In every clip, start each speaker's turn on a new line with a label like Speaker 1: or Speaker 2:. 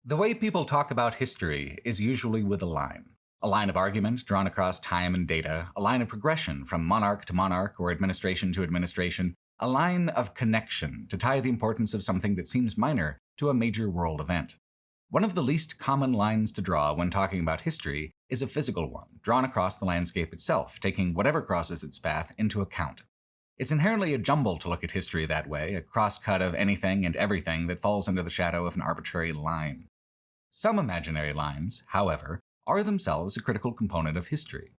Speaker 1: The way people talk about history is usually with a line of argument drawn across time and data, a line of progression from monarch to monarch or administration to administration, a line of connection to tie the importance of something that seems minor to a major world event. One of the least common lines to draw when talking about history is a physical one, drawn across the landscape itself, taking whatever crosses its path into account. It's inherently a jumble to look at history that way, a cross-cut of anything and everything that falls under the shadow of an arbitrary line. Some imaginary lines, however, are themselves a critical component of history.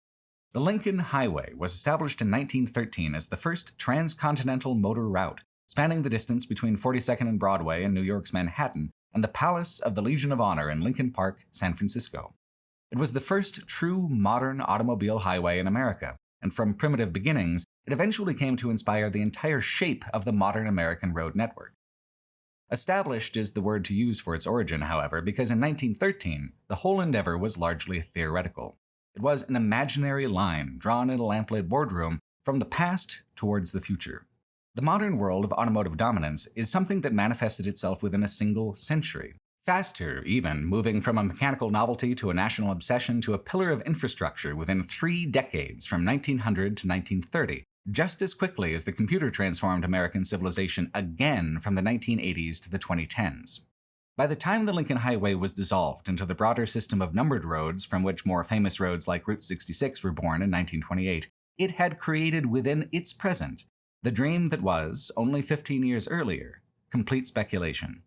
Speaker 1: The Lincoln Highway was established in 1913 as the first transcontinental motor route, spanning the distance between 42nd and Broadway in New York's Manhattan and the Palace of the Legion of Honor in Lincoln Park, San Francisco. It was the first true modern automobile highway in America, and from primitive beginnings, it eventually came to inspire the entire shape of the modern American road network. Established is the word to use for its origin, however, because in 1913, the whole endeavor was largely theoretical. It was an imaginary line drawn in a lamplit boardroom from the past towards the future. The modern world of automotive dominance is something that manifested itself within a single century. Faster, even, moving from a mechanical novelty to a national obsession to a pillar of infrastructure within 3 decades from 1900 to 1930. Just as quickly as the computer transformed American civilization again from the 1980s to the 2010s. By the time the Lincoln Highway was dissolved into the broader system of numbered roads from which more famous roads like Route 66 were born in 1928, it had created within its present the dream that was, only 15 years earlier, complete speculation.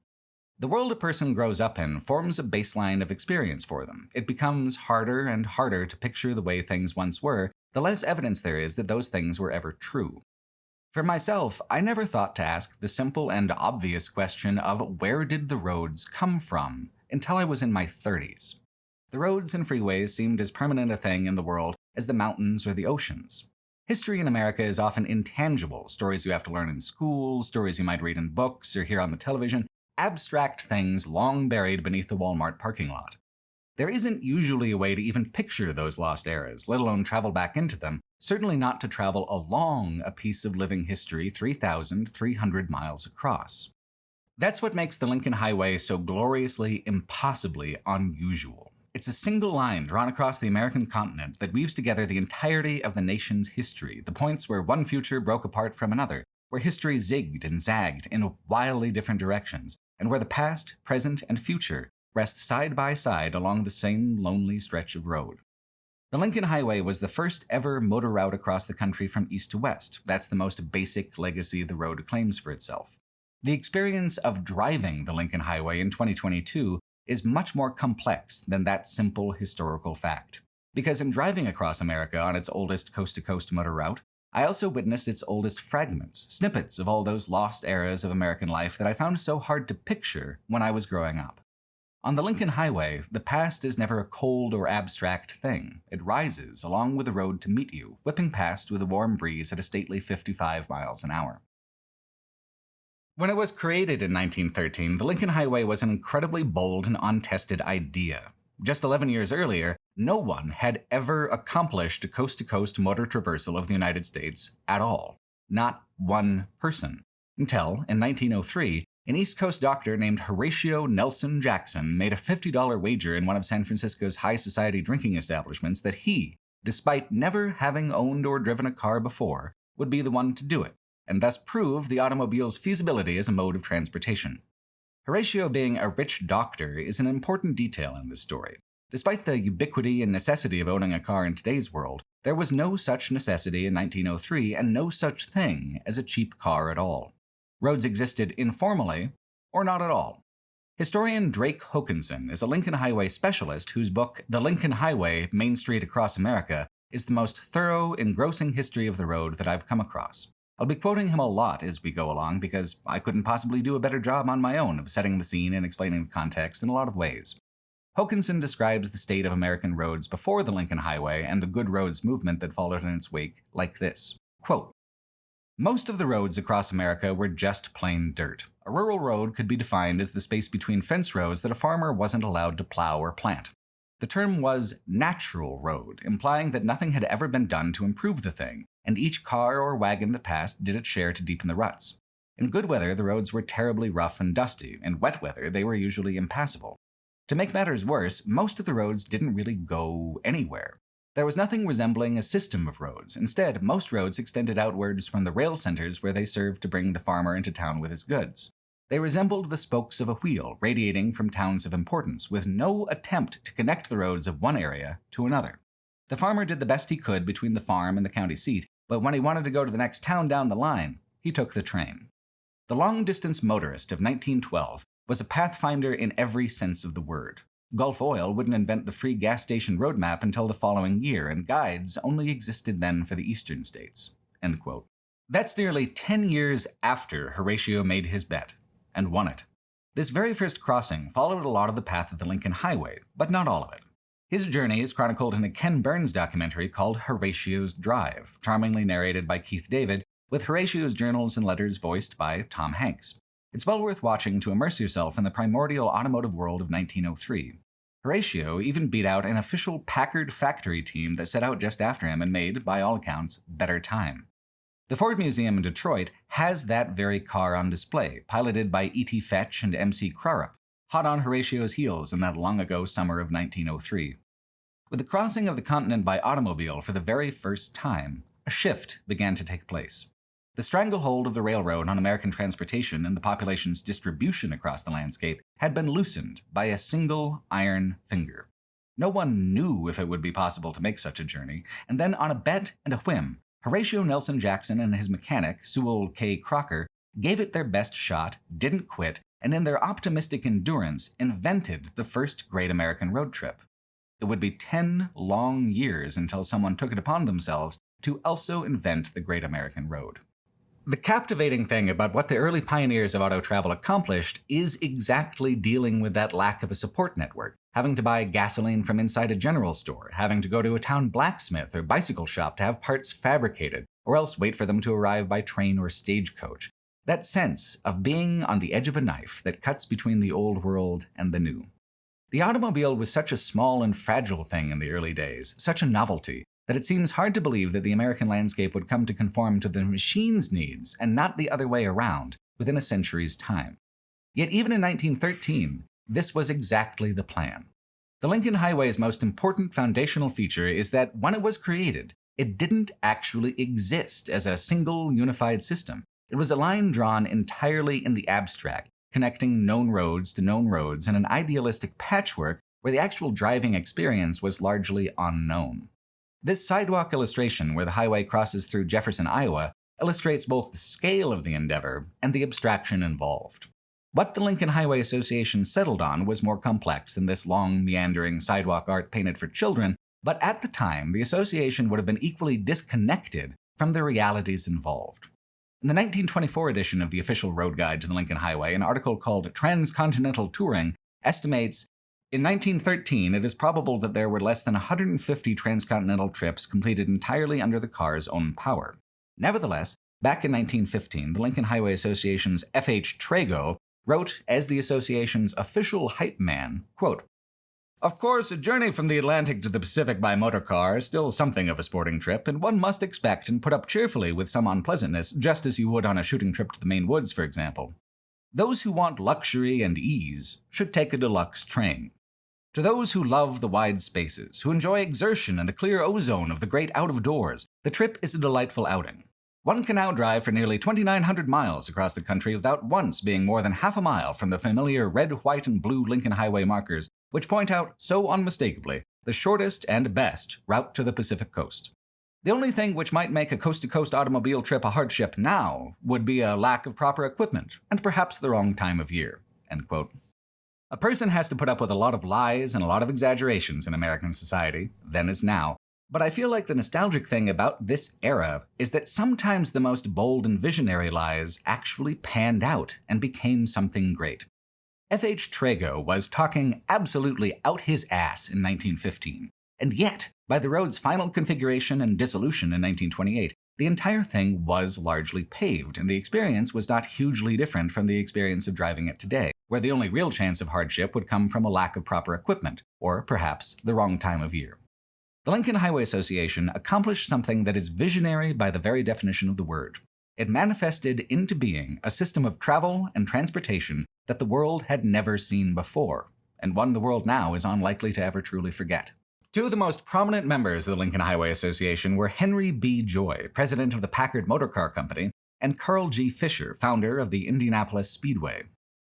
Speaker 1: The world a person grows up in forms a baseline of experience for them. It becomes harder and harder to picture the way things once were, the less evidence there is that those things were ever true. For myself, I never thought to ask the simple and obvious question of where did the roads come from until I was in my 30s. The roads and freeways seemed as permanent a thing in the world as the mountains or the oceans. History in America is often intangible, stories you have to learn in school, stories you might read in books or hear on the television, abstract things long buried beneath the Walmart parking lot. There isn't usually a way to even picture those lost eras, let alone travel back into them, certainly not to travel along a piece of living history 3,300 miles across. That's what makes the Lincoln Highway so gloriously, impossibly unusual. It's a single line drawn across the American continent that weaves together the entirety of the nation's history, the points where one future broke apart from another, where history zigged and zagged in wildly different directions, and where the past, present, and future rest side by side along the same lonely stretch of road. The Lincoln Highway was the first ever motor route across the country from east to west. That's the most basic legacy the road claims for itself. The experience of driving the Lincoln Highway in 2022 is much more complex than that simple historical fact. Because in driving across America on its oldest coast-to-coast motor route, I also witnessed its oldest fragments, snippets of all those lost eras of American life that I found so hard to picture when I was growing up. On the Lincoln Highway, the past is never a cold or abstract thing. It rises along with the road to meet you, whipping past with a warm breeze at a stately 55 miles an hour. When it was created in 1913, the Lincoln Highway was an incredibly bold and untested idea. Just 11 years earlier, no one had ever accomplished a coast-to-coast motor traversal of the United States at all. Not one person. Until, in 1903, an East Coast doctor named Horatio Nelson Jackson made a $50 wager in one of San Francisco's high society drinking establishments that he, despite never having owned or driven a car before, would be the one to do it, and thus prove the automobile's feasibility as a mode of transportation. Horatio being a rich doctor is an important detail in this story. Despite the ubiquity and necessity of owning a car in today's world, there was no such necessity in 1903 and no such thing as a cheap car at all. Roads existed informally, or not at all. Historian Drake Hokanson is a Lincoln Highway specialist whose book, The Lincoln Highway, Main Street Across America, is the most thorough, engrossing history of the road that I've come across. I'll be quoting him a lot as we go along because I couldn't possibly do a better job on my own of setting the scene and explaining the context in a lot of ways. Hokanson describes the state of American roads before the Lincoln Highway and the Good Roads movement that followed in its wake like this, quote, Most of the roads across America were just plain dirt. A rural road could be defined as the space between fence rows that a farmer wasn't allowed to plow or plant. The term was natural road, implying that nothing had ever been done to improve the thing, and each car or wagon that passed did its share to deepen the ruts. In good weather, the roads were terribly rough and dusty. In wet weather, they were usually impassable. To make matters worse, most of the roads didn't really go anywhere. There was nothing resembling a system of roads. Instead, most roads extended outwards from the rail centers where they served to bring the farmer into town with his goods. They resembled the spokes of a wheel radiating from towns of importance, with no attempt to connect the roads of one area to another. The farmer did the best he could between the farm and the county seat, but when he wanted to go to the next town down the line, he took the train. The long-distance motorist of 1912 was a pathfinder in every sense of the word. Gulf Oil wouldn't invent the free gas station road map until the following year, and guides only existed then for the eastern states." End quote. That's nearly 10 years after Horatio made his bet, and won it. This very first crossing followed a lot of the path of the Lincoln Highway, but not all of it. His journey is chronicled in a Ken Burns documentary called Horatio's Drive, charmingly narrated by Keith David, with Horatio's journals and letters voiced by Tom Hanks. It's well worth watching to immerse yourself in the primordial automotive world of 1903. Horatio even beat out an official Packard factory team that set out just after him and made, by all accounts, better time. The Ford Museum in Detroit has that very car on display, piloted by E.T. Fetch and M.C. Crurup, hot on Horatio's heels in that long-ago summer of 1903. With the crossing of the continent by automobile for the very first time, a shift began to take place. The stranglehold of the railroad on American transportation and the population's distribution across the landscape had been loosened by a single iron finger. No one knew if it would be possible to make such a journey, and then on a bet and a whim, Horatio Nelson Jackson and his mechanic, Sewell K. Crocker, gave it their best shot, didn't quit, and in their optimistic endurance invented the first great American road trip. It would be 10 long years until someone took it upon themselves to also invent the Great American Road. The captivating thing about what the early pioneers of auto travel accomplished is exactly dealing with that lack of a support network, having to buy gasoline from inside a general store, having to go to a town blacksmith or bicycle shop to have parts fabricated, or else wait for them to arrive by train or stagecoach. That sense of being on the edge of a knife that cuts between the old world and the new. The automobile was such a small and fragile thing in the early days, such a novelty, that it seems hard to believe that the American landscape would come to conform to the machine's needs and not the other way around within a century's time. Yet even in 1913, this was exactly the plan. The Lincoln Highway's most important foundational feature is that when it was created, it didn't actually exist as a single unified system. It was a line drawn entirely in the abstract, connecting known roads to known roads in an idealistic patchwork where the actual driving experience was largely unknown. This sidewalk illustration, where the highway crosses through Jefferson, Iowa, illustrates both the scale of the endeavor and the abstraction involved. What the Lincoln Highway Association settled on was more complex than this long, meandering sidewalk art painted for children, but at the time, the association would have been equally disconnected from the realities involved. In the 1924 edition of the official road guide to the Lincoln Highway, an article called Transcontinental Touring estimates in 1913, it is probable that there were less than 150 transcontinental trips completed entirely under the car's own power. Nevertheless, back in 1915, the Lincoln Highway Association's F.H. Trago wrote as the association's official hype man, quote, "Of course, a journey from the Atlantic to the Pacific by motor car is still something of a sporting trip, and one must expect and put up cheerfully with some unpleasantness, just as you would on a shooting trip to the Maine woods, for example. Those who want luxury and ease should take a deluxe train. To those who love the wide spaces, who enjoy exertion and the clear ozone of the great out-of-doors, the trip is a delightful outing. One can now drive for nearly 2,900 miles across the country without once being more than half a mile from the familiar red, white, and blue Lincoln Highway markers, which point out so unmistakably the shortest and best route to the Pacific coast. The only thing which might make a coast-to-coast automobile trip a hardship now would be a lack of proper equipment, and perhaps the wrong time of year." End quote. A person has to put up with a lot of lies and a lot of exaggerations in American society, then as now, but I feel like the nostalgic thing about this era is that sometimes the most bold and visionary lies actually panned out and became something great. F.H. Trago was talking absolutely out his ass in 1915, and yet, by the road's final configuration and dissolution in 1928, the entire thing was largely paved, and the experience was not hugely different from the experience of driving it today, where the only real chance of hardship would come from a lack of proper equipment, or perhaps the wrong time of year. The Lincoln Highway Association accomplished something that is visionary by the very definition of the word. It manifested into being a system of travel and transportation that the world had never seen before, and one the world now is unlikely to ever truly forget. Two of the most prominent members of the Lincoln Highway Association were Henry B. Joy, president of the Packard Motor Car Company, and Carl G. Fisher, founder of the Indianapolis Speedway.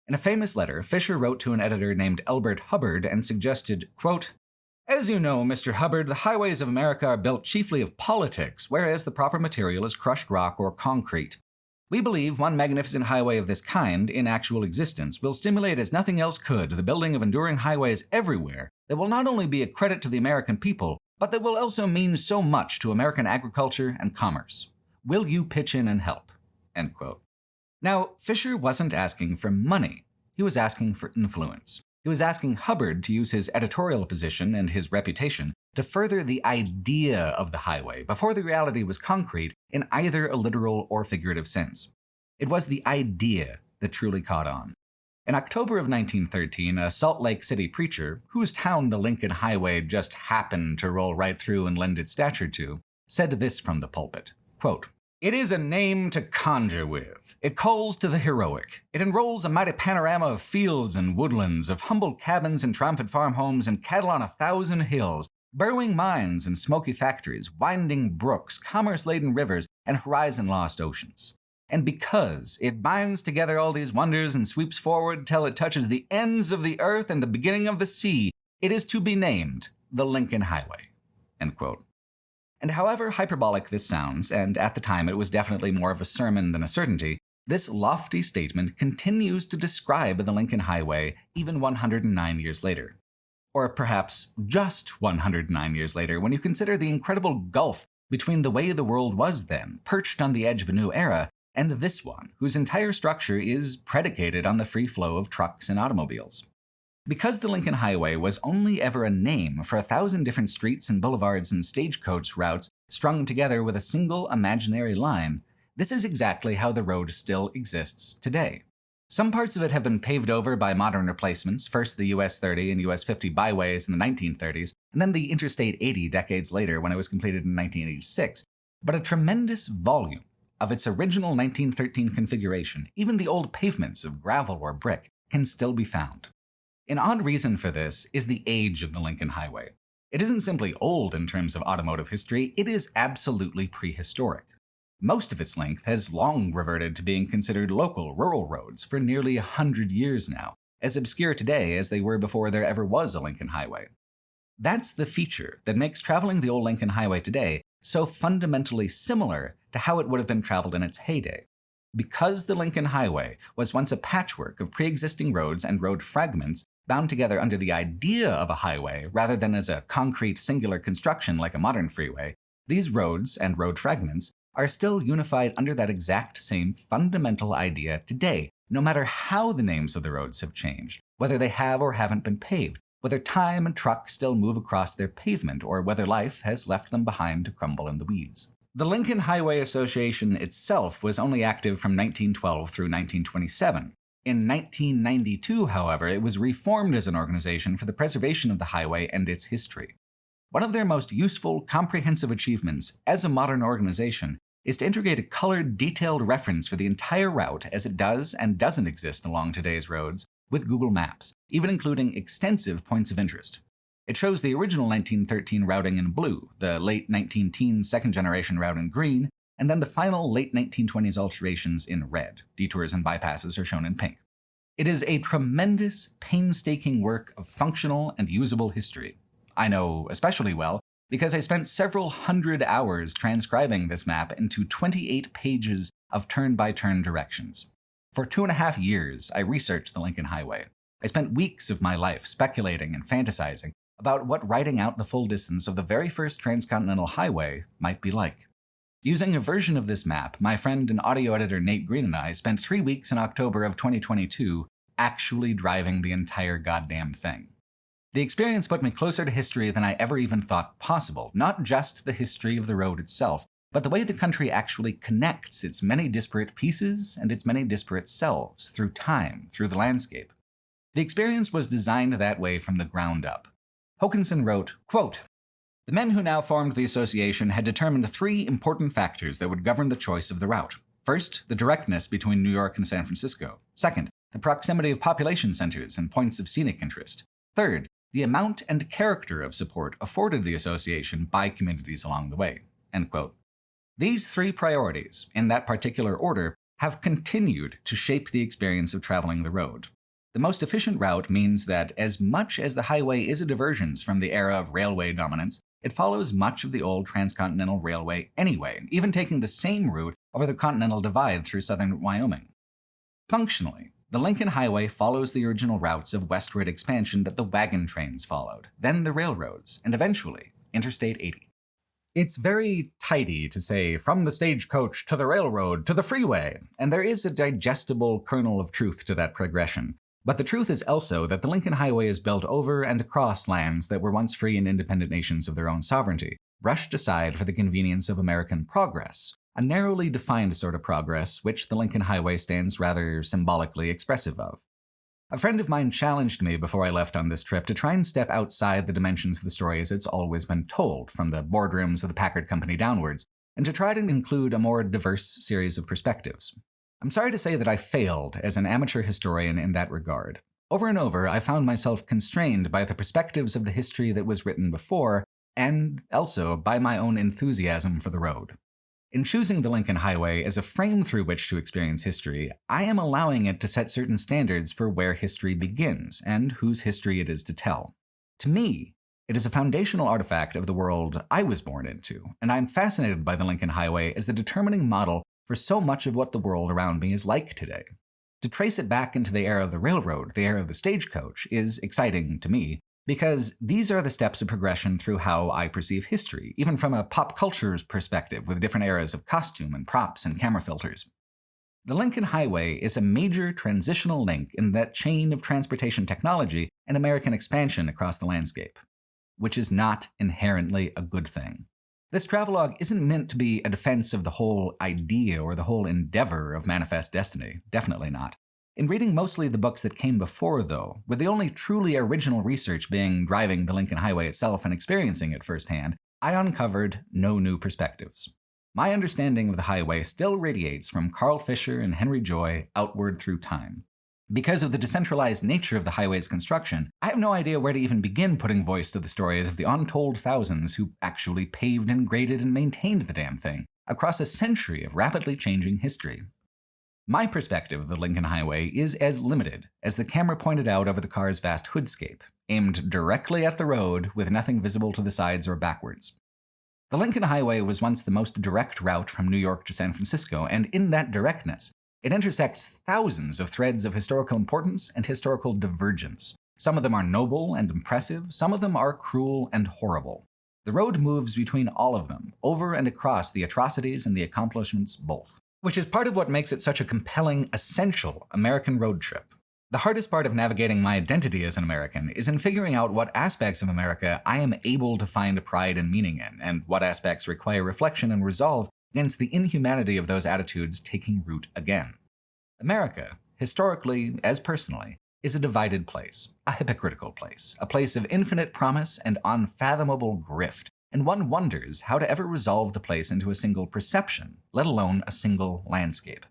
Speaker 1: In a famous letter, Fisher wrote to an editor named Elbert Hubbard and suggested, quote, "As you know, Mr. Hubbard, the highways of America are built chiefly of politics, whereas the proper material is crushed rock or concrete. We believe one magnificent highway of this kind, in actual existence, will stimulate as nothing else could the building of enduring highways everywhere that will not only be a credit to the American people, but that will also mean so much to American agriculture and commerce. Will you pitch in and help?" End quote. Now, Fisher wasn't asking for money. He was asking for influence. He was asking Hubbard to use his editorial position and his reputation to further the idea of the highway before the reality was concrete in either a literal or figurative sense. It was the idea that truly caught on. In October of 1913, a Salt Lake City preacher, whose town the Lincoln Highway just happened to roll right through and lend its stature to, said this from the pulpit, quote, "It is a name to conjure with. It calls to the heroic. It enrolls a mighty panorama of fields and woodlands, of humble cabins and triumphant farm homes and cattle on 1,000 hills, burrowing mines and smoky factories, winding brooks, commerce-laden rivers, and horizon-lost oceans. And because it binds together all these wonders and sweeps forward till it touches the ends of the earth and the beginning of the sea, it is to be named the Lincoln Highway." End quote. And however hyperbolic this sounds, and at the time it was definitely more of a sermon than a certainty, this lofty statement continues to describe the Lincoln Highway even 109 years later. Or perhaps just 109 years later, when you consider the incredible gulf between the way the world was then, perched on the edge of a new era, and this one, whose entire structure is predicated on the free flow of trucks and automobiles. Because the Lincoln Highway was only ever a name for 1,000 different streets and boulevards and stagecoach routes strung together with a single imaginary line, this is exactly how the road still exists today. Some parts of it have been paved over by modern replacements, first the US 30 and US 50 byways in the 1930s, and then the Interstate 80 decades later when it was completed in 1986, but a tremendous volume of its original 1913 configuration, even the old pavements of gravel or brick, can still be found. An odd reason for this is the age of the Lincoln Highway. It isn't simply old in terms of automotive history, it is absolutely prehistoric. Most of its length has long reverted to being considered local, rural roads for nearly 100 years now, as obscure today as they were before there ever was a Lincoln Highway. That's the feature that makes traveling the old Lincoln Highway today so fundamentally similar to how it would have been traveled in its heyday. Because the Lincoln Highway was once a patchwork of pre-existing roads and road fragments bound together under the idea of a highway rather than as a concrete singular construction like a modern freeway, these roads and road fragments are still unified under that exact same fundamental idea today, no matter how the names of the roads have changed, whether they have or haven't been paved, whether time and trucks still move across their pavement, or whether life has left them behind to crumble in the weeds. The Lincoln Highway Association itself was only active from 1912 through 1927. In 1992, however, it was reformed as an organization for the preservation of the highway and its history. One of their most useful, comprehensive achievements as a modern organization is to integrate a colored, detailed reference for the entire route as it does and doesn't exist along today's roads with Google Maps, even including extensive points of interest. It shows the original 1913 routing in blue, the late 19-teens second-generation route in green, and then the final late 1920s alterations in red. Detours and bypasses are shown in pink. It is a tremendous, painstaking work of functional and usable history. I know especially well because I spent several hundred hours transcribing this map into 28 pages of turn-by-turn directions. For 2.5 years, I researched the Lincoln Highway. I spent weeks of my life speculating and fantasizing about what riding out the full distance of the very first Transcontinental Highway might be like. Using a version of this map, my friend and audio editor Nate Green and I spent 3 weeks in October of 2022 actually driving the entire goddamn thing. The experience put me closer to history than I ever even thought possible, not just the history of the road itself, but the way the country actually connects its many disparate pieces and its many disparate selves through time, through the landscape. The experience was designed that way from the ground up. Hokanson wrote, quote, "The men who now formed the association had determined 3 important factors that would govern the choice of the route. First, the directness between New York and San Francisco. Second, the proximity of population centers and points of scenic interest. Third, the amount and character of support afforded the association by communities along the way." End quote. These 3 priorities, in that particular order, have continued to shape the experience of traveling the road. The most efficient route means that as much as the highway is a divergence from the era of railway dominance, it follows much of the old Transcontinental Railway anyway, even taking the same route over the Continental Divide through southern Wyoming. Functionally, the Lincoln Highway follows the original routes of westward expansion that the wagon trains followed, then the railroads, and eventually Interstate 80. It's very tidy to say, from the stagecoach to the railroad to the freeway, and there is a digestible kernel of truth to that progression. But the truth is also that the Lincoln Highway is built over and across lands that were once free and independent nations of their own sovereignty, brushed aside for the convenience of American progress, a narrowly defined sort of progress which the Lincoln Highway stands rather symbolically expressive of. A friend of mine challenged me before I left on this trip to try and step outside the dimensions of the story as it's always been told, from the boardrooms of the Packard Company downwards, and to try to include a more diverse series of perspectives. I'm sorry to say that I failed as an amateur historian in that regard. Over and over, I found myself constrained by the perspectives of the history that was written before, and also by my own enthusiasm for the road. In choosing the Lincoln Highway as a frame through which to experience history, I am allowing it to set certain standards for where history begins and whose history it is to tell. To me, it is a foundational artifact of the world I was born into, and I'm fascinated by the Lincoln Highway as the determining model for so much of what the world around me is like today. To trace it back into the era of the railroad, the era of the stagecoach, is exciting to me, because these are the steps of progression through how I perceive history, even from a pop culture's perspective with different eras of costume and props and camera filters. The Lincoln Highway is a major transitional link in that chain of transportation technology and American expansion across the landscape, which is not inherently a good thing. This travelogue isn't meant to be a defense of the whole idea or the whole endeavor of Manifest Destiny, definitely not. In reading mostly the books that came before, though, with the only truly original research being driving the Lincoln Highway itself and experiencing it firsthand, I uncovered no new perspectives. My understanding of the highway still radiates from Carl Fisher and Henry Joy outward through time. Because of the decentralized nature of the highway's construction, I have no idea where to even begin putting voice to the stories of the untold thousands who actually paved and graded and maintained the damn thing across a century of rapidly changing history. My perspective of the Lincoln Highway is as limited as the camera pointed out over the car's vast hoodscape, aimed directly at the road with nothing visible to the sides or backwards. The Lincoln Highway was once the most direct route from New York to San Francisco, and in that directness, it intersects thousands of threads of historical importance and historical divergence. Some of them are noble and impressive, some of them are cruel and horrible. The road moves between all of them, over and across the atrocities and the accomplishments both, which is part of what makes it such a compelling, essential American road trip. The hardest part of navigating my identity as an American is in figuring out what aspects of America I am able to find pride and meaning in, and what aspects require reflection and resolve against the inhumanity of those attitudes taking root again. America, historically as personally, is a divided place, a hypocritical place, a place of infinite promise and unfathomable grift, and one wonders how to ever resolve the place into a single perception, let alone a single landscape.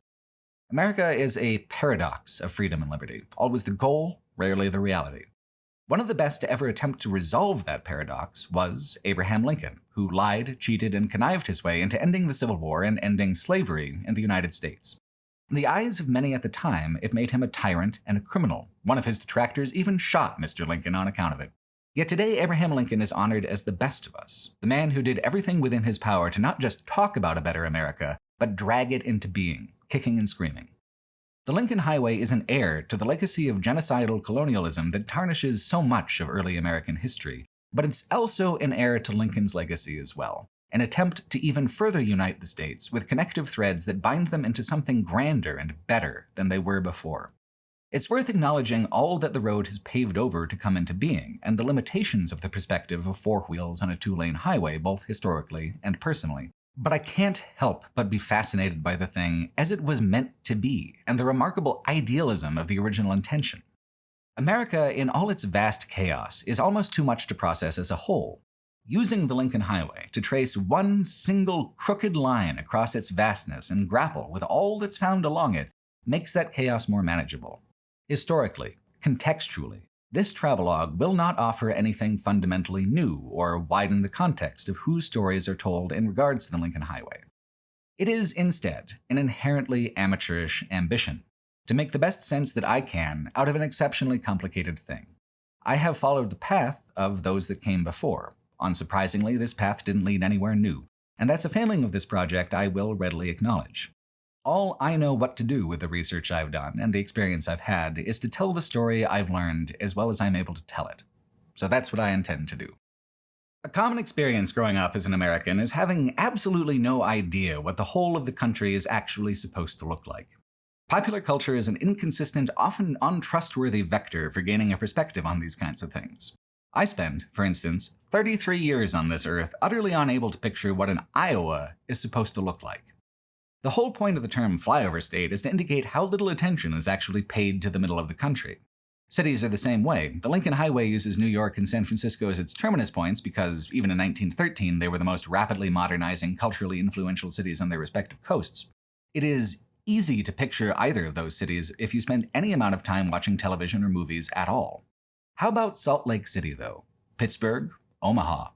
Speaker 1: America is a paradox of freedom and liberty, always the goal, rarely the reality. One of the best to ever attempt to resolve that paradox was Abraham Lincoln, who lied, cheated, and connived his way into ending the Civil War and ending slavery in the United States. In the eyes of many at the time, it made him a tyrant and a criminal. One of his detractors even shot Mr. Lincoln on account of it. Yet today, Abraham Lincoln is honored as the best of us, the man who did everything within his power to not just talk about a better America, but drag it into being, kicking and screaming. The Lincoln Highway is an heir to the legacy of genocidal colonialism that tarnishes so much of early American history, but it's also an heir to Lincoln's legacy as well, an attempt to even further unite the states with connective threads that bind them into something grander and better than they were before. It's worth acknowledging all that the road has paved over to come into being, and the limitations of the perspective of 4 wheels on a 2-lane highway, both historically and personally, But I can't help but be fascinated by the thing as it was meant to be, and the remarkable idealism of the original intention. America, in all its vast chaos, is almost too much to process as a whole. Using the Lincoln Highway to trace one single crooked line across its vastness and grapple with all that's found along it makes that chaos more manageable. Historically, contextually, this travelogue will not offer anything fundamentally new or widen the context of whose stories are told in regards to the Lincoln Highway. It is, instead, an inherently amateurish ambition to make the best sense that I can out of an exceptionally complicated thing. I have followed the path of those that came before. Unsurprisingly, this path didn't lead anywhere new, and that's a failing of this project I will readily acknowledge. All I know what to do with the research I've done and the experience I've had is to tell the story I've learned as well as I'm able to tell it. So that's what I intend to do. A common experience growing up as an American is having absolutely no idea what the whole of the country is actually supposed to look like. Popular culture is an inconsistent, often untrustworthy vector for gaining a perspective on these kinds of things. I spent, for instance, 33 years on this earth utterly unable to picture what an Iowa is supposed to look like. The whole point of the term flyover state is to indicate how little attention is actually paid to the middle of the country. Cities are the same way. The Lincoln Highway uses New York and San Francisco as its terminus points because, even in 1913, they were the most rapidly modernizing, culturally influential cities on their respective coasts. It is easy to picture either of those cities if you spend any amount of time watching television or movies at all. How about Salt Lake City, though? Pittsburgh? Omaha?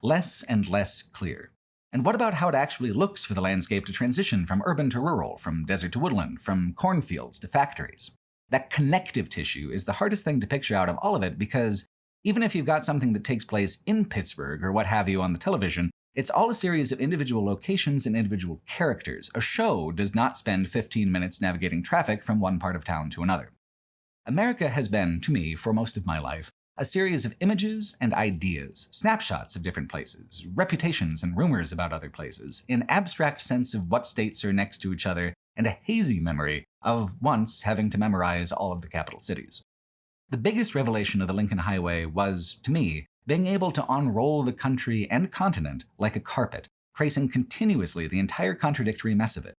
Speaker 1: Less and less clear. And what about how it actually looks for the landscape to transition from urban to rural, from desert to woodland, from cornfields to factories? That connective tissue is the hardest thing to picture out of all of it because even if you've got something that takes place in Pittsburgh or what have you on the television, it's all a series of individual locations and individual characters. A show does not spend 15 minutes navigating traffic from one part of town to another. America has been, to me, for most of my life, a series of images and ideas, snapshots of different places, reputations and rumors about other places, an abstract sense of what states are next to each other, and a hazy memory of once having to memorize all of the capital cities. The biggest revelation of the Lincoln Highway was, to me, being able to unroll the country and continent like a carpet, tracing continuously the entire contradictory mess of it,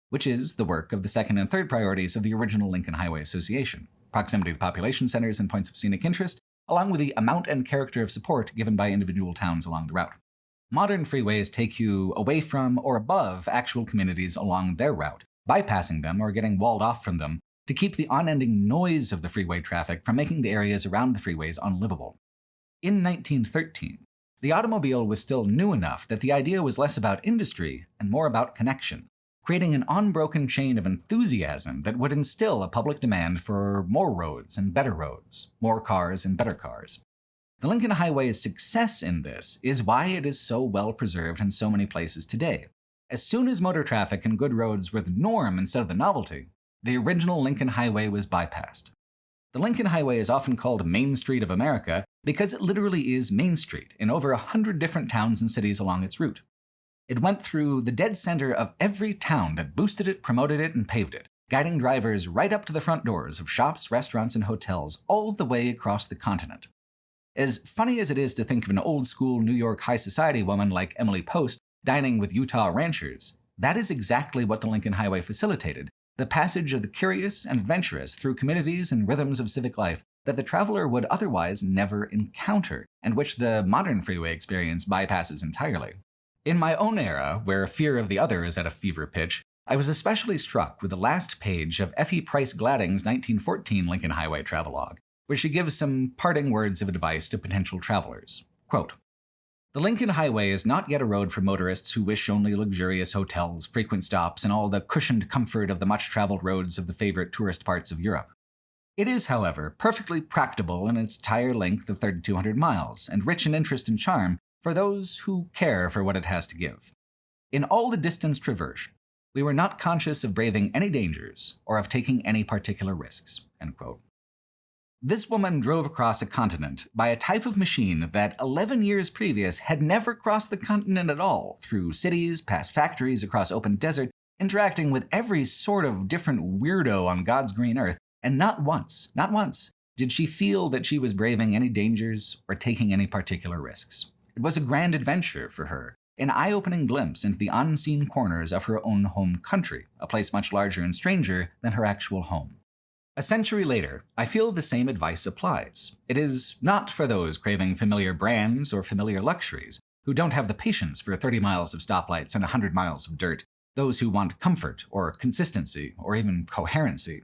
Speaker 1: which is the work of the second and third priorities of the original Lincoln Highway Association: proximity to population centers and points of scenic interest, along with the amount and character of support given by individual towns along the route. Modern freeways take you away from or above actual communities along their route, bypassing them or getting walled off from them to keep the unending noise of the freeway traffic from making the areas around the freeways unlivable. In 1913, the automobile was still new enough that the idea was less about industry and more about connection, creating an unbroken chain of enthusiasm that would instill a public demand for more roads and better roads, more cars and better cars. The Lincoln Highway's success in this is why it is so well preserved in so many places today. As soon as motor traffic and good roads were the norm instead of the novelty, the original Lincoln Highway was bypassed. The Lincoln Highway is often called Main Street of America because it literally is Main Street in over 100 different towns and cities along its route. It went through the dead center of every town that boosted it, promoted it, and paved it, guiding drivers right up to the front doors of shops, restaurants, and hotels all the way across the continent. As funny as it is to think of an old-school New York high society woman like Emily Post dining with Utah ranchers, that is exactly what the Lincoln Highway facilitated: the passage of the curious and adventurous through communities and rhythms of civic life that the traveler would otherwise never encounter, and which the modern freeway experience bypasses entirely. In my own era, where fear of the other is at a fever pitch, I was especially struck with the last page of Effie Price Gladding's 1914 Lincoln Highway Travelogue, where she gives some parting words of advice to potential travelers. Quote, "The Lincoln Highway is not yet a road for motorists who wish only luxurious hotels, frequent stops, and all the cushioned comfort of the much-traveled roads of the favorite tourist parts of Europe. It is, however, perfectly practicable in its entire length of 3,200 miles, and rich in interest and charm for those who care for what it has to give. In all the distance traversed, we were not conscious of braving any dangers or of taking any particular risks." End quote. This woman drove across a continent by a type of machine that 11 years previous had never crossed the continent at all, through cities, past factories, across open desert, interacting with every sort of different weirdo on God's green earth, and not once, did she feel that she was braving any dangers or taking any particular risks. It was a grand adventure for her, an eye-opening glimpse into the unseen corners of her own home country, a place much larger and stranger than her actual home. A century later, I feel the same advice applies. It is not for those craving familiar brands or familiar luxuries, who don't have the patience for 30 miles of stoplights and 100 miles of dirt, those who want comfort or consistency or even coherency.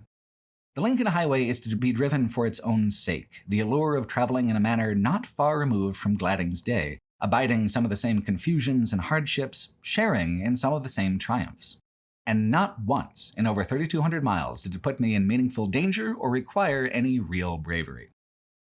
Speaker 1: The Lincoln Highway is to be driven for its own sake, the allure of traveling in a manner not far removed from Gladding's day, abiding some of the same confusions and hardships, sharing in some of the same triumphs. And not once in over 3,200 miles did it put me in meaningful danger or require any real bravery.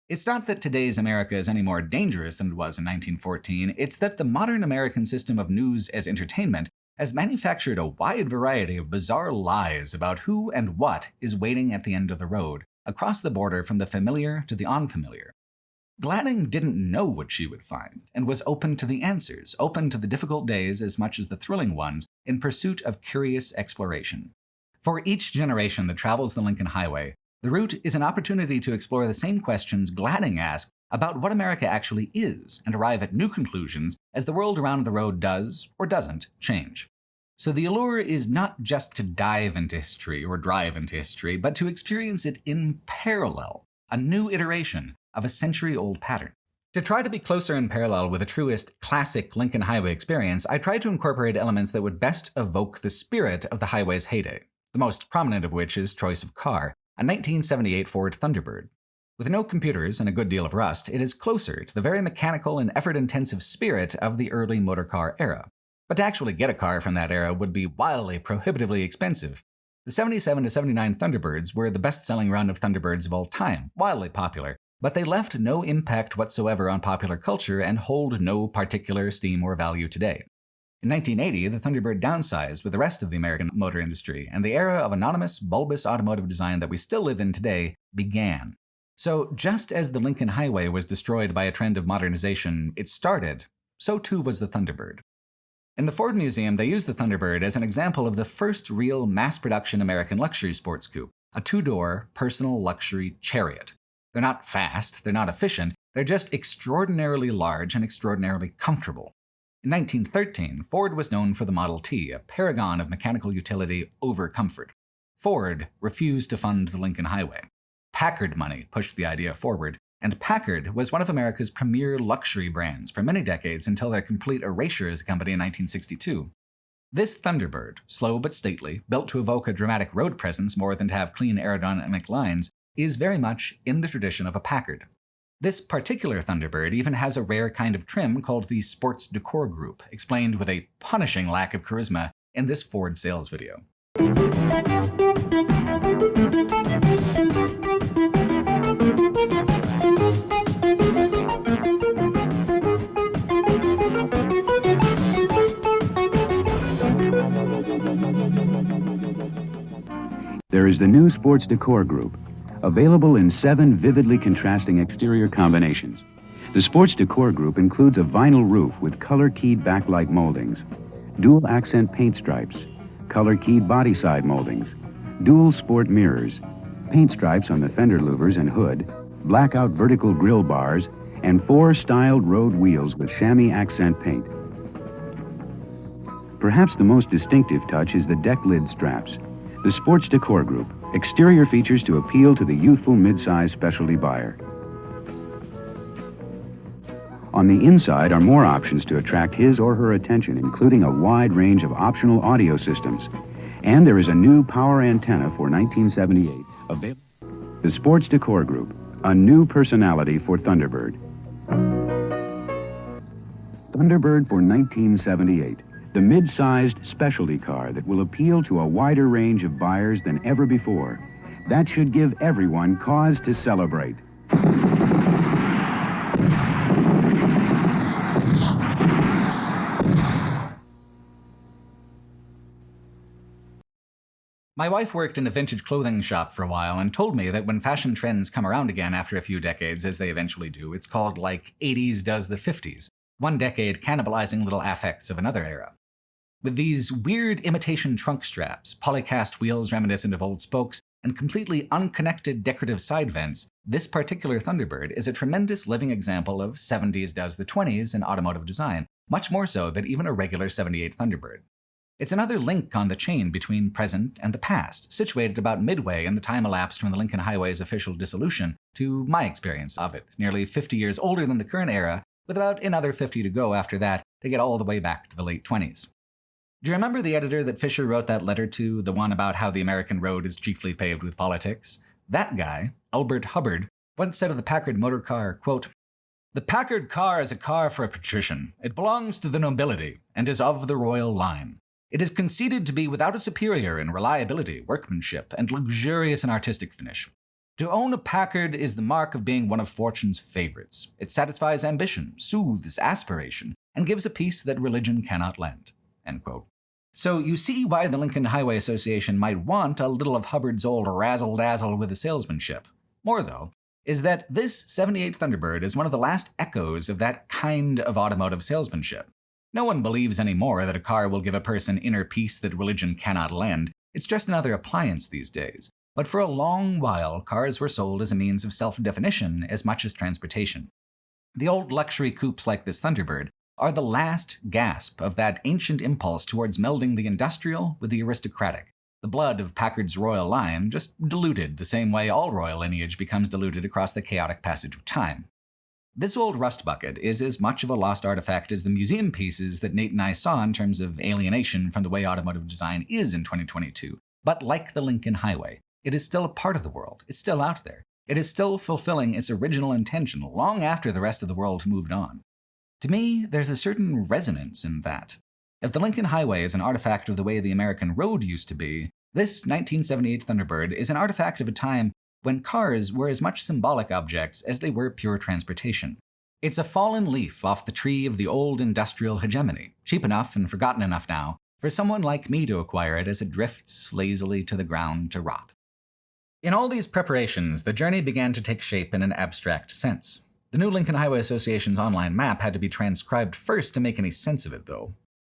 Speaker 1: It's not that today's America is any more dangerous than it was in 1914, it's that the modern American system of news as entertainment has manufactured a wide variety of bizarre lies about who and what is waiting at the end of the road, across the border from the familiar to the unfamiliar. Gladding didn't know what she would find, and was open to the answers, open to the difficult days as much as the thrilling ones, in pursuit of curious exploration. For each generation that travels the Lincoln Highway, the route is an opportunity to explore the same questions Gladding asked about what America actually is, and arrive at new conclusions as the world around the road does, or doesn't, change. So the allure is not just to dive into history or drive into history, but to experience it in parallel, a new iteration of a century-old pattern. To try to be closer in parallel with the truest classic Lincoln Highway experience, I tried to incorporate elements that would best evoke the spirit of the highway's heyday, the most prominent of which is choice of car, a 1978 Ford Thunderbird. With no computers and a good deal of rust, it is closer to the very mechanical and effort-intensive spirit of the early motor car era. But to actually get a car from that era would be wildly, prohibitively expensive. The 77 to 79 Thunderbirds were the best-selling run of Thunderbirds of all time, wildly popular, but they left no impact whatsoever on popular culture and hold no particular esteem or value today. In 1980, the Thunderbird downsized with the rest of the American motor industry, and the era of anonymous, bulbous automotive design that we still live in today began. So just as the Lincoln Highway was destroyed by a trend of modernization it started, so too was the Thunderbird. In the Ford Museum, they use the Thunderbird as an example of the first real mass-production American luxury sports coupe, a two-door, personal luxury chariot. They're not fast, they're not efficient, they're just extraordinarily large and extraordinarily comfortable. In 1913, Ford was known for the Model T, a paragon of mechanical utility over comfort. Ford refused to fund the Lincoln Highway. Packard money pushed the idea forward, and Packard was one of America's premier luxury brands for many decades until their complete erasure as a company in 1962. This Thunderbird, slow but stately, built to evoke a dramatic road presence more than to have clean aerodynamic lines, is very much in the tradition of a Packard. This particular Thunderbird even has a rare kind of trim called the Sports Decor Group, explained with a punishing lack of charisma in this Ford sales video.
Speaker 2: There is the new Sports Decor Group, available in 7 vividly contrasting exterior combinations. The Sports Decor Group includes a vinyl roof with color-keyed backlight moldings, dual accent paint stripes, color-keyed body side moldings, dual sport mirrors, paint stripes on the fender louvers and hood, blackout vertical grille bars, and 4 styled road wheels with chamois accent paint. Perhaps the most distinctive touch is the deck lid straps. The Sports Decor Group, exterior features to appeal to the youthful mid-size specialty buyer. On the inside are more options to attract his or her attention, including a wide range of optional audio systems. And there is a new power antenna for 1978 available. The Sports Decor Group, a new personality for Thunderbird. Thunderbird for 1978. The mid-sized specialty car that will appeal to a wider range of buyers than ever before. That should give everyone cause to celebrate.
Speaker 1: My wife worked in a vintage clothing shop for a while and told me that when fashion trends come around again after a few decades, as they eventually do, it's called like 80s does the 50s, one decade cannibalizing little affects of another era. With these weird imitation trunk straps, polycast wheels reminiscent of old spokes, and completely unconnected decorative side vents, this particular Thunderbird is a tremendous living example of 70s does the 20s in automotive design, much more so than even a regular 78 Thunderbird. It's another link on the chain between present and the past, situated about midway in the time elapsed from the Lincoln Highway's official dissolution to my experience of it, nearly 50 years older than the current era, with about another 50 to go after that to get all the way back to the late 20s. Do you remember the editor that Fisher wrote that letter to, the one about how the American road is chiefly paved with politics? That guy, Albert Hubbard, once said of the Packard motor car, quote, "The Packard car is a car for a patrician. It belongs to the nobility and is of the royal line. It is conceded to be without a superior in reliability, workmanship, and luxurious and artistic finish. To own a Packard is the mark of being one of fortune's favorites. It satisfies ambition, soothes aspiration, and gives a peace that religion cannot lend." End quote. So you see why the Lincoln Highway Association might want a little of Hubbard's old razzle-dazzle with the salesmanship. More, though, is that this 78 Thunderbird is one of the last echoes of that kind of automotive salesmanship. No one believes anymore that a car will give a person inner peace that religion cannot lend. It's just another appliance these days. But for a long while, cars were sold as a means of self-definition as much as transportation. The old luxury coupes like this Thunderbird are the last gasp of that ancient impulse towards melding the industrial with the aristocratic. The blood of Packard's royal line just diluted the same way all royal lineage becomes diluted across the chaotic passage of time. This old rust bucket is as much of a lost artifact as the museum pieces that Nate and I saw in terms of alienation from the way automotive design is in 2022. But like the Lincoln Highway, it is still a part of the world. It's still out there. It is still fulfilling its original intention long after the rest of the world moved on. To me, there's a certain resonance in that. If the Lincoln Highway is an artifact of the way the American road used to be, this 1978 Thunderbird is an artifact of a time when cars were as much symbolic objects as they were pure transportation. It's a fallen leaf off the tree of the old industrial hegemony, cheap enough and forgotten enough now for someone like me to acquire it as it drifts lazily to the ground to rot. In all these preparations, the journey began to take shape in an abstract sense. The new Lincoln Highway Association's online map had to be transcribed first to make any sense of it, though.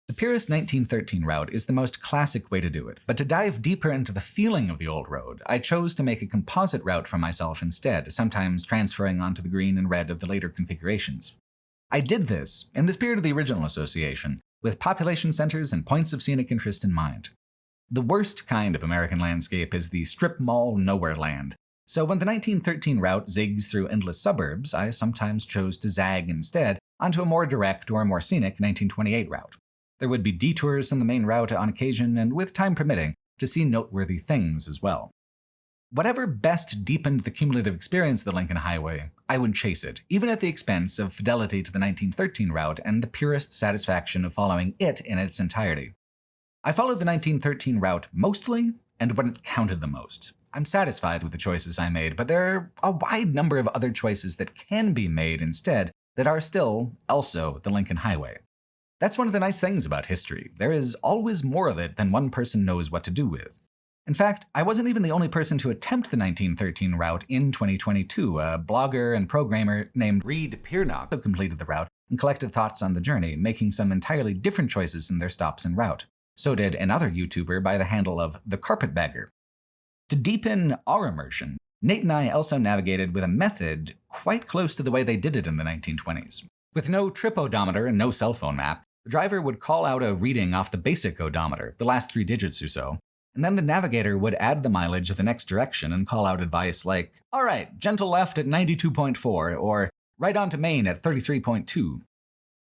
Speaker 1: The purest 1913 route is the most classic way to do it, but to dive deeper into the feeling of the old road, I chose to make a composite route for myself instead, sometimes transferring onto the green and red of the later configurations. I did this, in the spirit of the original association, with population centers and points of scenic interest in mind. The worst kind of American landscape is the strip mall nowhere land, so when the 1913 route zigs through endless suburbs, I sometimes chose to zag instead onto a more direct or more scenic 1928 route. There would be detours in the main route on occasion, and with time permitting, to see noteworthy things as well. Whatever best deepened the cumulative experience of the Lincoln Highway, I would chase it, even at the expense of fidelity to the 1913 route and the purest satisfaction of following it in its entirety. I followed the 1913 route mostly, and when it counted the most. I'm satisfied with the choices I made, but there are a wide number of other choices that can be made instead that are still also the Lincoln Highway. That's one of the nice things about history. There is always more of it than one person knows what to do with. In fact, I wasn't even the only person to attempt the 1913 route in 2022. A blogger and programmer named Reed Piernock completed the route and collected thoughts on the journey, making some entirely different choices in their stops en route. So did another YouTuber by the handle of The Carpetbagger. To deepen our immersion, Nate and I also navigated with a method quite close to the way they did it in the 1920s. With no trip odometer and no cell phone map, the driver would call out a reading off the basic odometer, the last 3 digits or so, and then the navigator would add the mileage of the next direction and call out advice like, "All right, gentle left at 92.4, or right onto Main at 33.2.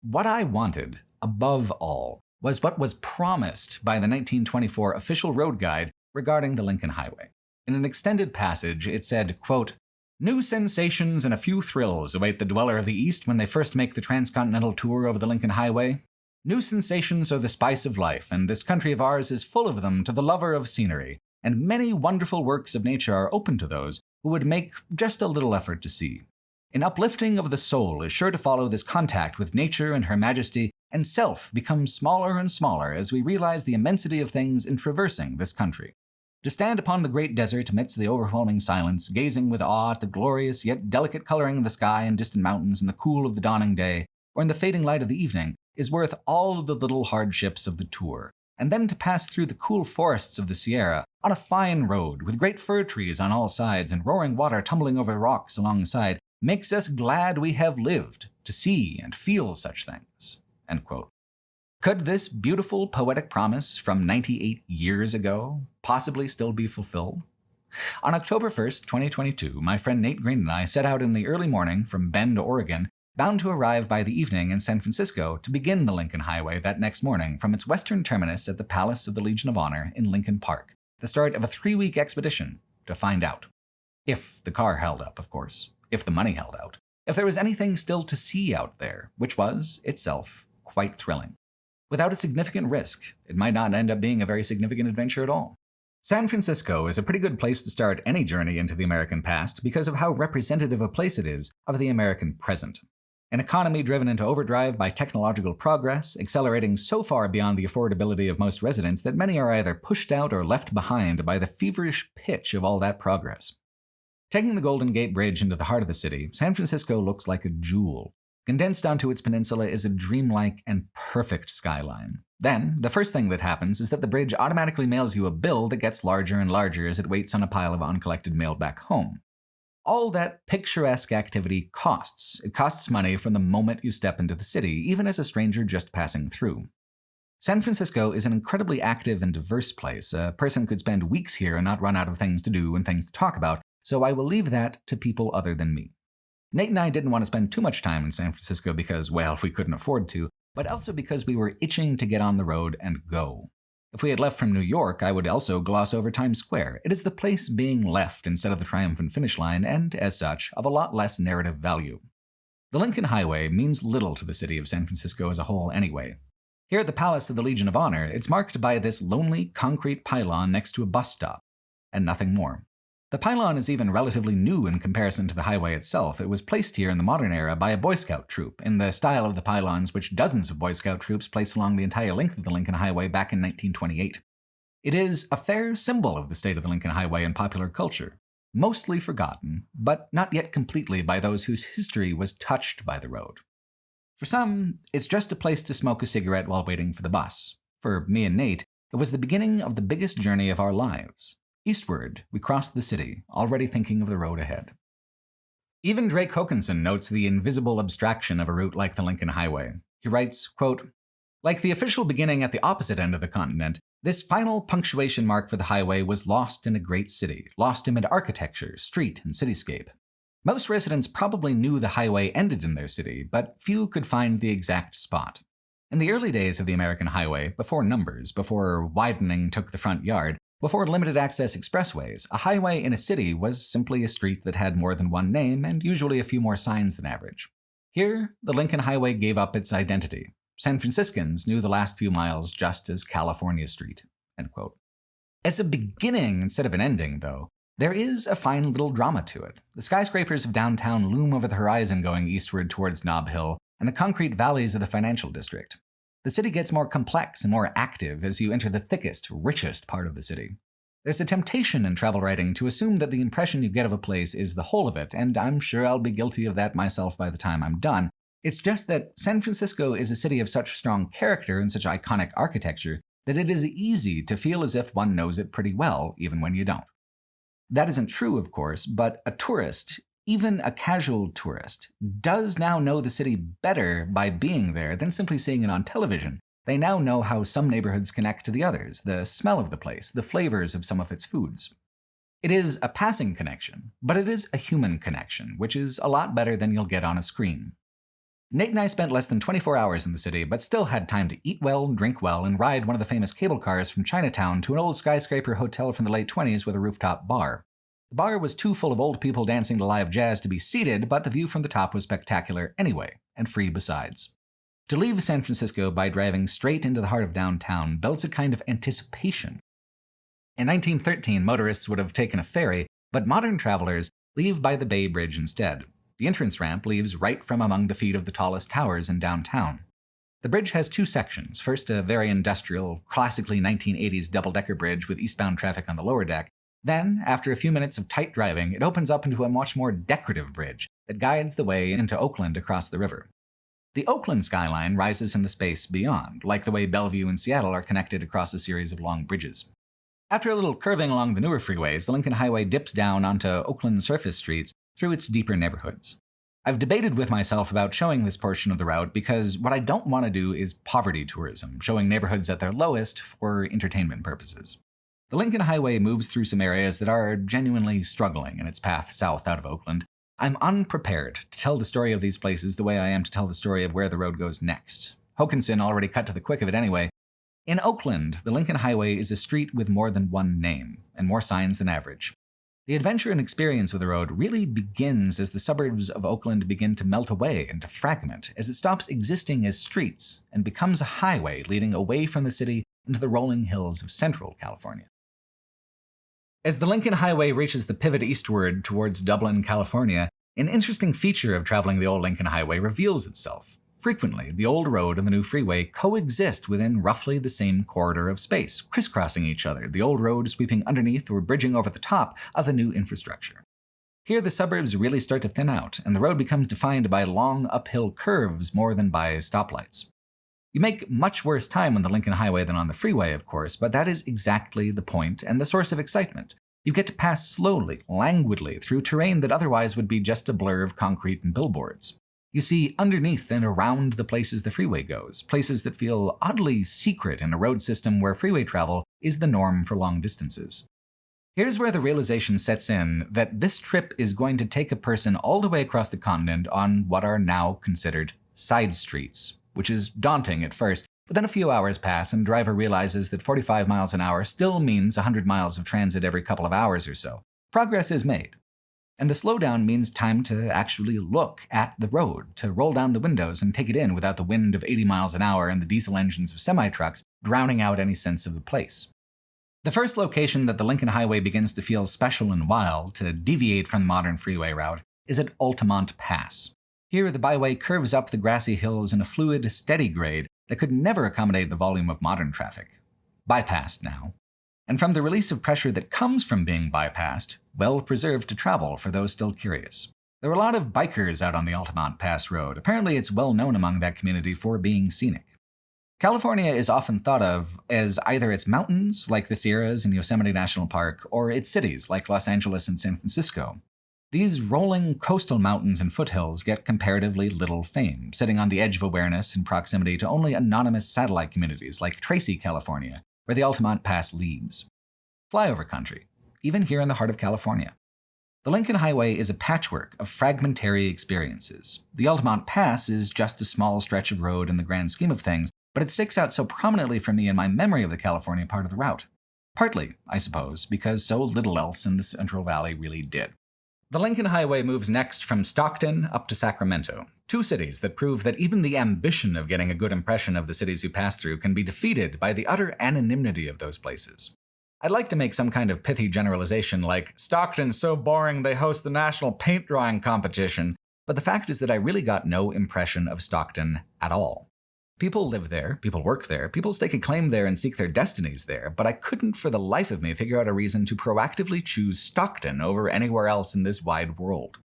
Speaker 1: What I wanted, above all, was what was promised by the 1924 official road guide regarding the Lincoln Highway. In an extended passage, it said, quote, "New sensations and a few thrills await the dweller of the East when they first make the transcontinental tour over the Lincoln Highway. New sensations are the spice of life, and this country of ours is full of them to the lover of scenery, and many wonderful works of nature are open to those who would make just a little effort to see. An uplifting of the soul is sure to follow this contact with nature and her majesty, and self becomes smaller and smaller as we realize the immensity of things in traversing this country. To stand upon the great desert amidst the overwhelming silence, gazing with awe at the glorious yet delicate coloring of the sky and distant mountains in the cool of the dawning day, or in the fading light of the evening, is worth all of the little hardships of the tour. And then to pass through the cool forests of the Sierra on a fine road with great fir trees on all sides and roaring water tumbling over rocks alongside makes us glad we have lived to see and feel such things." End quote. Could this beautiful poetic promise from 98 years ago possibly still be fulfilled? On October 1st, 2022, my friend Nate Green and I set out in the early morning from Bend, Oregon, bound to arrive by the evening in San Francisco to begin the Lincoln Highway that next morning from its western terminus at the Palace of the Legion of Honor in Lincoln Park, the start of a 3-week expedition to find out. If the car held up, of course. If the money held out. If there was anything still to see out there, which was, itself, quite thrilling. Without a significant risk, it might not end up being a very significant adventure at all. San Francisco is a pretty good place to start any journey into the American past because of how representative a place it is of the American present. An economy driven into overdrive by technological progress, accelerating so far beyond the affordability of most residents that many are either pushed out or left behind by the feverish pitch of all that progress. Taking the Golden Gate Bridge into the heart of the city, San Francisco looks like a jewel. Condensed onto its peninsula is a dreamlike and perfect skyline. Then, the first thing that happens is that the bridge automatically mails you a bill that gets larger and larger as it waits on a pile of uncollected mail back home. All that picturesque activity costs. It costs money from the moment you step into the city, even as a stranger just passing through. San Francisco is an incredibly active and diverse place. A person could spend weeks here and not run out of things to do and things to talk about, so I will leave that to people other than me. Nate and I didn't want to spend too much time in San Francisco because, well, we couldn't afford to, but also because we were itching to get on the road and go. If we had left from New York, I would also gloss over Times Square. It is the place being left instead of the triumphant finish line, and, as such, of a lot less narrative value. The Lincoln Highway means little to the city of San Francisco as a whole anyway. Here at the Palace of the Legion of Honor, it's marked by this lonely concrete pylon next to a bus stop, and nothing more. The pylon is even relatively new in comparison to the highway itself. It was placed here in the modern era by a Boy Scout troop, in the style of the pylons which dozens of Boy Scout troops placed along the entire length of the Lincoln Highway back in 1928. It is a fair symbol of the state of the Lincoln Highway in popular culture, mostly forgotten, but not yet completely by those whose history was touched by the road. For some, it's just a place to smoke a cigarette while waiting for the bus. For me and Nate, it was the beginning of the biggest journey of our lives. Eastward, we crossed the city, already thinking of the road ahead. Even Drake Hokanson notes the invisible abstraction of a route like the Lincoln Highway. He writes, quote, "Like the official beginning at the opposite end of the continent, this final punctuation mark for the highway was lost in a great city, lost amid architecture, street, and cityscape. Most residents probably knew the highway ended in their city, but few could find the exact spot. In the early days of the American highway, before numbers, before widening took the front yard, before limited access expressways, a highway in a city was simply a street that had more than one name and usually a few more signs than average. Here, the Lincoln Highway gave up its identity. San Franciscans knew the last few miles just as California Street." End quote. As a beginning instead of an ending, though, there is a fine little drama to it. The skyscrapers of downtown loom over the horizon going eastward towards Nob Hill and the concrete valleys of the financial district. The city gets more complex and more active as you enter the thickest, richest part of the city. There's a temptation in travel writing to assume that the impression you get of a place is the whole of it, and I'm sure I'll be guilty of that myself by the time I'm done. It's just that San Francisco is a city of such strong character and such iconic architecture that it is easy to feel as if one knows it pretty well, even when you don't. That isn't true, of course, but a tourist, even a casual tourist, does now know the city better by being there than simply seeing it on television. They now know how some neighborhoods connect to the others, the smell of the place, the flavors of some of its foods. It is a passing connection, but it is a human connection, which is a lot better than you'll get on a screen. Nate and I spent less than 24 hours in the city, but still had time to eat well, drink well, and ride one of the famous cable cars from Chinatown to an old skyscraper hotel from the late 20s with a rooftop bar. The bar was too full of old people dancing to live jazz to be seated, but the view from the top was spectacular anyway, and free besides. To leave San Francisco by driving straight into the heart of downtown builds a kind of anticipation. In 1913, motorists would have taken a ferry, but modern travelers leave by the Bay Bridge instead. The entrance ramp leaves right from among the feet of the tallest towers in downtown. The bridge has two sections, first a very industrial, classically 1980s double-decker bridge with eastbound traffic on the lower deck. Then, after a few minutes of tight driving, it opens up into a much more decorative bridge that guides the way into Oakland across the river. The Oakland skyline rises in the space beyond, like the way Bellevue and Seattle are connected across a series of long bridges. After a little curving along the newer freeways, the Lincoln Highway dips down onto Oakland surface streets through its deeper neighborhoods. I've debated with myself about showing this portion of the route because what I don't want to do is poverty tourism, showing neighborhoods at their lowest for entertainment purposes. The Lincoln Highway moves through some areas that are genuinely struggling in its path south out of Oakland. I'm unprepared to tell the story of these places the way I am to tell the story of where the road goes next. Hokanson already cut to the quick of it anyway. In Oakland, the Lincoln Highway is a street with more than one name, and more signs than average. The adventure and experience of the road really begins as the suburbs of Oakland begin to melt away and to fragment, as it stops existing as streets and becomes a highway leading away from the city into the rolling hills of central California. As the Lincoln Highway reaches the pivot eastward towards Dublin, California, an interesting feature of traveling the old Lincoln Highway reveals itself. Frequently, the old road and the new freeway coexist within roughly the same corridor of space, crisscrossing each other, the old road sweeping underneath or bridging over the top of the new infrastructure. Here, the suburbs really start to thin out, and the road becomes defined by long uphill curves more than by stoplights. You make much worse time on the Lincoln Highway than on the freeway, of course, but that is exactly the point and the source of excitement. You get to pass slowly, languidly, through terrain that otherwise would be just a blur of concrete and billboards. You see underneath and around the places the freeway goes, places that feel oddly secret in a road system where freeway travel is the norm for long distances. Here's where the realization sets in that this trip is going to take a person all the way across the continent on what are now considered side streets, which is daunting at first, but then a few hours pass and the driver realizes that 45 miles an hour still means 100 miles of transit every couple of hours or so. Progress is made. And the slowdown means time to actually look at the road, to roll down the windows and take it in without the wind of 80 miles an hour and the diesel engines of semi-trucks drowning out any sense of the place. The first location that the Lincoln Highway begins to feel special and wild, to deviate from the modern freeway route, is at Altamont Pass. Here, the byway curves up the grassy hills in a fluid, steady grade that could never accommodate the volume of modern traffic. Bypassed now. And from the release of pressure that comes from being bypassed, well preserved to travel for those still curious. There are a lot of bikers out on the Altamont Pass Road. Apparently it's well known among that community for being scenic. California is often thought of as either its mountains, like the Sierras and Yosemite National Park, or its cities, like Los Angeles and San Francisco. These rolling coastal mountains and foothills get comparatively little fame, sitting on the edge of awareness in proximity to only anonymous satellite communities like Tracy, California, where the Altamont Pass leads. Flyover country, even here in the heart of California. The Lincoln Highway is a patchwork of fragmentary experiences. The Altamont Pass is just a small stretch of road in the grand scheme of things, but it sticks out so prominently for me in my memory of the California part of the route. Partly, I suppose, because so little else in the Central Valley really did. The Lincoln Highway moves next from Stockton up to Sacramento, two cities that prove that even the ambition of getting a good impression of the cities you pass through can be defeated by the utter anonymity of those places. I'd like to make some kind of pithy generalization like, Stockton's so boring they host the National Paint Drawing Competition, but the fact is that I really got no impression of Stockton at all. People live there, people work there, people stake a claim there and seek their destinies there, but I couldn't for the life of me figure out a reason to proactively choose Stockton over anywhere else in this wide world.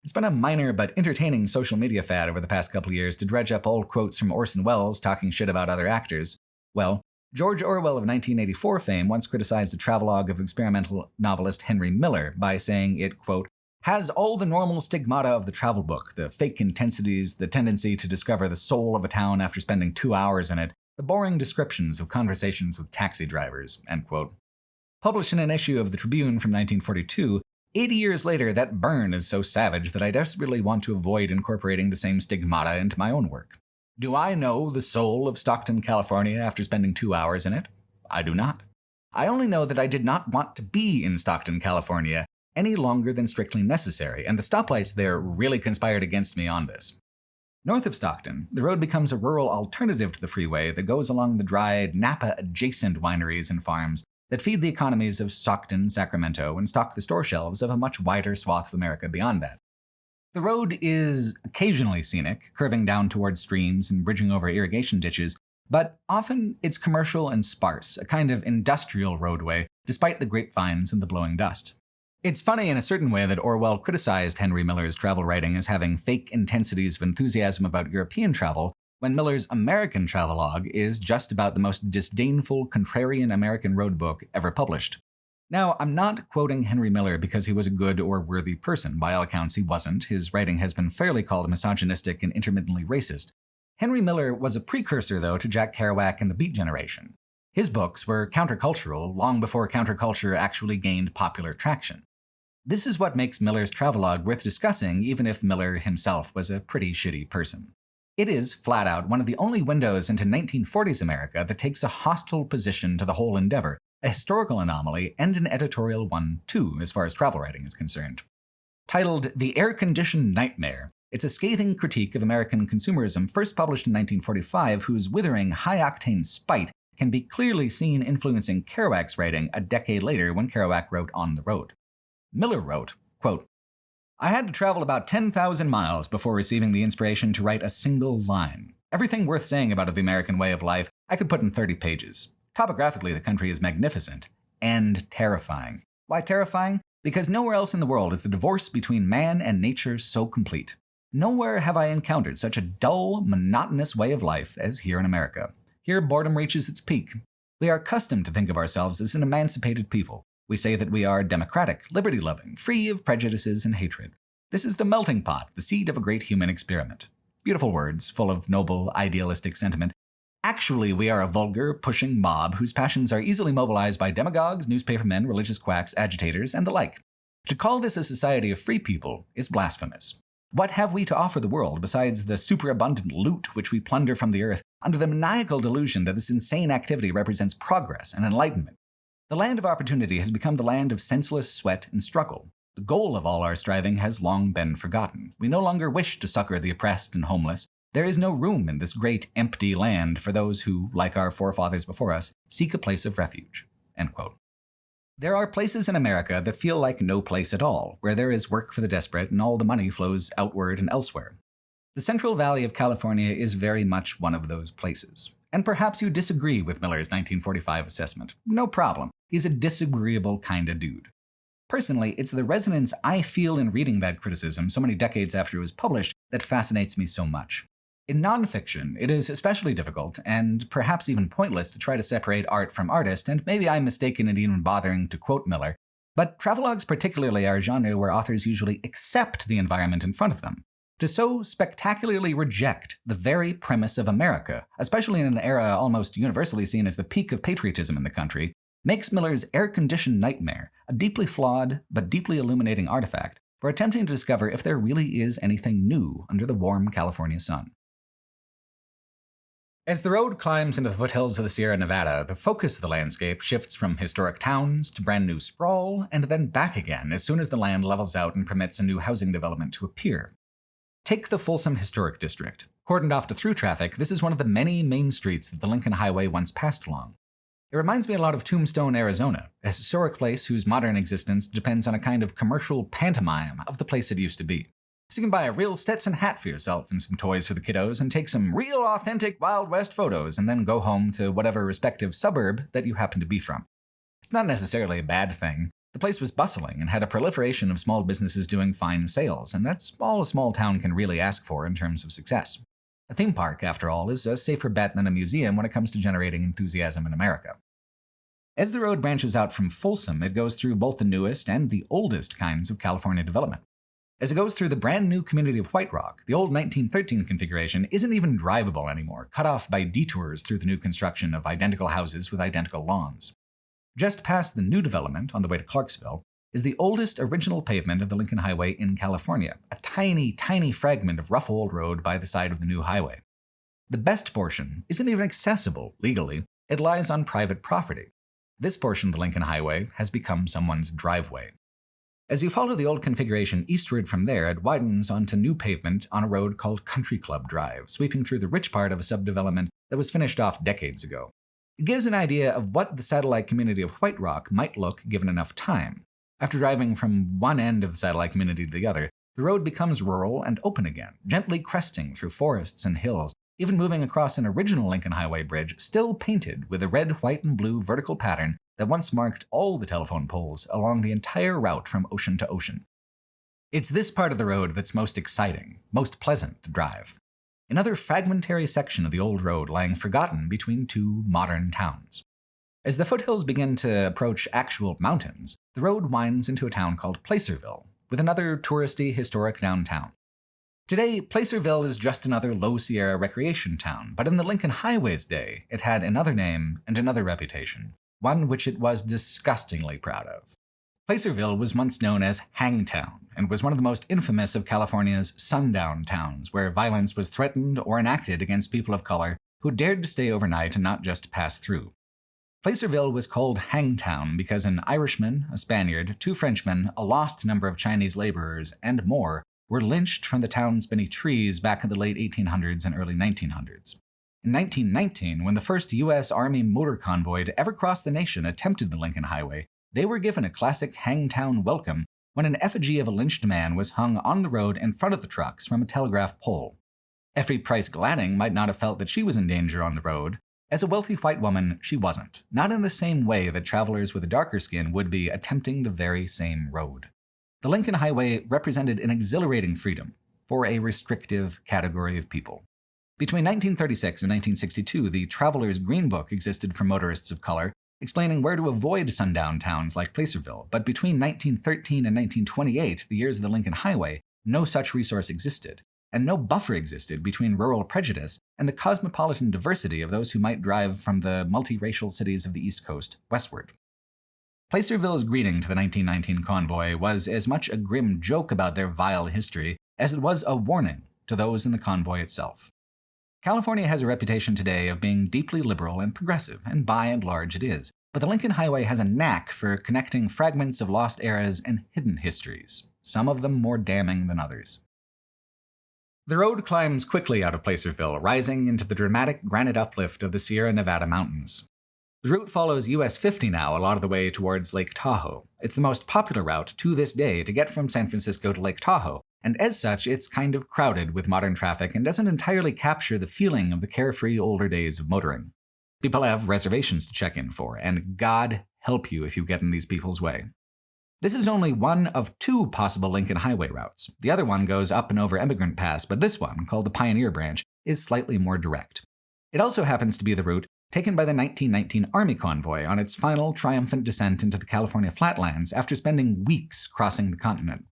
Speaker 1: It's been a minor but entertaining social media fad over the past couple of years to dredge up old quotes from Orson Welles talking shit about other actors. Well, George Orwell of 1984 fame once criticized the travelogue of experimental novelist Henry Miller by saying it, quote, has all the normal stigmata of the travel book, the fake intensities, the tendency to discover the soul of a town after spending 2 hours in it, the boring descriptions of conversations with taxi drivers, end quote. Published in an issue of the Tribune from 1942, 80 years later, that burn is so savage that I desperately want to avoid incorporating the same stigmata into my own work. Do I know the soul of Stockton, California after spending 2 hours in it? I do not. I only know that I did not want to be in Stockton, California any longer than strictly necessary, and the stoplights there really conspired against me on this. North of Stockton, the road becomes a rural alternative to the freeway that goes along the dry, Napa-adjacent wineries and farms that feed the economies of Stockton, Sacramento, and stock the store shelves of a much wider swath of America beyond that. The road is occasionally scenic, curving down towards streams and bridging over irrigation ditches, but often it's commercial and sparse, a kind of industrial roadway, despite the grapevines and the blowing dust. It's funny in a certain way that Orwell criticized Henry Miller's travel writing as having fake intensities of enthusiasm about European travel, when Miller's American travelogue is just about the most disdainful, contrarian American road book ever published. Now, I'm not quoting Henry Miller because he was a good or worthy person. By all accounts, he wasn't. His writing has been fairly called misogynistic and intermittently racist. Henry Miller was a precursor, though, to Jack Kerouac and the Beat Generation. His books were countercultural long before counterculture actually gained popular traction. This is what makes Miller's Travelogue worth discussing, even if Miller himself was a pretty shitty person. It is, flat out, one of the only windows into 1940s America that takes a hostile position to the whole endeavor, a historical anomaly, and an editorial one, too, as far as travel writing is concerned. Titled The Air-Conditioned Nightmare, it's a scathing critique of American consumerism first published in 1945, whose withering, high-octane spite can be clearly seen influencing Kerouac's writing a decade later when Kerouac wrote On the Road. Miller wrote, quote, "I had to travel about 10,000 miles before receiving the inspiration to write a single line. Everything worth saying about the American way of life I could put in 30 pages. Topographically, the country is magnificent and terrifying. Why terrifying? Because nowhere else in the world is the divorce between man and nature so complete. Nowhere have I encountered such a dull, monotonous way of life as here in America. Here boredom reaches its peak. We are accustomed to think of ourselves as an emancipated people. We say that we are democratic, liberty-loving, free of prejudices and hatred. This is the melting pot, the seed of a great human experiment." Beautiful words, full of noble, idealistic sentiment. Actually, we are a vulgar, pushing mob whose passions are easily mobilized by demagogues, newspapermen, religious quacks, agitators, and the like. To call this a society of free people is blasphemous. What have we to offer the world besides the superabundant loot which we plunder from the earth under the maniacal delusion that this insane activity represents progress and enlightenment? The land of opportunity has become the land of senseless sweat and struggle. The goal of all our striving has long been forgotten. We no longer wish to succor the oppressed and homeless. There is no room in this great empty land for those who, like our forefathers before us, seek a place of refuge." End quote. There are places in America that feel like no place at all, where there is work for the desperate and all the money flows outward and elsewhere. The Central Valley of California is very much one of those places. And perhaps you disagree with Miller's 1945 assessment. No problem. He's a disagreeable kind of dude. Personally, it's the resonance I feel in reading that criticism so many decades after it was published that fascinates me so much. In nonfiction, it is especially difficult, and perhaps even pointless, to try to separate art from artist, and maybe I'm mistaken in even bothering to quote Miller, but travelogues particularly are a genre where authors usually accept the environment in front of them. To so spectacularly reject the very premise of America, especially in an era almost universally seen as the peak of patriotism in the country, makes Miller's Air-Conditioned Nightmare a deeply flawed but deeply illuminating artifact for attempting to discover if there really is anything new under the warm California sun. As the road climbs into the foothills of the Sierra Nevada, the focus of the landscape shifts from historic towns to brand new sprawl, and then back again as soon as the land levels out and permits a new housing development to appear. Take the Folsom Historic District. Cordoned off to through traffic, this is one of the many main streets that the Lincoln Highway once passed along. It reminds me a lot of Tombstone, Arizona, a historic place whose modern existence depends on a kind of commercial pantomime of the place it used to be. So you can buy a real Stetson hat for yourself and some toys for the kiddos and take some real authentic Wild West photos and then go home to whatever respective suburb that you happen to be from. It's not necessarily a bad thing. The place was bustling and had a proliferation of small businesses doing fine sales, and that's all a small town can really ask for in terms of success. A theme park, after all, is a safer bet than a museum when it comes to generating enthusiasm in America. As the road branches out from Folsom, it goes through both the newest and the oldest kinds of California development. As it goes through the brand new community of White Rock, the old 1913 configuration isn't even drivable anymore, cut off by detours through the new construction of identical houses with identical lawns. Just past the new development, on the way to Clarksville, is the oldest original pavement of the Lincoln Highway in California, a tiny, tiny fragment of rough old road by the side of the new highway. The best portion isn't even accessible legally, it lies on private property. This portion of the Lincoln Highway has become someone's driveway. As you follow the old configuration eastward from there, it widens onto new pavement on a road called Country Club Drive, sweeping through the rich part of a subdevelopment that was finished off decades ago. It gives an idea of what the satellite community of White Rock might look given enough time. After driving from one end of the satellite community to the other, the road becomes rural and open again, gently cresting through forests and hills, even moving across an original Lincoln Highway bridge still painted with a red, white, and blue vertical pattern that once marked all the telephone poles along the entire route from ocean to ocean. It's this part of the road that's most exciting, most pleasant to drive. Another fragmentary section of the old road lying forgotten between two modern towns. As the foothills begin to approach actual mountains, the road winds into a town called Placerville, with another touristy, historic downtown. Today, Placerville is just another low Sierra recreation town, but in the Lincoln Highway's day, it had another name and another reputation, one which it was disgustingly proud of. Placerville was once known as Hangtown, and was one of the most infamous of California's sundown towns, where violence was threatened or enacted against people of color who dared to stay overnight and not just pass through. Placerville was called Hangtown because an Irishman, a Spaniard, 2 Frenchmen, a lost number of Chinese laborers, and more were lynched from the town's many trees back in the late 1800s and early 1900s. In 1919, when the first U.S. Army motor convoy to ever cross the nation attempted the Lincoln Highway, they were given a classic Hangtown welcome when an effigy of a lynched man was hung on the road in front of the trucks from a telegraph pole. Effie Price Gladding might not have felt that she was in danger on the road. As a wealthy white woman, she wasn't, not in the same way that travelers with a darker skin would be attempting the very same road. The Lincoln Highway represented an exhilarating freedom for a restrictive category of people. Between 1936 and 1962, the Traveler's Green Book existed for motorists of color, explaining where to avoid sundown towns like Placerville, but between 1913 and 1928, the years of the Lincoln Highway, no such resource existed, and no buffer existed between rural prejudice and the cosmopolitan diversity of those who might drive from the multiracial cities of the East Coast westward. Placerville's greeting to the 1919 convoy was as much a grim joke about their vile history as it was a warning to those in the convoy itself. California has a reputation today of being deeply liberal and progressive, and by and large it is, but the Lincoln Highway has a knack for connecting fragments of lost eras and hidden histories, some of them more damning than others. The road climbs quickly out of Placerville, rising into the dramatic granite uplift of the Sierra Nevada mountains. The route follows US 50 now a lot of the way towards Lake Tahoe. It's the most popular route to this day to get from San Francisco to Lake Tahoe, and as such, it's kind of crowded with modern traffic and doesn't entirely capture the feeling of the carefree older days of motoring. People have reservations to check in for, and God help you if you get in these people's way. This is only one of 2 possible Lincoln Highway routes. The other one goes up and over Emigrant Pass, but this one, called the Pioneer Branch, is slightly more direct. It also happens to be the route taken by the 1919 Army Convoy on its final triumphant descent into the California flatlands after spending weeks crossing the continent.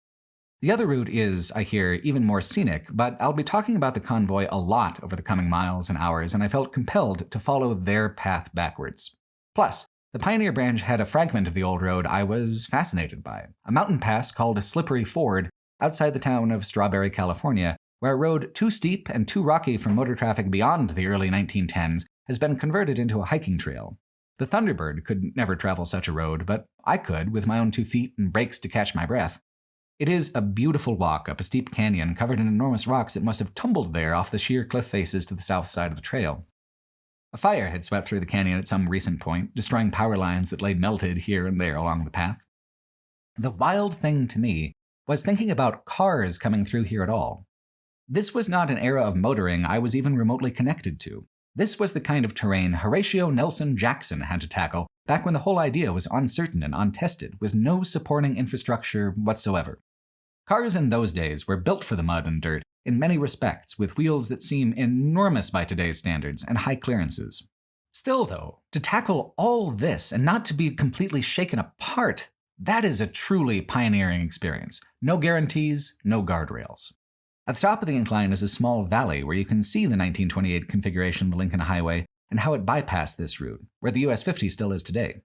Speaker 1: The other route is, I hear, even more scenic, but I'll be talking about the convoy a lot over the coming miles and hours, and I felt compelled to follow their path backwards. Plus, the Pioneer Branch had a fragment of the old road I was fascinated by, a mountain pass called Slippery Ford outside the town of Strawberry, California, where a road too steep and too rocky for motor traffic beyond the early 1910s has been converted into a hiking trail. The Thunderbird could never travel such a road, but I could with my own 2 feet and brakes to catch my breath. It is a beautiful walk up a steep canyon covered in enormous rocks that must have tumbled there off the sheer cliff faces to the south side of the trail. A fire had swept through the canyon at some recent point, destroying power lines that lay melted here and there along the path. The wild thing to me was thinking about cars coming through here at all. This was not an era of motoring I was even remotely connected to. This was the kind of terrain Horatio Nelson Jackson had to tackle back when the whole idea was uncertain and untested, with no supporting infrastructure whatsoever. Cars in those days were built for the mud and dirt in many respects, with wheels that seem enormous by today's standards and high clearances. Still, though, to tackle all this and not to be completely shaken apart, that is a truly pioneering experience. No guarantees, no guardrails. At the top of the incline is a small valley where you can see the 1928 configuration of the Lincoln Highway and how it bypassed this route, where the US 50 still is today.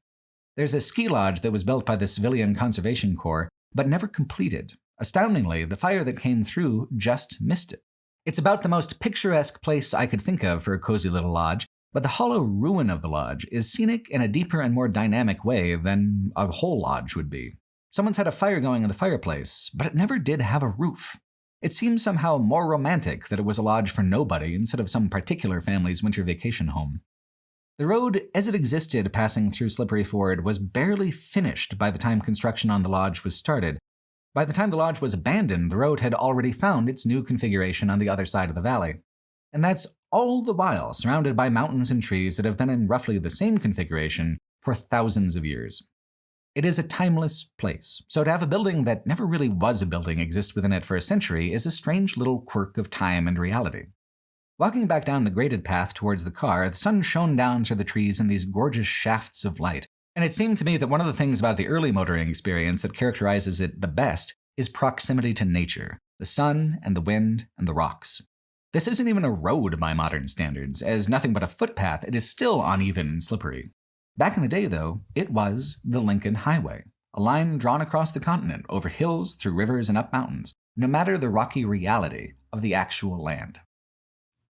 Speaker 1: There's a ski lodge that was built by the Civilian Conservation Corps, but never completed. Astoundingly, the fire that came through just missed it. It's about the most picturesque place I could think of for a cozy little lodge, but the hollow ruin of the lodge is scenic in a deeper and more dynamic way than a whole lodge would be. Someone's had a fire going in the fireplace, but it never did have a roof. It seems somehow more romantic that it was a lodge for nobody instead of some particular family's winter vacation home. The road, as it existed passing through Slippery Ford, was barely finished by the time construction on the lodge was started. By the time the lodge was abandoned, the road had already found its new configuration on the other side of the valley. And that's all the while surrounded by mountains and trees that have been in roughly the same configuration for thousands of years. It is a timeless place, so to have a building that never really was a building exist within it for a century is a strange little quirk of time and reality. Walking back down the graded path towards the car, the sun shone down through the trees in these gorgeous shafts of light, and it seemed to me that one of the things about the early motoring experience that characterizes it the best is proximity to nature, the sun and the wind and the rocks. This isn't even a road by modern standards. As nothing but a footpath, it is still uneven and slippery. Back in the day, though, it was the Lincoln Highway, a line drawn across the continent, over hills, through rivers, and up mountains, no matter the rocky reality of the actual land.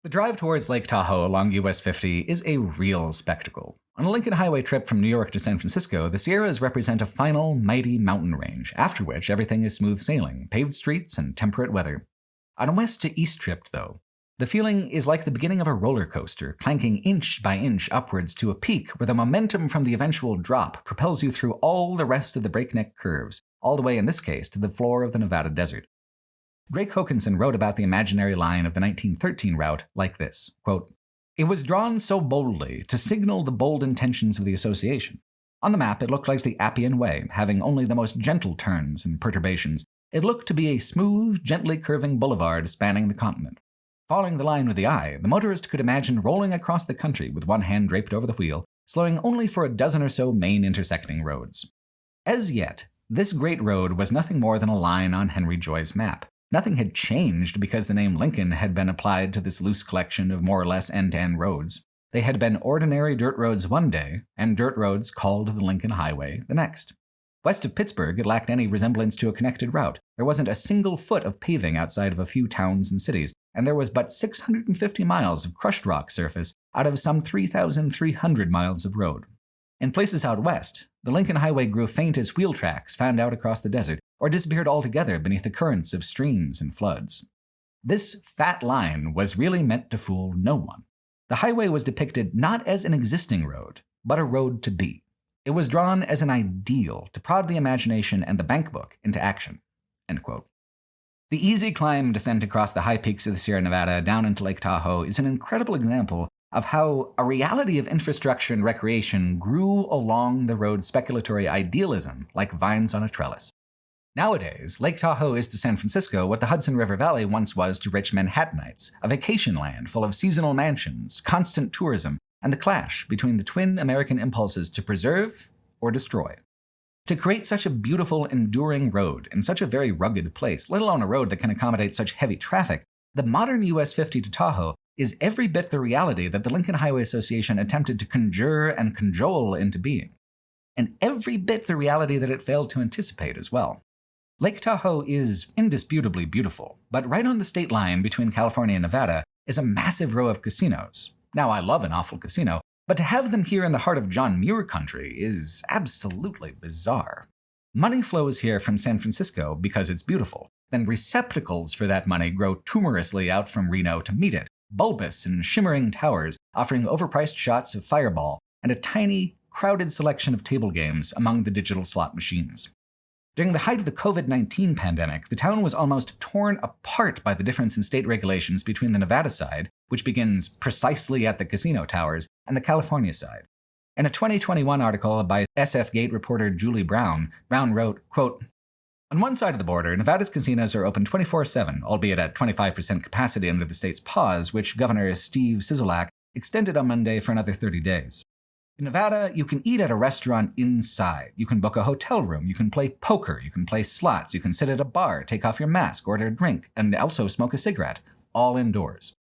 Speaker 1: The drive towards Lake Tahoe along US 50 is a real spectacle. On a Lincoln Highway trip from New York to San Francisco, the Sierras represent a final, mighty mountain range, after which everything is smooth sailing, paved streets, and temperate weather. On a west to east trip, though, the feeling is like the beginning of a roller coaster, clanking inch by inch upwards to a peak where the momentum from the eventual drop propels you through all the rest of the breakneck curves, all the way in this case to the floor of the Nevada desert. Drake Hokanson wrote about the imaginary line of the 1913 route like this, quote, "It was drawn so boldly to signal the bold intentions of the association. On the map, it looked like the Appian Way, having only the most gentle turns and perturbations. It looked to be a smooth, gently curving boulevard spanning the continent. Following the line with the eye, the motorist could imagine rolling across the country with one hand draped over the wheel, slowing only for a dozen or so main intersecting roads. As yet, this great road was nothing more than a line on Henry Joy's map. Nothing had changed because the name Lincoln had been applied to this loose collection of more or less end-to-end roads. They had been ordinary dirt roads one day, and dirt roads called the Lincoln Highway the next. West of Pittsburgh, it lacked any resemblance to a connected route. There wasn't a single foot of paving outside of a few towns and cities, and there was but 650 miles of crushed rock surface out of some 3,300 miles of road. In places out west, the Lincoln Highway grew faint as wheel tracks fanned out across the desert, or disappeared altogether beneath the currents of streams and floods. This fat line was really meant to fool no one. The highway was depicted not as an existing road, but a road to be. It was drawn as an ideal to prod the imagination and the bankbook into action." End quote. The easy climb and descent across the high peaks of the Sierra Nevada down into Lake Tahoe is an incredible example of how a reality of infrastructure and recreation grew along the road's speculatory idealism like vines on a trellis. Nowadays, Lake Tahoe is to San Francisco what the Hudson River Valley once was to rich Manhattanites, a vacation land full of seasonal mansions, constant tourism, and the clash between the twin American impulses to preserve or destroy. To create such a beautiful, enduring road in such a very rugged place, let alone a road that can accommodate such heavy traffic, the modern US 50 to Tahoe is every bit the reality that the Lincoln Highway Association attempted to conjure and cajole into being, and every bit the reality that it failed to anticipate as well. Lake Tahoe is indisputably beautiful, but right on the state line between California and Nevada is a massive row of casinos. Now, I love an awful casino, but to have them here in the heart of John Muir country is absolutely bizarre. Money flows here from San Francisco because it's beautiful. Then receptacles for that money grow tumorously out from Reno to meet it, bulbous and shimmering towers offering overpriced shots of Fireball and a tiny, crowded selection of table games among the digital slot machines. During the height of the COVID-19 pandemic, the town was almost torn apart by the difference in state regulations between the Nevada side, which begins precisely at the casino towers, and the California side. In a 2021 article by SF Gate reporter Julie Brown, Brown wrote, quote, "On one side of the border, Nevada's casinos are open 24/7, albeit at 25% capacity under the state's pause, which Governor Steve Sisolak extended on Monday for another 30 days. In Nevada, you can eat at a restaurant inside. You can book a hotel room. You can play poker. You can play slots. You can sit at a bar, take off your mask, order a drink, and also smoke a cigarette, all indoors.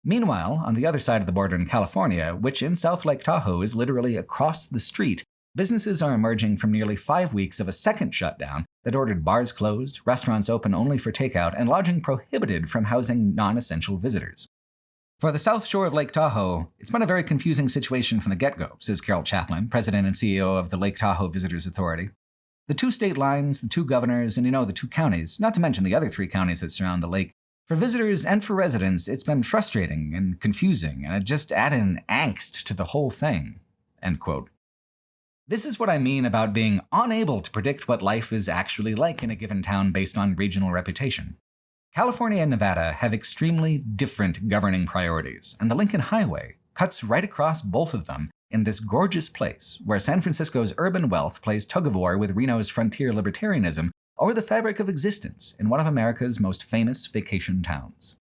Speaker 1: Meanwhile, on the other side of the border in California, which in South Lake Tahoe is literally across the street, businesses are emerging from nearly 5 weeks of a second shutdown that ordered bars closed, restaurants open only for takeout, and lodging prohibited from housing non-essential visitors. For the south shore of Lake Tahoe, it's been a very confusing situation from the get-go," says Carol Chaplin, president and CEO of the Lake Tahoe Visitors Authority. "The two state lines, the two governors, and the two counties, not to mention the other 3 counties that surround the lake. For visitors and for residents, it's been frustrating and confusing, and it just added an angst to the whole thing." End quote. This is what I mean about being unable to predict what life is actually like in a given town based on regional reputation. California and Nevada have extremely different governing priorities, and the Lincoln Highway cuts right across both of them in this gorgeous place where San Francisco's urban wealth plays tug-of-war with Reno's frontier libertarianism over the fabric of existence in one of America's most famous vacation towns.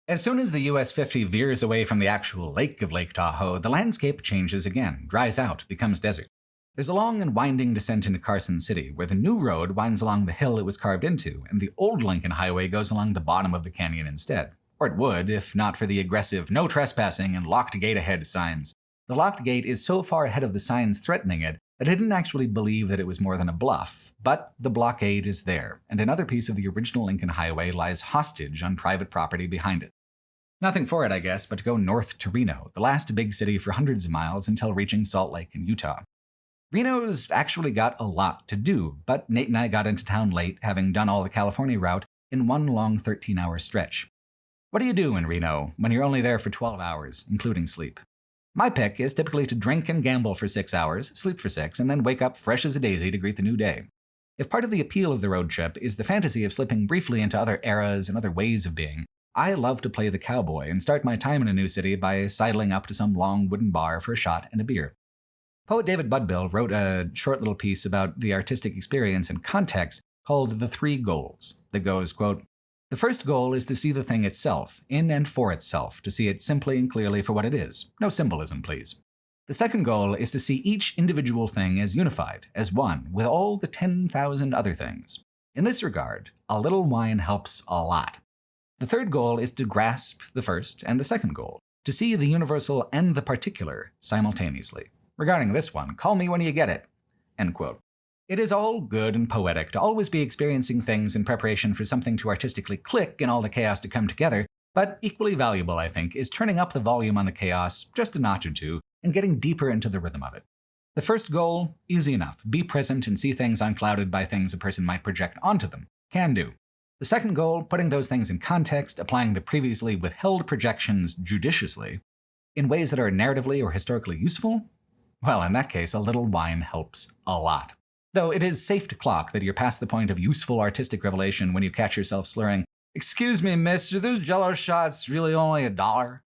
Speaker 1: As soon as the US 50 veers away from the actual lake of Lake Tahoe, the landscape changes again, dries out, becomes desert. There's a long and winding descent into Carson City, where the new road winds along the hill it was carved into, and the old Lincoln Highway goes along the bottom of the canyon instead. Or it would, if not for the aggressive "no trespassing" and "locked gate ahead" signs. The locked gate is so far ahead of the signs threatening it that I didn't actually believe that it was more than a bluff. But the blockade is there, and another piece of the original Lincoln Highway lies hostage on private property behind it. Nothing for it, I guess, but to go north to Reno, the last big city for hundreds of miles until reaching Salt Lake in Utah. Reno's actually got a lot to do, but Nate and I got into town late, having done all the California route in one long 13-hour stretch. What do you do in Reno when you're only there for 12 hours, including sleep? My pick is typically to drink and gamble for 6 hours, sleep for 6, and then wake up fresh as a daisy to greet the new day. If part of the appeal of the road trip is the fantasy of slipping briefly into other eras and other ways of being, I love to play the cowboy and start my time in a new city by sidling up to some long wooden bar for a shot and a beer. Poet David Budbill wrote a short little piece about the artistic experience and context called The Three Goals, that goes, quote, "The first goal is to see the thing itself, in and for itself, to see it simply and clearly for what it is. No symbolism, please. The second goal is to see each individual thing as unified, as one, with all the 10,000 other things. In this regard, a little wine helps a lot. The third goal is to grasp the first and the second goal, to see the universal and the particular simultaneously. Regarding this one, call me when you get it." End quote. It is all good and poetic to always be experiencing things in preparation for something to artistically click and all the chaos to come together, but equally valuable, I think, is turning up the volume on the chaos just a notch or two and getting deeper into the rhythm of it. The first goal, easy enough. Be present and see things unclouded by things a person might project onto them. Can do. The second goal, putting those things in context, applying the previously withheld projections judiciously, in ways that are narratively or historically useful? Well, in that case, a little wine helps a lot. Though it is safe to clock that you're past the point of useful artistic revelation when you catch yourself slurring, "Excuse me, miss, are those Jell-O shots really only $1?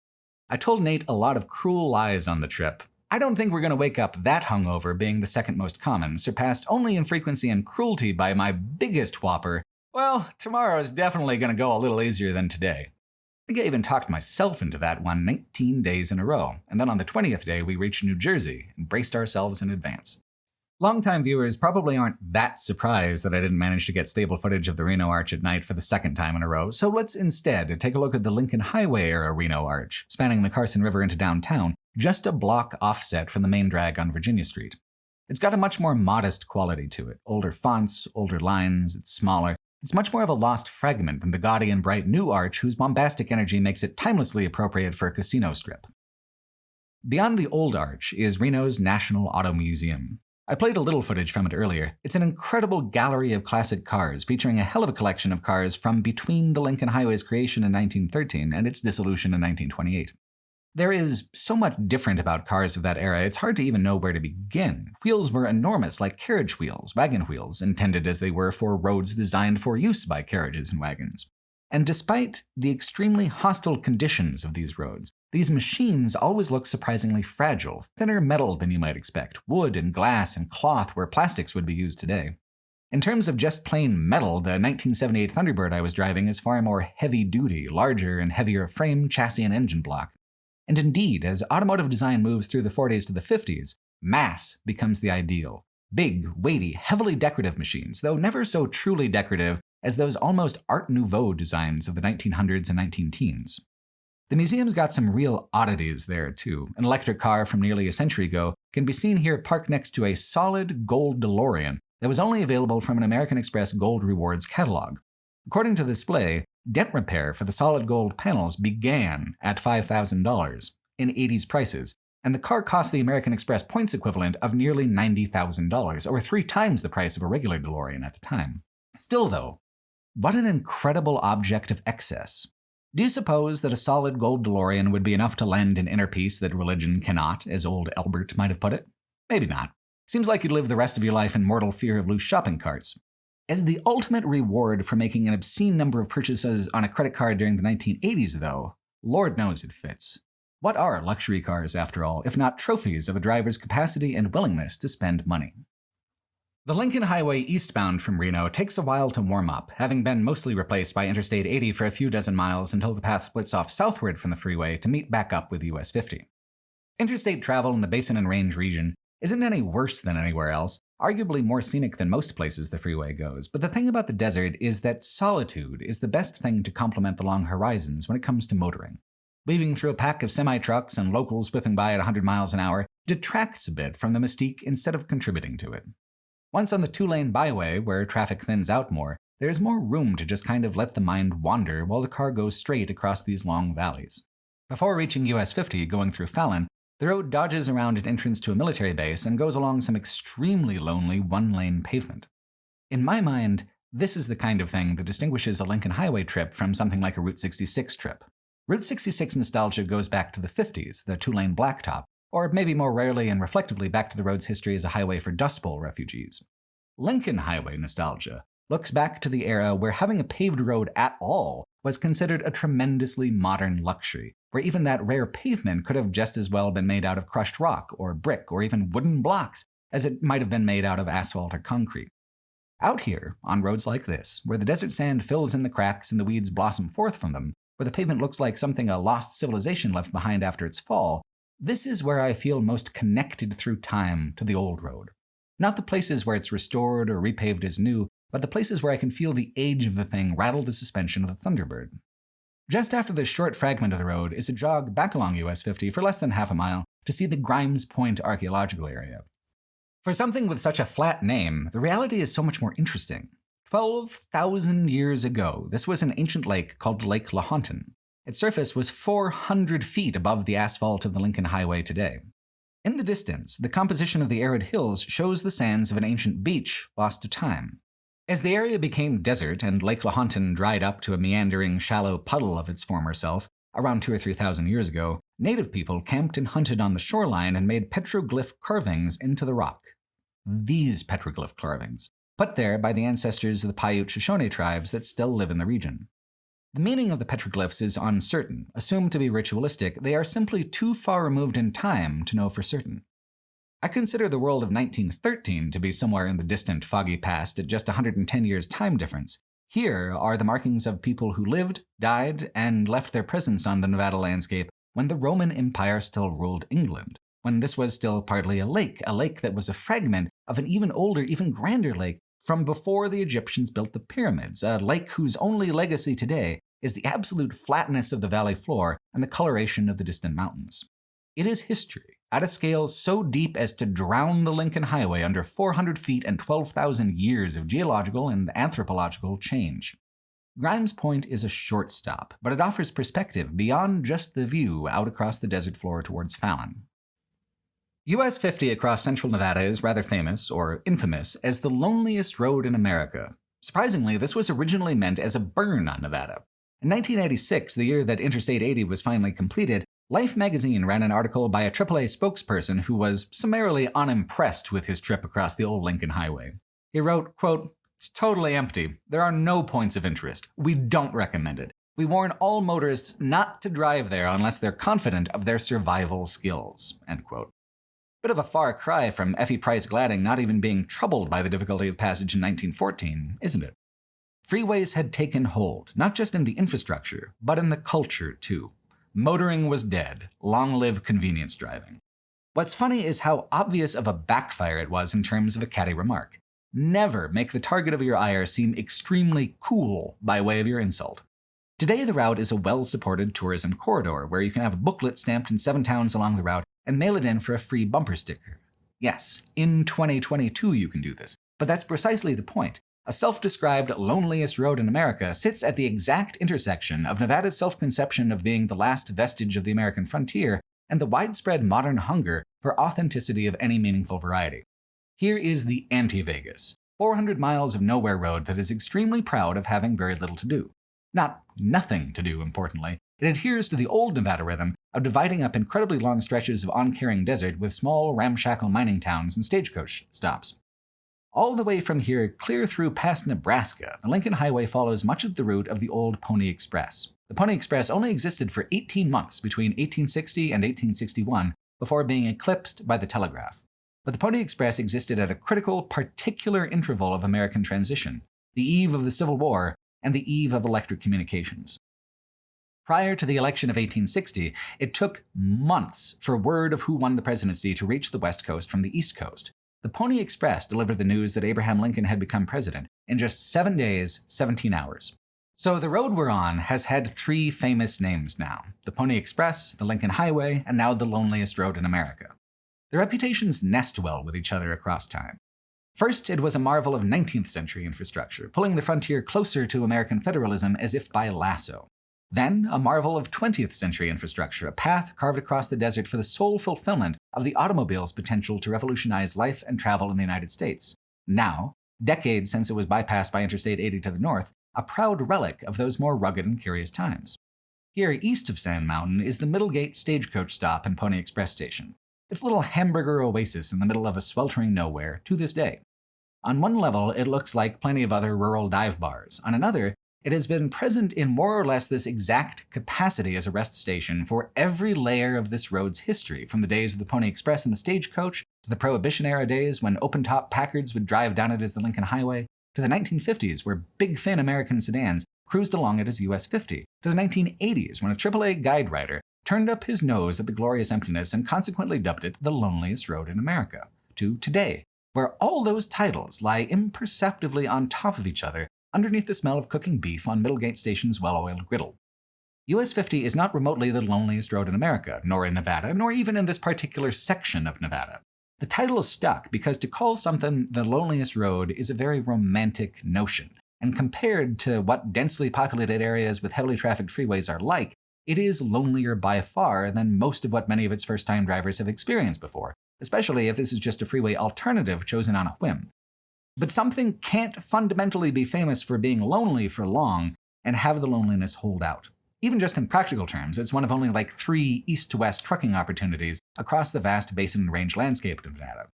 Speaker 1: I told Nate a lot of cruel lies on the trip. I don't think we're going to wake up that hungover, being the second most common, surpassed only in frequency and cruelty by my biggest whopper. Well, tomorrow is definitely going to go a little easier than today. I think I even talked myself into that one 19 days in a row, and then on the 20th day we reached New Jersey and braced ourselves in advance. Longtime viewers probably aren't that surprised that I didn't manage to get stable footage of the Reno Arch at night for the second time in a row, so let's instead take a look at the Lincoln Highway-era Reno Arch, spanning the Carson River into downtown, just a block offset from the main drag on Virginia Street. It's got a much more modest quality to it. Older fonts, older lines, it's smaller. It's much more of a lost fragment than the gaudy and bright new arch whose bombastic energy makes it timelessly appropriate for a casino strip. Beyond the old arch is Reno's National Auto Museum. I played a little footage from it earlier. It's an incredible gallery of classic cars, featuring a hell of a collection of cars from between the Lincoln Highway's creation in 1913 and its dissolution in 1928. There is so much different about cars of that era, it's hard to even know where to begin. Wheels were enormous, like carriage wheels, wagon wheels, intended as they were for roads designed for use by carriages and wagons. And despite the extremely hostile conditions of these roads, these machines always look surprisingly fragile, thinner metal than you might expect, wood and glass and cloth where plastics would be used today. In terms of just plain metal, the 1978 Thunderbird I was driving is far more heavy-duty, larger and heavier frame, chassis, and engine block. And indeed, as automotive design moves through the 40s to the 50s, mass becomes the ideal. Big, weighty, heavily decorative machines, though never so truly decorative as those almost Art Nouveau designs of the 1900s and 19-teens. The museum's got some real oddities there, too. An electric car from nearly a century ago can be seen here parked next to a solid gold DeLorean that was only available from an American Express Gold Rewards catalog. According to the display, dent repair for the solid gold panels began at $5,000 in 80s prices, and the car cost the American Express points equivalent of nearly $90,000, or 3 times the price of a regular DeLorean at the time. Still, though, what an incredible object of excess. Do you suppose that a solid gold DeLorean would be enough to lend an inner peace that religion cannot, as old Elbert might have put it? Maybe not. Seems like you'd live the rest of your life in mortal fear of loose shopping carts. As the ultimate reward for making an obscene number of purchases on a credit card during the 1980s, though, Lord knows it fits. What are luxury cars, after all, if not trophies of a driver's capacity and willingness to spend money? The Lincoln Highway eastbound from Reno takes a while to warm up, having been mostly replaced by Interstate 80 for a few dozen miles until the path splits off southward from the freeway to meet back up with US 50. Interstate travel in the Basin and Range region isn't any worse than anywhere else, arguably more scenic than most places the freeway goes, but the thing about the desert is that solitude is the best thing to complement the long horizons when it comes to motoring. Weaving through a pack of semi-trucks and locals whipping by at 100 miles an hour detracts a bit from the mystique instead of contributing to it. Once on the two-lane byway, where traffic thins out more, there is more room to just kind of let the mind wander while the car goes straight across these long valleys. Before reaching US 50 going through Fallon, the road dodges around an entrance to a military base and goes along some extremely lonely one-lane pavement. In my mind, this is the kind of thing that distinguishes a Lincoln Highway trip from something like a Route 66 trip. Route 66 nostalgia goes back to the 50s, the two-lane blacktop, or maybe more rarely and reflectively back to the road's history as a highway for Dust Bowl refugees. Lincoln Highway nostalgia looks back to the era where having a paved road at all was considered a tremendously modern luxury, where even that rare pavement could have just as well been made out of crushed rock or brick or even wooden blocks as it might have been made out of asphalt or concrete. Out here, on roads like this, where the desert sand fills in the cracks and the weeds blossom forth from them, where the pavement looks like something a lost civilization left behind after its fall, this is where I feel most connected through time to the old road. Not the places where it's restored or repaved as new, but the places where I can feel the age of the thing rattle the suspension of the Thunderbird. Just after this short fragment of the road is a jog back along US 50 for less than half a mile to see the Grimes Point archaeological area. For something with such a flat name, the reality is so much more interesting. 12,000 years ago, this was an ancient lake called Lake Lahontan. Its surface was 400 feet above the asphalt of the Lincoln Highway today. In the distance, the composition of the arid hills shows the sands of an ancient beach lost to time. As the area became desert and Lake Lahontan dried up to a meandering, shallow puddle of its former self, around 2,000 or 3,000 years ago, native people camped and hunted on the shoreline and made petroglyph carvings into the rock. These petroglyph carvings, put there by the ancestors of the Paiute-Shoshone tribes that still live in the region. The meaning of the petroglyphs is uncertain, assumed to be ritualistic. They are simply too far removed in time to know for certain. I consider the world of 1913 to be somewhere in the distant, foggy past at just 110 years time difference. Here are the markings of people who lived, died, and left their presence on the Nevada landscape when the Roman Empire still ruled England, when this was still partly a lake that was a fragment of an even older, even grander lake from before the Egyptians built the pyramids, a lake whose only legacy today is the absolute flatness of the valley floor and the coloration of the distant mountains. It is history, at a scale so deep as to drown the Lincoln Highway under 400 feet and 12,000 years of geological and anthropological change. Grimes Point is a short stop, but it offers perspective beyond just the view out across the desert floor towards Fallon. US 50 across central Nevada is rather famous, or infamous, as the loneliest road in America. Surprisingly, this was originally meant as a burn on Nevada. In 1986, the year that Interstate 80 was finally completed, Life magazine ran an article by a AAA spokesperson who was summarily unimpressed with his trip across the old Lincoln Highway. He wrote, quote, "It's totally empty. There are no points of interest. We don't recommend it. We warn all motorists not to drive there unless they're confident of their survival skills," end quote. Bit of a far cry from Effie Price Gladding not even being troubled by the difficulty of passage in 1914, isn't it? Freeways had taken hold, not just in the infrastructure, but in the culture too. Motoring was dead. Long live convenience driving. What's funny is how obvious of a backfire it was in terms of a catty remark. Never make the target of your ire seem extremely cool by way of your insult. Today, the route is a well-supported tourism corridor where you can have a booklet stamped in 7 towns along the route and mail it in for a free bumper sticker. Yes, in 2022 you can do this, but that's precisely the point. A self-described loneliest road in America sits at the exact intersection of Nevada's self-conception of being the last vestige of the American frontier and the widespread modern hunger for authenticity of any meaningful variety. Here is the anti-Vegas, 400 miles of nowhere road that is extremely proud of having very little to do. Not nothing to do, importantly. It adheres to the old Nevada rhythm of dividing up incredibly long stretches of uncaring desert with small, ramshackle mining towns and stagecoach stops. All the way from here, clear through past Nebraska, the Lincoln Highway follows much of the route of the old Pony Express. The Pony Express only existed for 18 months between 1860 and 1861 before being eclipsed by the telegraph. but the Pony Express existed at a critical, particular interval of American transition, the eve of the Civil War and the eve of electric communications. Prior to the election of 1860, it took months for word of who won the presidency to reach the West Coast from the East Coast. The Pony Express delivered the news that Abraham Lincoln had become president in just 7 days, 17 hours. So the road we're on has had 3 famous names now: the Pony Express, the Lincoln Highway, and now the loneliest road in America. The reputations nest well with each other across time. First, it was a marvel of 19th century infrastructure, pulling the frontier closer to American federalism as if by lasso. Then, a marvel of 20th century infrastructure, a path carved across the desert for the sole fulfillment of the automobile's potential to revolutionize life and travel in the United States. Now, decades since it was bypassed by Interstate 80 to the north, a proud relic of those more rugged and curious times. Here, east of Sand Mountain, is the Middlegate stagecoach stop and Pony Express station. It's a little hamburger oasis in the middle of a sweltering nowhere to this day. On one level, it looks like plenty of other rural dive bars. On another, it has been present in more or less this exact capacity as a rest station for every layer of this road's history, from the days of the Pony Express and the stagecoach, to the Prohibition-era days when open-top Packards would drive down it as the Lincoln Highway, to the 1950s where big-fin American sedans cruised along it as US 50, to the 1980s when a AAA guide writer turned up his nose at the glorious emptiness and consequently dubbed it the loneliest road in America, to today, where all those titles lie imperceptibly on top of each other underneath the smell of cooking beef on Middlegate Station's well-oiled griddle. US 50 is not remotely the loneliest road in America, nor in Nevada, nor even in this particular section of Nevada. The title is stuck because to call something the loneliest road is a very romantic notion, and compared to what densely populated areas with heavily trafficked freeways are like, it is lonelier by far than most of what many of its first-time drivers have experienced before, especially if this is just a freeway alternative chosen on a whim. But something can't fundamentally be famous for being lonely for long and have the loneliness hold out. Even just in practical terms, it's one of only like 3 east-to-west trucking opportunities across the vast basin and range landscape of Nevada.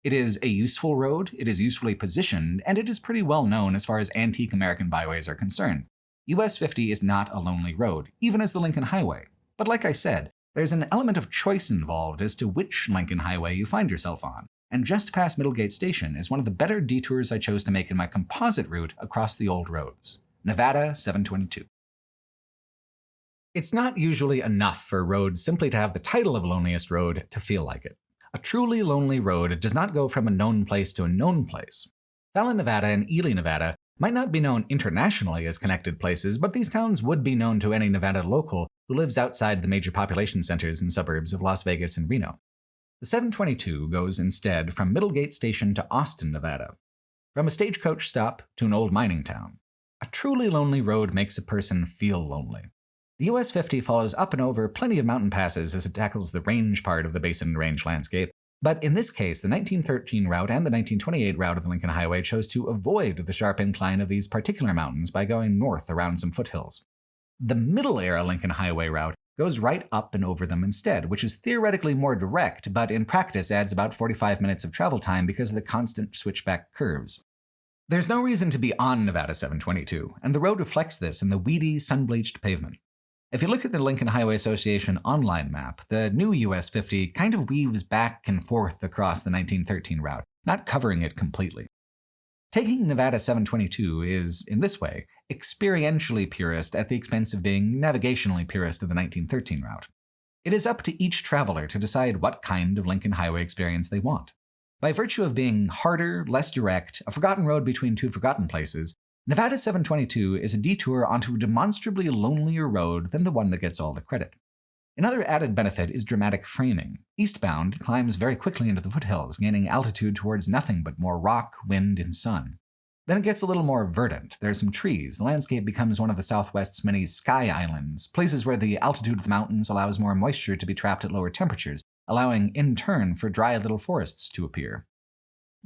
Speaker 1: It is a useful road, it is usefully positioned, and it is pretty well known as far as antique American byways are concerned. US 50 is not a lonely road, even as the Lincoln Highway. But like I said, there's an element of choice involved as to which Lincoln Highway you find yourself on, and just past Middlegate Station is one of the better detours I chose to make in my composite route across the old roads. Nevada 722. It's not usually enough for a road simply to have the title of loneliest road to feel like it. A truly lonely road does not go from a known place to a known place. Fallon, Nevada and Ely, Nevada might not be known internationally as connected places, but these towns would be known to any Nevada local who lives outside the major population centers and suburbs of Las Vegas and Reno. The 722 goes instead from Middlegate Station to Austin, Nevada. From a stagecoach stop to an old mining town. A truly lonely road makes a person feel lonely. The US 50 follows up and over plenty of mountain passes as it tackles the range part of the basin and range landscape, but in this case, the 1913 route and the 1928 route of the Lincoln Highway chose to avoid the sharp incline of these particular mountains by going north around some foothills. The middle-era Lincoln Highway route goes right up and over them instead, which is theoretically more direct, but in practice adds about 45 minutes of travel time because of the constant switchback curves. There's no reason to be on Nevada 722, and the road reflects this in the weedy, sun-bleached pavement. If you look at the Lincoln Highway Association online map, the new US 50 kind of weaves back and forth across the 1913 route, not covering it completely. Taking Nevada 722 is, in this way, experientially purist at the expense of being navigationally purist of the 1913 route. It is up to each traveler to decide what kind of Lincoln Highway experience they want. By virtue of being harder, less direct, a forgotten road between 2 forgotten places, Nevada 722 is a detour onto a demonstrably lonelier road than the one that gets all the credit. Another added benefit is dramatic framing. Eastbound, it climbs very quickly into the foothills, gaining altitude towards nothing but more rock, wind, and sun. Then it gets a little more verdant. There are some trees. The landscape becomes one of the Southwest's many sky islands, places where the altitude of the mountains allows more moisture to be trapped at lower temperatures, allowing, in turn, for dry little forests to appear.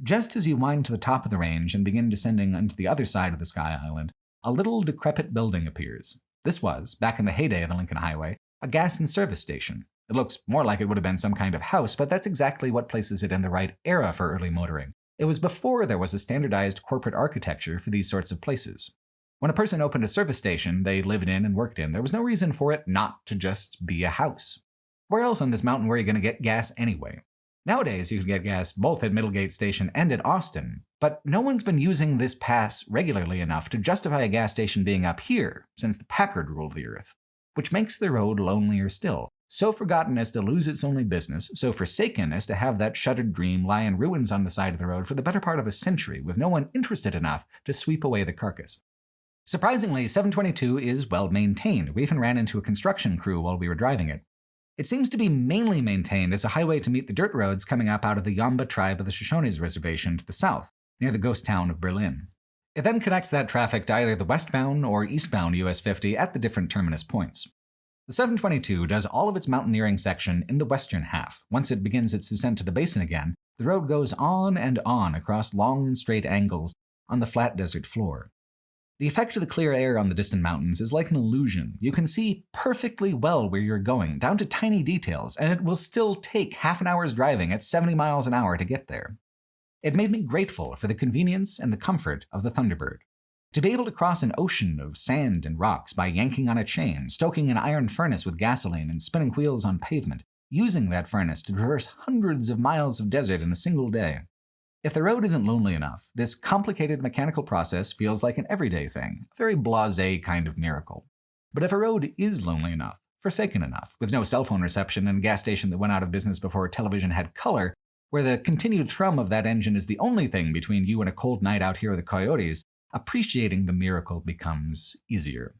Speaker 1: Just as you wind to the top of the range and begin descending onto the other side of the sky island, a little decrepit building appears. This was, back in the heyday of the Lincoln Highway, a gas and service station. It looks more like it would have been some kind of house, but that's exactly what places it in the right era for early motoring. It was before there was a standardized corporate architecture for these sorts of places. When a person opened a service station they lived in and worked in, there was no reason for it not to just be a house. Where else on this mountain were you going to get gas anyway? Nowadays, you can get gas both at Middlegate Station and at Austin, but no one's been using this pass regularly enough to justify a gas station being up here since the Packard ruled the earth, which makes the road lonelier still, so forgotten as to lose its only business, so forsaken as to have that shuttered dream lie in ruins on the side of the road for the better part of a century with no one interested enough to sweep away the carcass. Surprisingly, 722 is well maintained. We even ran into a construction crew while we were driving it. It seems to be mainly maintained as a highway to meet the dirt roads coming up out of the Yamba tribe of the Shoshones Reservation to the south, near the ghost town of Berlin. It then connects that traffic to either the westbound or eastbound US 50 at the different terminus points. The 722 does all of its mountaineering section in the western half. Once it begins its descent to the basin again, the road goes on and on across long and straight angles on the flat desert floor. The effect of the clear air on the distant mountains is like an illusion. You can see perfectly well where you're going, down to tiny details, and it will still take half an hour's driving at 70 miles an hour to get there. It made me grateful for the convenience and the comfort of the Thunderbird. To be able to cross an ocean of sand and rocks by yanking on a chain, stoking an iron furnace with gasoline, and spinning wheels on pavement, using that furnace to traverse hundreds of miles of desert in a single day. If the road isn't lonely enough, this complicated mechanical process feels like an everyday thing, a very blasé kind of miracle. But if a road is lonely enough, forsaken enough, with no cell phone reception and a gas station that went out of business before television had color, where the continued thrum of that engine is the only thing between you and a cold night out here with the coyotes, appreciating the miracle becomes easier.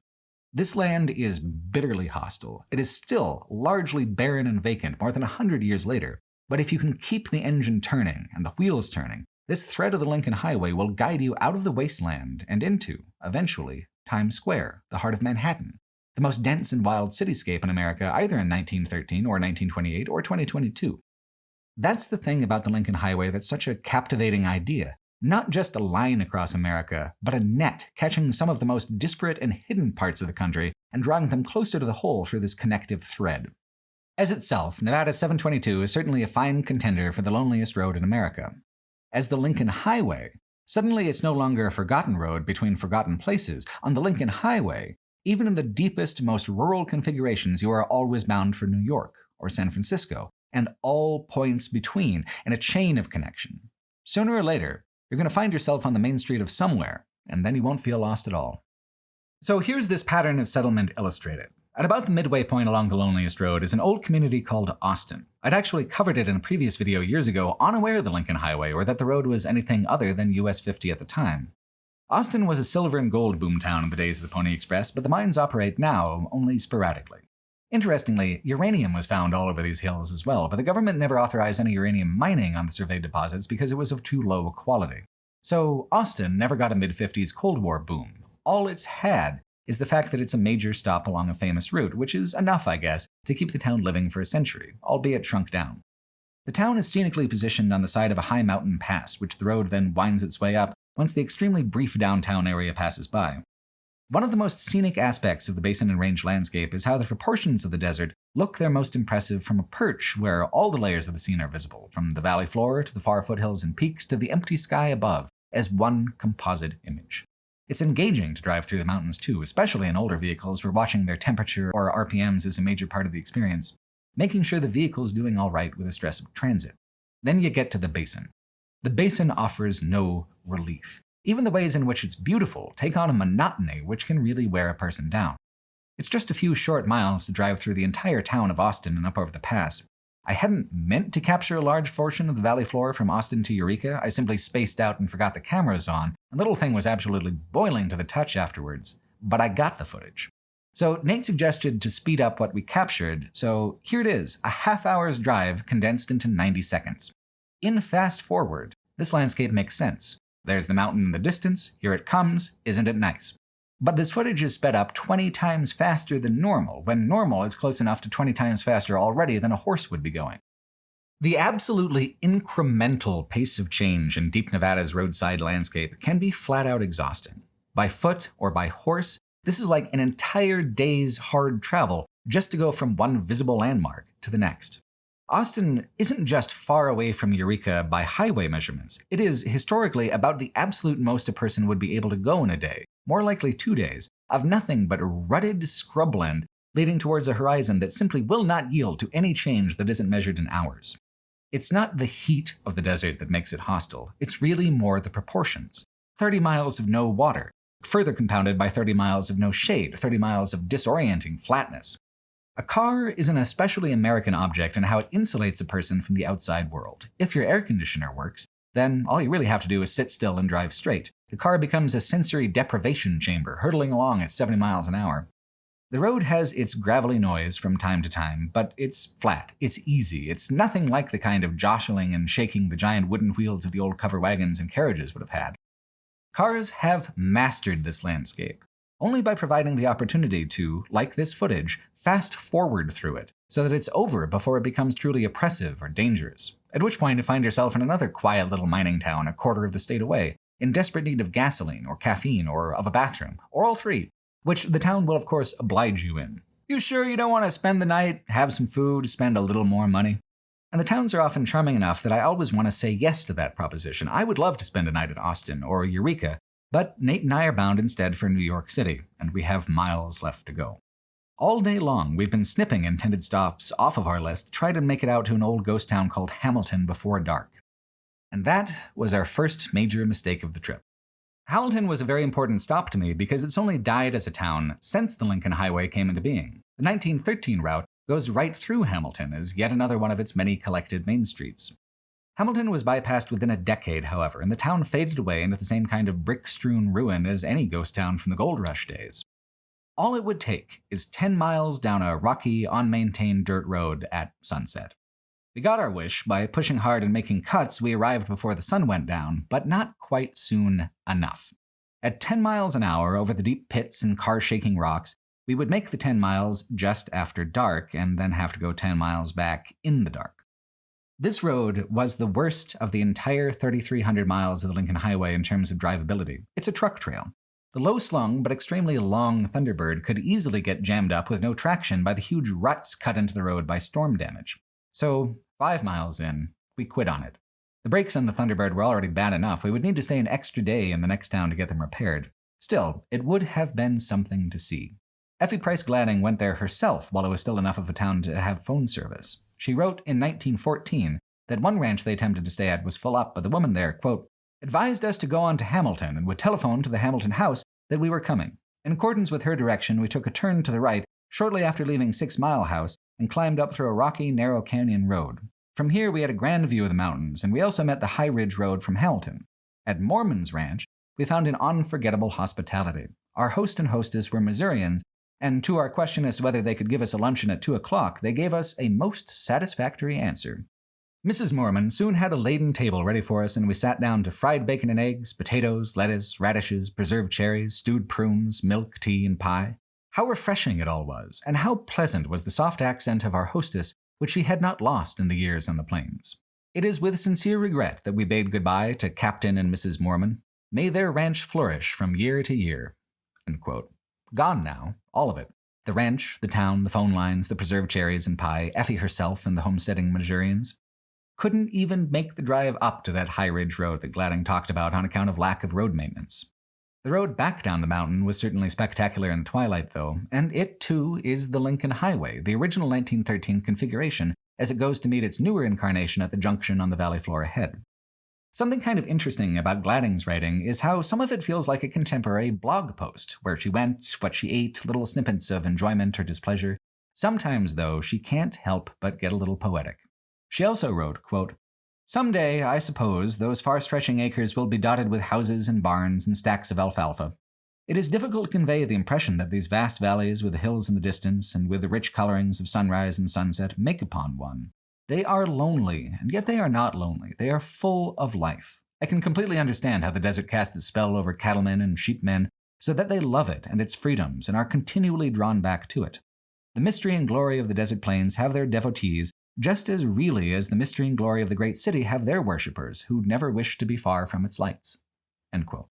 Speaker 1: This land is bitterly hostile. It is still largely barren and vacant more than 100 years later. But if you can keep the engine turning and the wheels turning, this thread of the Lincoln Highway will guide you out of the wasteland and into, eventually, Times Square, the heart of Manhattan, the most dense and wild cityscape in America either in 1913 or 1928 or 2022. That's the thing about the Lincoln Highway that's such a captivating idea. Not just a line across America, but a net catching some of the most disparate and hidden parts of the country and drawing them closer to the whole through this connective thread. As itself, Nevada 722 is certainly a fine contender for the loneliest road in America. As the Lincoln Highway, suddenly it's no longer a forgotten road between forgotten places. On the Lincoln Highway, even in the deepest, most rural configurations, you are always bound for New York or San Francisco, and all points between in a chain of connection. Sooner or later, you're going to find yourself on the main street of somewhere, and then you won't feel lost at all. So here's this pattern of settlement illustrated. At about the midway point along the loneliest road is an old community called Austin. I'd actually covered it in a previous video years ago, unaware of the Lincoln Highway or that the road was anything other than US 50 at the time. Austin was a silver and gold boomtown in the days of the Pony Express, but the mines operate now only sporadically. Interestingly, uranium was found all over these hills as well, but the government never authorized any uranium mining on the surveyed deposits because it was of too low a quality. So Austin never got a mid-50s Cold War boom. All it's had is the fact that it's a major stop along a famous route, which is enough, I guess, to keep the town living for a century, albeit shrunk down. The town is scenically positioned on the side of a high mountain pass, which the road then winds its way up once the extremely brief downtown area passes by. One of the most scenic aspects of the basin and range landscape is how the proportions of the desert look their most impressive from a perch where all the layers of the scene are visible, from the valley floor to the far foothills and peaks to the empty sky above, as one composite image. It's engaging to drive through the mountains too, especially in older vehicles where watching their temperature or RPMs is a major part of the experience, making sure the vehicle's doing all right with the stress of transit. Then you get to the basin. The basin offers no relief. Even the ways in which it's beautiful take on a monotony which can really wear a person down. It's just a few short miles to drive through the entire town of Austin and up over the pass. I hadn't meant to capture a large portion of the valley floor from Austin to Eureka. I simply spaced out and forgot the cameras on. The little thing was absolutely boiling to the touch afterwards, but I got the footage. So Nate suggested to speed up what we captured, so here it is, a half-hour's drive condensed into 90 seconds. In fast forward, this landscape makes sense. There's the mountain in the distance, here it comes, isn't it nice? But this footage is sped up 20 times faster than normal, when normal is close enough to 20 times faster already than a horse would be going. The absolutely incremental pace of change in deep Nevada's roadside landscape can be flat out exhausting. By foot or by horse, this is like an entire day's hard travel just to go from one visible landmark to the next. Austin isn't just far away from Eureka by highway measurements. It is, historically, about the absolute most a person would be able to go in a day, more likely 2 days, of nothing but rutted scrubland leading towards a horizon that simply will not yield to any change that isn't measured in hours. It's not the heat of the desert that makes it hostile, it's really more the proportions. 30 miles of no water, further compounded by 30 miles of no shade, 30 miles of disorienting flatness. A car is an especially American object in how it insulates a person from the outside world. If your air conditioner works, then all you really have to do is sit still and drive straight. The car becomes a sensory deprivation chamber, hurtling along at 70 miles an hour. The road has its gravelly noise from time to time, but it's flat, it's easy, it's nothing like the kind of jostling and shaking the giant wooden wheels of the old cover wagons and carriages would have had. Cars have mastered this landscape, only by providing the opportunity to, like this footage, fast forward through it, so that it's over before it becomes truly oppressive or dangerous, at which point you find yourself in another quiet little mining town a quarter of the state away, in desperate need of gasoline or caffeine or of a bathroom, or all three, which the town will of course oblige you in. You sure you don't want to spend the night, have some food, spend a little more money? And the towns are often charming enough that I always want to say yes to that proposition. I would love to spend a night at Austin or Eureka, but Nate and I are bound instead for New York City, and we have miles left to go. All day long, we've been snipping intended stops off of our list to try to make it out to an old ghost town called Hamilton before dark. And that was our first major mistake of the trip. Hamilton was a very important stop to me because it's only died as a town since the Lincoln Highway came into being. The 1913 route goes right through Hamilton as yet another one of its many collected main streets. Hamilton was bypassed within a decade, however, and the town faded away into the same kind of brick-strewn ruin as any ghost town from the Gold Rush days. All it would take is 10 miles down a rocky, unmaintained dirt road at sunset. We got our wish. By pushing hard and making cuts, we arrived before the sun went down, but not quite soon enough. At 10 miles an hour over the deep pits and car-shaking rocks, we would make the 10 miles just after dark and then have to go 10 miles back in the dark. This road was the worst of the entire 3,300 miles of the Lincoln Highway in terms of drivability. It's a truck trail. The low-slung but extremely long Thunderbird could easily get jammed up with no traction by the huge ruts cut into the road by storm damage. So, 5 miles in, we quit on it. The brakes on the Thunderbird were already bad enough. We would need to stay an extra day in the next town to get them repaired. Still, it would have been something to see. Effie Price Gladding went there herself while it was still enough of a town to have phone service. She wrote in 1914 that one ranch they attempted to stay at was full up, but the woman there, quote, advised us to go on to Hamilton and would telephone to the Hamilton house that we were coming. In accordance with her direction, we took a turn to the right shortly after leaving 6 Mile House and climbed up through a rocky, narrow canyon road. From here, we had a grand view of the mountains, and we also met the High Ridge Road from Hamilton. At Mormon's ranch, we found an unforgettable hospitality. Our host and hostess were Missourians, and to our question as to whether they could give us a luncheon at 2 o'clock, they gave us a most satisfactory answer. Mrs. Mormon soon had a laden table ready for us, and we sat down to fried bacon and eggs, potatoes, lettuce, radishes, preserved cherries, stewed prunes, milk, tea, and pie. How refreshing it all was, and how pleasant was the soft accent of our hostess, which she had not lost in the years on the plains. It is with sincere regret that we bade goodbye to Captain and Mrs. Mormon. May their ranch flourish from year to year. End quote. Gone now, all of it. The ranch, the town, the phone lines, the preserved cherries and pie, Effie herself and the homesteading Missourians. Couldn't even make the drive up to that High Ridge Road that Gladding talked about on account of lack of road maintenance. The road back down the mountain was certainly spectacular in the twilight, though, and it, too, is the Lincoln Highway, the original 1913 configuration, as it goes to meet its newer incarnation at the junction on the valley floor ahead. Something kind of interesting about Gladding's writing is how some of it feels like a contemporary blog post, where she went, what she ate, little snippets of enjoyment or displeasure. Sometimes, though, she can't help but get a little poetic. She also wrote, quote, someday, I suppose, those far-stretching acres will be dotted with houses and barns and stacks of alfalfa. It is difficult to convey the impression that these vast valleys with the hills in the distance and with the rich colorings of sunrise and sunset make upon one. They are lonely, and yet they are not lonely. They are full of life. I can completely understand how the desert casts its spell over cattlemen and sheepmen so that they love it and its freedoms and are continually drawn back to it. The mystery and glory of the desert plains have their devotees just as really as the mystery and glory of the great city have their worshippers who never wish to be far from its lights. End quote.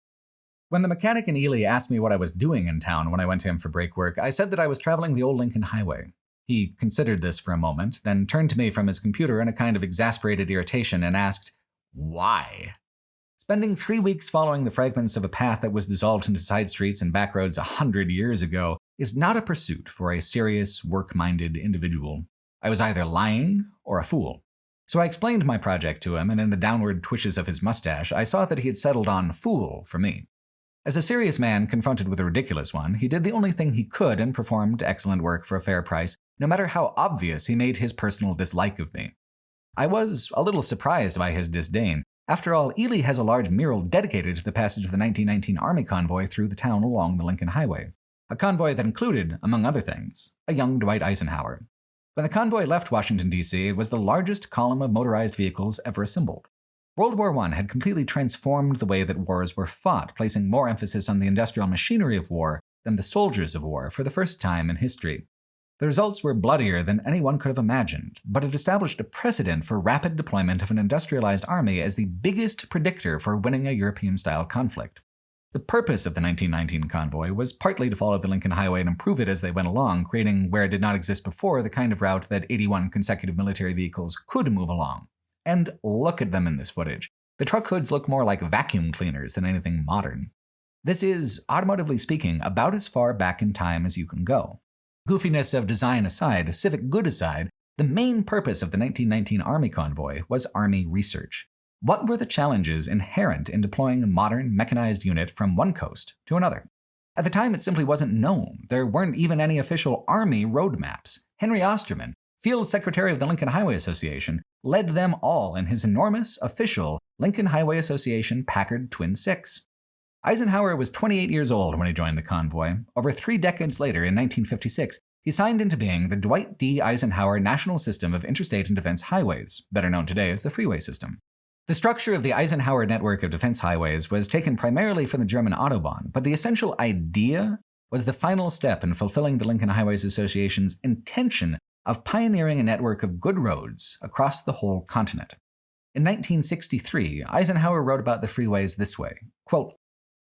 Speaker 1: When the mechanic in Ely asked me what I was doing in town when I went to him for brake work, I said that I was traveling the old Lincoln Highway. He considered this for a moment, then turned to me from his computer in a kind of exasperated irritation and asked, why? Spending 3 weeks following the fragments of a path that was dissolved into side streets and back roads 100 years ago is not a pursuit for a serious, work-minded individual. I was either lying or a fool. So I explained my project to him, and in the downward twitches of his mustache, I saw that he had settled on fool for me. As a serious man confronted with a ridiculous one, he did the only thing he could and performed excellent work for a fair price, no matter how obvious he made his personal dislike of me. I was a little surprised by his disdain. After all, Ely has a large mural dedicated to the passage of the 1919 Army Convoy through the town along the Lincoln Highway, a convoy that included, among other things, a young Dwight Eisenhower. When the convoy left Washington, D.C., it was the largest column of motorized vehicles ever assembled. World War I had completely transformed the way that wars were fought, placing more emphasis on the industrial machinery of war than the soldiers of war for the first time in history. The results were bloodier than anyone could have imagined, but it established a precedent for rapid deployment of an industrialized army as the biggest predictor for winning a European-style conflict. The purpose of the 1919 convoy was partly to follow the Lincoln Highway and improve it as they went along, creating where it did not exist before the kind of route that 81 consecutive military vehicles could move along. And look at them in this footage. The truck hoods look more like vacuum cleaners than anything modern. This is, automotively speaking, about as far back in time as you can go. Goofiness of design aside, civic good aside, the main purpose of the 1919 Army Convoy was Army research. What were the challenges inherent in deploying a modern mechanized unit from one coast to another? At the time, it simply wasn't known. There weren't even any official Army road maps. Henry Osterman, Field Secretary of the Lincoln Highway Association, led them all in his enormous, official Lincoln Highway Association Packard Twin 6. Eisenhower was 28 years old when he joined the convoy. Over 3 decades later, in 1956, he signed into being the Dwight D. Eisenhower National System of Interstate and Defense Highways, better known today as the Freeway System. The structure of the Eisenhower network of defense highways was taken primarily from the German Autobahn, but the essential idea was the final step in fulfilling the Lincoln Highways Association's intention of pioneering a network of good roads across the whole continent. In 1963, Eisenhower wrote about the freeways this way, quote,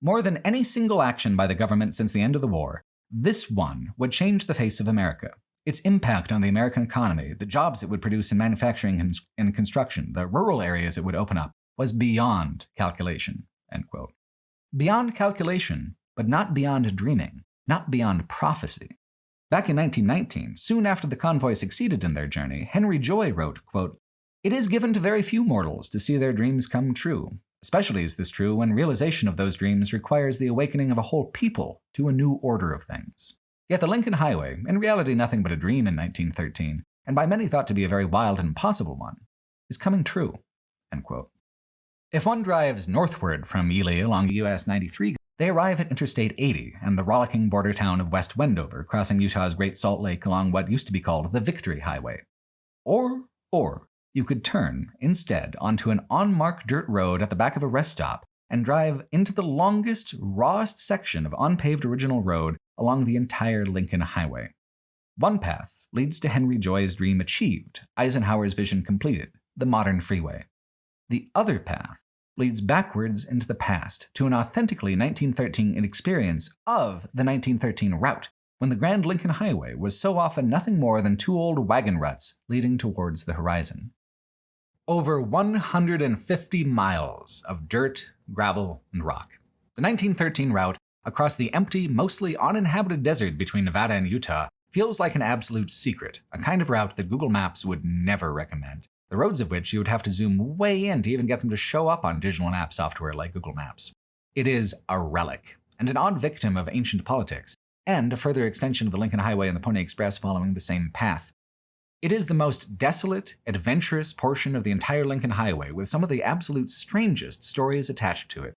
Speaker 1: "More than any single action by the government since the end of the war, this one would change the face of America. Its impact on the American economy, the jobs it would produce in manufacturing and construction, the rural areas it would open up, was beyond calculation." End quote. Beyond calculation, but not beyond dreaming, not beyond prophecy. Back in 1919, soon after the convoy succeeded in their journey, Henry Joy wrote, quote, "It is given to very few mortals to see their dreams come true. Especially is this true when realization of those dreams requires the awakening of a whole people to a new order of things. Yet the Lincoln Highway, in reality nothing but a dream in 1913, and by many thought to be a very wild and impossible one, is coming true." End quote. If one drives northward from Ely along US 93, they arrive at Interstate 80 and the rollicking border town of West Wendover, crossing Utah's Great Salt Lake along what used to be called the Victory Highway. Or you could turn, instead, onto an unmarked dirt road at the back of a rest stop and drive into the longest, rawest section of unpaved original road along the entire Lincoln Highway. One path leads to Henry Joy's dream achieved, Eisenhower's vision completed, the modern freeway. The other path leads backwards into the past to an authentically 1913 experience of the 1913 route, when the Grand Lincoln Highway was so often nothing more than 2 old wagon ruts leading towards the horizon. Over 150 miles of dirt, gravel, and rock. The 1913 route across the empty, mostly uninhabited desert between Nevada and Utah feels like an absolute secret, a kind of route that Google Maps would never recommend, the roads of which you would have to zoom way in to even get them to show up on digital map software like Google Maps. It is a relic, and an odd victim of ancient politics, and a further extension of the Lincoln Highway and the Pony Express following the same path. It is the most desolate, adventurous portion of the entire Lincoln Highway, with some of the absolute strangest stories attached to it.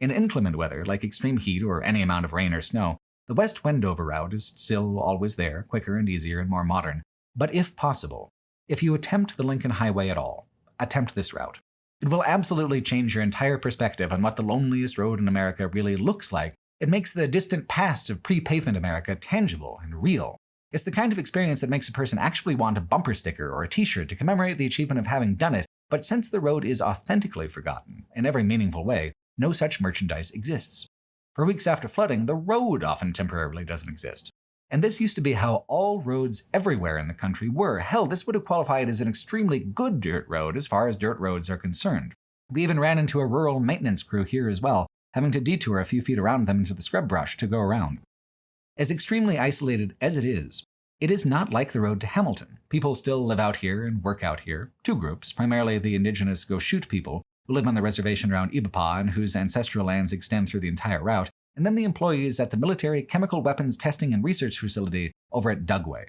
Speaker 1: In inclement weather, like extreme heat or any amount of rain or snow, the West Wendover route is still always there, quicker and easier and more modern. But if possible, if you attempt the Lincoln Highway at all, attempt this route. It will absolutely change your entire perspective on what the loneliest road in America really looks like. It makes the distant past of pre-pavement America tangible and real. It's the kind of experience that makes a person actually want a bumper sticker or a t-shirt to commemorate the achievement of having done it, but since the road is authentically forgotten, in every meaningful way, no such merchandise exists. For weeks after flooding, the road often temporarily doesn't exist. And this used to be how all roads everywhere in the country were. Hell, this would have qualified as an extremely good dirt road as far as dirt roads are concerned. We even ran into a rural maintenance crew here as well, having to detour a few feet around them into the scrub brush to go around. As extremely isolated as it is It is not like the road to Hamilton. People still live out here and work out here. Two groups, primarily the indigenous Goshute people, who live on the reservation around Ibapaw and whose ancestral lands extend through the entire route, and then the employees at the military chemical weapons testing and research facility over at Dugway,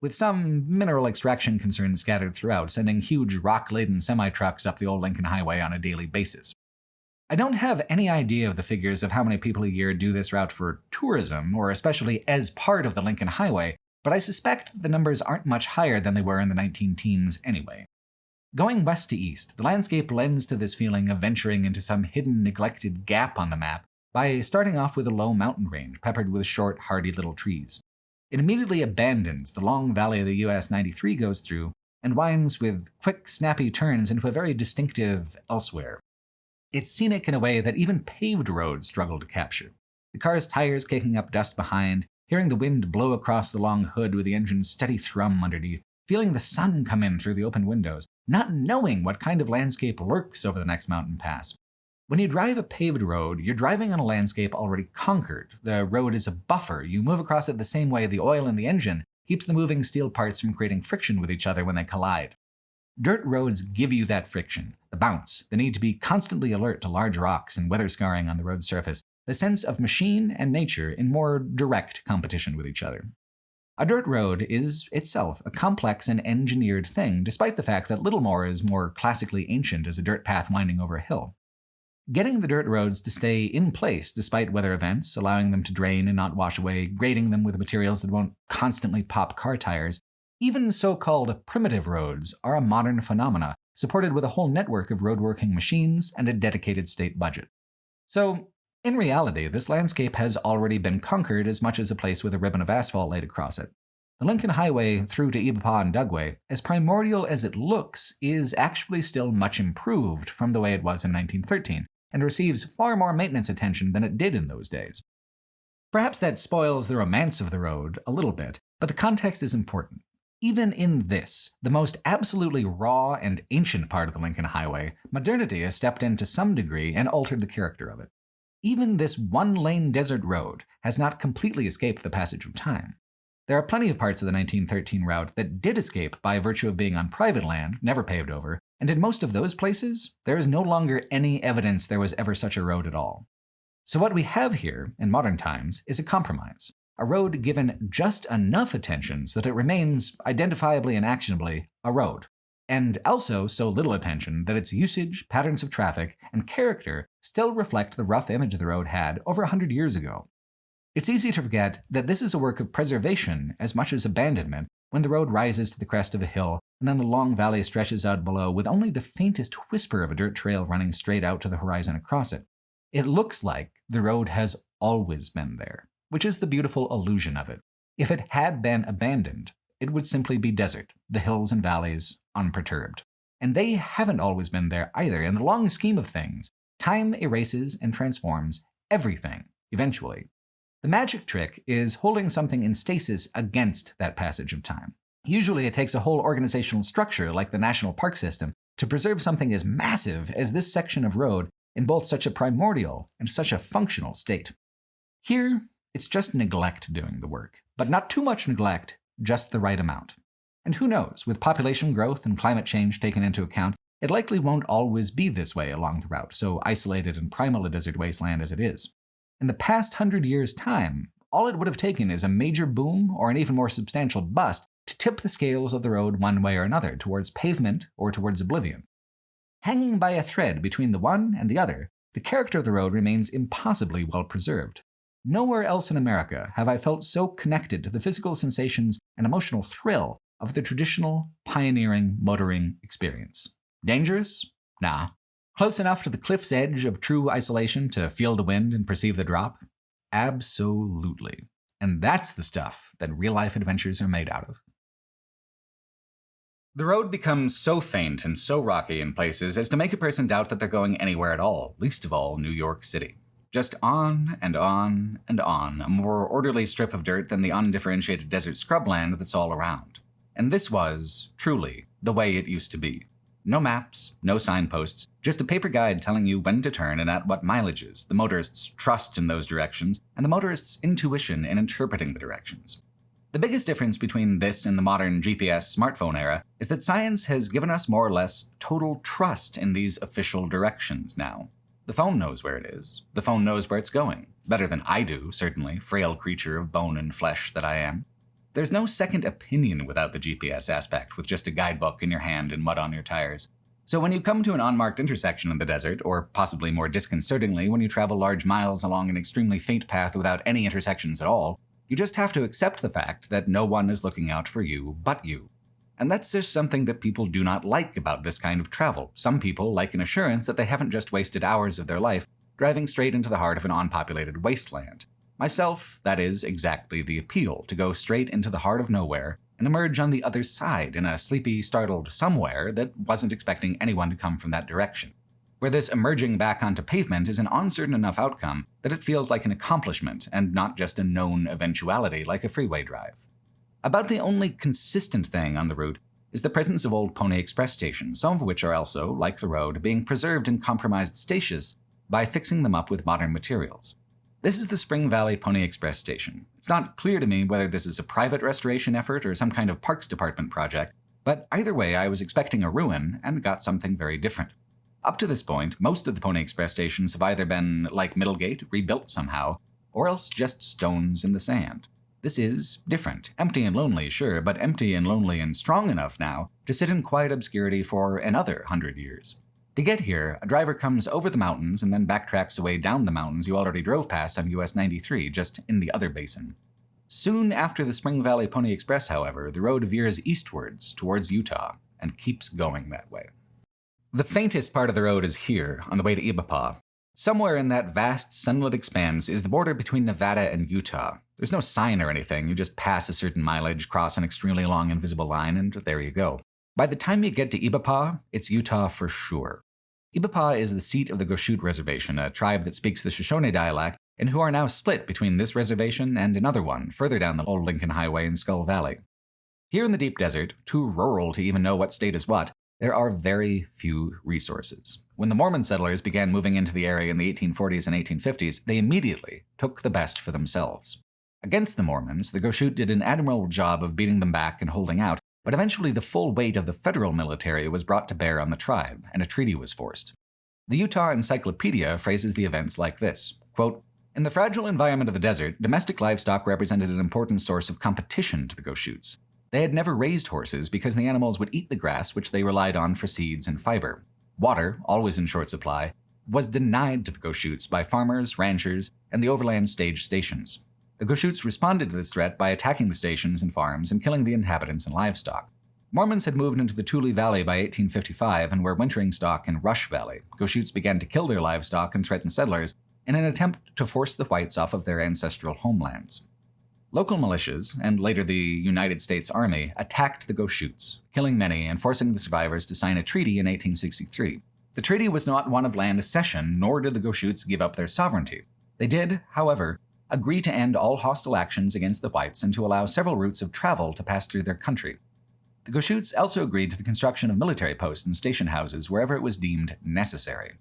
Speaker 1: with some mineral extraction concerns scattered throughout, sending huge rock-laden semi-trucks up the old Lincoln Highway on a daily basis. I don't have any idea of the figures of how many people a year do this route for tourism, or especially as part of the Lincoln Highway, but I suspect the numbers aren't much higher than they were in the 19-teens anyway. Going west to east, the landscape lends to this feeling of venturing into some hidden, neglected gap on the map by starting off with a low mountain range peppered with short, hardy little trees. It immediately abandons the long valley the US 93 goes through and winds with quick, snappy turns into a very distinctive elsewhere. It's scenic in a way that even paved roads struggle to capture. The car's tires kicking up dust behind, hearing the wind blow across the long hood with the engine's steady thrum underneath, feeling the sun come in through the open windows, not knowing what kind of landscape lurks over the next mountain pass. When you drive a paved road, you're driving on a landscape already conquered. The road is a buffer. You move across it the same way the oil in the engine keeps the moving steel parts from creating friction with each other when they collide. Dirt roads give you that friction, the bounce, the need to be constantly alert to large rocks and weather scarring on the road surface, the sense of machine and nature in more direct competition with each other. A dirt road is itself a complex and engineered thing, despite the fact that Littlemore is more classically ancient as a dirt path winding over a hill. Getting the dirt roads to stay in place despite weather events, allowing them to drain and not wash away, grading them with materials that won't constantly pop car tires, even so-called primitive roads are a modern phenomena, supported with a whole network of road-working machines and a dedicated state budget. So, in reality, this landscape has already been conquered as much as a place with a ribbon of asphalt laid across it. The Lincoln Highway through to Ibapaw and Dugway, as primordial as it looks, is actually still much improved from the way it was in 1913, and receives far more maintenance attention than it did in those days. Perhaps that spoils the romance of the road a little bit, but the context is important. Even in this, the most absolutely raw and ancient part of the Lincoln Highway, modernity has stepped in to some degree and altered the character of it. Even this one-lane desert road has not completely escaped the passage of time. There are plenty of parts of the 1913 route that did escape by virtue of being on private land, never paved over, and in most of those places, there is no longer any evidence there was ever such a road at all. So what we have here, in modern times, is a compromise. A road given just enough attention so that it remains, identifiably and actionably, a road. And also so little attention that its usage, patterns of traffic, and character still reflect the rough image the road had over 100 years ago. It's easy to forget that this is a work of preservation as much as abandonment when the road rises to the crest of a hill and then the long valley stretches out below with only the faintest whisper of a dirt trail running straight out to the horizon across it. It looks like the road has always been there, which is the beautiful illusion of it. If it had been abandoned, it would simply be desert, the hills and valleys unperturbed. And they haven't always been there either. In the long scheme of things, time erases and transforms everything, eventually. The magic trick is holding something in stasis against that passage of time. Usually it takes a whole organizational structure like the National Park System to preserve something as massive as this section of road in both such a primordial and such a functional state. Here, it's just neglect doing the work, but not too much neglect, just the right amount. And who knows, with population growth and climate change taken into account, it likely won't always be this way along the route, so isolated and primal a desert wasteland as it is. In the past 100 years' time, all it would have taken is a major boom or an even more substantial bust to tip the scales of the road one way or another, towards pavement or towards oblivion. Hanging by a thread between the one and the other, the character of the road remains impossibly well preserved. Nowhere else in America have I felt so connected to the physical sensations and emotional thrill of the traditional, pioneering motoring experience. Dangerous? Nah. Close enough to the cliff's edge of true isolation to feel the wind and perceive the drop? Absolutely. And that's the stuff that real-life adventures are made out of. The road becomes so faint and so rocky in places as to make a person doubt that they're going anywhere at all, least of all New York City. Just on and on and on, a more orderly strip of dirt than the undifferentiated desert scrubland that's all around. And this was, truly, the way it used to be. No maps, no signposts, just a paper guide telling you when to turn and at what mileages, the motorist's trust in those directions, and the motorist's intuition in interpreting the directions. The biggest difference between this and the modern GPS smartphone era is that science has given us more or less total trust in these official directions now. The phone knows where it is. The phone knows where it's going. Better than I do, certainly, frail creature of bone and flesh that I am. There's no second opinion without the GPS aspect, with just a guidebook in your hand and mud on your tires. So when you come to an unmarked intersection in the desert, or possibly more disconcertingly when you travel large miles along an extremely faint path without any intersections at all, you just have to accept the fact that no one is looking out for you but you. And that's just something that people do not like about this kind of travel. Some people like an assurance that they haven't just wasted hours of their life driving straight into the heart of an unpopulated wasteland. Myself, that is exactly the appeal, to go straight into the heart of nowhere and emerge on the other side in a sleepy, startled somewhere that wasn't expecting anyone to come from that direction. Where this emerging back onto pavement is an uncertain enough outcome that it feels like an accomplishment and not just a known eventuality like a freeway drive. About the only consistent thing on the route is the presence of old Pony Express stations, some of which are also, like the road, being preserved in compromised stasis by fixing them up with modern materials. This is the Spring Valley Pony Express station. It's not clear to me whether this is a private restoration effort or some kind of Parks Department project, but either way I was expecting a ruin and got something very different. Up to this point, most of the Pony Express stations have either been, like Middlegate, rebuilt somehow, or else just stones in the sand. This is different. Empty and lonely, sure, but empty and lonely and strong enough now to sit in quiet obscurity for another 100 years. To get here, a driver comes over the mountains and then backtracks away down the mountains you already drove past on US 93, just in the other basin. Soon after the Spring Valley Pony Express, however, the road veers eastwards towards Utah and keeps going that way. The faintest part of the road is here, on the way to Ibapaw. Somewhere in that vast sunlit expanse is the border between Nevada and Utah. There's no sign or anything, you just pass a certain mileage, cross an extremely long invisible line, and there you go. By the time you get to Ibapaw, it's Utah for sure. Ibapaw is the seat of the Goshute Reservation, a tribe that speaks the Shoshone dialect, and who are now split between this reservation and another one, further down the Old Lincoln Highway in Skull Valley. Here in the deep desert, too rural to even know what state is what, there are very few resources. When the Mormon settlers began moving into the area in the 1840s and 1850s, they immediately took the best for themselves. Against the Mormons, the Goshute did an admirable job of beating them back and holding out, but eventually the full weight of the federal military was brought to bear on the tribe, and a treaty was forced. The Utah Encyclopedia phrases the events like this, quote, "In the fragile environment of the desert, domestic livestock represented an important source of competition to the Goshutes. They had never raised horses because the animals would eat the grass which they relied on for seeds and fiber. Water, always in short supply, was denied to the Goshutes by farmers, ranchers, and the overland stage stations. The Goshutes responded to this threat by attacking the stations and farms and killing the inhabitants and livestock. Mormons had moved into the Tule Valley by 1855 and were wintering stock in Rush Valley. Goshutes began to kill their livestock and threaten settlers in an attempt to force the whites off of their ancestral homelands. Local militias, and later the United States Army, attacked the Goshutes, killing many and forcing the survivors to sign a treaty in 1863. The treaty was not one of land accession, nor did the Goshutes give up their sovereignty. They did, however, agree to end all hostile actions against the whites and to allow several routes of travel to pass through their country. The Goshutes also agreed to the construction of military posts and station houses wherever it was deemed necessary.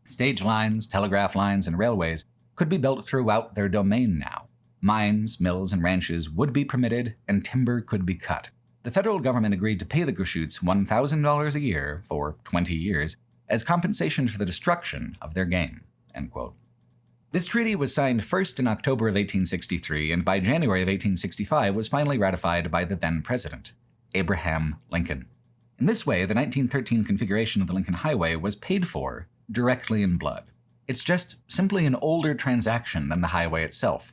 Speaker 1: Stage lines, telegraph lines, and railways could be built throughout their domain now. Mines, mills, and ranches would be permitted, and timber could be cut. The federal government agreed to pay the Goshutes $1,000 a year for 20 years as compensation for the destruction of their game." End quote. This treaty was signed first in October of 1863, and by January of 1865 was finally ratified by the then president, Abraham Lincoln. In this way, the 1913 configuration of the Lincoln Highway was paid for directly in blood. It's just simply an older transaction than the highway itself.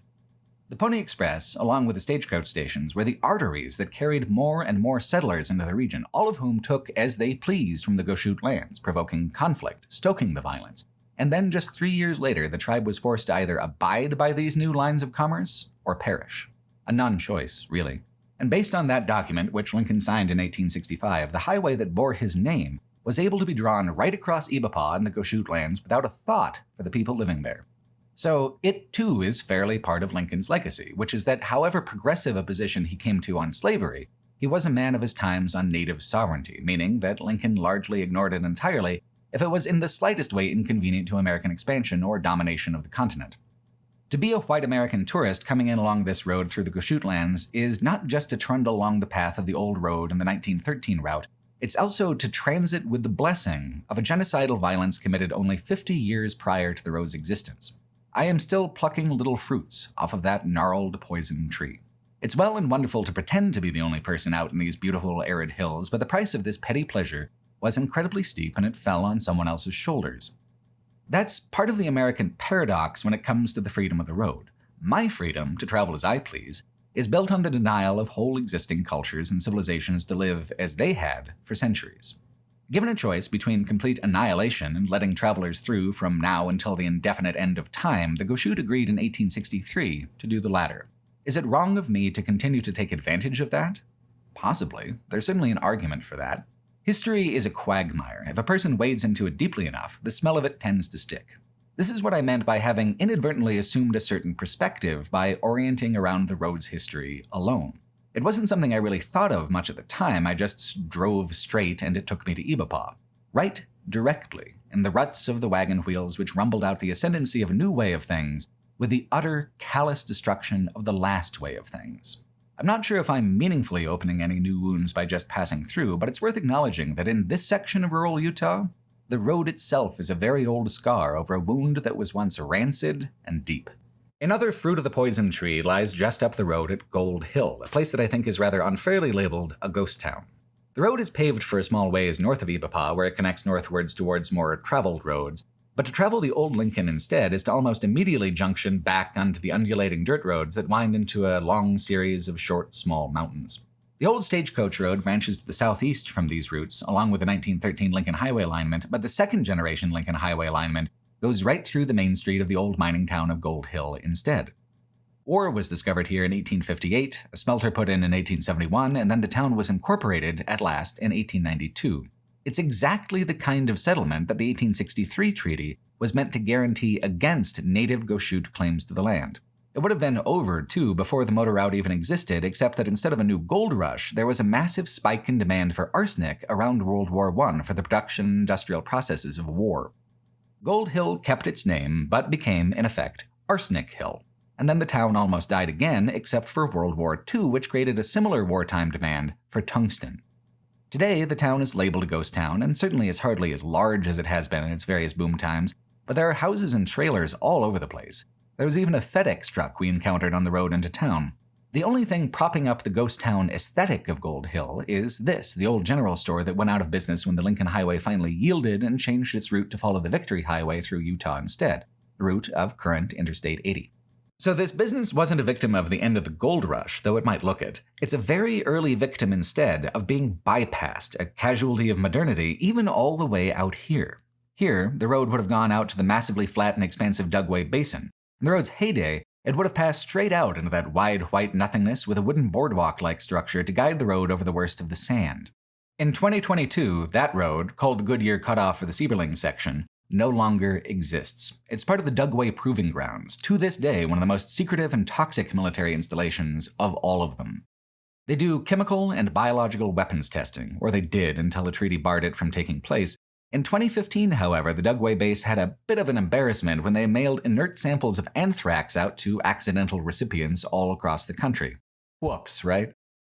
Speaker 1: The Pony Express, along with the stagecoach stations, were the arteries that carried more and more settlers into the region, all of whom took as they pleased from the Goshute lands, provoking conflict, stoking the violence. And then just 3 years later, the tribe was forced to either abide by these new lines of commerce or perish. A non-choice, really. And based on that document, which Lincoln signed in 1865, the highway that bore his name was able to be drawn right across Ibapaw and the Goshute lands without a thought for the people living there. So it, too, is fairly part of Lincoln's legacy, which is that however progressive a position he came to on slavery, he was a man of his times on native sovereignty, meaning that Lincoln largely ignored it entirely if it was in the slightest way inconvenient to American expansion or domination of the continent. To be a white American tourist coming in along this road through the Goshoot lands is not just to trundle along the path of the old road and the 1913 route, it's also to transit with the blessing of a genocidal violence committed only 50 years prior to the road's existence. I am still plucking little fruits off of that gnarled poison tree. It's well and wonderful to pretend to be the only person out in these beautiful arid hills, but the price of this petty pleasure was incredibly steep and it fell on someone else's shoulders. That's part of the American paradox when it comes to the freedom of the road. My freedom to travel as I please is built on the denial of whole existing cultures and civilizations to live as they had for centuries. Given a choice between complete annihilation and letting travelers through from now until the indefinite end of time, the Goshoot agreed in 1863 to do the latter. Is it wrong of me to continue to take advantage of that? Possibly. There's certainly an argument for that. History is a quagmire. If a person wades into it deeply enough, the smell of it tends to stick. This is what I meant by having inadvertently assumed a certain perspective by orienting around the road's history alone. It wasn't something I really thought of much at the time, I just drove straight and it took me to Ibapaw. Right directly, in the ruts of the wagon wheels which rumbled out the ascendancy of a new way of things, with the utter callous destruction of the last way of things. I'm not sure if I'm meaningfully opening any new wounds by just passing through, but it's worth acknowledging that in this section of rural Utah, the road itself is a very old scar over a wound that was once rancid and deep. Another fruit of the poison tree lies just up the road at Gold Hill, a place that I think is rather unfairly labeled a ghost town. The road is paved for a small ways north of Ibapaw, where it connects northwards towards more traveled roads, but to travel the old Lincoln instead is to almost immediately junction back onto the undulating dirt roads that wind into a long series of short, small mountains. The old stagecoach road branches to the southeast from these routes, along with the 1913 Lincoln Highway alignment, but the second-generation Lincoln Highway alignment goes right through the main street of the old mining town of Gold Hill instead. Ore was discovered here in 1858, a smelter put in 1871, and then the town was incorporated at last in 1892. It's exactly the kind of settlement that the 1863 treaty was meant to guarantee against native Goshoot claims to the land. It would have been over, too, before the motor route even existed, except that instead of a new gold rush, there was a massive spike in demand for arsenic around World War I for the production and industrial processes of war. Gold Hill kept its name, but became, in effect, Arsenic Hill. And then the town almost died again, except for World War II, which created a similar wartime demand for tungsten. Today, the town is labeled a ghost town, and certainly is hardly as large as it has been in its various boom times, but there are houses and trailers all over the place. There was even a FedEx truck we encountered on the road into town. The only thing propping up the ghost town aesthetic of Gold Hill is this, the old general store that went out of business when the Lincoln Highway finally yielded and changed its route to follow the Victory Highway through Utah instead, the route of current Interstate 80. So this business wasn't a victim of the end of the gold rush, though it might look it. It's a very early victim instead of being bypassed, a casualty of modernity, even all the way out here. Here, the road would have gone out to the massively flat and expansive Dugway Basin. In the road's heyday, it would have passed straight out into that wide white nothingness with a wooden boardwalk-like structure to guide the road over the worst of the sand. In 2022, that road, called the Goodyear Cutoff for the Seedling section, no longer exists. It's part of the Dugway Proving Grounds, to this day one of the most secretive and toxic military installations of all of them. They do chemical and biological weapons testing, or they did until a treaty barred it from taking place. In 2015, however, the Dugway base had a bit of an embarrassment when they mailed inert samples of anthrax out to accidental recipients all across the country. Whoops, right?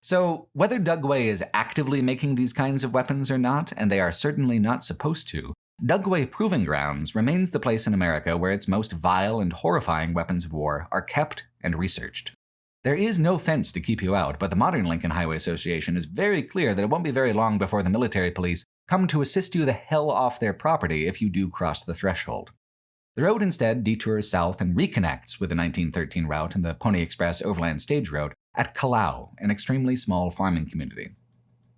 Speaker 1: So, whether Dugway is actively making these kinds of weapons or not, and they are certainly not supposed to, Dugway Proving Grounds remains the place in America where its most vile and horrifying weapons of war are kept and researched. There is no fence to keep you out, but the modern Lincoln Highway Association is very clear that it won't be very long before the military police come to assist you the hell off their property if you do cross the threshold. The road instead detours south and reconnects with the 1913 route and the Pony Express Overland Stage Road at Kalau, an extremely small farming community.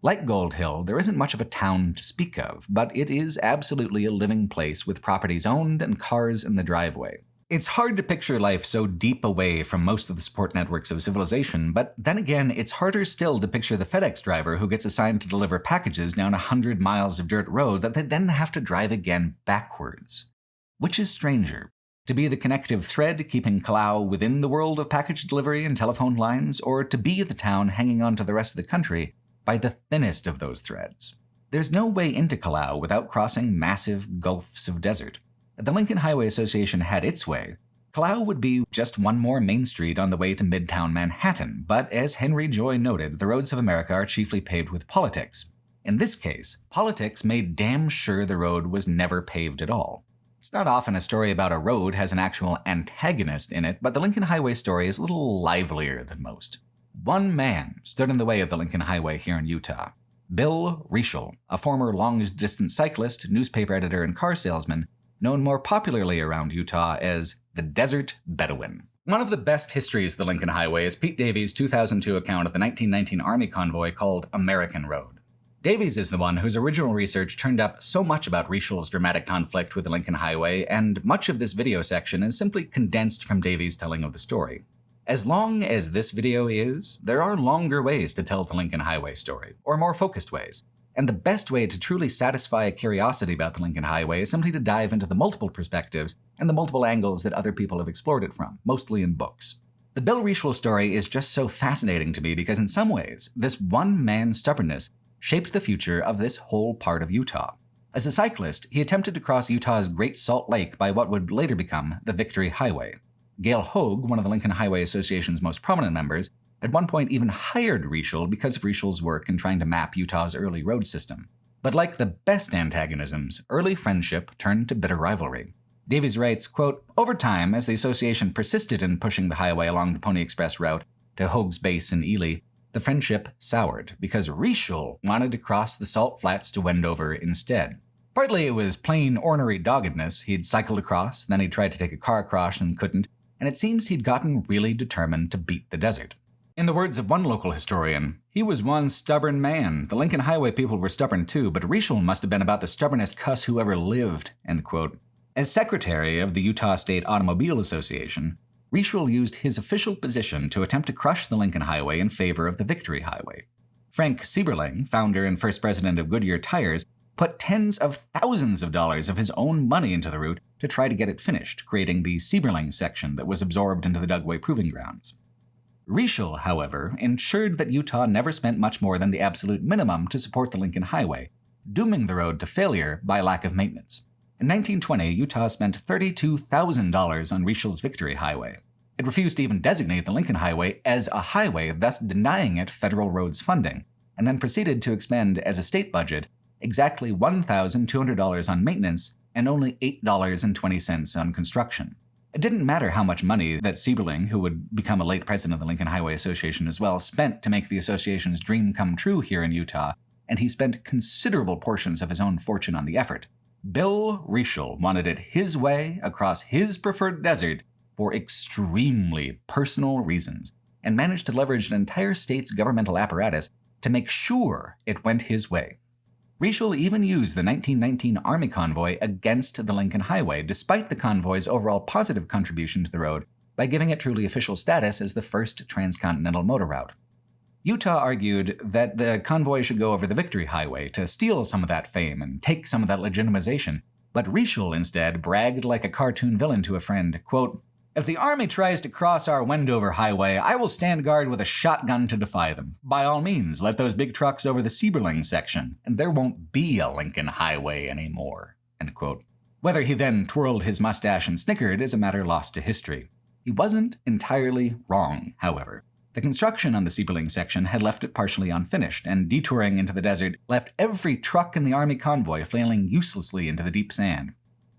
Speaker 1: Like Gold Hill, there isn't much of a town to speak of, but it is absolutely a living place with properties owned and cars in the driveway. It's hard to picture life so deep away from most of the support networks of civilization, but then again, it's harder still to picture the FedEx driver who gets assigned to deliver packages down 100 miles of dirt road that they then have to drive again backwards. Which is stranger? To be the connective thread keeping Kalau within the world of package delivery and telephone lines, or to be the town hanging on to the rest of the country by the thinnest of those threads? There's no way into Kalau without crossing massive gulfs of desert. If the Lincoln Highway Association had its way, Kalau would be just one more main street on the way to Midtown Manhattan, but as Henry Joy noted, the roads of America are chiefly paved with politics. In this case, politics made damn sure the road was never paved at all. It's not often a story about a road has an actual antagonist in it, but the Lincoln Highway story is a little livelier than most. One man stood in the way of the Lincoln Highway here in Utah. Bill Rieschel, a former long-distance cyclist, newspaper editor, and car salesman, known more popularly around Utah as the Desert Bedouin. One of the best histories of the Lincoln Highway is Pete Davies' 2002 account of the 1919 Army Convoy called American Road. Davies is the one whose original research turned up so much about Rieschel's dramatic conflict with the Lincoln Highway, and much of this video section is simply condensed from Davies' telling of the story. As long as this video is, there are longer ways to tell the Lincoln Highway story, or more focused ways. And the best way to truly satisfy a curiosity about the Lincoln Highway is simply to dive into the multiple perspectives and the multiple angles that other people have explored it from, mostly in books. The Bill Rieschel story is just so fascinating to me because in some ways, this one man's stubbornness shaped the future of this whole part of Utah. As a cyclist, he attempted to cross Utah's Great Salt Lake by what would later become the Victory Highway. Gael Hoag, one of the Lincoln Highway Association's most prominent members, at one point even hired Rieschel because of Rieschel's work in trying to map Utah's early road system. But like the best antagonisms, early friendship turned to bitter rivalry. Davies writes, quote, "Over time, as the association persisted in pushing the highway along the Pony Express route to Hoag's base in Ely, the friendship soured because Rieschel wanted to cross the Salt Flats to Wendover instead. Partly it was plain ornery doggedness. He'd cycled across, then he tried to take a car across and couldn't, and it seems he'd gotten really determined to beat the desert. In the words of one local historian, he was one stubborn man. The Lincoln Highway people were stubborn too, but Rieschel must have been about the stubbornest cuss who ever lived," end quote. As secretary of the Utah State Automobile Association, Rieschel used his official position to attempt to crush the Lincoln Highway in favor of the Victory Highway. Frank Sieberling, founder and first president of Goodyear Tires, put tens of thousands of dollars of his own money into the route to try to get it finished, creating the Sieberling section that was absorbed into the Dugway Proving Grounds. Rieschel, however, ensured that Utah never spent much more than the absolute minimum to support the Lincoln Highway, dooming the road to failure by lack of maintenance. In 1920, Utah spent $32,000 on Rieschel's Victory Highway. It refused to even designate the Lincoln Highway as a highway, thus denying it federal roads funding, and then proceeded to expend, as a state budget, exactly $1,200 on maintenance and only $8.20 on construction. It didn't matter how much money that Sieberling, who would become a late president of the Lincoln Highway Association as well, spent to make the association's dream come true here in Utah, and he spent considerable portions of his own fortune on the effort. Bill Rieschel wanted it his way across his preferred desert for extremely personal reasons, and managed to leverage an entire state's governmental apparatus to make sure it went his way. Rieschel even used the 1919 Army Convoy against the Lincoln Highway, despite the convoy's overall positive contribution to the road, by giving it truly official status as the first transcontinental motor route. Utah argued that the convoy should go over the Victory Highway to steal some of that fame and take some of that legitimization, but Rieschel instead bragged like a cartoon villain to a friend, quote, "If the Army tries to cross our Wendover Highway, I will stand guard with a shotgun to defy them. By all means, let those big trucks over the Sieberling section, and there won't be a Lincoln Highway anymore," end quote. Whether he then twirled his mustache and snickered is a matter lost to history. He wasn't entirely wrong, however. The construction on the Sieberling section had left it partially unfinished, and detouring into the desert left every truck in the Army convoy flailing uselessly into the deep sand.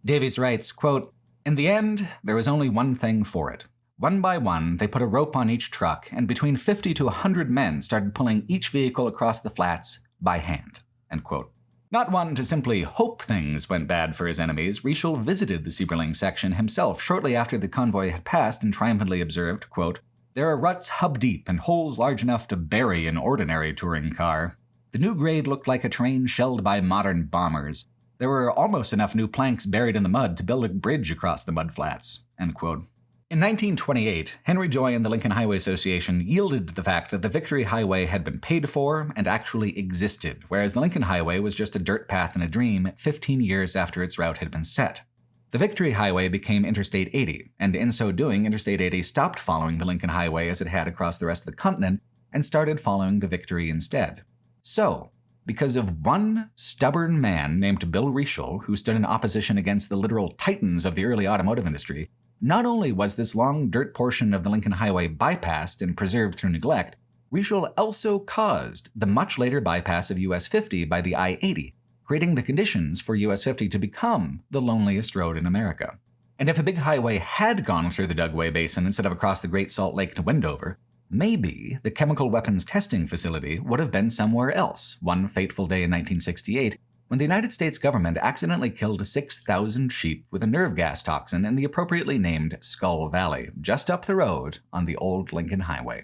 Speaker 1: Davies writes, quote, "In the end, there was only one thing for it. One by one, they put a rope on each truck, and between 50 to 100 men started pulling each vehicle across the flats by hand," end quote. Not one to simply hope things went bad for his enemies, Rieschel visited the Sieberling section himself shortly after the convoy had passed and triumphantly observed, quote, "There are ruts hub-deep and holes large enough to bury an ordinary touring car. The new grade looked like a train shelled by modern bombers. There were almost enough new planks buried in the mud to build a bridge across the mudflats," end quote. In 1928, Henry Joy and the Lincoln Highway Association yielded to the fact that the Victory Highway had been paid for and actually existed, whereas the Lincoln Highway was just a dirt path in a dream 15 years after its route had been set. The Victory Highway became Interstate 80, and in so doing, Interstate 80 stopped following the Lincoln Highway as it had across the rest of the continent and started following the Victory instead. So, because of one stubborn man named Bill Rieschel, who stood in opposition against the literal titans of the early automotive industry, Not only was this long dirt portion of the Lincoln Highway bypassed and preserved through neglect, Vigil also caused the much later bypass of US 50 by the I-80, creating the conditions for US 50 to become the loneliest road in America. And if a big highway had gone through the Dugway Basin instead of across the Great Salt Lake to Wendover, maybe the chemical weapons testing facility would have been somewhere else one fateful day in 1968, when the United States government accidentally killed 6,000 sheep with a nerve gas toxin in the appropriately named Skull Valley, just up the road on the old Lincoln Highway.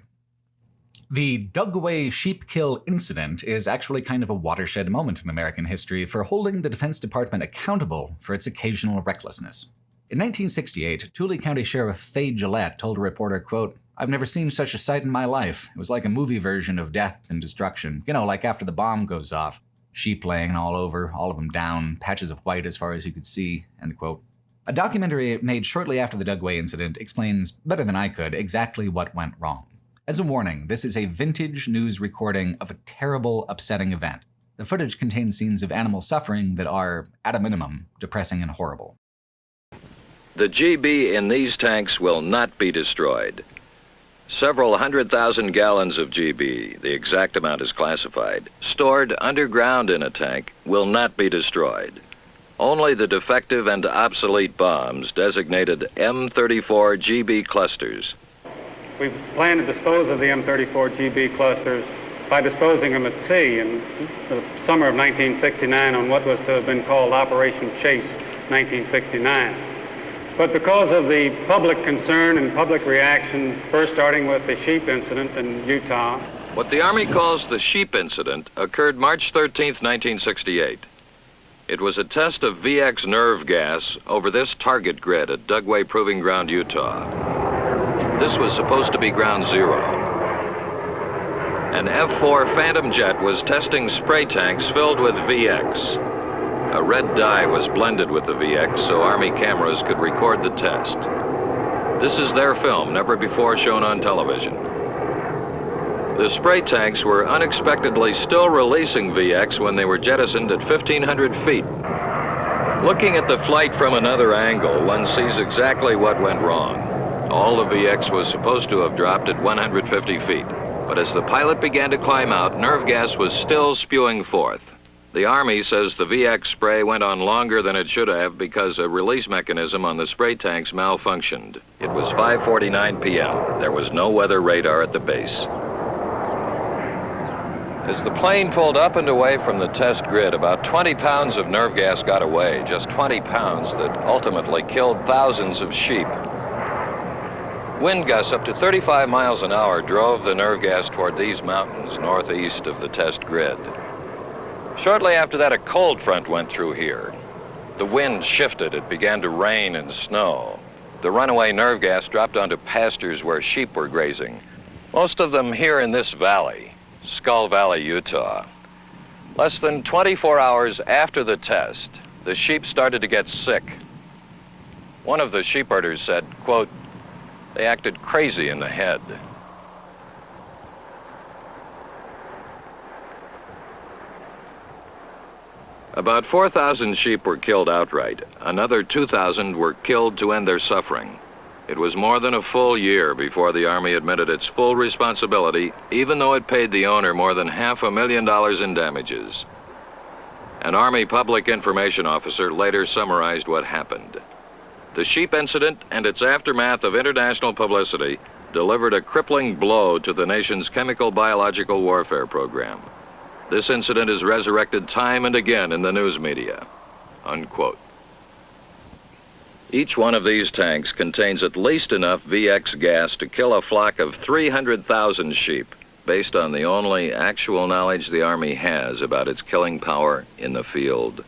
Speaker 1: The Dugway sheep kill incident is actually kind of a watershed moment in American history for holding the Defense Department accountable for its occasional recklessness. In 1968, Tooele County Sheriff Fay Gillette told a reporter, quote, "I've never seen such a sight in my life. It was like a movie version of death and destruction. You know, like after the bomb goes off. Sheep laying all over, all of them down, patches of white as far as you could see," end quote. A documentary made shortly after the Dugway incident explains, better than I could, exactly what went wrong. As a warning, this is a vintage news recording of a terrible, upsetting event. The footage contains scenes of animal suffering that are, at a minimum, depressing and horrible.
Speaker 3: The GB in these tanks will not be destroyed. Several 100,000 gallons of GB, the exact amount is classified, stored underground in a tank will not be destroyed. Only the defective and obsolete bombs, designated M34 GB clusters.
Speaker 4: We plan to dispose of the M34 GB clusters by disposing them at sea in the summer of 1969 on what was to have been called Operation Chase 1969. But because of the public concern and public reaction, first starting with the sheep incident in Utah.
Speaker 3: What the Army calls the sheep incident occurred March 13, 1968. It was a test of VX nerve gas over this target grid at Dugway Proving Ground, Utah. This was supposed to be ground zero. An F-4 Phantom jet was testing spray tanks filled with VX. A red dye was blended with the VX so Army cameras could record the test. This is their film, never before shown on television. The spray tanks were unexpectedly still releasing VX when they were jettisoned at 1,500 feet. Looking at the flight from another angle, one sees exactly what went wrong. All the VX was supposed to have dropped at 150 feet, but as the pilot began to climb out, nerve gas was still spewing forth. The Army says the VX spray went on longer than it should have because a release mechanism on the spray tanks malfunctioned. It was 5:49 p.m. There was no weather radar at the base. As the plane pulled up and away from the test grid, about 20 pounds of nerve gas got away, just 20 pounds that ultimately killed thousands of sheep. Wind gusts up to 35 miles an hour drove the nerve gas toward these mountains northeast of the test grid. Shortly after that, a cold front went through here. The wind shifted. It began to rain and snow. The runaway nerve gas dropped onto pastures where sheep were grazing, most of them here in this valley, Skull Valley, Utah. Less than 24 hours after the test, the sheep started to get sick. One of the sheep herders said, quote, "They acted crazy in the head." About 4,000 sheep were killed outright. Another 2,000 were killed to end their suffering. It was more than a full year before the Army admitted its full responsibility, even though it paid the owner more than $500,000 in damages. An Army public information officer later summarized what happened. The sheep incident and its aftermath of international publicity delivered a crippling blow to the nation's chemical biological warfare program. This incident is resurrected time and again in the news media, unquote. Each one of these tanks contains at least enough VX gas to kill a flock of 300,000 sheep, based on the only actual knowledge the Army has about its killing power in the field.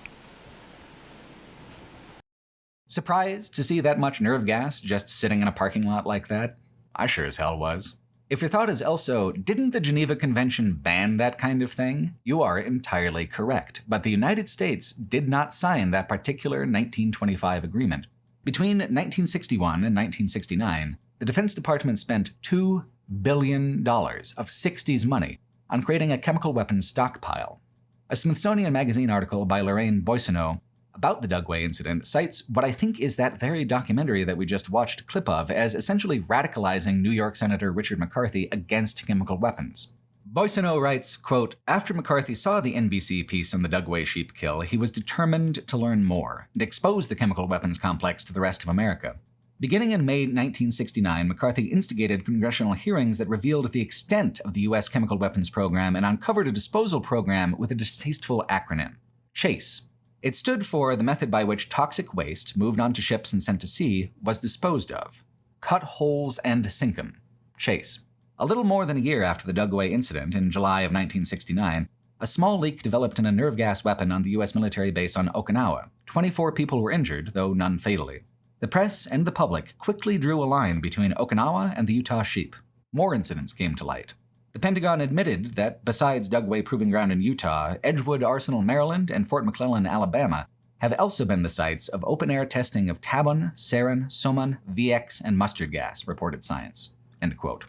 Speaker 1: Surprised to see that much nerve gas just sitting in a parking lot like that? I sure as hell was. If your thought is also, didn't the Geneva Convention ban that kind of thing? You are entirely correct, but the United States did not sign that particular 1925 agreement. Between 1961 and 1969, the Defense Department spent $2 billion of 60s money on creating a chemical weapons stockpile. A Smithsonian Magazine article by Lorraine Boissonneau about the Dugway incident cites what I think is that very documentary that we just watched a clip of as essentially radicalizing New York Senator Richard McCarthy against chemical weapons. Boissonneau writes, quote, "After McCarthy saw the NBC piece on the Dugway sheep kill, he was determined to learn more and expose the chemical weapons complex to the rest of America. Beginning in May 1969, McCarthy instigated congressional hearings that revealed the extent of the U.S. chemical weapons program and uncovered a disposal program with a distasteful acronym, CHASE. It stood for the method by which toxic waste, moved onto ships and sent to sea, was disposed of. Cut holes and sink 'em. CHASE. A little more than a year after the Dugway incident, in July of 1969, a small leak developed in a nerve gas weapon on the U.S. military base on Okinawa. 24 people were injured, though none fatally. The press and the public quickly drew a line between Okinawa and the Utah sheep. More incidents came to light. The Pentagon admitted that, besides Dugway Proving Ground in Utah, Edgewood Arsenal, Maryland, and Fort McClellan, Alabama, have also been the sites of open-air testing of tabun, sarin, soman, VX, and mustard gas, reported Science." End quote.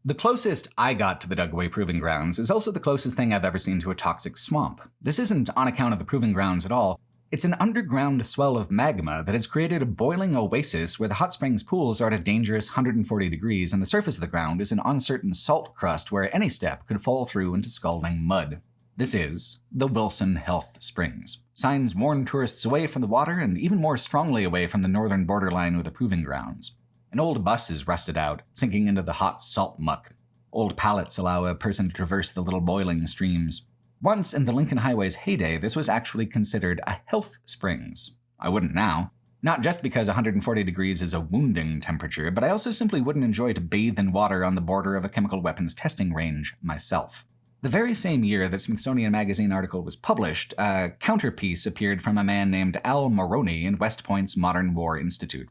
Speaker 1: The closest I got to the Dugway Proving Grounds is also the closest thing I've ever seen to a toxic swamp. This isn't on account of the Proving Grounds at all. It's an underground swell of magma that has created a boiling oasis where the hot springs pools are at a dangerous 140 degrees and the surface of the ground is an uncertain salt crust where any step could fall through into scalding mud. This is the Wilson Health Springs. Signs warn tourists away from the water and even more strongly away from the northern borderline with the Proving Grounds. An old bus is rusted out, sinking into the hot salt muck. Old pallets allow a person to traverse the little boiling streams. Once, in the Lincoln Highway's heyday, this was actually considered a health springs. I wouldn't now. Not just because 140 degrees is a wounding temperature, but I also simply wouldn't enjoy to bathe in water on the border of a chemical weapons testing range myself. The very same year that Smithsonian Magazine article was published, a counterpiece appeared from a man named Al Moroni in West Point's Modern War Institute.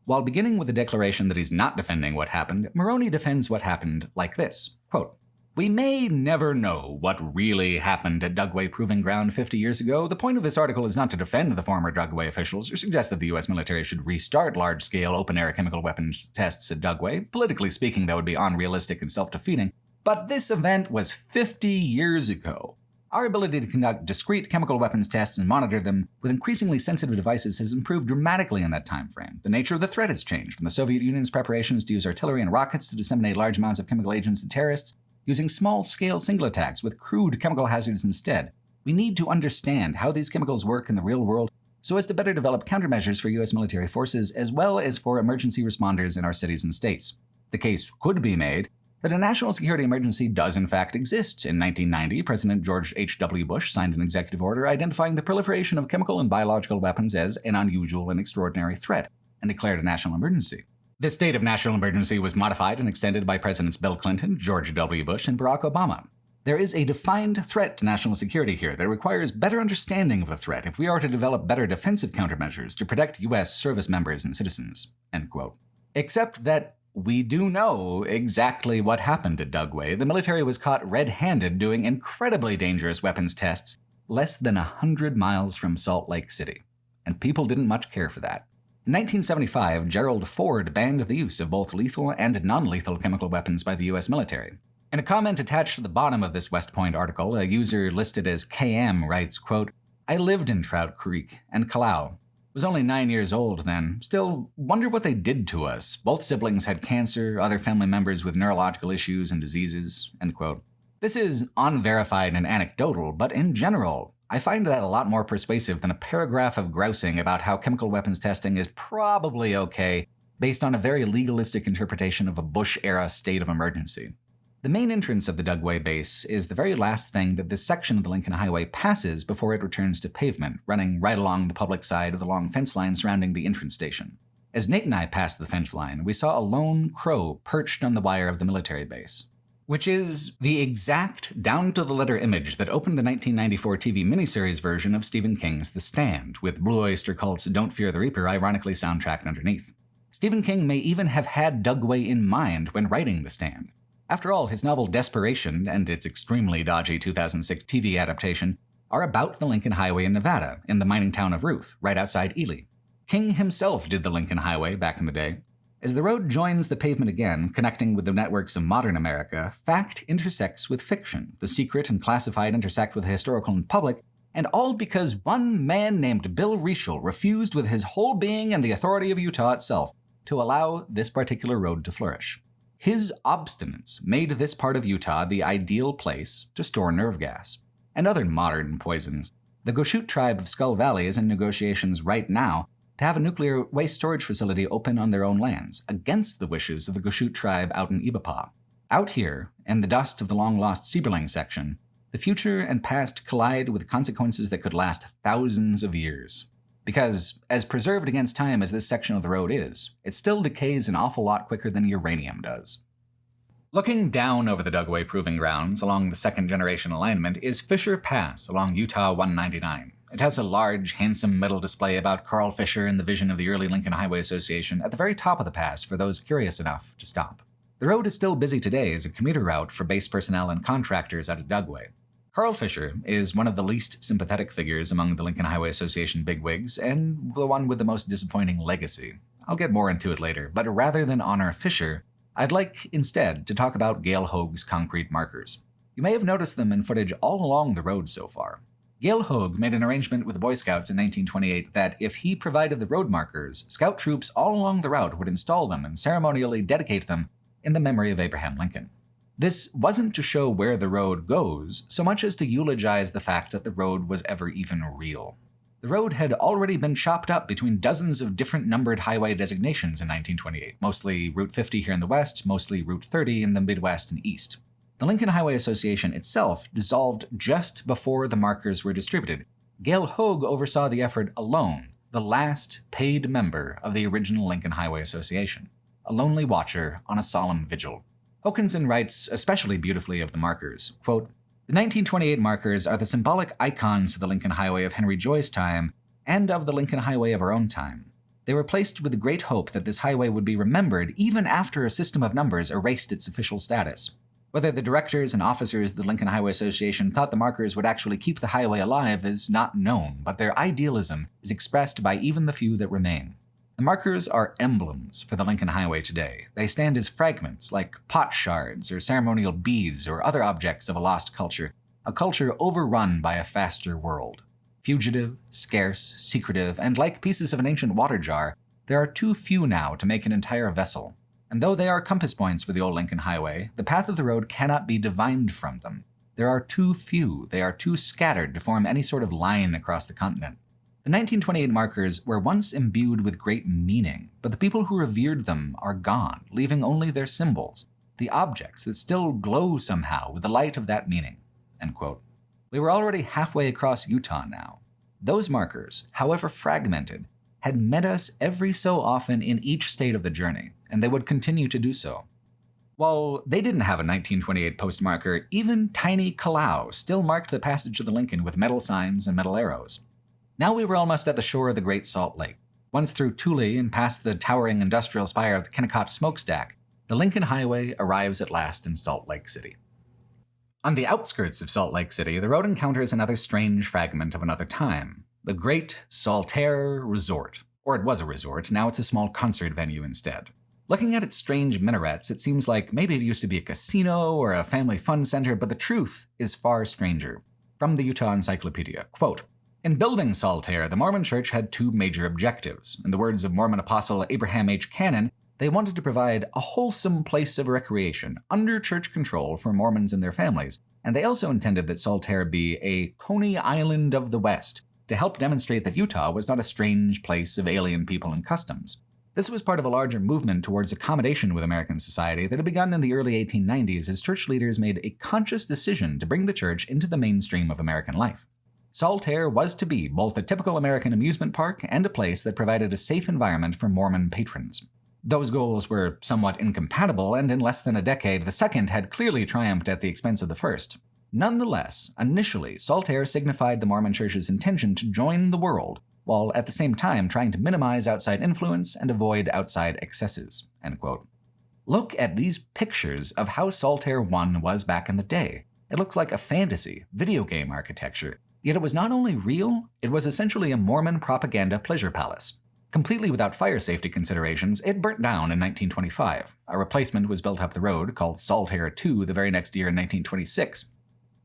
Speaker 1: While beginning with a declaration that he's not defending what happened, Moroni defends what happened like this, quote, "We may never know what really happened at Dugway Proving Ground 50 years ago. The point of this article is not to defend the former Dugway officials or suggest that the U.S. military should restart large-scale open-air chemical weapons tests at Dugway. Politically speaking, that would be unrealistic and self-defeating. But this event was 50 years ago. Our ability to conduct discrete chemical weapons tests and monitor them with increasingly sensitive devices has improved dramatically in that time frame. The nature of the threat has changed, from the Soviet Union's preparations to use artillery and rockets to disseminate large amounts of chemical agents to terrorists, using small-scale single attacks with crude chemical hazards instead. We need to understand how these chemicals work in the real world so as to better develop countermeasures for U.S. military forces as well as for emergency responders in our cities and states. The case could be made that a national security emergency does in fact exist. In 1990, President George H.W. Bush signed an executive order identifying the proliferation of chemical and biological weapons as an unusual and extraordinary threat and declared a national emergency. This state of national emergency was modified and extended by Presidents Bill Clinton, George W. Bush, and Barack Obama. There is a defined threat to national security here that requires better understanding of the threat if we are to develop better defensive countermeasures to protect U.S. service members and citizens." End quote. Except that we do know exactly what happened at Dugway. The military was caught red-handed doing incredibly dangerous weapons tests less than 100 miles from Salt Lake City. And people didn't much care for that. In 1975, Gerald Ford banned the use of both lethal and non-lethal chemical weapons by the U.S. military. In a comment attached to the bottom of this West Point article, a user listed as KM writes, quote, "I lived in Trout Creek and Kalau. Was only 9 years old then. Still, wonder what they did to us. Both siblings had cancer, other family members with neurological issues and diseases." End quote. This is unverified and anecdotal, but in general, I find that a lot more persuasive than a paragraph of grousing about how chemical weapons testing is probably okay based on a very legalistic interpretation of a Bush-era state of emergency. The main entrance of the Dugway base is the very last thing that this section of the Lincoln Highway passes before it returns to pavement, running right along the public side of the long fence line surrounding the entrance station. As Nate and I passed the fence line, we saw a lone crow perched on the wire of the military base, which is the exact down-to-the-letter image that opened the 1994 TV miniseries version of Stephen King's The Stand, with Blue Oyster Cult's Don't Fear the Reaper ironically soundtracked underneath. Stephen King may even have had Dugway in mind when writing The Stand. After all, his novel Desperation and its extremely dodgy 2006 TV adaptation are about the Lincoln Highway in Nevada, in the mining town of Ruth, right outside Ely. King himself did the Lincoln Highway back in the day. As the road joins the pavement again, connecting with the networks of modern America, fact intersects with fiction, the secret and classified intersect with the historical and public, And all because one man named Bill Rieschel refused with his whole being and the authority of Utah itself to allow this particular road to flourish. His obstinance made this part of Utah the ideal place to store nerve gas and other modern poisons. The Goshute tribe of Skull Valley is in negotiations right now to have a nuclear waste storage facility open on their own lands, against the wishes of the Goshute tribe out in Ibapaw. Out here, in the dust of the long-lost Sieberling section, the future and past collide with consequences that could last thousands of years. Because, as preserved against time as this section of the road is, it still decays an awful lot quicker than uranium does. Looking down over the Dugway Proving Grounds along the second-generation alignment is Fisher Pass along Utah 199. It has a large, handsome metal display about Carl Fisher and the vision of the early Lincoln Highway Association at the very top of the pass for those curious enough to stop. The road is still busy today as a commuter route for base personnel and contractors out of Dugway. Carl Fisher is one of the least sympathetic figures among the Lincoln Highway Association bigwigs, and the one with the most disappointing legacy. I'll get more into it later, but rather than honor Fisher, I'd like, instead, to talk about Gael Hoag's concrete markers. You may have noticed them in footage all along the road so far. Gael Hoag made an arrangement with the Boy Scouts in 1928 that if he provided the road markers, Scout troops all along the route would install them and ceremonially dedicate them in the memory of Abraham Lincoln. This wasn't to show where the road goes, so much as to eulogize the fact that the road was ever even real. The road had already been chopped up between dozens of different numbered highway designations in 1928, mostly Route 50 here in the west, mostly Route 30 in the Midwest and East. The Lincoln Highway Association itself dissolved just before the markers were distributed. Gael Hoag oversaw the effort alone, the last paid member of the original Lincoln Highway Association, a lonely watcher on a solemn vigil. Hokanson writes especially beautifully of the markers, quote, "The 1928 markers are the symbolic icons of the Lincoln Highway of Henry Joy's time and of the Lincoln Highway of our own time. They were placed with the great hope that this highway would be remembered even after a system of numbers erased its official status. Whether the directors and officers of the Lincoln Highway Association thought the markers would actually keep the highway alive is not known, but their idealism is expressed by even the few that remain. The markers are emblems for the Lincoln Highway today. They stand as fragments like pot shards or ceremonial beads or other objects of a lost culture, a culture overrun by a faster world. Fugitive, scarce, secretive, and like pieces of an ancient water jar, there are too few now to make an entire vessel. And though they are compass points for the old Lincoln Highway, the path of the road cannot be divined from them. There are too few, they are too scattered to form any sort of line across the continent. The 1928 markers were once imbued with great meaning, but the people who revered them are gone, leaving only their symbols, the objects that still glow somehow with the light of that meaning." End quote. We were already halfway across Utah now. Those markers, however fragmented, had met us every so often in each state of the journey, and they would continue to do so. While they didn't have a 1928 postmarker, even tiny Kalau still marked the passage of the Lincoln with metal signs and metal arrows. Now we were almost at the shore of the Great Salt Lake. Once through Thule and past the towering industrial spire of the Kennecott smokestack, the Lincoln Highway arrives at last in Salt Lake City. On the outskirts of Salt Lake City, the road encounters another strange fragment of another time, the Great Saltaire Resort. Or it was a resort, now it's a small concert venue instead. Looking at its strange minarets, it seems like maybe it used to be a casino or a family fun center, but the truth is far stranger. From the Utah Encyclopedia, quote, "In building Saltaire, the Mormon Church had two major objectives. In the words of Mormon apostle Abraham H. Cannon, they wanted to provide a wholesome place of recreation under church control for Mormons and their families, and they also intended that Saltaire be a Coney Island of the West, to help demonstrate that Utah was not a strange place of alien people and customs. This was part of a larger movement towards accommodation with American society that had begun in the early 1890s as church leaders made a conscious decision to bring the church into the mainstream of American life. Saltaire was to be both a typical American amusement park and a place that provided a safe environment for Mormon patrons. Those goals were somewhat incompatible, and in less than a decade, the second had clearly triumphed at the expense of the first. Nonetheless, initially, Saltaire signified the Mormon Church's intention to join the world, while at the same time trying to minimize outside influence and avoid outside excesses." End quote. Look at these pictures of how Saltaire 1 was back in the day. It looks like a fantasy, video game architecture. Yet it was not only real, it was essentially a Mormon propaganda pleasure palace. Completely without fire safety considerations, it burnt down in 1925. A replacement was built up the road, called Saltaire 2, the very next year in 1926.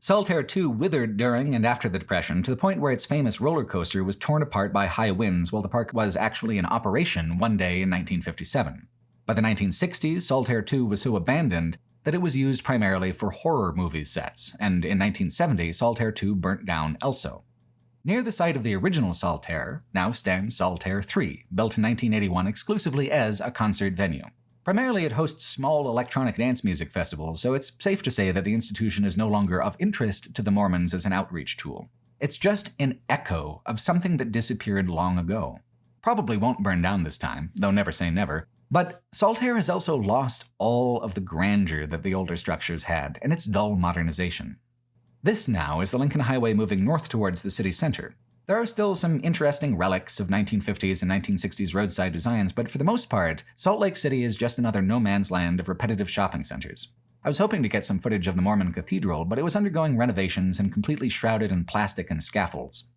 Speaker 1: Saltaire too withered during and after the Depression to the point where its famous roller coaster was torn apart by high winds while the park was actually in operation one day in 1957. By the 1960s, Saltaire 2 was so abandoned that it was used primarily for horror movie sets, and in 1970, Saltaire 2 burnt down also. Near the site of the original Saltaire now stands Saltaire 3, built in 1981 exclusively as a concert venue. Primarily, it hosts small electronic dance music festivals, so it's safe to say that the institution is no longer of interest to the Mormons as an outreach tool. It's just an echo of something that disappeared long ago. Probably won't burn down this time, though never say never. But Saltaire has also lost all of the grandeur that the older structures had, and its dull modernization. This now is the Lincoln Highway moving north towards the city center. There are still some interesting relics of 1950s and 1960s roadside designs, but for the most part, Salt Lake City is just another no-man's land of repetitive shopping centers. I was hoping to get some footage of the Mormon Cathedral, but it was undergoing renovations and completely shrouded in plastic and scaffolds.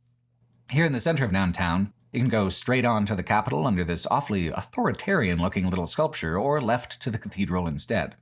Speaker 1: Here in the center of downtown, you can go straight on to the Capitol under this awfully authoritarian-looking little sculpture, or left to the cathedral instead.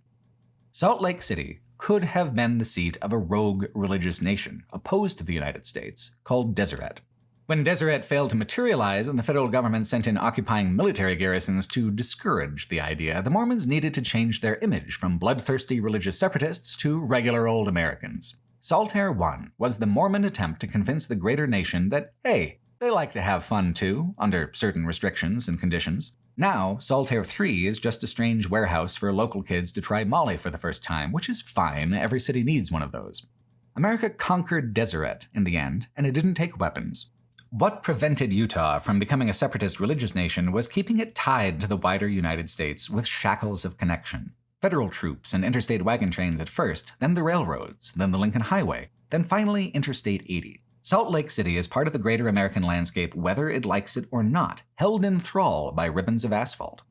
Speaker 1: Salt Lake City could have been the seat of a rogue religious nation, opposed to the United States, called Deseret. When Deseret failed to materialize and the federal government sent in occupying military garrisons to discourage the idea, the Mormons needed to change their image from bloodthirsty religious separatists to regular old Americans. Saltaire 1 was the Mormon attempt to convince the greater nation that, hey, they like to have fun too, under certain restrictions and conditions. Now, Saltaire 3 is just a strange warehouse for local kids to try Molly for the first time, which is fine, every city needs one of those. America conquered Deseret in the end, and it didn't take weapons. What prevented Utah from becoming a separatist religious nation was keeping it tied to the wider United States with shackles of connection. Federal troops and interstate wagon trains at first, then the railroads, then the Lincoln Highway, then finally Interstate 80. Salt Lake City is part of the greater American landscape whether it likes it or not, held in thrall by ribbons of asphalt.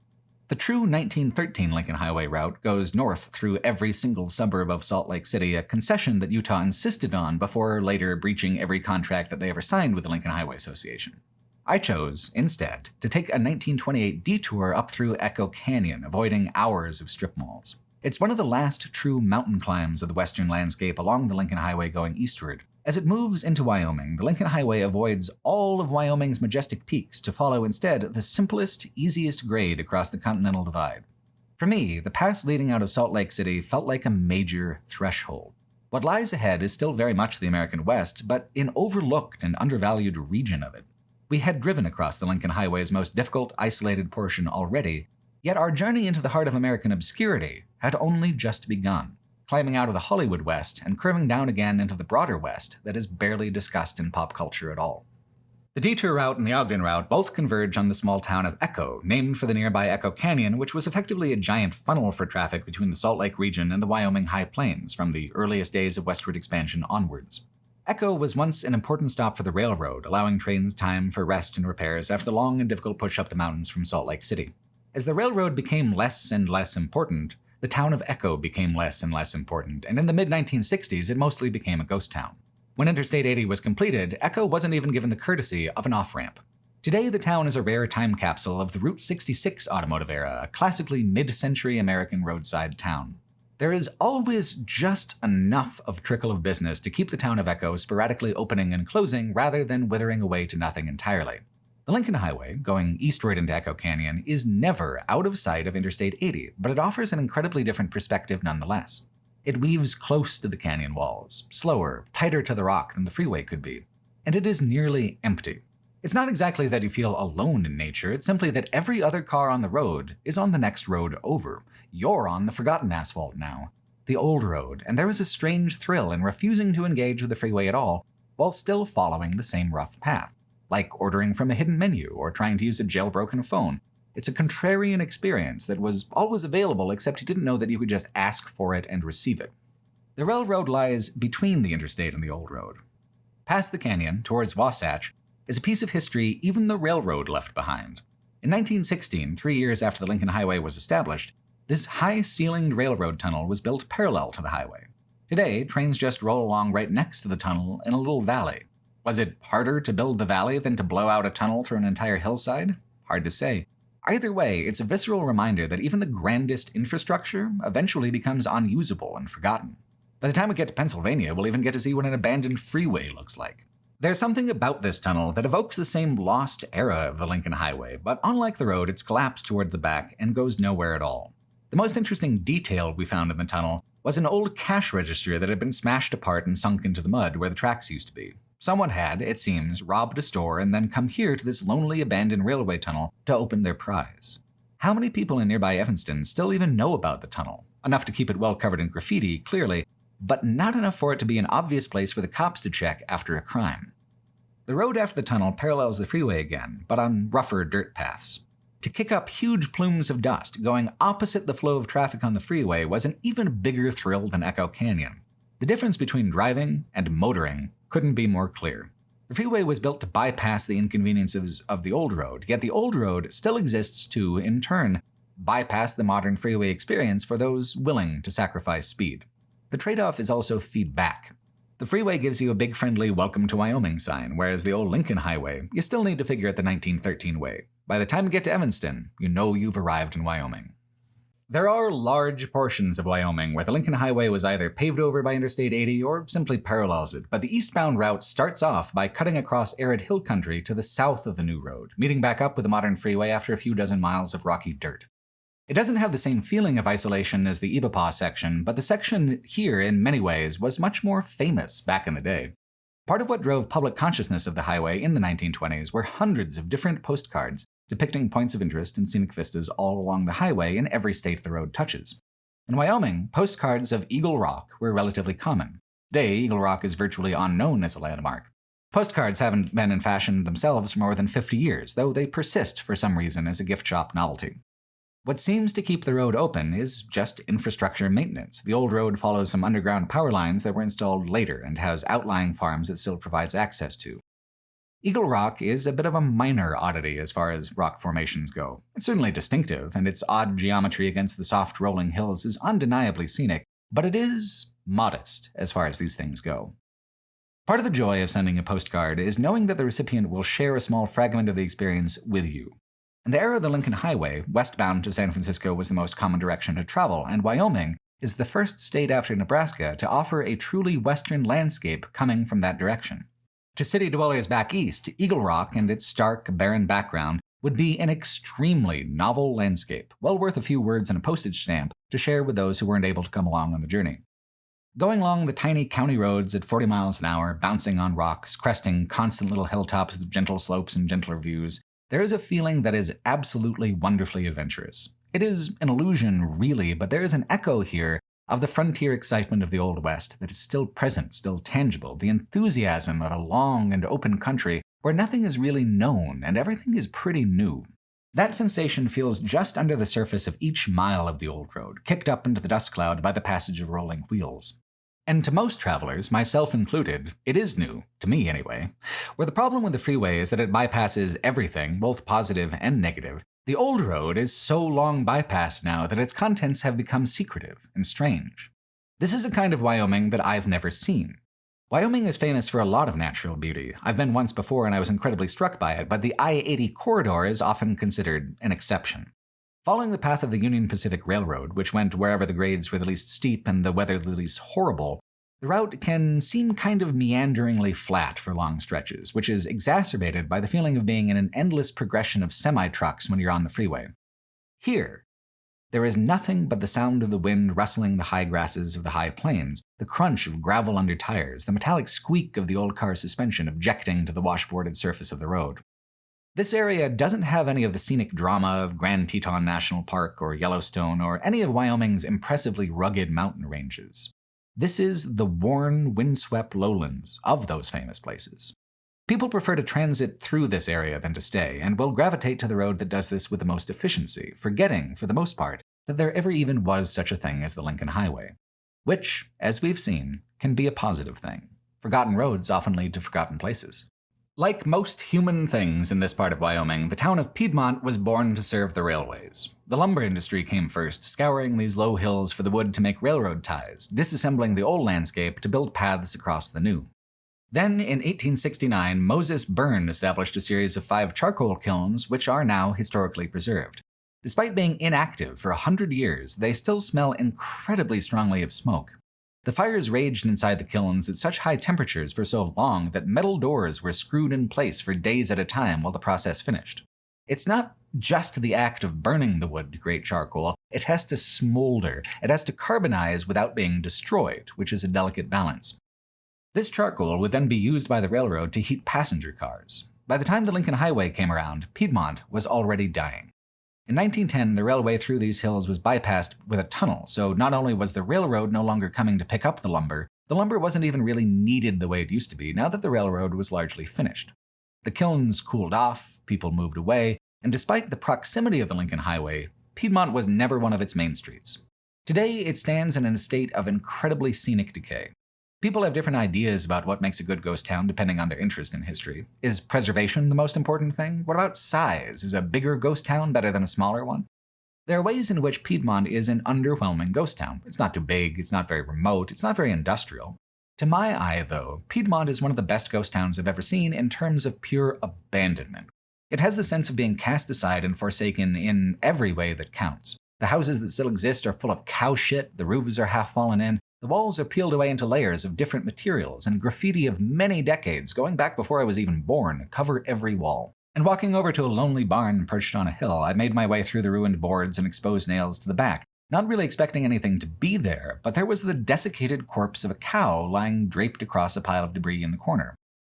Speaker 1: The true 1913 Lincoln Highway route goes north through every single suburb of Salt Lake City, a concession that Utah insisted on before later breaching every contract that they ever signed with the Lincoln Highway Association. I chose, instead, to take a 1928 detour up through Echo Canyon, avoiding hours of strip malls. It's one of the last true mountain climbs of the western landscape along the Lincoln Highway going eastward. As it moves into Wyoming, the Lincoln Highway avoids all of Wyoming's majestic peaks to follow instead the simplest, easiest grade across the Continental Divide. For me, the pass leading out of Salt Lake City felt like a major threshold. What lies ahead is still very much the American West, but an overlooked and undervalued region of it. We had driven across the Lincoln Highway's most difficult, isolated portion already, yet our journey into the heart of American obscurity had only just begun, climbing out of the Hollywood West and curving down again into the broader West that is barely discussed in pop culture at all. The detour route and the Ogden route both converge on the small town of Echo, named for the nearby Echo Canyon, which was effectively a giant funnel for traffic between the Salt Lake region and the Wyoming High Plains from the earliest days of westward expansion onwards. Echo was once an important stop for the railroad, allowing trains time for rest and repairs after the long and difficult push up the mountains from Salt Lake City. As the railroad became less and less important, the town of Echo became less and less important, and in the mid-1960s it mostly became a ghost town. When Interstate 80 was completed, Echo wasn't even given the courtesy of an off-ramp. Today the town is a rare time capsule of the Route 66 automotive era, a classically mid-century American roadside town. There is always just enough of trickle of business to keep the town of Echo sporadically opening and closing rather than withering away to nothing entirely. The Lincoln Highway, going eastward into Echo Canyon, is never out of sight of Interstate 80, but it offers an incredibly different perspective nonetheless. It weaves close to the canyon walls, slower, tighter to the rock than the freeway could be, and it is nearly empty. It's not exactly that you feel alone in nature, it's simply that every other car on the road is on the next road over. You're on the forgotten asphalt now, the old road, and there is a strange thrill in refusing to engage with the freeway at all, while still following the same rough path. Like ordering from a hidden menu or trying to use a jailbroken phone. It's a contrarian experience that was always available, except you didn't know that you could just ask for it and receive it. The railroad lies between the interstate and the old road. Past the canyon, towards Wasatch, is a piece of history even the railroad left behind. In 1916, 3 years after the Lincoln Highway was established, this high-ceilinged railroad tunnel was built parallel to the highway. Today, trains just roll along right next to the tunnel in a little valley. Was it harder to build the valley than to blow out a tunnel through an entire hillside? Hard to say. Either way, it's a visceral reminder that even the grandest infrastructure eventually becomes unusable and forgotten. By the time we get to Pennsylvania, we'll even get to see what an abandoned freeway looks like. There's something about this tunnel that evokes the same lost era of the Lincoln Highway, but unlike the road, it's collapsed toward the back and goes nowhere at all. The most interesting detail we found in the tunnel was an old cash register that had been smashed apart and sunk into the mud where the tracks used to be. Someone had, it seems, robbed a store and then come here to this lonely abandoned railway tunnel to open their prize. How many people in nearby Evanston still even know about the tunnel? Enough to keep it well covered in graffiti, clearly, but not enough for it to be an obvious place for the cops to check after a crime. The road after the tunnel parallels the freeway again, but on rougher dirt paths. To kick up huge plumes of dust going opposite the flow of traffic on the freeway was an even bigger thrill than Echo Canyon. The difference between driving and motoring couldn't be more clear. The freeway was built to bypass the inconveniences of the old road, yet the old road still exists to, in turn, bypass the modern freeway experience for those willing to sacrifice speed. The trade-off is also feedback. The freeway gives you a big friendly welcome to Wyoming sign, whereas the old Lincoln Highway, you still need to figure out the 1913 way. By the time you get to Evanston, you know you've arrived in Wyoming. There are large portions of Wyoming where the Lincoln Highway was either paved over by Interstate 80 or simply parallels it, but the eastbound route starts off by cutting across arid hill country to the south of the new road, meeting back up with the modern freeway after a few dozen miles of rocky dirt. It doesn't have the same feeling of isolation as the Ibapaw section, but the section here, in many ways, was much more famous back in the day. Part of what drove public consciousness of the highway in the 1920s were hundreds of different postcards depicting points of interest and scenic vistas all along the highway in every state the road touches. In Wyoming, postcards of Eagle Rock were relatively common. Today, Eagle Rock is virtually unknown as a landmark. Postcards haven't been in fashion themselves for more than 50 years, though they persist for some reason as a gift shop novelty. What seems to keep the road open is just infrastructure maintenance. The old road follows some underground power lines that were installed later and has outlying farms it still provides access to. Eagle Rock is a bit of a minor oddity as far as rock formations go. It's certainly distinctive, and its odd geometry against the soft rolling hills is undeniably scenic, but it is modest as far as these things go. Part of the joy of sending a postcard is knowing that the recipient will share a small fragment of the experience with you. In the era of the Lincoln Highway, westbound to San Francisco was the most common direction to travel, and Wyoming is the first state after Nebraska to offer a truly western landscape coming from that direction. To city dwellers back east, Eagle Rock and its stark, barren background would be an extremely novel landscape, well worth a few words and a postage stamp to share with those who weren't able to come along on the journey. Going along the tiny county roads at 40 miles an hour, bouncing on rocks, cresting constant little hilltops with gentle slopes and gentler views, there is a feeling that is absolutely wonderfully adventurous. It is an illusion, really, but there is an echo here of the frontier excitement of the Old West that is still present, still tangible, the enthusiasm of a long and open country where nothing is really known and everything is pretty new. That sensation feels just under the surface of each mile of the old road, kicked up into the dust cloud by the passage of rolling wheels. And to most travelers, myself included, it is new, to me anyway. Where the problem with the freeway is that it bypasses everything, both positive and negative, the old road is so long bypassed now that its contents have become secretive and strange. This is a kind of Wyoming that I've never seen. Wyoming is famous for a lot of natural beauty. I've been once before and I was incredibly struck by it, but the I-80 corridor is often considered an exception. Following the path of the Union Pacific Railroad, which went wherever the grades were the least steep and the weather the least horrible, the route can seem kind of meanderingly flat for long stretches, which is exacerbated by the feeling of being in an endless progression of semi-trucks when you're on the freeway. Here, there is nothing but the sound of the wind rustling the high grasses of the high plains, the crunch of gravel under tires, the metallic squeak of the old car suspension objecting to the washboarded surface of the road. This area doesn't have any of the scenic drama of Grand Teton National Park or Yellowstone or any of Wyoming's impressively rugged mountain ranges. This is the worn, windswept lowlands of those famous places. People prefer to transit through this area than to stay, and will gravitate to the road that does this with the most efficiency, forgetting, for the most part, that there ever even was such a thing as the Lincoln Highway. Which, as we've seen, can be a positive thing. Forgotten roads often lead to forgotten places. Like most human things in this part of Wyoming, the town of Piedmont was born to serve the railways. The lumber industry came first, scouring these low hills for the wood to make railroad ties, disassembling the old landscape to build paths across the new. Then, in 1869, Moses Byrne established a series of 5 charcoal kilns, which are now historically preserved. Despite being inactive for 100 years, they still smell incredibly strongly of smoke. The fires raged inside the kilns at such high temperatures for so long that metal doors were screwed in place for days at a time while the process finished. It's not just the act of burning the wood to create charcoal, it has to smolder, it has to carbonize without being destroyed, which is a delicate balance. This charcoal would then be used by the railroad to heat passenger cars. By the time the Lincoln Highway came around, Piedmont was already dying. In 1910, the railway through these hills was bypassed with a tunnel, so not only was the railroad no longer coming to pick up the lumber wasn't even really needed the way it used to be now that the railroad was largely finished. The kilns cooled off, people moved away, and despite the proximity of the Lincoln Highway, Piedmont was never one of its main streets. Today, it stands in a state of incredibly scenic decay. People have different ideas about what makes a good ghost town depending on their interest in history. Is preservation the most important thing? What about size? Is a bigger ghost town better than a smaller one? There are ways in which Piedmont is an underwhelming ghost town. It's not too big, it's not very remote, it's not very industrial. To my eye, though, Piedmont is one of the best ghost towns I've ever seen in terms of pure abandonment. It has the sense of being cast aside and forsaken in every way that counts. The houses that still exist are full of cow shit, the roofs are half fallen in, the walls are peeled away into layers of different materials, and graffiti of many decades, going back before I was even born, cover every wall. And walking over to a lonely barn perched on a hill, I made my way through the ruined boards and exposed nails to the back, not really expecting anything to be there, but there was the desiccated corpse of a cow lying draped across a pile of debris in the corner.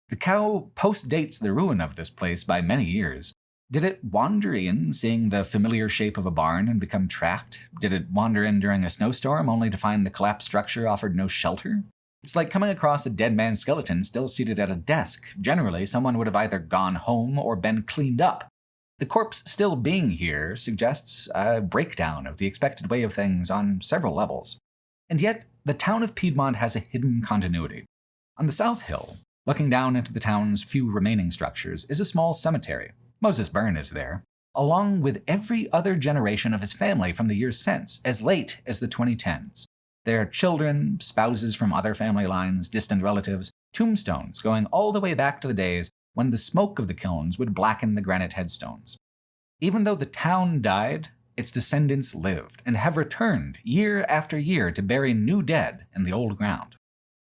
Speaker 1: The cow post-dates the ruin of this place by many years. Did it wander in, seeing the familiar shape of a barn, and become trapped? Did it wander in during a snowstorm, only to find the collapsed structure offered no shelter? It's like coming across a dead man's skeleton still seated at a desk. Generally, someone would have either gone home or been cleaned up. The corpse still being here suggests a breakdown of the expected way of things on several levels. And yet, the town of Piedmont has a hidden continuity. On the South Hill, looking down into the town's few remaining structures, is a small cemetery. Moses Byrne is there, along with every other generation of his family from the years since, as late as the 2010s. Their children, spouses from other family lines, distant relatives, tombstones going all the way back to the days when the smoke of the kilns would blacken the granite headstones. Even though the town died, its descendants lived and have returned year after year to bury new dead in the old ground.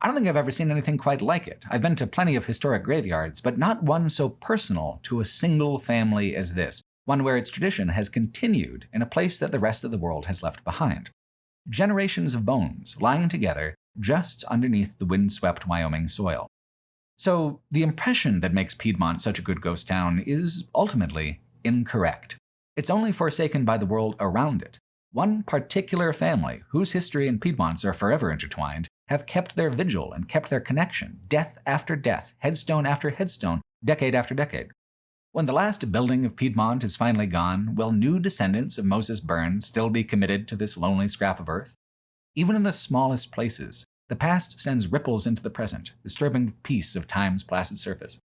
Speaker 1: I don't think I've ever seen anything quite like it. I've been to plenty of historic graveyards, but not one so personal to a single family as this, one where its tradition has continued in a place that the rest of the world has left behind. Generations of bones lying together just underneath the windswept Wyoming soil. So the impression that makes Piedmont such a good ghost town is ultimately incorrect. It's only forsaken by the world around it. One particular family, whose history and Piedmont's are forever intertwined, have kept their vigil and kept their connection, death after death, headstone after headstone, decade after decade. When the last building of Piedmont is finally gone, will new descendants of Moses Byrne still be committed to this lonely scrap of earth? Even in the smallest places, the past sends ripples into the present, disturbing the peace of time's placid surface.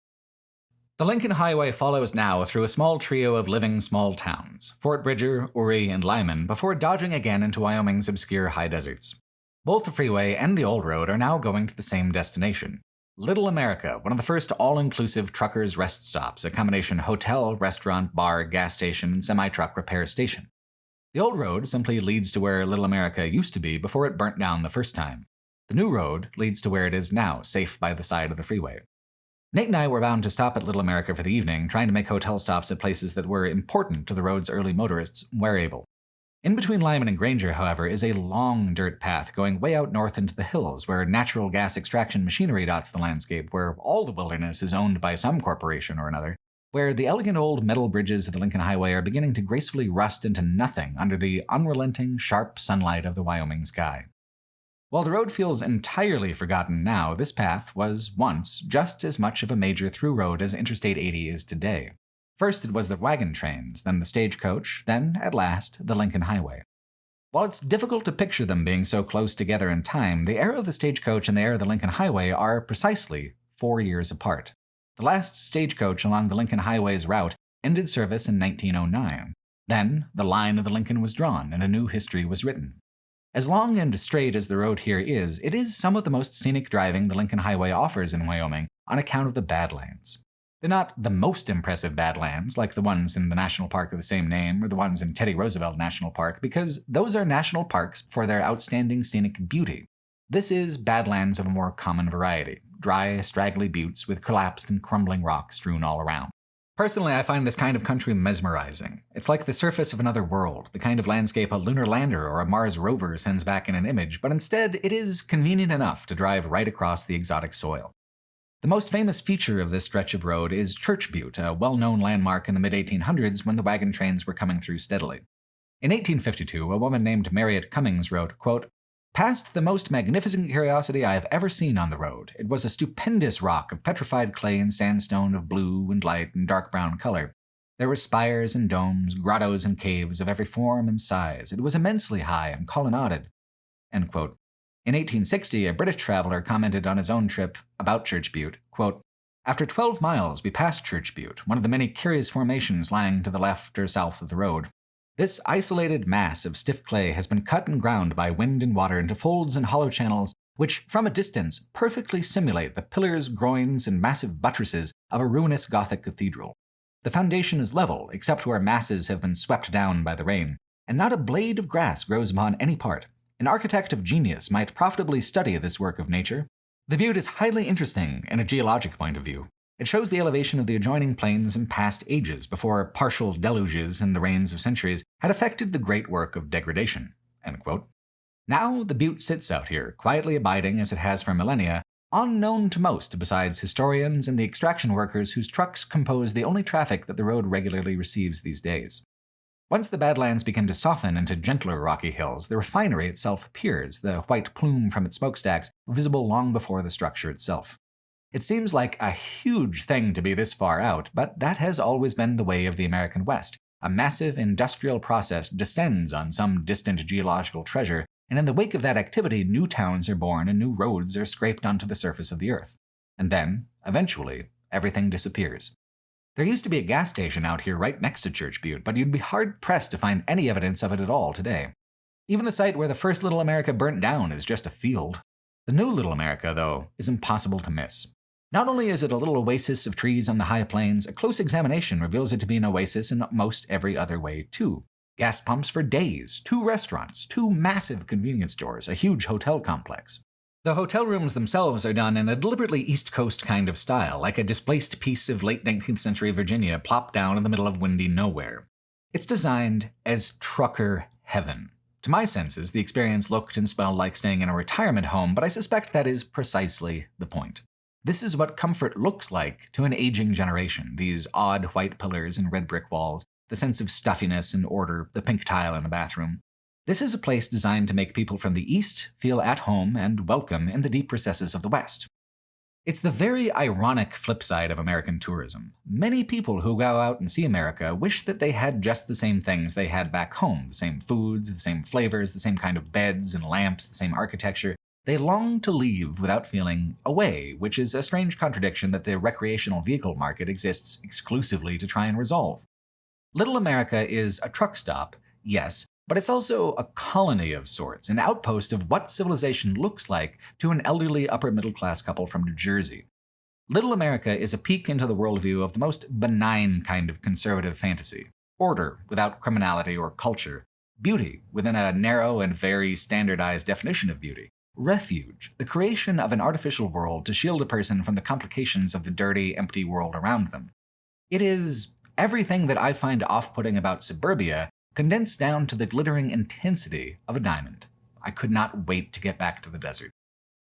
Speaker 1: The Lincoln Highway follows now through a small trio of living small towns, Fort Bridger, Uri, and Lyman, before dodging again into Wyoming's obscure high deserts. Both the freeway and the old road are now going to the same destination. Little America, one of the first all-inclusive truckers' rest stops, a combination hotel, restaurant, bar, gas station, and semi-truck repair station. The old road simply leads to where Little America used to be before it burnt down the first time. The new road leads to where it is now, safe by the side of the freeway. Nate and I were bound to stop at Little America for the evening, trying to make hotel stops at places that were important to the road's early motorists where able. In between Lyman and Granger, however, is a long dirt path going way out north into the hills, where natural gas extraction machinery dots the landscape, where all the wilderness is owned by some corporation or another, where the elegant old metal bridges of the Lincoln Highway are beginning to gracefully rust into nothing under the unrelenting, sharp sunlight of the Wyoming sky. While the road feels entirely forgotten now, this path was once just as much of a major through road as Interstate 80 is today. First it was the wagon trains, then the stagecoach, then, at last, the Lincoln Highway. While it's difficult to picture them being so close together in time, the era of the stagecoach and the era of the Lincoln Highway are precisely 4 years apart. The last stagecoach along the Lincoln Highway's route ended service in 1909. Then, the line of the Lincoln was drawn and a new history was written. As long and straight as the road here is, it is some of the most scenic driving the Lincoln Highway offers in Wyoming on account of the Badlands. They're not the most impressive Badlands, like the ones in the national park of the same name or the ones in Teddy Roosevelt National Park, because those are national parks for their outstanding scenic beauty. This is Badlands of a more common variety, dry, straggly buttes with collapsed and crumbling rocks strewn all around. Personally, I find this kind of country mesmerizing. It's like the surface of another world, the kind of landscape a lunar lander or a Mars rover sends back in an image, but instead it is convenient enough to drive right across the exotic soil. The most famous feature of this stretch of road is Church Butte, a well-known landmark in the mid-1800s when the wagon trains were coming through steadily. In 1852, a woman named Marriott Cummings wrote, quote, "Past the most magnificent curiosity I have ever seen on the road. It was a stupendous rock of petrified clay and sandstone of blue and light and dark brown color. There were spires and domes, grottos and caves of every form and size. It was immensely high and colonnaded." End quote. In 1860, a British traveler commented on his own trip about Church Butte, quote, "After 12 miles, we passed Church Butte, one of the many curious formations lying to the left or south of the road. This isolated mass of stiff clay has been cut and ground by wind and water into folds and hollow channels which, from a distance, perfectly simulate the pillars, groins, and massive buttresses of a ruinous Gothic cathedral. The foundation is level, except where masses have been swept down by the rain, and not a blade of grass grows upon any part. An architect of genius might profitably study this work of nature. The butte is highly interesting in a geologic point of view. It shows the elevation of the adjoining plains in past ages before partial deluges in the rains of centuries had affected the great work of degradation." End quote. Now the butte sits out here, quietly abiding as it has for millennia, unknown to most besides historians and the extraction workers whose trucks compose the only traffic that the road regularly receives these days. Once the Badlands begin to soften into gentler rocky hills, the refinery itself appears, the white plume from its smokestacks visible long before the structure itself. It seems like a huge thing to be this far out, but that has always been the way of the American West. A massive industrial process descends on some distant geological treasure, and in the wake of that activity, new towns are born and new roads are scraped onto the surface of the earth. And then, eventually, everything disappears. There used to be a gas station out here right next to Church Butte, but you'd be hard-pressed to find any evidence of it at all today. Even the site where the first Little America burnt down is just a field. The new Little America, though, is impossible to miss. Not only is it a little oasis of trees on the high plains, a close examination reveals it to be an oasis in most every other way, too. Gas pumps for days, 2 restaurants, 2 massive convenience stores, a huge hotel complex. The hotel rooms themselves are done in a deliberately East Coast kind of style, like a displaced piece of late 19th century Virginia plopped down in the middle of windy nowhere. It's designed as trucker heaven. To my senses, the experience looked and smelled like staying in a retirement home, but I suspect that is precisely the point. This is what comfort looks like to an aging generation, these odd white pillars and red brick walls, the sense of stuffiness and order, the pink tile in the bathroom. This is a place designed to make people from the East feel at home and welcome in the deep recesses of the West. It's the very ironic flip side of American tourism. Many people who go out and see America wish that they had just the same things they had back home, the same foods, the same flavors, the same kind of beds and lamps, the same architecture. They long to leave without feeling away, which is a strange contradiction that the recreational vehicle market exists exclusively to try and resolve. Little America is a truck stop, yes, but it's also a colony of sorts, an outpost of what civilization looks like to an elderly upper-middle-class couple from New Jersey. Little America is a peek into the worldview of the most benign kind of conservative fantasy. Order without criminality or culture. Beauty within a narrow and very standardized definition of beauty. Refuge, the creation of an artificial world to shield a person from the complications of the dirty, empty world around them. It is everything that I find off-putting about suburbia condensed down to the glittering intensity of a diamond. I could not wait to get back to the desert.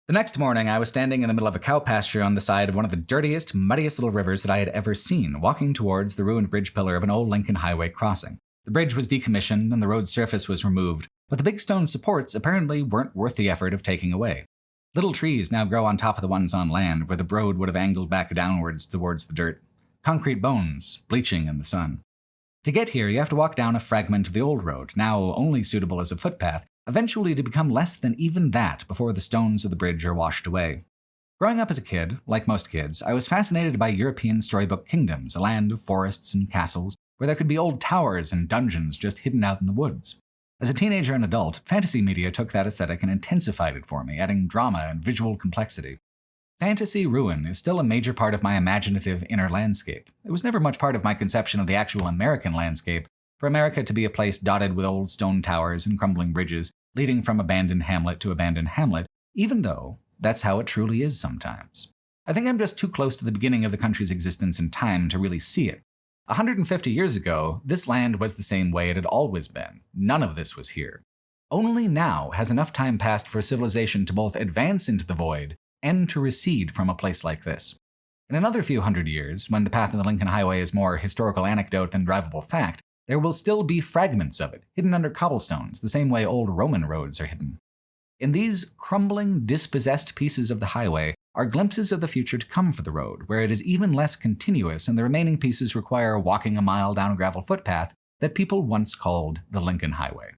Speaker 1: The next morning, I was standing in the middle of a cow pasture on the side of one of the dirtiest, muddiest little rivers that I had ever seen, walking towards the ruined bridge pillar of an old Lincoln Highway crossing. The bridge was decommissioned and the road surface was removed, but the big stone supports apparently weren't worth the effort of taking away. Little trees now grow on top of the ones on land, where the road would have angled back downwards towards the dirt. Concrete bones, bleaching in the sun. To get here, you have to walk down a fragment of the old road, now only suitable as a footpath, eventually to become less than even that before the stones of the bridge are washed away. Growing up as a kid, like most kids, I was fascinated by European storybook kingdoms, a land of forests and castles, where there could be old towers and dungeons just hidden out in the woods. As a teenager and adult, fantasy media took that aesthetic and intensified it for me, adding drama and visual complexity. Fantasy ruin is still a major part of my imaginative inner landscape. It was never much part of my conception of the actual American landscape, for America to be a place dotted with old stone towers and crumbling bridges, leading from abandoned hamlet to abandoned hamlet, even though that's how it truly is sometimes. I think I'm just too close to the beginning of the country's existence in time to really see it. 150 years ago, this land was the same way it had always been. None of this was here. Only now has enough time passed for civilization to both advance into the void and to recede from a place like this. In another few hundred years, when the path of the Lincoln Highway is more historical anecdote than drivable fact, there will still be fragments of it, hidden under cobblestones, the same way old Roman roads are hidden. In these crumbling, dispossessed pieces of the highway are glimpses of the future to come for the road, where it is even less continuous and the remaining pieces require walking a mile down a gravel footpath that people once called the Lincoln Highway.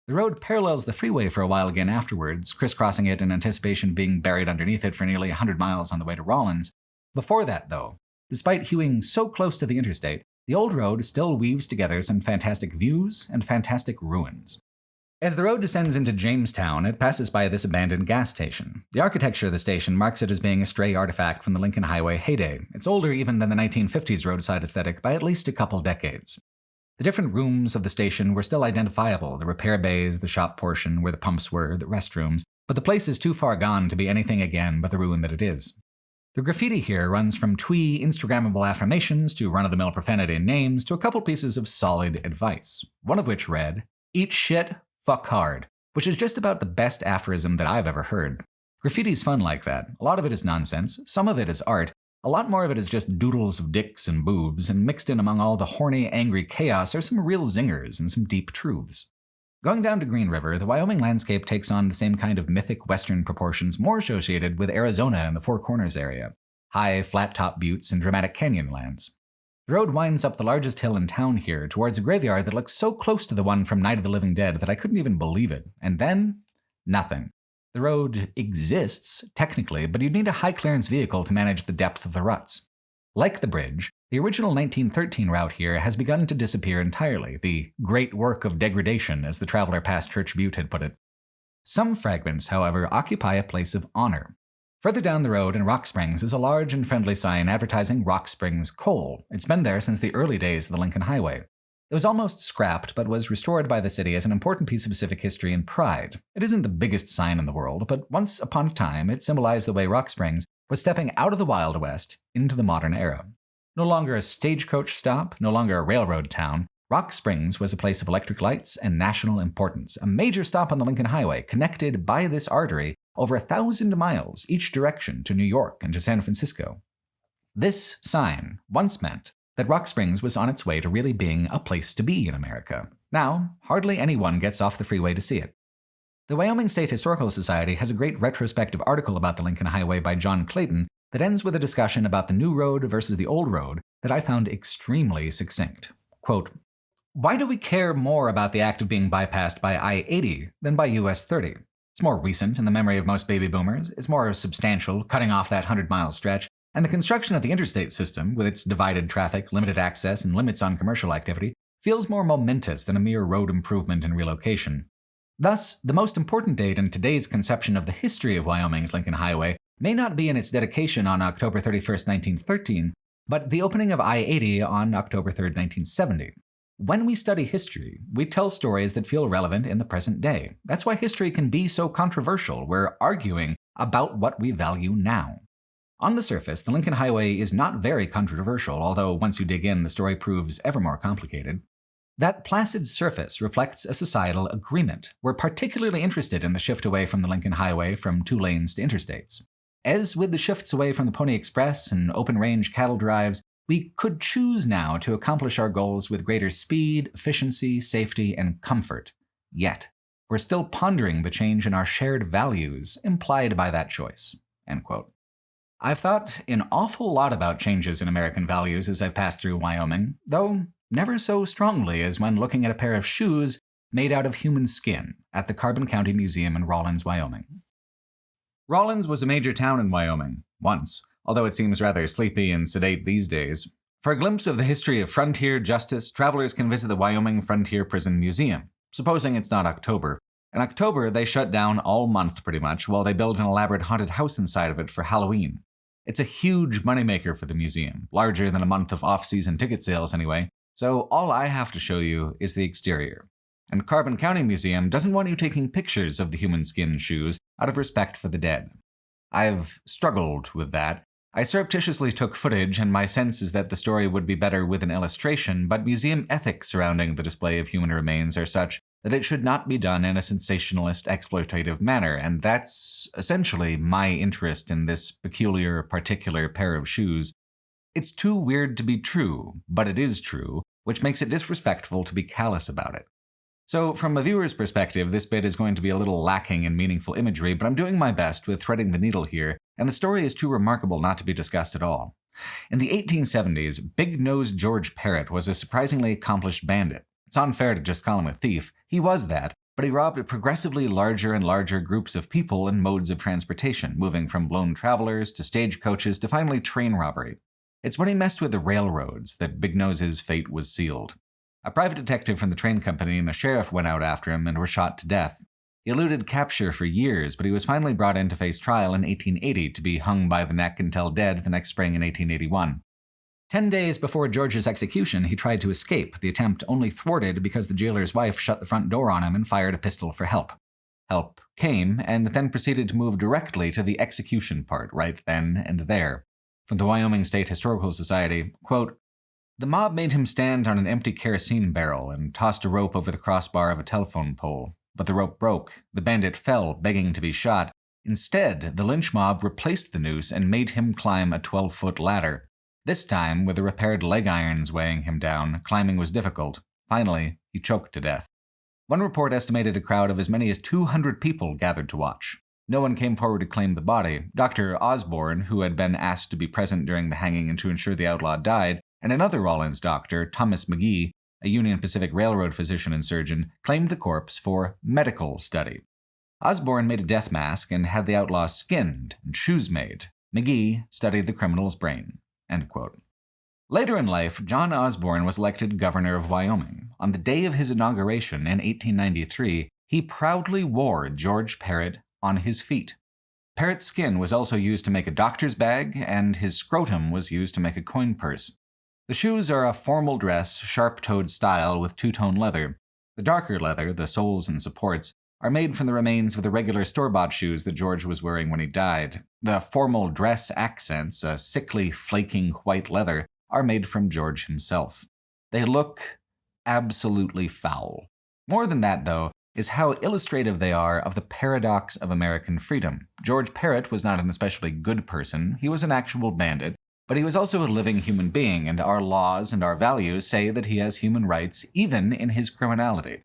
Speaker 1: The road parallels the freeway for a while again afterwards, crisscrossing it in anticipation of being buried underneath it for nearly 100 miles on the way to Rawlins. Before that, though, despite hewing so close to the interstate, the old road still weaves together some fantastic views and fantastic ruins. As the road descends into Jamestown, it passes by this abandoned gas station. The architecture of the station marks it as being a stray artifact from the Lincoln Highway heyday. It's older even than the 1950s roadside aesthetic by at least a couple decades. The different rooms of the station were still identifiable, the repair bays, the shop portion where the pumps were, the restrooms, but the place is too far gone to be anything again but the ruin that it is. The graffiti here runs from twee Instagrammable affirmations to run-of-the-mill profanity and names to a couple pieces of solid advice, one of which read, "Eat shit, fuck hard," which is just about the best aphorism that I've ever heard. Graffiti's fun like that. A lot of it is nonsense, some of it is art, a lot more of it is just doodles of dicks and boobs, and mixed in among all the horny, angry chaos are some real zingers and some deep truths. Going down to Green River, the Wyoming landscape takes on the same kind of mythic western proportions more associated with Arizona and the Four Corners area. High, flat-top buttes and dramatic canyon lands. The road winds up the largest hill in town here towards a graveyard that looks so close to the one from Night of the Living Dead that I couldn't even believe it. And then, nothing. The road exists, technically, but you'd need a high-clearance vehicle to manage the depth of the ruts. Like the bridge, the original 1913 route here has begun to disappear entirely, the great work of degradation, as the traveler past Church Butte had put it. Some fragments, however, occupy a place of honor. Further down the road in Rock Springs is a large and friendly sign advertising Rock Springs Coal. It's been there since the early days of the Lincoln Highway. It was almost scrapped, but was restored by the city as an important piece of civic history and pride. It isn't the biggest sign in the world, but once upon a time it symbolized the way Rock Springs was stepping out of the Wild West into the modern era. No longer a stagecoach stop, no longer a railroad town, Rock Springs was a place of electric lights and national importance, a major stop on the Lincoln Highway, connected by this artery over 1,000 miles each direction to New York and to San Francisco. This sign once meant that Rock Springs was on its way to really being a place to be in America. Now, hardly anyone gets off the freeway to see it. The Wyoming State Historical Society has a great retrospective article about the Lincoln Highway by John Clayton that ends with a discussion about the new road versus the old road that I found extremely succinct. Quote, "Why do we care more about the act of being bypassed by I-80 than by US 30? It's more recent in the memory of most baby boomers, it's more substantial, cutting off that 100-mile stretch, and the construction of the interstate system, with its divided traffic, limited access, and limits on commercial activity, feels more momentous than a mere road improvement and relocation. Thus, the most important date in today's conception of the history of Wyoming's Lincoln Highway may not be in its dedication on October 31st, 1913, but the opening of I-80 on October 3rd, 1970. When we study history, we tell stories that feel relevant in the present day. That's why history can be so controversial. We're arguing about what we value now. On the surface, the Lincoln Highway is not very controversial, although once you dig in, the story proves ever more complicated. That placid surface reflects a societal agreement. We're particularly interested in the shift away from the Lincoln Highway from 2 lanes to interstates. As with the shifts away from the Pony Express and open-range cattle drives, we could choose now to accomplish our goals with greater speed, efficiency, safety, and comfort. Yet, we're still pondering the change in our shared values implied by that choice." End quote. I've thought an awful lot about changes in American values as I've passed through Wyoming, though never so strongly as when looking at a pair of shoes made out of human skin at the Carbon County Museum in Rawlins, Wyoming. Rawlins was a major town in Wyoming, once, although it seems rather sleepy and sedate these days. For a glimpse of the history of frontier justice, travelers can visit the Wyoming Frontier Prison Museum, supposing it's not October. In October, they shut down all month pretty much, while they build an elaborate haunted house inside of it for Halloween. It's a huge moneymaker for the museum, larger than a month of off-season ticket sales anyway, so all I have to show you is the exterior. and Carbon County Museum doesn't want you taking pictures of the human skin shoes out of respect for the dead. I've struggled with that. I surreptitiously took footage, and my sense is that the story would be better with an illustration, but museum ethics surrounding the display of human remains are such that it should not be done in a sensationalist, exploitative manner, and that's essentially my interest in this peculiar, particular pair of shoes. It's too weird to be true, but it is true, which makes it disrespectful to be callous about it. So, from a viewer's perspective, this bit is going to be a little lacking in meaningful imagery, but I'm doing my best with threading the needle here, and the story is too remarkable not to be discussed at all. In the 1870s, Big-Nosed George Parrott was a surprisingly accomplished bandit. It's unfair to just call him a thief. He was that, but he robbed progressively larger and larger groups of people and modes of transportation, moving from lone travelers to stagecoaches to finally train robbery. It's when he messed with the railroads that Big Nose's fate was sealed. A private detective from the train company and a sheriff went out after him and were shot to death. He eluded capture for years, but he was finally brought in to face trial in 1880 to be hung by the neck until dead the next spring in 1881. 10 days before George's execution, he tried to escape, the attempt only thwarted because the jailer's wife shut the front door on him and fired a pistol for help. Help came, and then proceeded to move directly to the execution part right then and there. From the Wyoming State Historical Society, quote, "The mob made him stand on an empty kerosene barrel and tossed a rope over the crossbar of a telephone pole. But the rope broke. The bandit fell, begging to be shot. Instead, the lynch mob replaced the noose and made him climb a 12-foot ladder. This time, with the repaired leg irons weighing him down, climbing was difficult. Finally, he choked to death." One report estimated a crowd of as many as 200 people gathered to watch. No one came forward to claim the body. Dr. Osborne, who had been asked to be present during the hanging and to ensure the outlaw died, and another Rawlins doctor, Thomas McGee, a Union Pacific Railroad physician and surgeon, claimed the corpse for medical study. Osborne made a death mask and had the outlaw skinned and shoes made. McGee studied the criminal's brain. End quote. Later in life, John Osborne was elected governor of Wyoming. On the day of his inauguration in 1893, he proudly wore George Parrott on his feet. Parrott's skin was also used to make a doctor's bag, and his scrotum was used to make a coin purse. The shoes are a formal dress, sharp-toed style with two-tone leather. The darker leather, the soles and supports, are made from the remains of the regular store-bought shoes that George was wearing when he died. The formal dress accents, a sickly, flaking white leather, are made from George himself. They look absolutely foul. More than that, though, is how illustrative they are of the paradox of American freedom. George Parrott was not an especially good person. He was an actual bandit, but he was also a living human being, and our laws and our values say that he has human rights even in his criminality.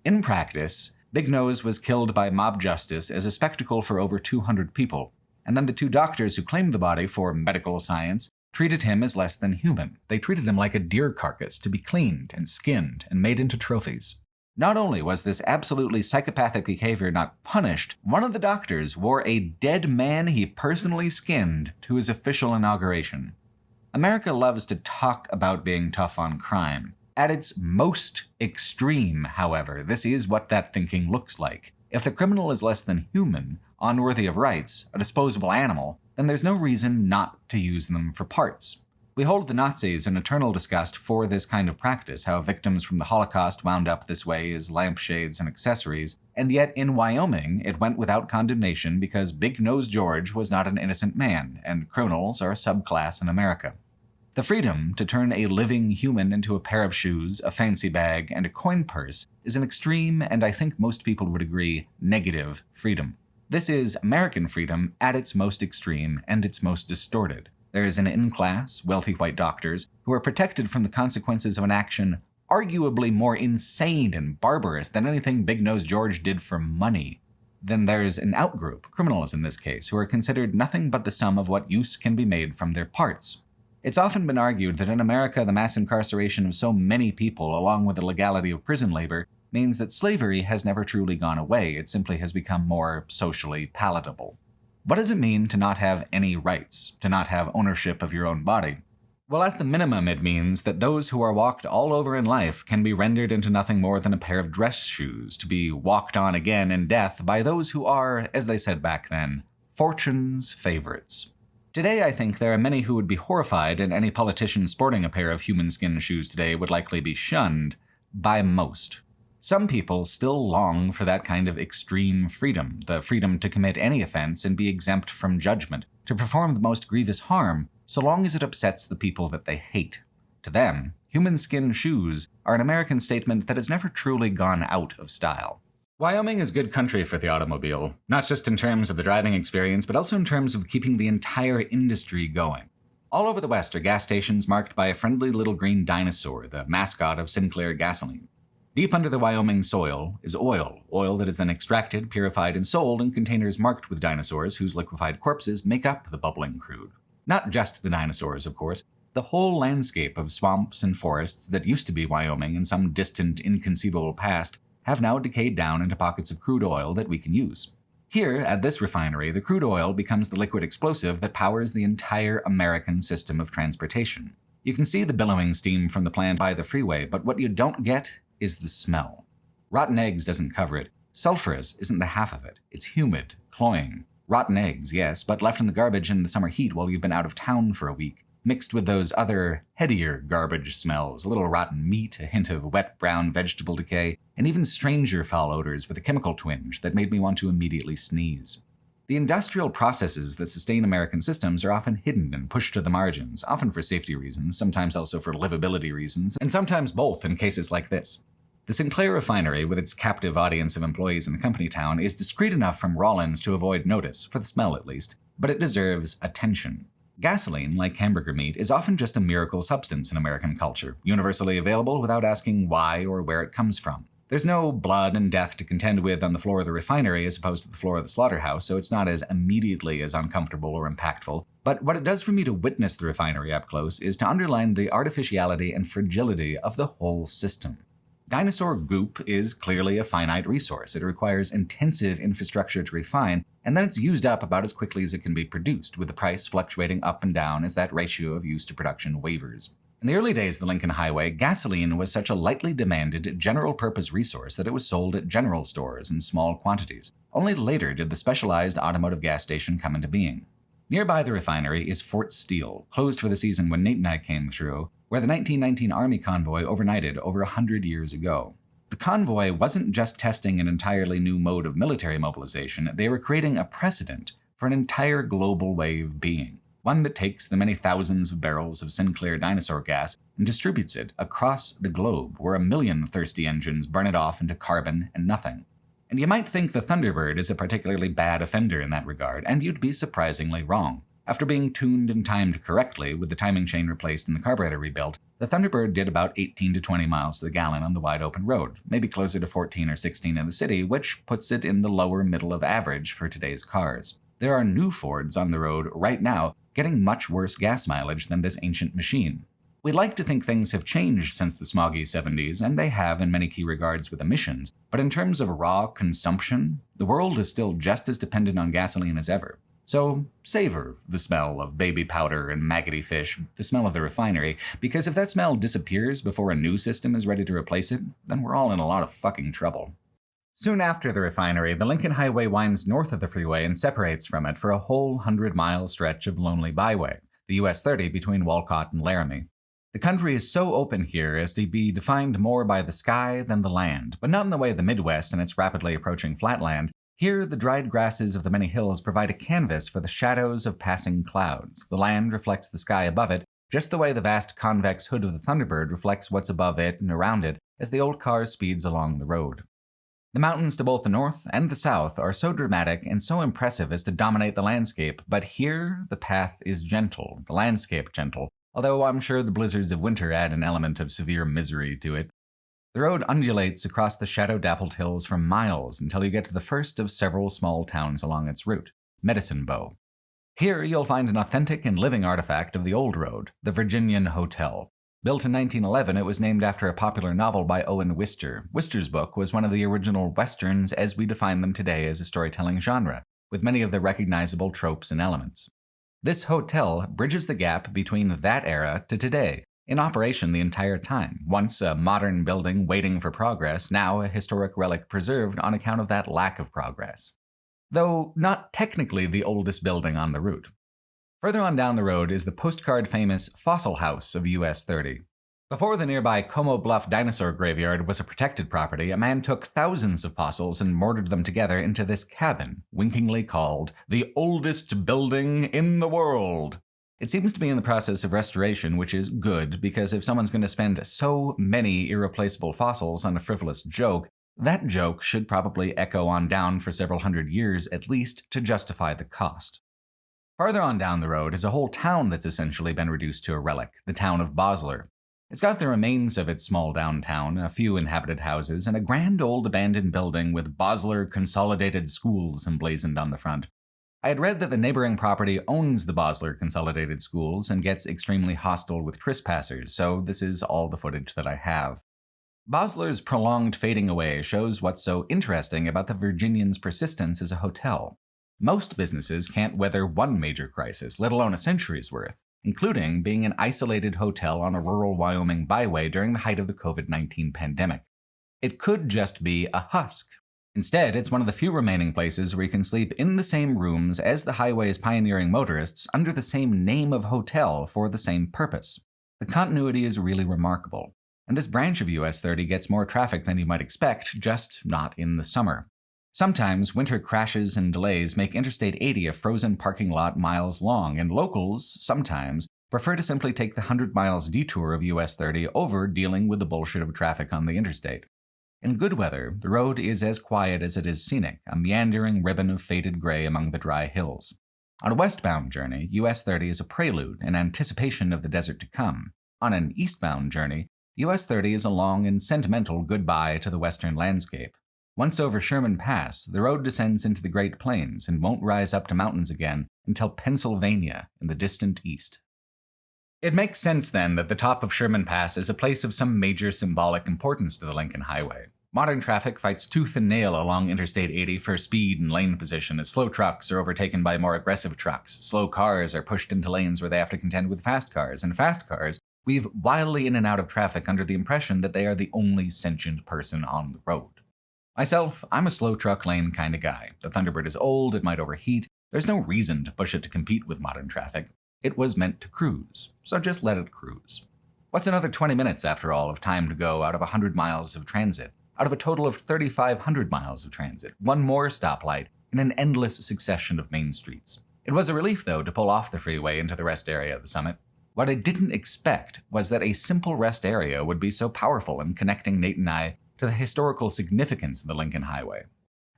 Speaker 1: In practice, Big Nose was killed by mob justice as a spectacle for over 200 people, and then the two doctors who claimed the body for medical science treated him as less than human. They treated him like a deer carcass to be cleaned and skinned and made into trophies. Not only was this absolutely psychopathic behavior not punished, one of the doctors wore a dead man he personally skinned to his official inauguration. America loves to talk about being tough on crime. At its most extreme, however, this is what that thinking looks like. If the criminal is less than human, unworthy of rights, a disposable animal, then there's no reason not to use them for parts. We hold the Nazis in eternal disgust for this kind of practice, how victims from the Holocaust wound up this way as lampshades and accessories, and yet in Wyoming it went without condemnation because Big Nose George was not an innocent man, and criminals are a subclass in America. The freedom to turn a living human into a pair of shoes, a fancy bag, and a coin purse is an extreme, and I think most people would agree, negative freedom. This is American freedom at its most extreme and its most distorted. There is an in-class, wealthy white doctors who are protected from the consequences of an action arguably more insane and barbarous than anything Big Nose George did for money. Then there's an outgroup, criminals in this case, who are considered nothing but the sum of what use can be made from their parts. It's often been argued that in America the mass incarceration of so many people, along with the legality of prison labor, means that slavery has never truly gone away. It simply has become more socially palatable. What does it mean to not have any rights, to not have ownership of your own body? Well, at the minimum, it means that those who are walked all over in life can be rendered into nothing more than a pair of dress shoes, to be walked on again in death by those who are, as they said back then, fortune's favorites. Today, I think there are many who would be horrified, and any politician sporting a pair of human skin shoes today would likely be shunned by most. Some people still long for that kind of extreme freedom, the freedom to commit any offense and be exempt from judgment, to perform the most grievous harm, so long as it upsets the people that they hate. To them, human skin shoes are an American statement that has never truly gone out of style. Wyoming is good country for the automobile, not just in terms of the driving experience, but also in terms of keeping the entire industry going. All over the West are gas stations marked by a friendly little green dinosaur, the mascot of Sinclair gasoline. Deep under the Wyoming soil is oil that is then extracted, purified, and sold in containers marked with dinosaurs whose liquefied corpses make up the bubbling crude. Not just the dinosaurs, of course. The whole landscape of swamps and forests that used to be Wyoming in some distant, inconceivable past have now decayed down into pockets of crude oil that we can use. Here, at this refinery, the crude oil becomes the liquid explosive that powers the entire American system of transportation. You can see the billowing steam from the plant by the freeway, but what you don't get is the smell. Rotten eggs doesn't cover it. Sulfurous isn't the half of it. It's humid, cloying. Rotten eggs, yes, but left in the garbage in the summer heat while you've been out of town for a week, mixed with those other, headier garbage smells, a little rotten meat, a hint of wet brown vegetable decay, and even stranger foul odors with a chemical twinge that made me want to immediately sneeze. The industrial processes that sustain American systems are often hidden and pushed to the margins, often for safety reasons, sometimes also for livability reasons, and sometimes both in cases like this. The Sinclair refinery, with its captive audience of employees in the company town, is discreet enough from Rawlins to avoid notice, for the smell at least, but it deserves attention. Gasoline, like hamburger meat, is often just a miracle substance in American culture, universally available without asking why or where it comes from. There's no blood and death to contend with on the floor of the refinery as opposed to the floor of the slaughterhouse, so it's not as immediately as uncomfortable or impactful. But what it does for me to witness the refinery up close is to underline the artificiality and fragility of the whole system. Dinosaur goop is clearly a finite resource. It requires intensive infrastructure to refine, and then it's used up about as quickly as it can be produced, with the price fluctuating up and down as that ratio of use to production wavers. In the early days of the Lincoln Highway, gasoline was such a lightly demanded, general-purpose resource that it was sold at general stores in small quantities. Only later did the specialized automotive gas station come into being. Nearby the refinery is Fort Steele, closed for the season when Nate and I came through, where the 1919 Army Convoy overnighted over 100 years ago. The convoy wasn't just testing an entirely new mode of military mobilization, they were creating a precedent for an entire global way of being. One that takes the many thousands of barrels of Sinclair dinosaur gas and distributes it across the globe, where 1 million thirsty engines burn it off into carbon and nothing. And you might think the Thunderbird is a particularly bad offender in that regard, and you'd be surprisingly wrong. After being tuned and timed correctly, with the timing chain replaced and the carburetor rebuilt, the Thunderbird did about 18 to 20 miles to the gallon on the wide open road, maybe closer to 14 or 16 in the city, which puts it in the lower middle of average for today's cars. There are new Fords on the road right now getting much worse gas mileage than this ancient machine. We'd like to think things have changed since the smoggy 70s, and they have in many key regards with emissions, but in terms of raw consumption, the world is still just as dependent on gasoline as ever. So savor the smell of baby powder and maggoty fish, the smell of the refinery, because if that smell disappears before a new system is ready to replace it, then we're all in a lot of fucking trouble. Soon after the refinery, the Lincoln Highway winds north of the freeway and separates from it for a whole 100-mile stretch of lonely byway, the US 30 between Walcott and Laramie. The country is so open here as to be defined more by the sky than the land, but not in the way of the Midwest and its rapidly approaching flatland. Here, the dried grasses of the many hills provide a canvas for the shadows of passing clouds. The land reflects the sky above it, just the way the vast convex hood of the Thunderbird reflects what's above it and around it as the old car speeds along the road. The mountains to both the north and the south are so dramatic and so impressive as to dominate the landscape, but here the path is gentle, the landscape gentle, although I'm sure the blizzards of winter add an element of severe misery to it. The road undulates across the shadow-dappled hills for miles until you get to the first of several small towns along its route, Medicine Bow. Here you'll find an authentic and living artifact of the old road, the Virginian Hotel. Built in 1911, it was named after a popular novel by Owen Wister. Wister's book was one of the original westerns as we define them today as a storytelling genre, with many of the recognizable tropes and elements. This hotel bridges the gap between that era to today, in operation the entire time, once a modern building waiting for progress, now a historic relic preserved on account of that lack of progress. Though not technically the oldest building on the route. Further on down the road is the postcard-famous Fossil House of US 30. Before the nearby Como Bluff dinosaur graveyard was a protected property, a man took thousands of fossils and mortared them together into this cabin, winkingly called the oldest building in the world. It seems to be in the process of restoration, which is good, because if someone's going to spend so many irreplaceable fossils on a frivolous joke, that joke should probably echo on down for several hundred years at least to justify the cost. Farther on down the road is a whole town that's essentially been reduced to a relic, the town of Bosler. It's got the remains of its small downtown, a few inhabited houses, and a grand old abandoned building with Bosler Consolidated Schools emblazoned on the front. I had read that the neighboring property owns the Bosler Consolidated Schools and gets extremely hostile with trespassers, so this is all the footage that I have. Bosler's prolonged fading away shows what's so interesting about the Virginian's persistence as a hotel. Most businesses can't weather one major crisis, let alone a century's worth, including being an isolated hotel on a rural Wyoming byway during the height of the COVID-19 pandemic. It could just be a husk. Instead, it's one of the few remaining places where you can sleep in the same rooms as the highway's pioneering motorists under the same name of hotel for the same purpose. The continuity is really remarkable, and this branch of US 30 gets more traffic than you might expect, just not in the summer. Sometimes winter crashes and delays make Interstate 80 a frozen parking lot miles long, and locals, sometimes, prefer to simply take the 100 miles detour of US 30 over dealing with the bullshit of traffic on the interstate. In good weather, the road is as quiet as it is scenic, a meandering ribbon of faded gray among the dry hills. On a westbound journey, US 30 is a prelude, an anticipation of the desert to come. On an eastbound journey, US 30 is a long and sentimental goodbye to the western landscape. Once over Sherman Pass, the road descends into the Great Plains and won't rise up to mountains again until Pennsylvania in the distant east. It makes sense then that the top of Sherman Pass is a place of some major symbolic importance to the Lincoln Highway. Modern traffic fights tooth and nail along Interstate 80 for speed and lane position as slow trucks are overtaken by more aggressive trucks, slow cars are pushed into lanes where they have to contend with fast cars, and fast cars weave wildly in and out of traffic under the impression that they are the only sentient person on the road. Myself, I'm a slow truck lane kind of guy. The Thunderbird is old, it might overheat, there's no reason to push it to compete with modern traffic. It was meant to cruise, so just let it cruise. What's another 20 minutes, after all, of time to go out of 100 miles of transit? Out of a total of 3,500 miles of transit, one more stoplight in an endless succession of main streets. It was a relief, though, to pull off the freeway into the rest area of the summit. What I didn't expect was that a simple rest area would be so powerful in connecting Nate and I to the historical significance of the Lincoln Highway.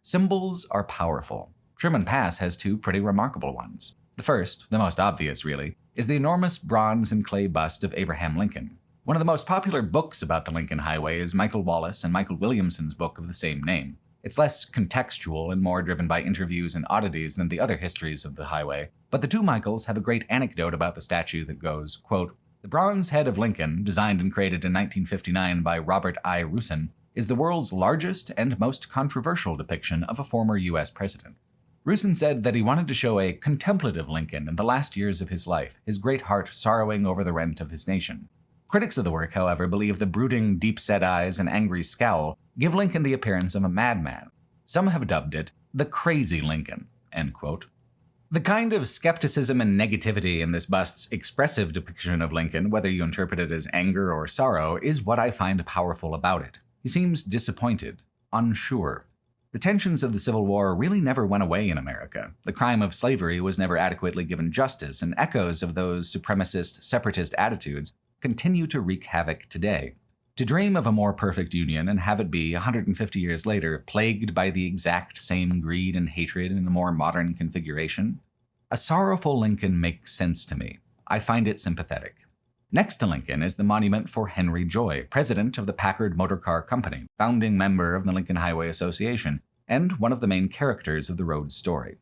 Speaker 1: Symbols are powerful. Sherman Pass has two pretty remarkable ones. The first, the most obvious really, is the enormous bronze and clay bust of Abraham Lincoln. One of the most popular books about the Lincoln Highway is Michael Wallace and Michael Williamson's book of the same name. It's less contextual and more driven by interviews and oddities than the other histories of the highway, but the two Michaels have a great anecdote about the statue that goes, quote, "The bronze head of Lincoln, designed and created in 1959 by Robert I. Rusin, is the world's largest and most controversial depiction of a former U.S. president. Rusin said that he wanted to show a contemplative Lincoln in the last years of his life, his great heart sorrowing over the rent of his nation. Critics of the work, however, believe the brooding, deep-set eyes and angry scowl give Lincoln the appearance of a madman. Some have dubbed it the crazy Lincoln," end quote. The kind of skepticism and negativity in this bust's expressive depiction of Lincoln, whether you interpret it as anger or sorrow, is what I find powerful about it. He seems disappointed, unsure. The tensions of the Civil War really never went away in America. The crime of slavery was never adequately given justice, and echoes of those supremacist, separatist attitudes continue to wreak havoc today. To dream of a more perfect union and have it be, 150 years later, plagued by the exact same greed and hatred in a more modern configuration? A sorrowful Lincoln makes sense to me. I find it sympathetic. Next to Lincoln is the monument for Henry Joy, president of the Packard Motor Car Company, founding member of the Lincoln Highway Association, and one of the main characters of the road's story.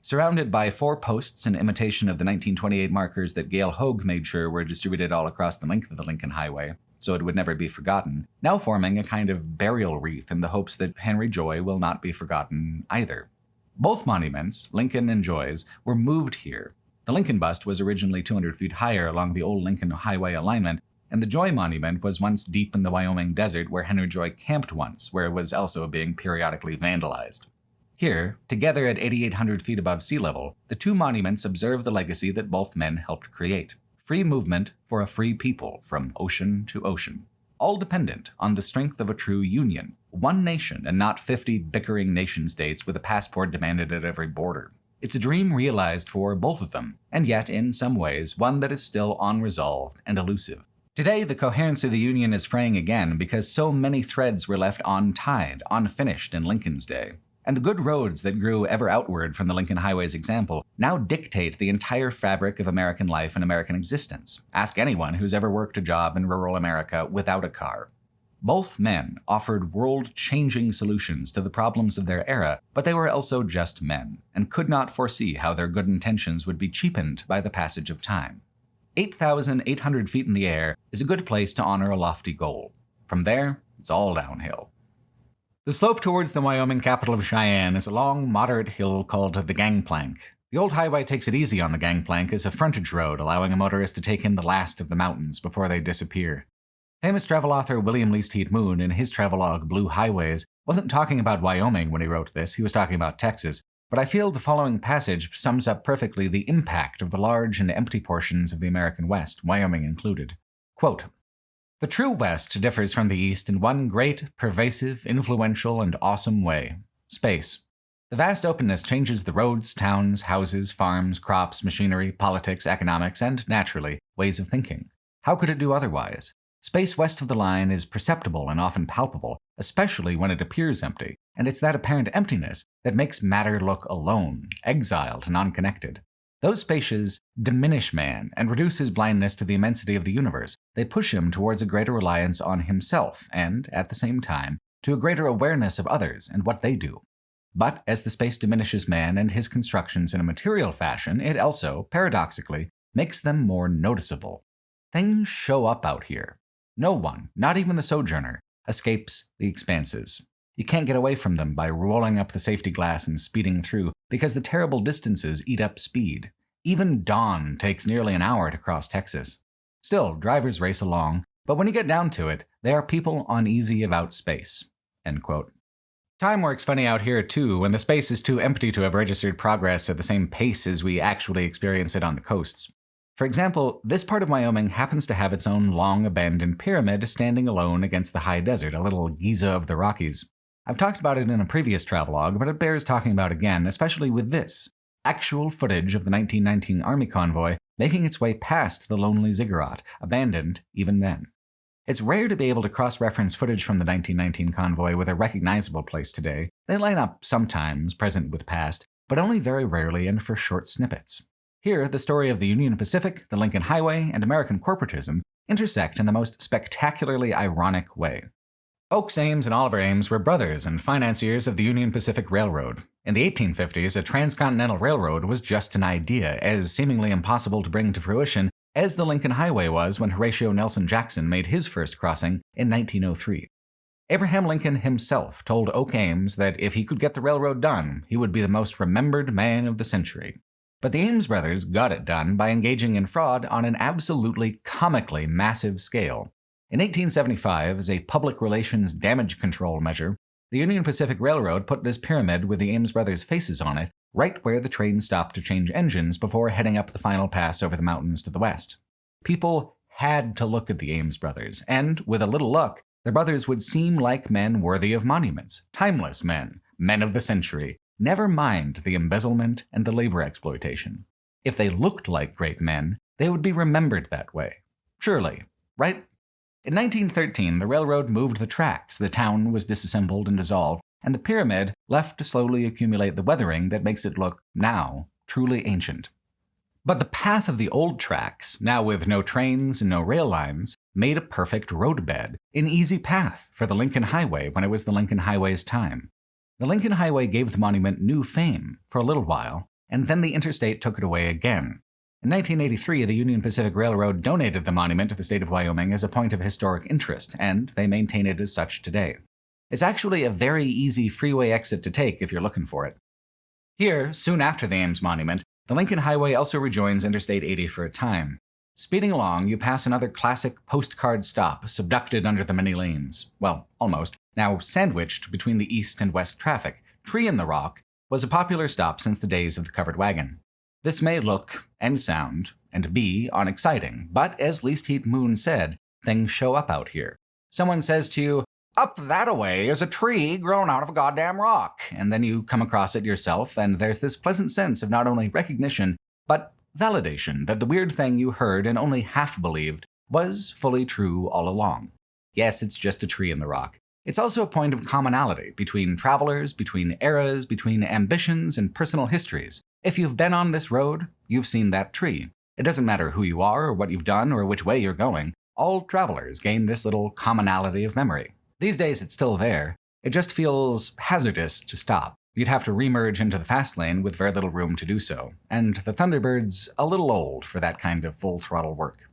Speaker 1: Surrounded by 4 posts in imitation of the 1928 markers that Gael Hoag made sure were distributed all across the length of the Lincoln Highway, so it would never be forgotten, now forming a kind of burial wreath in the hopes that Henry Joy will not be forgotten either. Both monuments, Lincoln and Joy's, were moved here. The Lincoln bust was originally 200 feet higher along the old Lincoln Highway alignment, and the Joy monument was once deep in the Wyoming desert where Henry Joy camped once, where it was also being periodically vandalized. Here, together at 8,800 feet above sea level, the two monuments observe the legacy that both men helped create. free movement for a free people from ocean to ocean, all dependent on the strength of a true union, one nation and not 50 bickering nation-states with a passport demanded at every border. It's a dream realized for both of them, and yet, in some ways, one that is still unresolved and elusive. Today, the coherence of the Union is fraying again because so many threads were left untied, unfinished in Lincoln's day. And the good roads that grew ever outward from the Lincoln Highway's example now dictate the entire fabric of American life and American existence. Ask anyone who's ever worked a job in rural America without a car. Both men offered world-changing solutions to the problems of their era, but they were also just men, and could not foresee how their good intentions would be cheapened by the passage of time. 8,800 feet in the air is a good place to honor a lofty goal. From there, it's all downhill. The slope towards the Wyoming capital of Cheyenne is a long, moderate hill called the Gangplank. The old highway takes it easy on the Gangplank as a frontage road, allowing a motorist to take in the last of the mountains before they disappear. Famous travel author William Least Heat Moon, in his travelogue Blue Highways, wasn't talking about Wyoming when he wrote this, he was talking about Texas. But I feel the following passage sums up perfectly the impact of the large and empty portions of the American West, Wyoming included. Quote, "The true West differs from the East in one great, pervasive, influential, and awesome way: space. The vast openness changes the roads, towns, houses, farms, crops, machinery, politics, economics, and, naturally, ways of thinking. How could it do otherwise? Space west of the line is perceptible and often palpable, especially when it appears empty, and it's that apparent emptiness that makes matter look alone, exiled, and unconnected. Those spaces diminish man and reduce his blindness to the immensity of the universe. They push him towards a greater reliance on himself and, at the same time, to a greater awareness of others and what they do. But as the space diminishes man and his constructions in a material fashion, it also, paradoxically, makes them more noticeable. Things show up out here. No one, not even the sojourner, escapes the expanses. You can't get away from them by rolling up the safety glass and speeding through, because the terrible distances eat up speed. Even dawn takes nearly an hour to cross Texas. Still, drivers race along, but when you get down to it, they are people uneasy about space." End quote. Time works funny out here too, when the space is too empty to have registered progress at the same pace as we actually experience it on the coasts. For example, this part of Wyoming happens to have its own long abandoned pyramid standing alone against the high desert, a little Giza of the Rockies. I've talked about it in a previous travelogue, but it bears talking about again, especially with this: actual footage of the 1919 Army Convoy making its way past the lonely ziggurat, abandoned even then. It's rare to be able to cross-reference footage from the 1919 convoy with a recognizable place today. They line up sometimes, present with past, but only very rarely and for short snippets. Here, the story of the Union Pacific, the Lincoln Highway, and American corporatism intersect in the most spectacularly ironic way. Oakes Ames and Oliver Ames were brothers and financiers of the Union Pacific Railroad. In the 1850s, a transcontinental railroad was just an idea, as seemingly impossible to bring to fruition as the Lincoln Highway was when Horatio Nelson Jackson made his first crossing in 1903. Abraham Lincoln himself told Oak Ames that if he could get the railroad done, he would be the most remembered man of the century. But the Ames brothers got it done by engaging in fraud on an absolutely comically massive scale. In 1875, as a public relations damage control measure, the Union Pacific Railroad put this pyramid with the Ames brothers' faces on it right where the train stopped to change engines before heading up the final pass over the mountains to the west. People had to look at the Ames brothers, and, with a little luck, the brothers would seem like men worthy of monuments, timeless men, men of the century. Never mind the embezzlement and the labor exploitation. If they looked like great men, they would be remembered that way. Surely, right? In 1913, the railroad moved the tracks, the town was disassembled and dissolved, and the pyramid left to slowly accumulate the weathering that makes it look, now, truly ancient. But the path of the old tracks, now with no trains and no rail lines, made a perfect roadbed, an easy path for the Lincoln Highway when it was the Lincoln Highway's time. The Lincoln Highway gave the monument new fame for a little while, and then the interstate took it away again. In 1983, the Union Pacific Railroad donated the monument to the state of Wyoming as a point of historic interest, and they maintain it as such today. It's actually a very easy freeway exit to take if you're looking for it. Here, soon after the Ames Monument, the Lincoln Highway also rejoins Interstate 80 for a time. Speeding along, you pass another classic postcard stop, subducted under the many lanes. Well, almost. Now sandwiched between the east and west traffic. Tree in the Rock was a popular stop since the days of the covered wagon. This may look, and sound, and B, unexciting, but as Least Heat Moon said, things show up out here. Someone says to you, "Up that-a-way is a tree grown out of a goddamn rock," and then you come across it yourself, and there's this pleasant sense of not only recognition, but validation that the weird thing you heard and only half believed was fully true all along. Yes, it's just a tree in the rock. It's also a point of commonality between travelers, between eras, between ambitions and personal histories. If you've been on this road, you've seen that tree. It doesn't matter who you are or what you've done or which way you're going. All travelers gain this little commonality of memory. These days it's still there. It just feels hazardous to stop. You'd have to remerge into the fast lane with very little room to do so, and the Thunderbird's a little old for that kind of full-throttle work.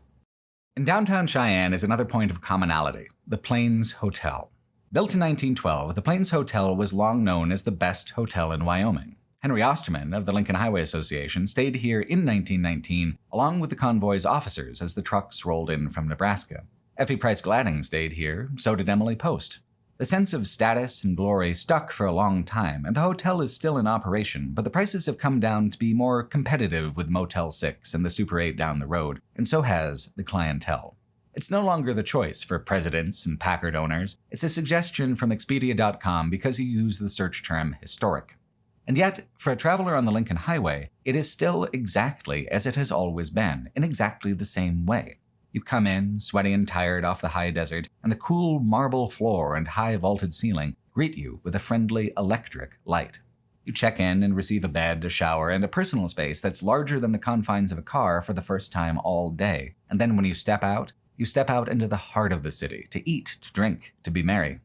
Speaker 1: In downtown Cheyenne is another point of commonality, the Plains Hotel. Built in 1912, the Plains Hotel was long known as the best hotel in Wyoming. Henry Osterman of the Lincoln Highway Association stayed here in 1919, along with the convoy's officers as the trucks rolled in from Nebraska. Effie Price Gladding stayed here, so did Emily Post. The sense of status and glory stuck for a long time, and the hotel is still in operation, but the prices have come down to be more competitive with Motel 6 and the Super 8 down the road, and so has the clientele. It's no longer the choice for presidents and Packard owners. It's a suggestion from Expedia.com because you use the search term historic. And yet, for a traveler on the Lincoln Highway, it is still exactly as it has always been, in exactly the same way. You come in, sweaty and tired off the high desert, and the cool marble floor and high vaulted ceiling greet you with a friendly electric light. You check in and receive a bed, a shower, and a personal space that's larger than the confines of a car for the first time all day. And then when you step out into the heart of the city, to eat, to drink, to be merry.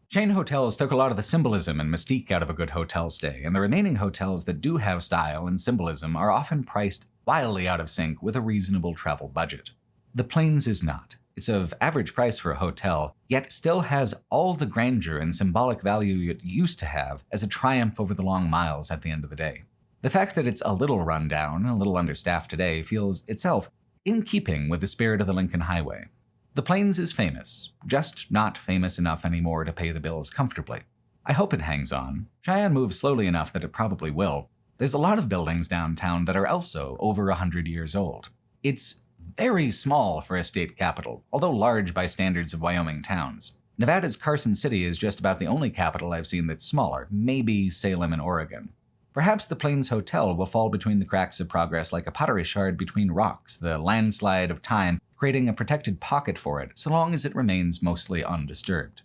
Speaker 1: Chain hotels took a lot of the symbolism and mystique out of a good hotel stay, and the remaining hotels that do have style and symbolism are often priced wildly out of sync with a reasonable travel budget. The Plains is not. It's of average price for a hotel, yet still has all the grandeur and symbolic value it used to have as a triumph over the long miles at the end of the day. The fact that it's a little run down, a little understaffed today, feels itself in keeping with the spirit of the Lincoln Highway. The Plains is famous, just not famous enough anymore to pay the bills comfortably. I hope it hangs on. Cheyenne moves slowly enough that it probably will. There's a lot of buildings downtown that are also over 100 years old. It's very small for a state capital, although large by standards of Wyoming towns. Nevada's Carson City is just about the only capital I've seen that's smaller, maybe Salem in Oregon. Perhaps the Plains Hotel will fall between the cracks of progress like a pottery shard between rocks, the landslide of time creating a protected pocket for it, so long as it remains mostly undisturbed.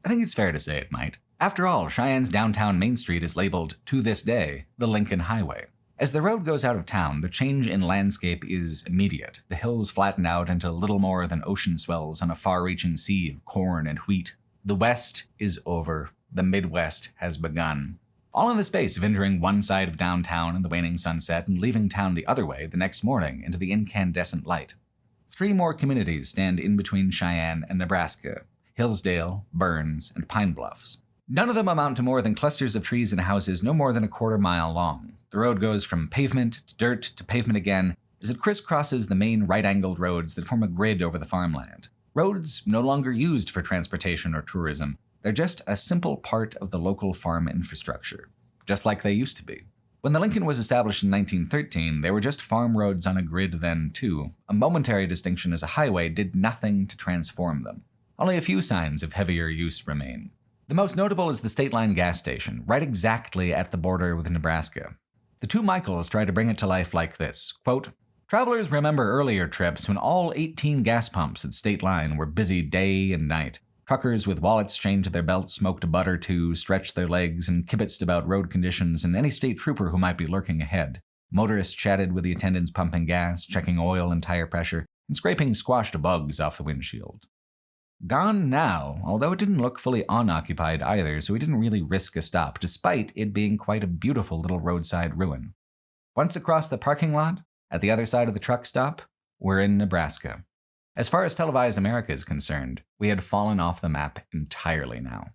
Speaker 1: I think it's fair to say it might. After all, Cheyenne's downtown Main Street is labeled, to this day, the Lincoln Highway. As the road goes out of town, the change in landscape is immediate. The hills flatten out into little more than ocean swells on a far-reaching sea of corn and wheat. The West is over. The Midwest has begun. All in the space of entering one side of downtown in the waning sunset and leaving town the other way the next morning into the incandescent light. 3 more communities stand in between Cheyenne and Nebraska: Hillsdale, Burns, and Pine Bluffs. None of them amount to more than clusters of trees and houses no more than a quarter mile long. The road goes from pavement to dirt to pavement again as it crisscrosses the main right-angled roads that form a grid over the farmland. Roads no longer used for transportation or tourism. They're just a simple part of the local farm infrastructure, just like they used to be. When the Lincoln was established in 1913, they were just farm roads on a grid then, too. A momentary distinction as a highway did nothing to transform them. Only a few signs of heavier use remain. The most notable is the State Line gas station, right exactly at the border with Nebraska. The two Michaels try to bring it to life like this, quote, "Travelers remember earlier trips when all 18 gas pumps at State Line were busy day and night. Truckers with wallets chained to their belts smoked a butt or two, stretched their legs, and kibitzed about road conditions and any state trooper who might be lurking ahead. Motorists chatted with the attendants pumping gas, checking oil and tire pressure, and scraping squashed bugs off the windshield." Gone now, although it didn't look fully unoccupied either, so we didn't really risk a stop, despite it being quite a beautiful little roadside ruin. Once across the parking lot, at the other side of the truck stop, we're in Nebraska. As far as televised America is concerned, we had fallen off the map entirely now.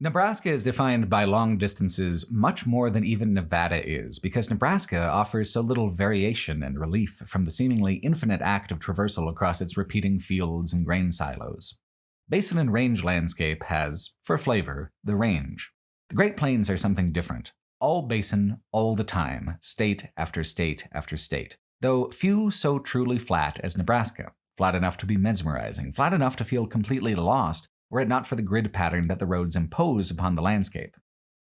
Speaker 1: Nebraska is defined by long distances much more than even Nevada is, because Nebraska offers so little variation and relief from the seemingly infinite act of traversal across its repeating fields and grain silos. Basin and range landscape has, for flavor, the range. The Great Plains are something different. All basin, all the time, state after state after state. though few so truly flat as Nebraska, flat enough to be mesmerizing, flat enough to feel completely lost were it not for the grid pattern that the roads impose upon the landscape.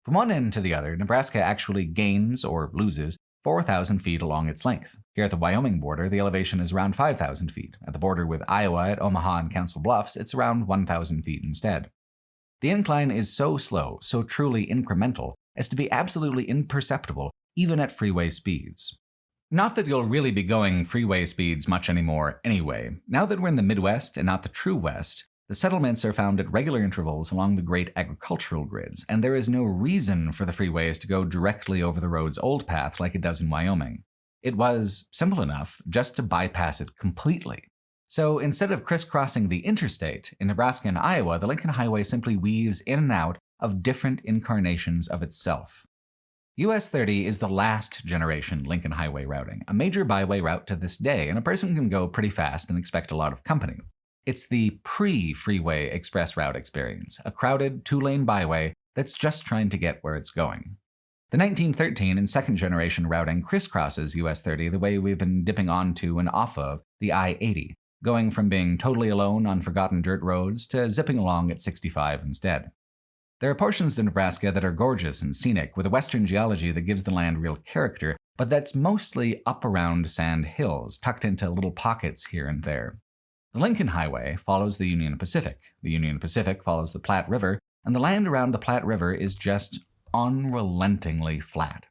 Speaker 1: From one end to the other, Nebraska actually gains, or loses, 4,000 feet along its length. Here at the Wyoming border, the elevation is around 5,000 feet. At the border with Iowa at Omaha and Council Bluffs, it's around 1,000 feet instead. The incline is so slow, so truly incremental, as to be absolutely imperceptible even at freeway speeds. Not that you'll really be going freeway speeds much anymore anyway. Now that we're in the Midwest and not the true West, the settlements are found at regular intervals along the great agricultural grids, and there is no reason for the freeways to go directly over the road's old path like it does in Wyoming. It was simple enough just to bypass it completely. So instead of crisscrossing the interstate, in Nebraska and Iowa, the Lincoln Highway simply weaves in and out of different incarnations of itself. US 30 is the last generation Lincoln Highway routing, a major byway route to this day, and a person can go pretty fast and expect a lot of company. It's the pre-freeway express route experience, a crowded two-lane byway that's just trying to get where it's going. The 1913 and second generation routing crisscrosses US 30 the way we've been dipping onto and off of the I-80, going from being totally alone on forgotten dirt roads to zipping along at 65 instead. There are portions of Nebraska that are gorgeous and scenic, with a western geology that gives the land real character, but that's mostly up around sand hills, tucked into little pockets here and there. The Lincoln Highway follows the Union Pacific. The Union Pacific follows the Platte River, and the land around the Platte River is just unrelentingly flat.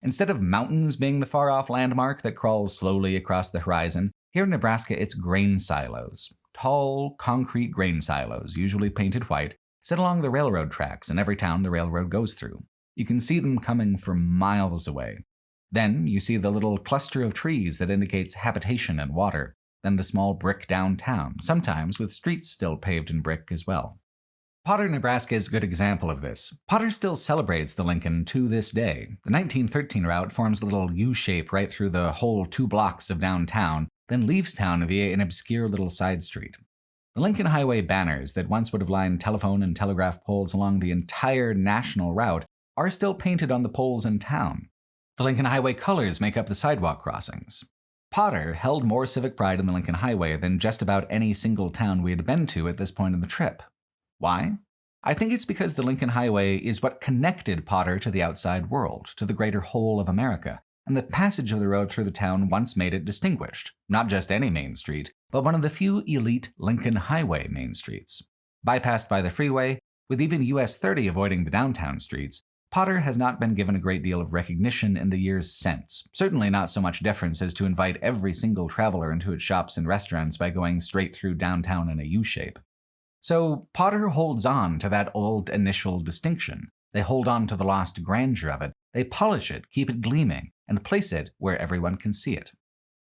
Speaker 1: Instead of mountains being the far-off landmark that crawls slowly across the horizon, here in Nebraska it's grain silos. Tall, concrete grain silos, usually painted white, sit along the railroad tracks in every town the railroad goes through. You can see them coming from miles away. Then you see the little cluster of trees that indicates habitation and water, then the small brick downtown, sometimes with streets still paved in brick as well. Potter, Nebraska is a good example of this. Potter still celebrates the Lincoln to this day. The 1913 route forms a little U-shape right through the whole 2 blocks of downtown, then leaves town via an obscure little side street. The Lincoln Highway banners that once would have lined telephone and telegraph poles along the entire national route are still painted on the poles in town. The Lincoln Highway colors make up the sidewalk crossings. Potter held more civic pride in the Lincoln Highway than just about any single town we had been to at this point in the trip. Why? I think it's because the Lincoln Highway is what connected Potter to the outside world, to the greater whole of America, and the passage of the road through the town once made it distinguished. Not just any main street, but one of the few elite Lincoln Highway main streets. Bypassed by the freeway, with even US 30 avoiding the downtown streets, Potter has not been given a great deal of recognition in the years since. Certainly not so much deference as to invite every single traveler into its shops and restaurants by going straight through downtown in a U-shape. So Potter holds on to that old initial distinction. They hold on to the lost grandeur of it. They polish it, keep it gleaming, and place it where everyone can see it.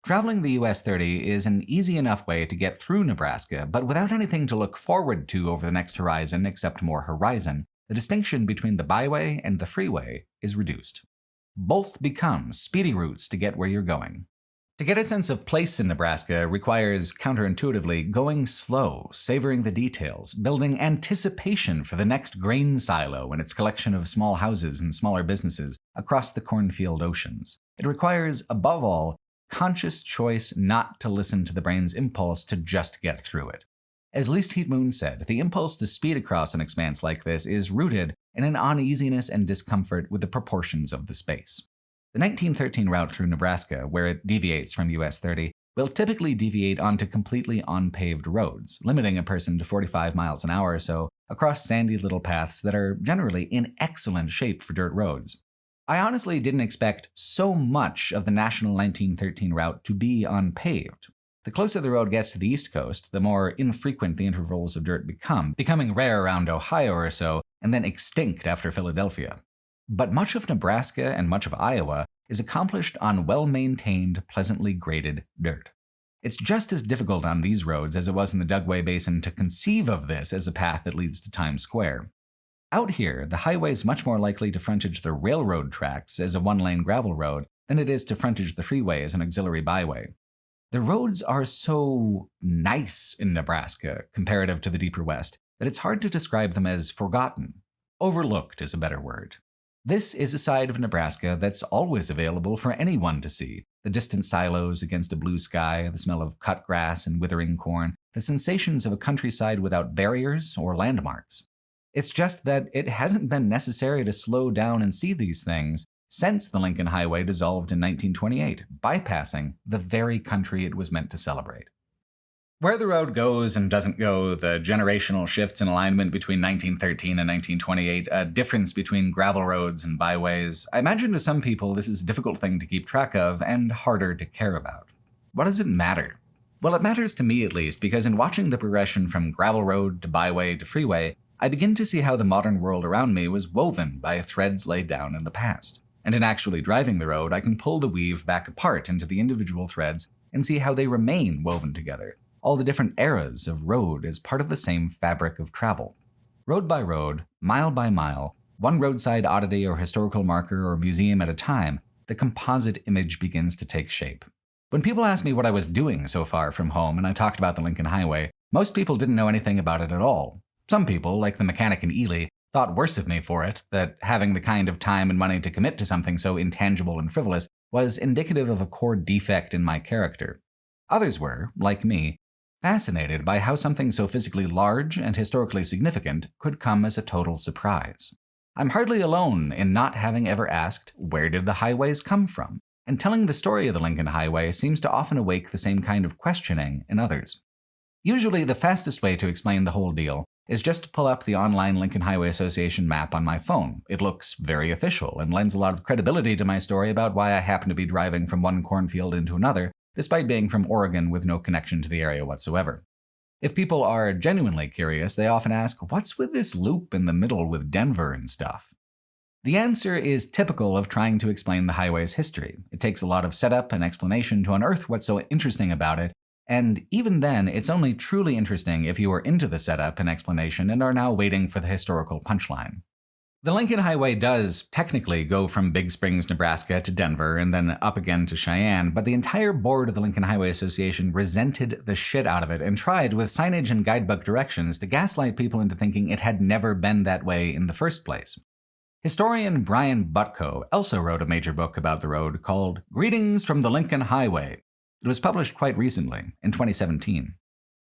Speaker 1: Traveling the US 30 is an easy enough way to get through Nebraska, but without anything to look forward to over the next horizon except more horizon, the distinction between the byway and the freeway is reduced. Both become speedy routes to get where you're going. To get a sense of place in Nebraska requires, counterintuitively, going slow, savoring the details, building anticipation for the next grain silo and its collection of small houses and smaller businesses across the cornfield oceans. It requires, above all, conscious choice not to listen to the brain's impulse to just get through it. As Least Heat Moon said, the impulse to speed across an expanse like this is rooted in an uneasiness and discomfort with the proportions of the space. The 1913 route through Nebraska, where it deviates from US 30, will typically deviate onto completely unpaved roads, limiting a person to 45 miles an hour or so across sandy little paths that are generally in excellent shape for dirt roads. I honestly didn't expect so much of the national 1913 route to be unpaved. The closer the road gets to the East Coast, the more infrequent the intervals of dirt becoming rare around Ohio or so, and then extinct after Philadelphia. But much of Nebraska and much of Iowa is accomplished on well-maintained, pleasantly graded dirt. It's just as difficult on these roads as it was in the Dugway Basin to conceive of this as a path that leads to Times Square. Out here, the highway is much more likely to frontage the railroad tracks as a one-lane gravel road than it is to frontage the freeway as an auxiliary byway. The roads are so nice in Nebraska, comparative to the deeper West, that it's hard to describe them as forgotten. Overlooked is a better word. This is a side of Nebraska that's always available for anyone to see, The distant silos against a blue sky, the smell of cut grass and withering corn, the sensations of a countryside without barriers or landmarks. It's just that it hasn't been necessary to slow down and see these things since the Lincoln Highway dissolved in 1928, bypassing the very country it was meant to celebrate. Where the road goes and doesn't go, the generational shifts in alignment between 1913 and 1928, a difference between gravel roads and byways, I imagine to some people this is a difficult thing to keep track of and harder to care about. What does it matter? Well, it matters to me at least, because in watching the progression from gravel road to byway to freeway, I begin to see how the modern world around me was woven by threads laid down in the past. And in actually driving the road, I can pull the weave back apart into the individual threads and see how they remain woven together. All the different eras of road as part of the same fabric of travel. Road by road, mile by mile, one roadside oddity or historical marker or museum at a time, the composite image begins to take shape. When people asked me what I was doing so far from home and I talked about the Lincoln Highway, most people didn't know anything about it at all. Some people, like the mechanic in Ely, thought worse of me for it, that having the kind of time and money to commit to something so intangible and frivolous was indicative of a core defect in my character. Others were, like me, fascinated by how something so physically large and historically significant could come as a total surprise. I'm hardly alone in not having ever asked, where did the highways come from? And telling the story of the Lincoln Highway seems to often awake the same kind of questioning in others. Usually, the fastest way to explain the whole deal is just to pull up the online Lincoln Highway Association map on my phone. It looks very official and lends a lot of credibility to my story about why I happen to be driving from one cornfield into another, despite being from Oregon with no connection to the area whatsoever. If people are genuinely curious, they often ask, what's with this loop in the middle with Denver and stuff? The answer is typical of trying to explain the highway's history. It takes a lot of setup and explanation to unearth what's so interesting about it, and even then, it's only truly interesting if you are into the setup and explanation and are now waiting for the historical punchline. The Lincoln Highway does technically go from Big Springs, Nebraska to Denver and then up again to Cheyenne, but the entire board of the Lincoln Highway Association resented the shit out of it and tried with signage and guidebook directions to gaslight people into thinking it had never been that way in the first place. Historian Brian Butko also wrote a major book about the road called Greetings from the Lincoln Highway. It was published quite recently, in 2017.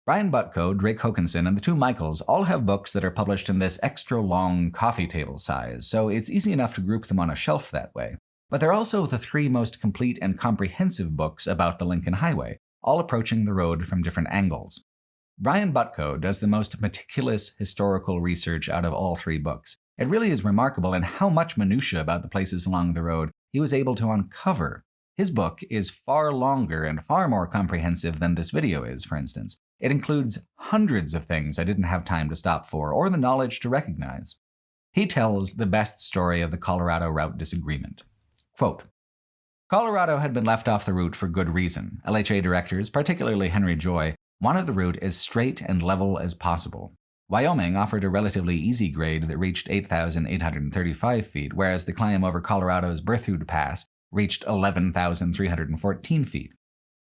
Speaker 1: Brian Butko, Drake Hokanson, and the two Michaels all have books that are published in this extra long coffee table size, so it's easy enough to group them on a shelf that way. But they're also the three most complete and comprehensive books about the Lincoln Highway, all approaching the road from different angles. Brian Butko does the most meticulous historical research out of all three books. It really is remarkable in how much minutia about the places along the road he was able to uncover. His book is far longer and far more comprehensive than this video is, for instance. It includes hundreds of things I didn't have time to stop for or the knowledge to recognize. He tells the best story of the Colorado route disagreement. Quote, Colorado had been left off the route for good reason. LHA directors, particularly Henry Joy, wanted the route as straight and level as possible. Wyoming offered a relatively easy grade that reached 8,835 feet, whereas the climb over Colorado's Berthoud Pass reached 11,314 feet.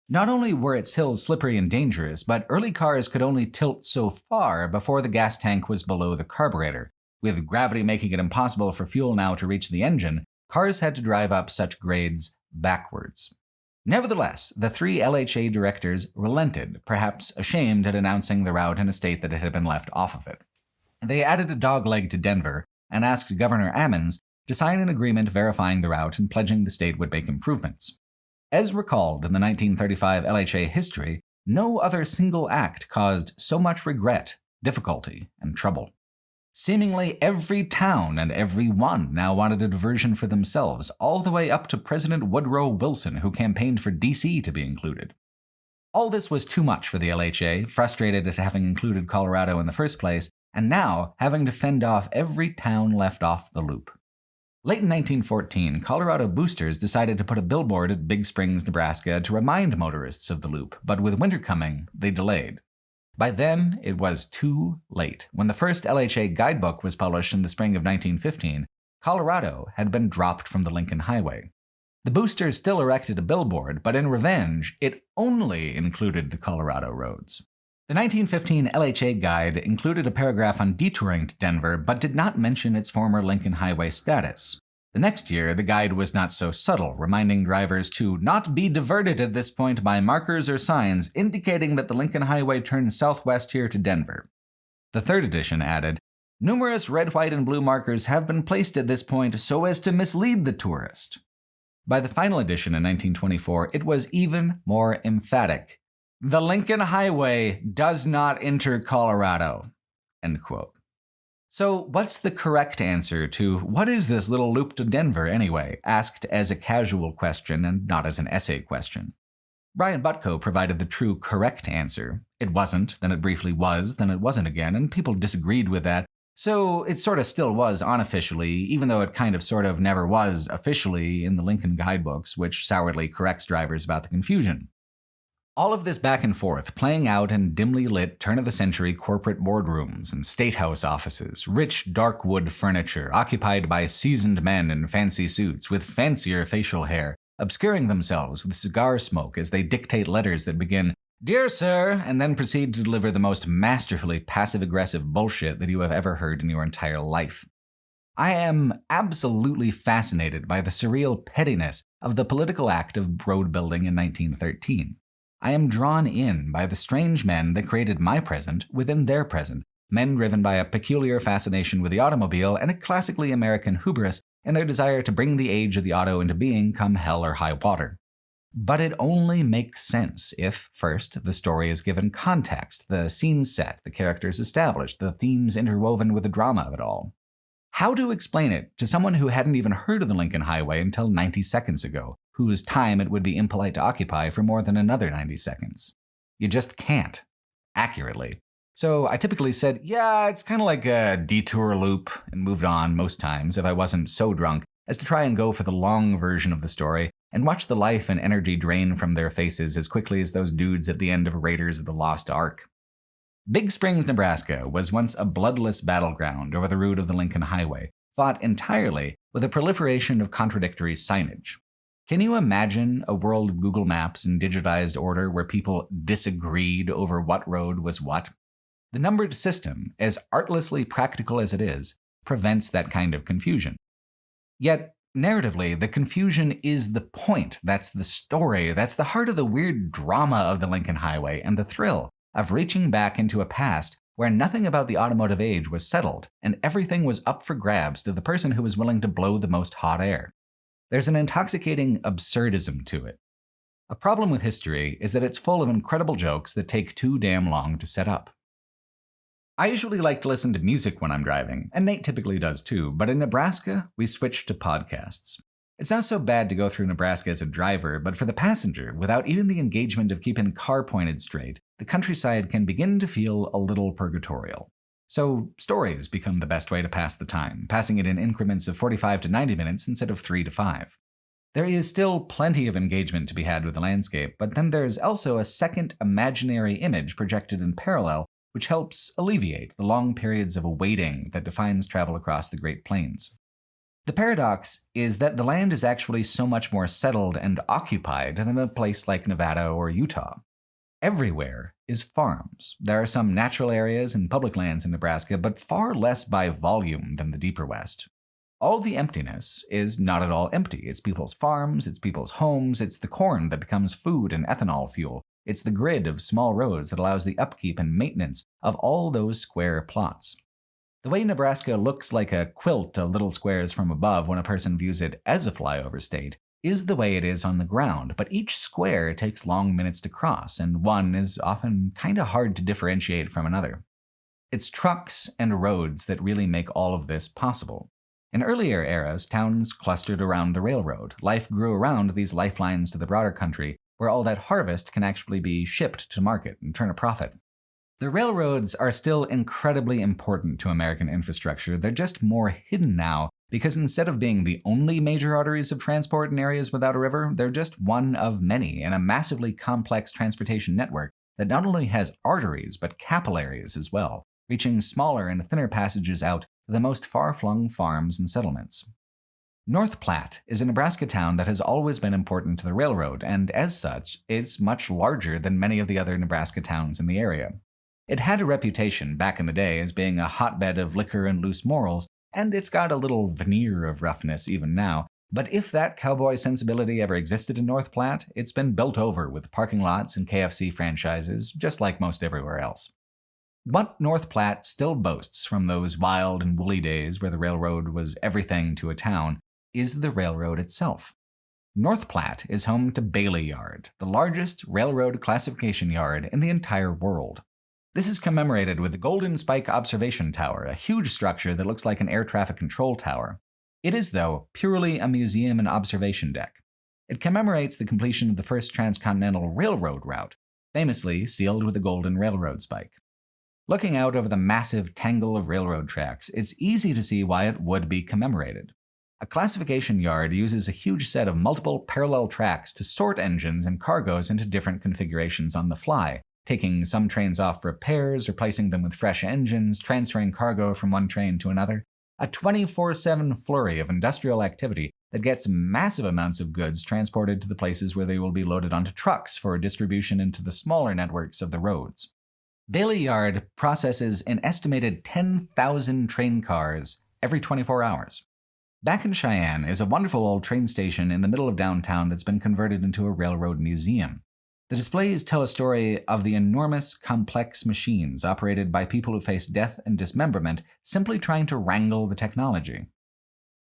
Speaker 1: Not only were its hills slippery and dangerous, but early cars could only tilt so far before the gas tank was below the carburetor. With gravity making it impossible for fuel now to reach the engine, cars had to drive up such grades backwards. Nevertheless, the three LHA directors relented, perhaps ashamed at announcing the route in a state that it had been left off of it. They added a dogleg to Denver and asked Governor Ammons to sign an agreement verifying the route and pledging the state would make improvements. As recalled in the 1935 LHA history, no other single act caused so much regret, difficulty, and trouble. Seemingly every town and every one now wanted a diversion for themselves, all the way up to President Woodrow Wilson, who campaigned for D.C. to be included. All this was too much for the LHA, frustrated at having included Colorado in the first place, and now having to fend off every town left off the loop. Late in 1914, Colorado boosters decided to put a billboard at Big Springs, Nebraska to remind motorists of the loop, but with winter coming, they delayed. By then, it was too late. When the first LHA guidebook was published in the spring of 1915, Colorado had been dropped from the Lincoln Highway. The boosters still erected a billboard, but in revenge, it only included the Colorado roads. The 1915 LHA guide included a paragraph on detouring to Denver, but did not mention its former Lincoln Highway status. The next year, the guide was not so subtle, reminding drivers to not be diverted at this point by markers or signs indicating that the Lincoln Highway turns southwest here to Denver. The third edition added, numerous red, white, and blue markers have been placed at this point so as to mislead the tourist. By the final edition in 1924, it was even more emphatic. The Lincoln Highway does not enter Colorado. End quote. So what's the correct answer to what is this little loop to Denver anyway, asked as a casual question and not as an essay question? Brian Butko provided the true correct answer. It wasn't, then it briefly was, then it wasn't again, and people disagreed with that. So it sort of still was unofficially, even though it kind of sort of never was officially in the Lincoln guidebooks, which sourly corrects drivers about the confusion. All of this back and forth playing out in dimly lit turn-of-the-century corporate boardrooms and statehouse offices, rich dark wood furniture occupied by seasoned men in fancy suits with fancier facial hair, obscuring themselves with cigar smoke as they dictate letters that begin, "Dear Sir," and then proceed to deliver the most masterfully passive-aggressive bullshit that you have ever heard in your entire life. I am absolutely fascinated by the surreal pettiness of the political act of road building in 1913. I am drawn in by the strange men that created my present within their present, men driven by a peculiar fascination with the automobile and a classically American hubris in their desire to bring the age of the auto into being come hell or high water. But it only makes sense if, first, the story is given context, the scenes set, the characters established, the themes interwoven with the drama of it all. How to explain it to someone who hadn't even heard of the Lincoln Highway until 90 seconds ago, whose time it would be impolite to occupy for more than another 90 seconds? You just can't. Accurately. So I typically said, yeah, it's kind of like a detour loop, and moved on most times if I wasn't so drunk as to try and go for the long version of the story and watch the life and energy drain from their faces as quickly as those dudes at the end of Raiders of the Lost Ark. Big Springs, Nebraska was once a bloodless battleground over the route of the Lincoln Highway, fought entirely with a proliferation of contradictory signage. Can you imagine a world of Google Maps in digitized order where people disagreed over what road was what? The numbered system, as artlessly practical as it is, prevents that kind of confusion. Yet, narratively, the confusion is the point. That's the story. That's the heart of the weird drama of the Lincoln Highway and the thrill of reaching back into a past where nothing about the automotive age was settled and everything was up for grabs to the person who was willing to blow the most hot air. There's an intoxicating absurdism to it. A problem with history is that it's full of incredible jokes that take too damn long to set up. I usually like to listen to music when I'm driving, and Nate typically does too, but in Nebraska, we switched to podcasts. It's not so bad to go through Nebraska as a driver, but for the passenger, without even the engagement of keeping the car pointed straight, the countryside can begin to feel a little purgatorial. So stories become the best way to pass the time, passing it in increments of 45 to 90 minutes instead of 3 to 5. There is still plenty of engagement to be had with the landscape, but then there's also a second imaginary image projected in parallel, which helps alleviate the long periods of awaiting that defines travel across the Great Plains. The paradox is that the land is actually so much more settled and occupied than a place like Nevada or Utah. Everywhere is farms. There are some natural areas and public lands in Nebraska, but far less by volume than the deeper West. All the emptiness is not at all empty. It's people's farms, it's people's homes, it's the corn that becomes food and ethanol fuel. It's the grid of small roads that allows the upkeep and maintenance of all those square plots. The way Nebraska looks like a quilt of little squares from above when a person views it as a flyover state is the way it is on the ground, but each square takes long minutes to cross, and one is often kind of hard to differentiate from another. It's trucks and roads that really make all of this possible. In earlier eras, towns clustered around the railroad. Life grew around these lifelines to the broader country, where all that harvest can actually be shipped to market and turn a profit. The railroads are still incredibly important to American infrastructure. They're just more hidden now because instead of being the only major arteries of transport in areas without a river, they're just one of many in a massively complex transportation network that not only has arteries but capillaries as well, reaching smaller and thinner passages out to the most far-flung farms and settlements. North Platte is a Nebraska town that has always been important to the railroad, and as such, it's much larger than many of the other Nebraska towns in the area. It had a reputation back in the day as being a hotbed of liquor and loose morals, and it's got a little veneer of roughness even now. But if that cowboy sensibility ever existed in North Platte, it's been built over with parking lots and KFC franchises, just like most everywhere else. What North Platte still boasts from those wild and woolly days where the railroad was everything to a town is the railroad itself. North Platte is home to Bailey Yard, the largest railroad classification yard in the entire world. This is commemorated with the Golden Spike Observation Tower, a huge structure that looks like an air traffic control tower. It is, though, purely a museum and observation deck. It commemorates the completion of the first transcontinental railroad route, famously sealed with a golden railroad spike. Looking out over the massive tangle of railroad tracks, it's easy to see why it would be commemorated. A classification yard uses a huge set of multiple parallel tracks to sort engines and cargoes into different configurations on the fly, taking some trains off for repairs, replacing them with fresh engines, transferring cargo from one train to another. A 24/7 flurry of industrial activity that gets massive amounts of goods transported to the places where they will be loaded onto trucks for distribution into the smaller networks of the roads. Bailey Yard processes an estimated 10,000 train cars every 24 hours. Back in Cheyenne is a wonderful old train station in the middle of downtown that's been converted into a railroad museum. The displays tell a story of the enormous, complex machines operated by people who face death and dismemberment simply trying to wrangle the technology.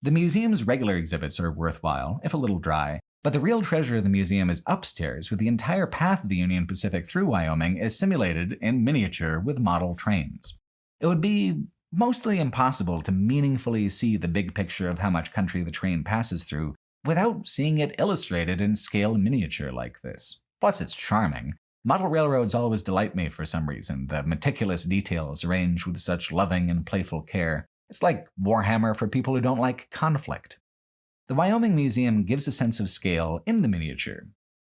Speaker 1: The museum's regular exhibits are worthwhile, if a little dry, but the real treasure of the museum is upstairs, with the entire path of the Union Pacific through Wyoming is simulated in miniature with model trains. It would be mostly impossible to meaningfully see the big picture of how much country the train passes through without seeing it illustrated in scale miniature like this. Plus, it's charming. Model railroads always delight me for some reason, the meticulous details arranged with such loving and playful care. It's like Warhammer for people who don't like conflict. The Wyoming Museum gives a sense of scale in the miniature.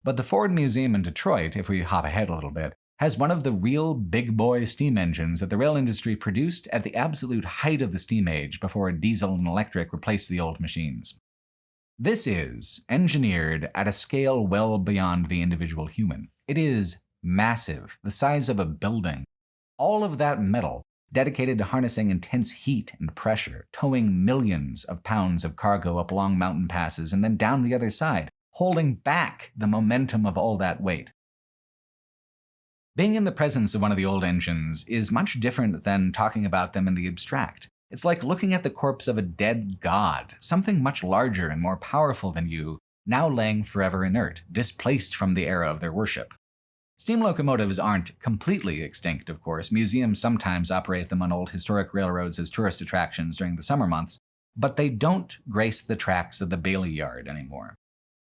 Speaker 1: But the Ford Museum in Detroit, if we hop ahead a little bit, has one of the real big boy steam engines that the rail industry produced at the absolute height of the steam age before diesel and electric replaced the old machines. This is engineered at a scale well beyond the individual human. It is massive, the size of a building. All of that metal dedicated to harnessing intense heat and pressure, towing millions of pounds of cargo up long mountain passes and then down the other side, holding back the momentum of all that weight. Being in the presence of one of the old engines is much different than talking about them in the abstract. It's like looking at the corpse of a dead god, something much larger and more powerful than you, now laying forever inert, displaced from the era of their worship. Steam locomotives aren't completely extinct, of course. Museums sometimes operate them on old historic railroads as tourist attractions during the summer months, but they don't grace the tracks of the Bailey Yard anymore.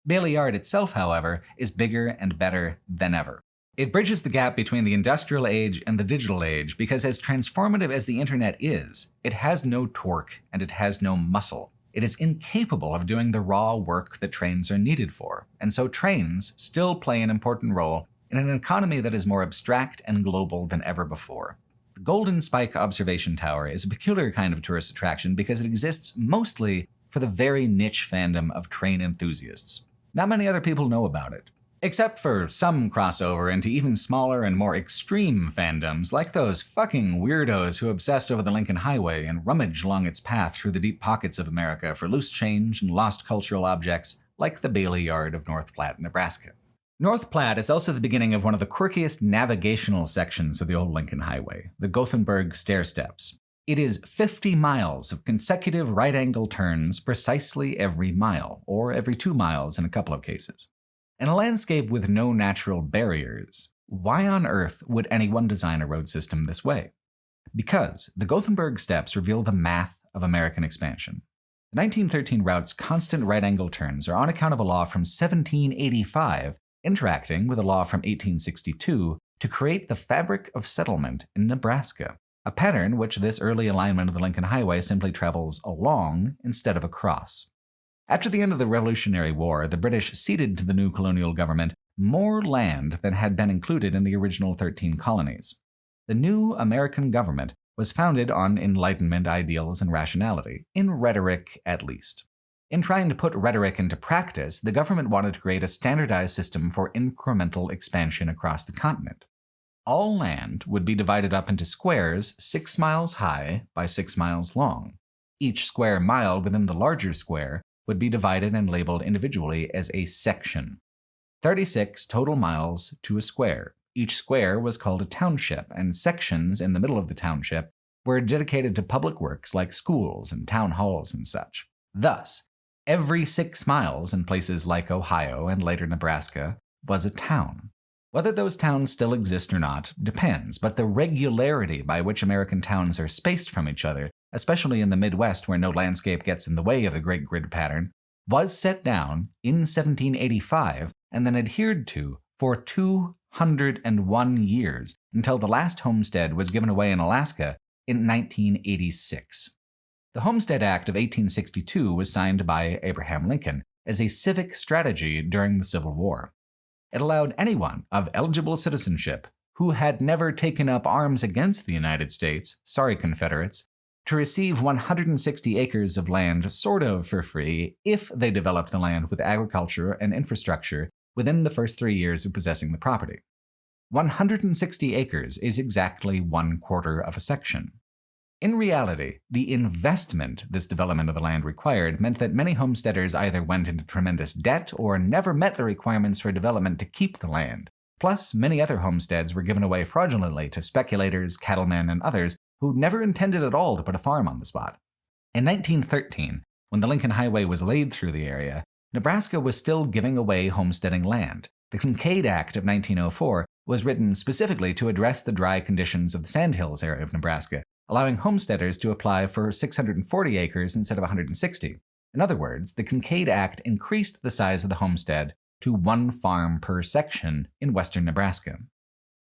Speaker 1: Bailey Yard itself, however, is bigger and better than ever. It bridges the gap between the industrial age and the digital age because as transformative as the internet is, it has no torque and it has no muscle. It is incapable of doing the raw work that trains are needed for, and so trains still play an important role in an economy that is more abstract and global than ever before. The Golden Spike Observation Tower is a peculiar kind of tourist attraction because it exists mostly for the very niche fandom of train enthusiasts. Not many other people know about it. Except for some crossover into even smaller and more extreme fandoms, like those fucking weirdos who obsess over the Lincoln Highway and rummage along its path through the deep pockets of America for loose change and lost cultural objects, like the Bailey Yard of North Platte, Nebraska. North Platte is also the beginning of one of the quirkiest navigational sections of the old Lincoln Highway, the Gothenburg Stair Steps. It is 50 miles of consecutive right-angle turns precisely every mile, or every 2 miles in a couple of cases. In a landscape with no natural barriers, why on earth would anyone design a road system this way? Because the Gothenburg Steps reveal the math of American expansion. The 1913 route's constant right-angle turns are on account of a law from 1785 interacting with a law from 1862 to create the fabric of settlement in Nebraska, a pattern which this early alignment of the Lincoln Highway simply travels along instead of across. After the end of the Revolutionary War, the British ceded to the new colonial government more land than had been included in the original 13 colonies. The new American government was founded on Enlightenment ideals and rationality, in rhetoric at least. In trying to put rhetoric into practice, the government wanted to create a standardized system for incremental expansion across the continent. All land would be divided up into squares 6 miles high by 6 miles long. Each square mile within the larger square would be divided and labeled individually as a section. 36 total miles to a square. Each square was called a township, and sections in the middle of the township were dedicated to public works like schools and town halls and such. Thus, every 6 miles in places like Ohio and later Nebraska was a town. Whether those towns still exist or not depends, but the regularity by which American towns are spaced from each other, especially in the Midwest where no landscape gets in the way of the Great Grid pattern, was set down in 1785 and then adhered to for 201 years until the last homestead was given away in Alaska in 1986. The Homestead Act of 1862 was signed by Abraham Lincoln as a civic strategy during the Civil War. It allowed anyone of eligible citizenship who had never taken up arms against the United States, sorry Confederates, to receive 160 acres of land sort of for free if they developed the land with agriculture and infrastructure within the first 3 years of possessing the property. 160 acres is exactly 1/4 of a section. In reality, the investment this development of the land required meant that many homesteaders either went into tremendous debt or never met the requirements for development to keep the land. Plus, many other homesteads were given away fraudulently to speculators, cattlemen, and others who never intended at all to put a farm on the spot. In 1913, when the Lincoln Highway was laid through the area, Nebraska was still giving away homesteading land. The Kincaid Act of 1904 was written specifically to address the dry conditions of the Sandhills area of Nebraska, allowing homesteaders to apply for 640 acres instead of 160. In other words, the Kincaid Act increased the size of the homestead to 1 farm per section in western Nebraska.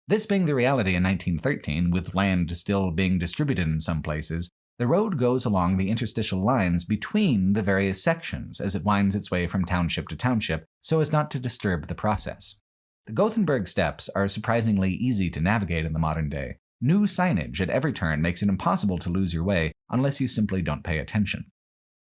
Speaker 1: This being the reality in 1913, with land still being distributed in some places, the road goes along the interstitial lines between the various sections as it winds its way from township to township so as not to disturb the process. The Gothenburg Steps are surprisingly easy to navigate in the modern day. New signage at every turn makes it impossible to lose your way unless you simply don't pay attention.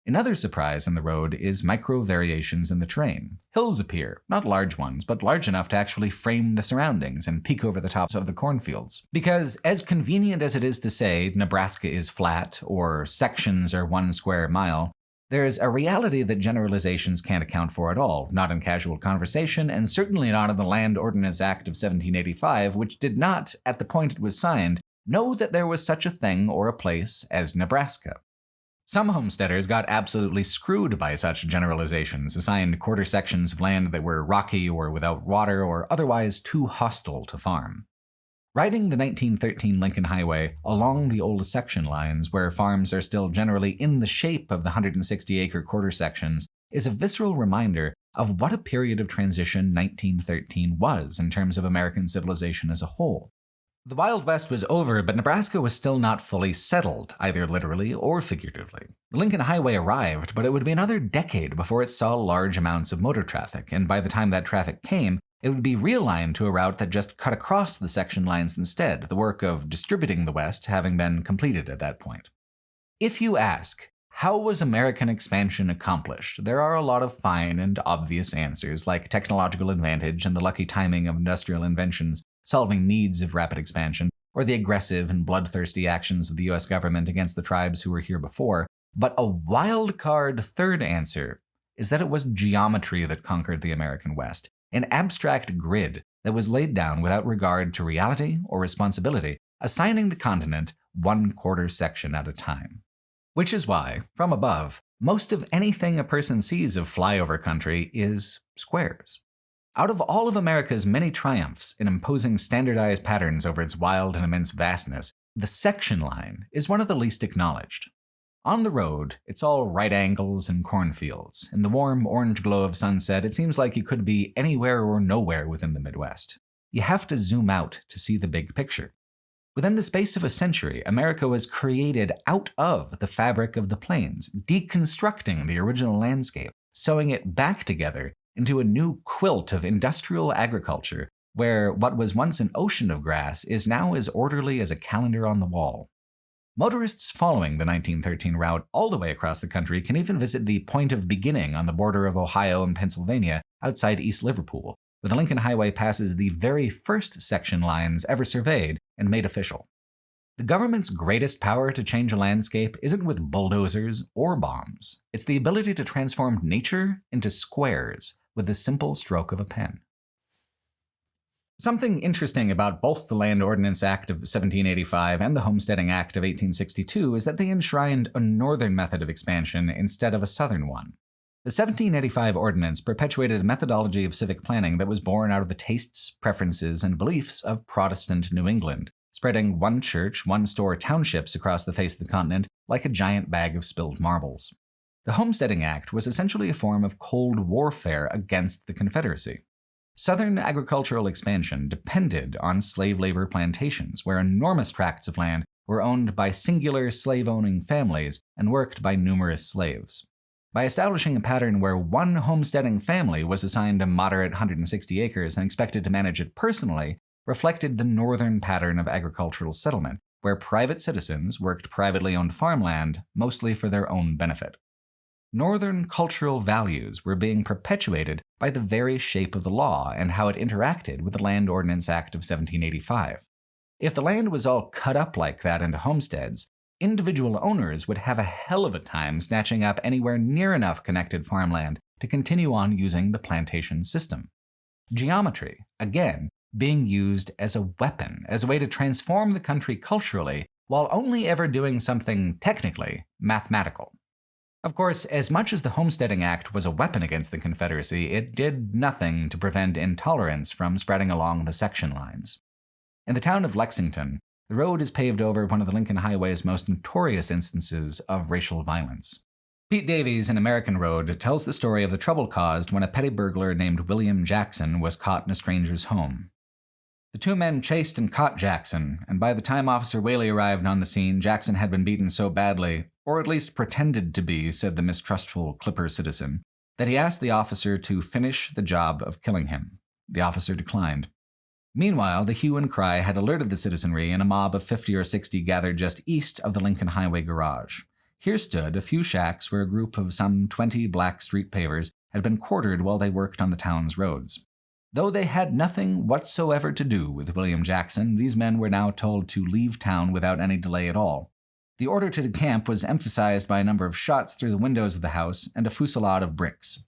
Speaker 1: Another surprise in the road is micro-variations in the terrain. Hills appear, not large ones, but large enough to actually frame the surroundings and peek over the tops of the cornfields. Because as convenient as it is to say Nebraska is flat or sections are 1 square mile, there's a reality that generalizations can't account for at all, not in casual conversation, and certainly not in the Land Ordinance Act of 1785, which did not, at the point it was signed, know that there was such a thing or a place as Nebraska. Some homesteaders got absolutely screwed by such generalizations, assigned quarter sections of land that were rocky or without water or otherwise too hostile to farm. Riding the 1913 Lincoln Highway along the old section lines, where farms are still generally in the shape of the 160-acre quarter sections, is a visceral reminder of what a period of transition 1913 was in terms of American civilization as a whole. The Wild West was over, but Nebraska was still not fully settled, either literally or figuratively. The Lincoln Highway arrived, but it would be another decade before it saw large amounts of motor traffic, and by the time that traffic came, it would be realigned to a route that just cut across the section lines instead, the work of distributing the West having been completed at that point. If you ask, how was American expansion accomplished? There are a lot of fine and obvious answers, like technological advantage and the lucky timing of industrial inventions solving needs of rapid expansion, or the aggressive and bloodthirsty actions of the U.S. government against the tribes who were here before. But a wild card third answer is that it was geometry that conquered the American West, an abstract grid that was laid down without regard to reality or responsibility, assigning the continent 1/4 section at a time. Which is why, from above, most of anything a person sees of flyover country is squares. Out of all of America's many triumphs in imposing standardized patterns over its wild and immense vastness, the section line is one of the least acknowledged. On the road, it's all right angles and cornfields. In the warm orange glow of sunset, it seems like you could be anywhere or nowhere within the Midwest. You have to zoom out to see the big picture. Within the space of a century, America was created out of the fabric of the plains, deconstructing the original landscape, sewing it back together into a new quilt of industrial agriculture, where what was once an ocean of grass is now as orderly as a calendar on the wall. Motorists following the 1913 route all the way across the country can even visit the point of beginning on the border of Ohio and Pennsylvania outside East Liverpool, where the Lincoln Highway passes the very first section lines ever surveyed and made official. The government's greatest power to change a landscape isn't with bulldozers or bombs. It's the ability to transform nature into squares with the simple stroke of a pen. Something interesting about both the Land Ordinance Act of 1785 and the Homesteading Act of 1862 is that they enshrined a northern method of expansion instead of a southern one. The 1785 ordinance perpetuated a methodology of civic planning that was born out of the tastes, preferences, and beliefs of Protestant New England, spreading one church, one store townships across the face of the continent like a giant bag of spilled marbles. The Homesteading Act was essentially a form of cold warfare against the Confederacy. Southern agricultural expansion depended on slave labor plantations, where enormous tracts of land were owned by singular slave-owning families and worked by numerous slaves. By establishing a pattern where one homesteading family was assigned a moderate 160 acres and expected to manage it personally, reflected the northern pattern of agricultural settlement, where private citizens worked privately owned farmland, mostly for their own benefit. Northern cultural values were being perpetuated by the very shape of the law and how it interacted with the Land Ordinance Act of 1785. If the land was all cut up like that into homesteads, individual owners would have a hell of a time snatching up anywhere near enough connected farmland to continue on using the plantation system. Geometry, again, being used as a weapon, as a way to transform the country culturally, while only ever doing something technically mathematical. Of course, as much as the Homesteading Act was a weapon against the Confederacy, it did nothing to prevent intolerance from spreading along the section lines. In the town of Lexington, the road is paved over one of the Lincoln Highway's most notorious instances of racial violence. Pete Davies in American Road tells the story of the trouble caused when a petty burglar named William Jackson was caught in a stranger's home. The two men chased and caught Jackson, and by the time Officer Whaley arrived on the scene, Jackson had been beaten so badly, or at least pretended to be, said the mistrustful Clipper citizen, that he asked the officer to finish the job of killing him. The officer declined. Meanwhile, the hue and cry had alerted the citizenry, and a mob of 50 or 60 gathered just east of the Lincoln Highway garage. Here stood a few shacks where a group of some 20 black street pavers had been quartered while they worked on the town's roads. Though they had nothing whatsoever to do with William Jackson, these men were now told to leave town without any delay at all. The order to decamp was emphasized by a number of shots through the windows of the house and a fusillade of bricks.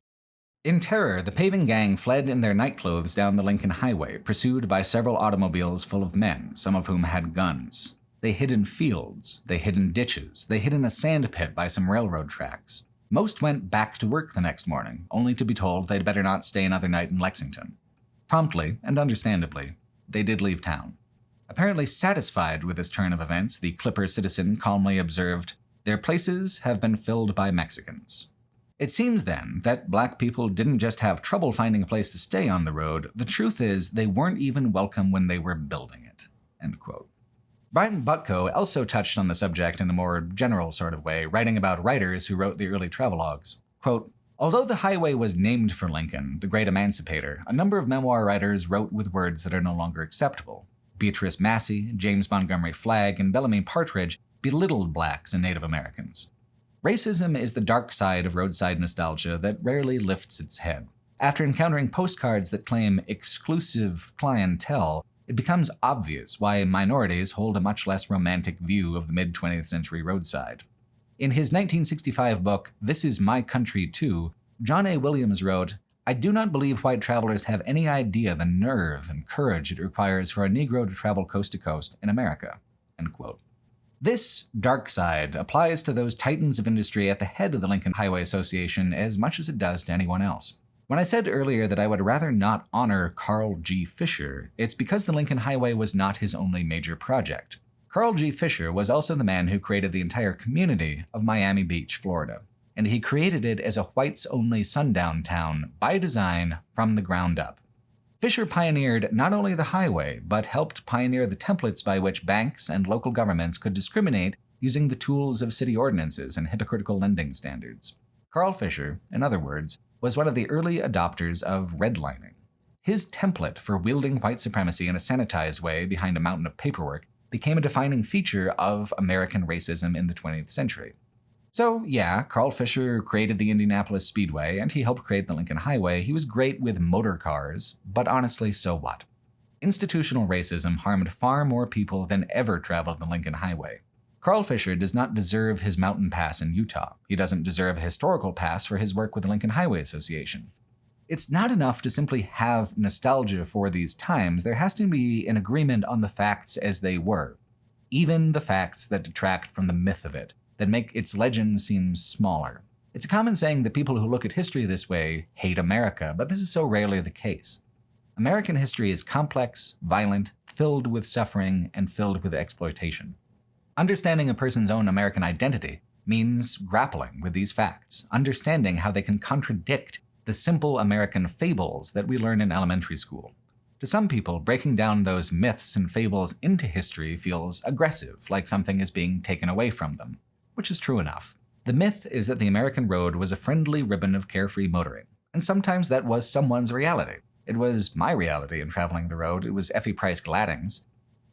Speaker 1: In terror, the paving gang fled in their nightclothes down the Lincoln Highway, pursued by several automobiles full of men, some of whom had guns. They hid in fields, they hid in ditches, they hid in a sand pit by some railroad tracks. Most went back to work the next morning, only to be told they'd better not stay another night in Lexington. Promptly, and understandably, they did leave town. Apparently satisfied with this turn of events, the Clipper citizen calmly observed, "Their places have been filled by Mexicans." It seems then that black people didn't just have trouble finding a place to stay on the road, the truth is they weren't even welcome when they were building it. End quote. Brian Butko also touched on the subject in a more general sort of way, writing about writers who wrote the early travelogues. Quote, "Although the highway was named for Lincoln, the great emancipator, a number of memoir writers wrote with words that are no longer acceptable. Beatrice Massey, James Montgomery Flagg, and Bellamy Partridge belittled blacks and Native Americans. Racism is the dark side of roadside nostalgia that rarely lifts its head. After encountering postcards that claim exclusive clientele, it becomes obvious why minorities hold a much less romantic view of the mid-20th century roadside." In his 1965 book, This Is My Country Too, John A. Williams wrote, "I do not believe white travelers have any idea the nerve and courage it requires for a Negro to travel coast to coast in America." End quote. This dark side applies to those titans of industry at the head of the Lincoln Highway Association as much as it does to anyone else. When I said earlier that I would rather not honor Carl G. Fisher, it's because the Lincoln Highway was not his only major project. Carl G. Fisher was also the man who created the entire community of Miami Beach, Florida, and he created it as a whites-only sundown town by design from the ground up. Fisher pioneered not only the highway, but helped pioneer the templates by which banks and local governments could discriminate using the tools of city ordinances and hypocritical lending standards. Carl Fisher, in other words, was one of the early adopters of redlining. His template for wielding white supremacy in a sanitized way behind a mountain of paperwork became a defining feature of American racism in the 20th century. So yeah, Carl Fisher created the Indianapolis Speedway, and he helped create the Lincoln Highway. He was great with motor cars, but honestly, so what? Institutional racism harmed far more people than ever traveled the Lincoln Highway. Carl Fisher does not deserve his mountain pass in Utah. He doesn't deserve a historical pass for his work with the Lincoln Highway Association. It's not enough to simply have nostalgia for these times. There has to be an agreement on the facts as they were, even the facts that detract from the myth of it, that make its legend seem smaller. It's a common saying that people who look at history this way hate America, but this is so rarely the case. American history is complex, violent, filled with suffering, and filled with exploitation. Understanding a person's own American identity means grappling with these facts, understanding how they can contradict the simple American fables that we learn in elementary school. To some people, breaking down those myths and fables into history feels aggressive, like something is being taken away from them, which is true enough. The myth is that the American road was a friendly ribbon of carefree motoring, and sometimes that was someone's reality. It was my reality in traveling the road. It was Effie Price Gladding's.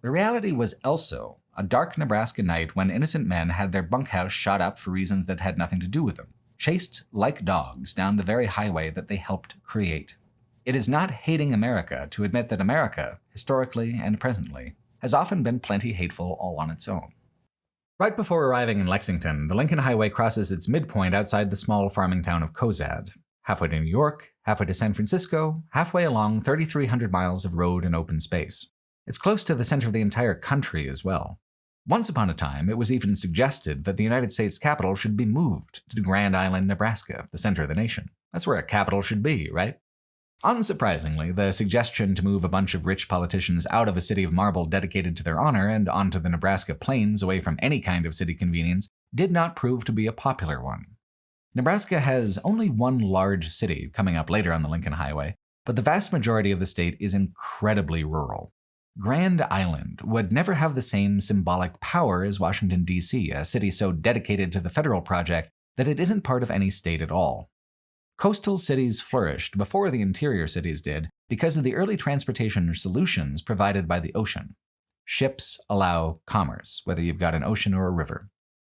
Speaker 1: The reality was also a dark Nebraska night when innocent men had their bunkhouse shot up for reasons that had nothing to do with them, chased like dogs down the very highway that they helped create. It is not hating America to admit that America, historically and presently, has often been plenty hateful all on its own. Right before arriving in Lexington, the Lincoln Highway crosses its midpoint outside the small farming town of Cozad, halfway to New York, halfway to San Francisco, halfway along 3,300 miles of road and open space. It's close to the center of the entire country as well. Once upon a time, it was even suggested that the United States capital should be moved to Grand Island, Nebraska, the center of the nation. That's where a capital should be, right? Unsurprisingly, the suggestion to move a bunch of rich politicians out of a city of marble dedicated to their honor and onto the Nebraska plains away from any kind of city convenience did not prove to be a popular one. Nebraska has only one large city coming up later on the Lincoln Highway, but the vast majority of the state is incredibly rural. Grand Island would never have the same symbolic power as Washington, D.C., a city so dedicated to the federal project that it isn't part of any state at all. Coastal cities flourished before the interior cities did because of the early transportation solutions provided by the ocean. Ships allow commerce, whether you've got an ocean or a river.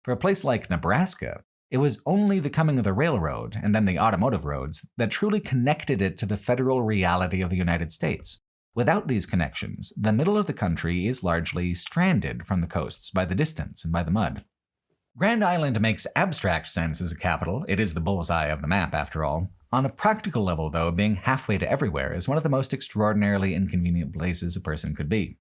Speaker 1: For a place like Nebraska, it was only the coming of the railroad and then the automotive roads that truly connected it to the federal reality of the United States. Without these connections, the middle of the country is largely stranded from the coasts by the distance and by the mud. Grand Island makes abstract sense as a capital. It is the bullseye of the map, after all. On a practical level, though, being halfway to everywhere is one of the most extraordinarily inconvenient places a person could be.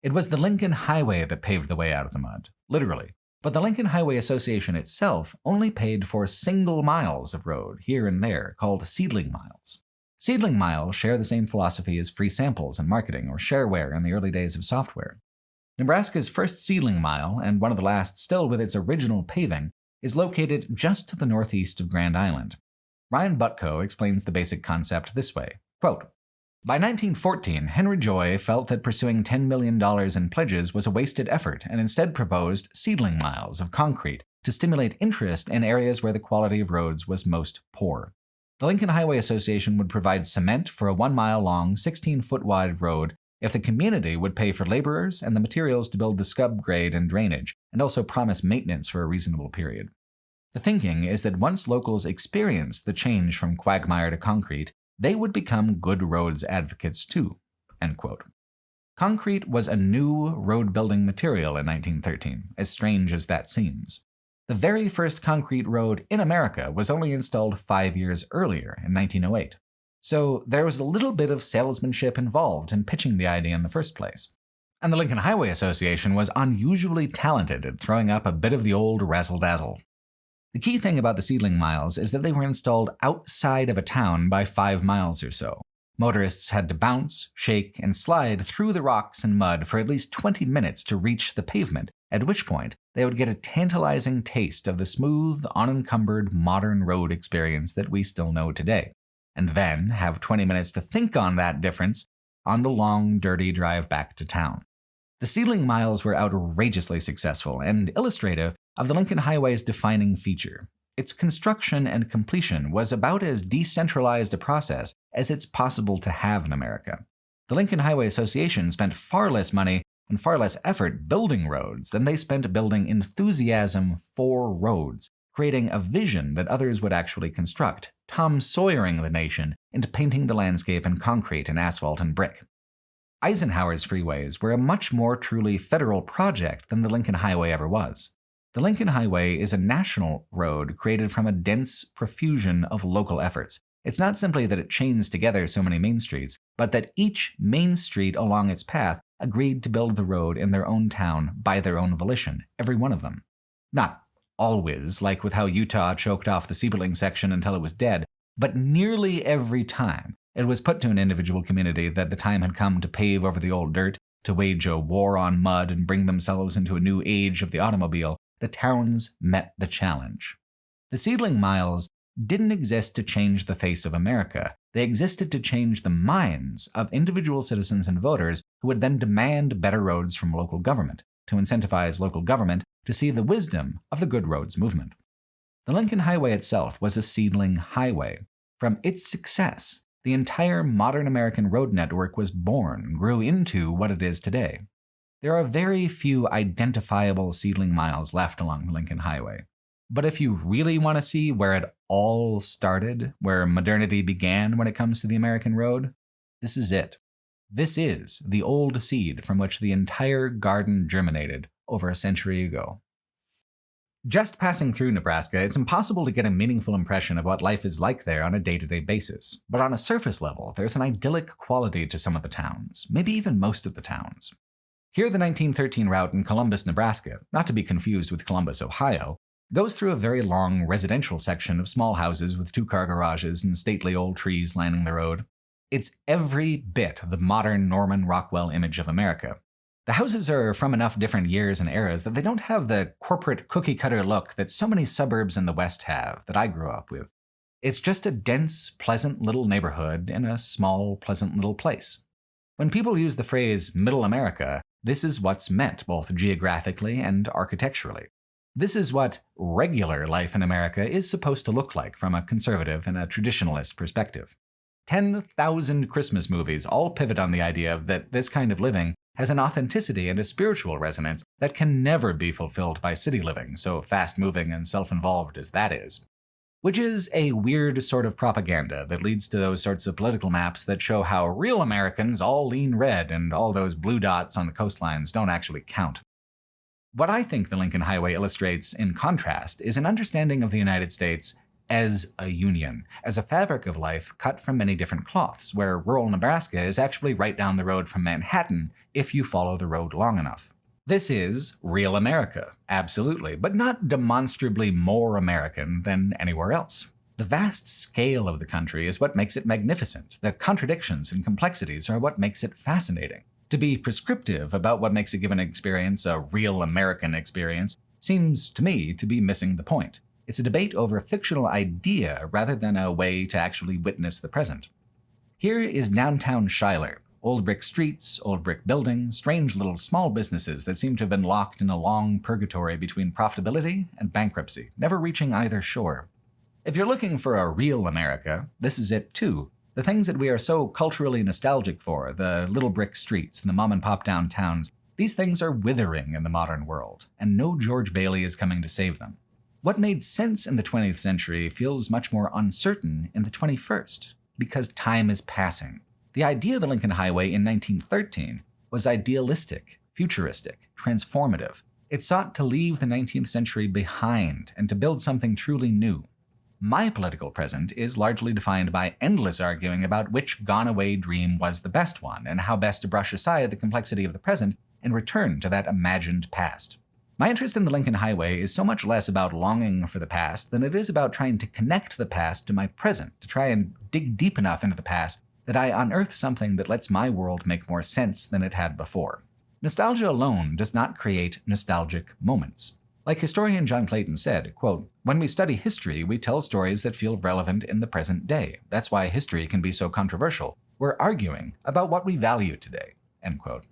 Speaker 1: It was the Lincoln Highway that paved the way out of the mud, literally. But the Lincoln Highway Association itself only paid for single miles of road here and there, called Seedling Miles. Seedling Miles share the same philosophy as free samples in marketing or shareware in the early days of software. Nebraska's first Seedling Mile, and one of the last still with its original paving, is located just to the northeast of Grand Island. Ryan Butko explains the basic concept this way, quote, "By 1914, Henry Joy felt that pursuing $10 million in pledges was a wasted effort and instead proposed seedling miles of concrete to stimulate interest in areas where the quality of roads was most poor. The Lincoln Highway Association would provide cement for a 1-mile-long, 16-foot-wide road if the community would pay for laborers and the materials to build the scrub grade and drainage, and also promise maintenance for a reasonable period. The thinking is that once locals experienced the change from quagmire to concrete, they would become good roads advocates too." End quote. Concrete was a new road-building material in 1913, as strange as that seems. The very first concrete road in America was only installed 5 years earlier, in 1908. So there was a little bit of salesmanship involved in pitching the idea in the first place. And the Lincoln Highway Association was unusually talented at throwing up a bit of the old razzle-dazzle. The key thing about the Seedling Miles is that they were installed outside of a town by 5 miles or so. Motorists had to bounce, shake, and slide through the rocks and mud for at least 20 minutes to reach the pavement, at which point they would get a tantalizing taste of the smooth, unencumbered, modern road experience that we still know today, and then have 20 minutes to think on that difference on the long, dirty drive back to town. The Seedling Miles were outrageously successful and illustrative of the Lincoln Highway's defining feature. Its construction and completion was about as decentralized a process as it's possible to have in America. The Lincoln Highway Association spent far less money and far less effort building roads than they spent building enthusiasm for roads, creating a vision that others would actually construct, Tom Sawyering the nation into painting the landscape in concrete and asphalt and brick. Eisenhower's freeways were a much more truly federal project than the Lincoln Highway ever was. The Lincoln Highway is a national road created from a dense profusion of local efforts. It's not simply that it chains together so many main streets, but that each main street along its path agreed to build the road in their own town by their own volition, every one of them. Not always, like with how Utah choked off the Seedling section until it was dead, but nearly every time it was put to an individual community that the time had come to pave over the old dirt, to wage a war on mud and bring themselves into a new age of the automobile, the towns met the challenge. The Seedling Miles didn't exist to change the face of America. They existed to change the minds of individual citizens and voters who would then demand better roads from local government, to incentivize local government to see the wisdom of the Good Roads movement. The Lincoln Highway itself was a seedling highway. From its success, the entire modern American road network was born, grew into what it is today. There are very few identifiable seedling miles left along the Lincoln Highway. But if you really want to see where it all started, where modernity began when it comes to the American road, this is it. This is the old seed from which the entire garden germinated over a century ago. Just passing through Nebraska, it's impossible to get a meaningful impression of what life is like there on a day-to-day basis. But on a surface level, there's an idyllic quality to some of the towns, maybe even most of the towns. Here, the 1913 route in Columbus, Nebraska, not to be confused with Columbus, Ohio, goes through a very long residential section of small houses with two-car garages and stately old trees lining the road. It's every bit the modern Norman Rockwell image of America. The houses are from enough different years and eras that they don't have the corporate cookie-cutter look that so many suburbs in the West have, that I grew up with. It's just a dense, pleasant little neighborhood in a small, pleasant little place. When people use the phrase Middle America, this is what's meant both geographically and architecturally. This is what regular life in America is supposed to look like from a conservative and a traditionalist perspective. 10,000 Christmas movies all pivot on the idea that this kind of living has an authenticity and a spiritual resonance that can never be fulfilled by city living, so fast-moving and self-involved as that is. Which is a weird sort of propaganda that leads to those sorts of political maps that show how real Americans all lean red and all those blue dots on the coastlines don't actually count. What I think the Lincoln Highway illustrates, in contrast, is an understanding of the United States as a union, as a fabric of life cut from many different cloths, where rural Nebraska is actually right down the road from Manhattan if you follow the road long enough. This is real America, absolutely, but not demonstrably more American than anywhere else. The vast scale of the country is what makes it magnificent. The contradictions and complexities are what makes it fascinating. To be prescriptive about what makes a given experience a real American experience seems to me to be missing the point. It's a debate over a fictional idea rather than a way to actually witness the present. Here is downtown Schuyler. Old brick streets, old brick buildings, strange little small businesses that seem to have been locked in a long purgatory between profitability and bankruptcy, never reaching either shore. If you're looking for a real America, this is it too. The things that we are so culturally nostalgic for, the little brick streets and the mom-and-pop downtowns, these things are withering in the modern world, and no George Bailey is coming to save them. What made sense in the 20th century feels much more uncertain in the 21st, because time is passing. The idea of the Lincoln Highway in 1913 was idealistic, futuristic, transformative. It sought to leave the 19th century behind and to build something truly new. My political present is largely defined by endless arguing about which gone-away dream was the best one and how best to brush aside the complexity of the present and return to that imagined past. My interest in the Lincoln Highway is so much less about longing for the past than it is about trying to connect the past to my present, to try and dig deep enough into the past that I unearth something that lets my world make more sense than it had before. Nostalgia alone does not create nostalgic moments. Like historian John Clayton said, quote, "When we study history, we tell stories that feel relevant in the present day. That's why history can be so controversial. We're arguing about what we value today," end quote.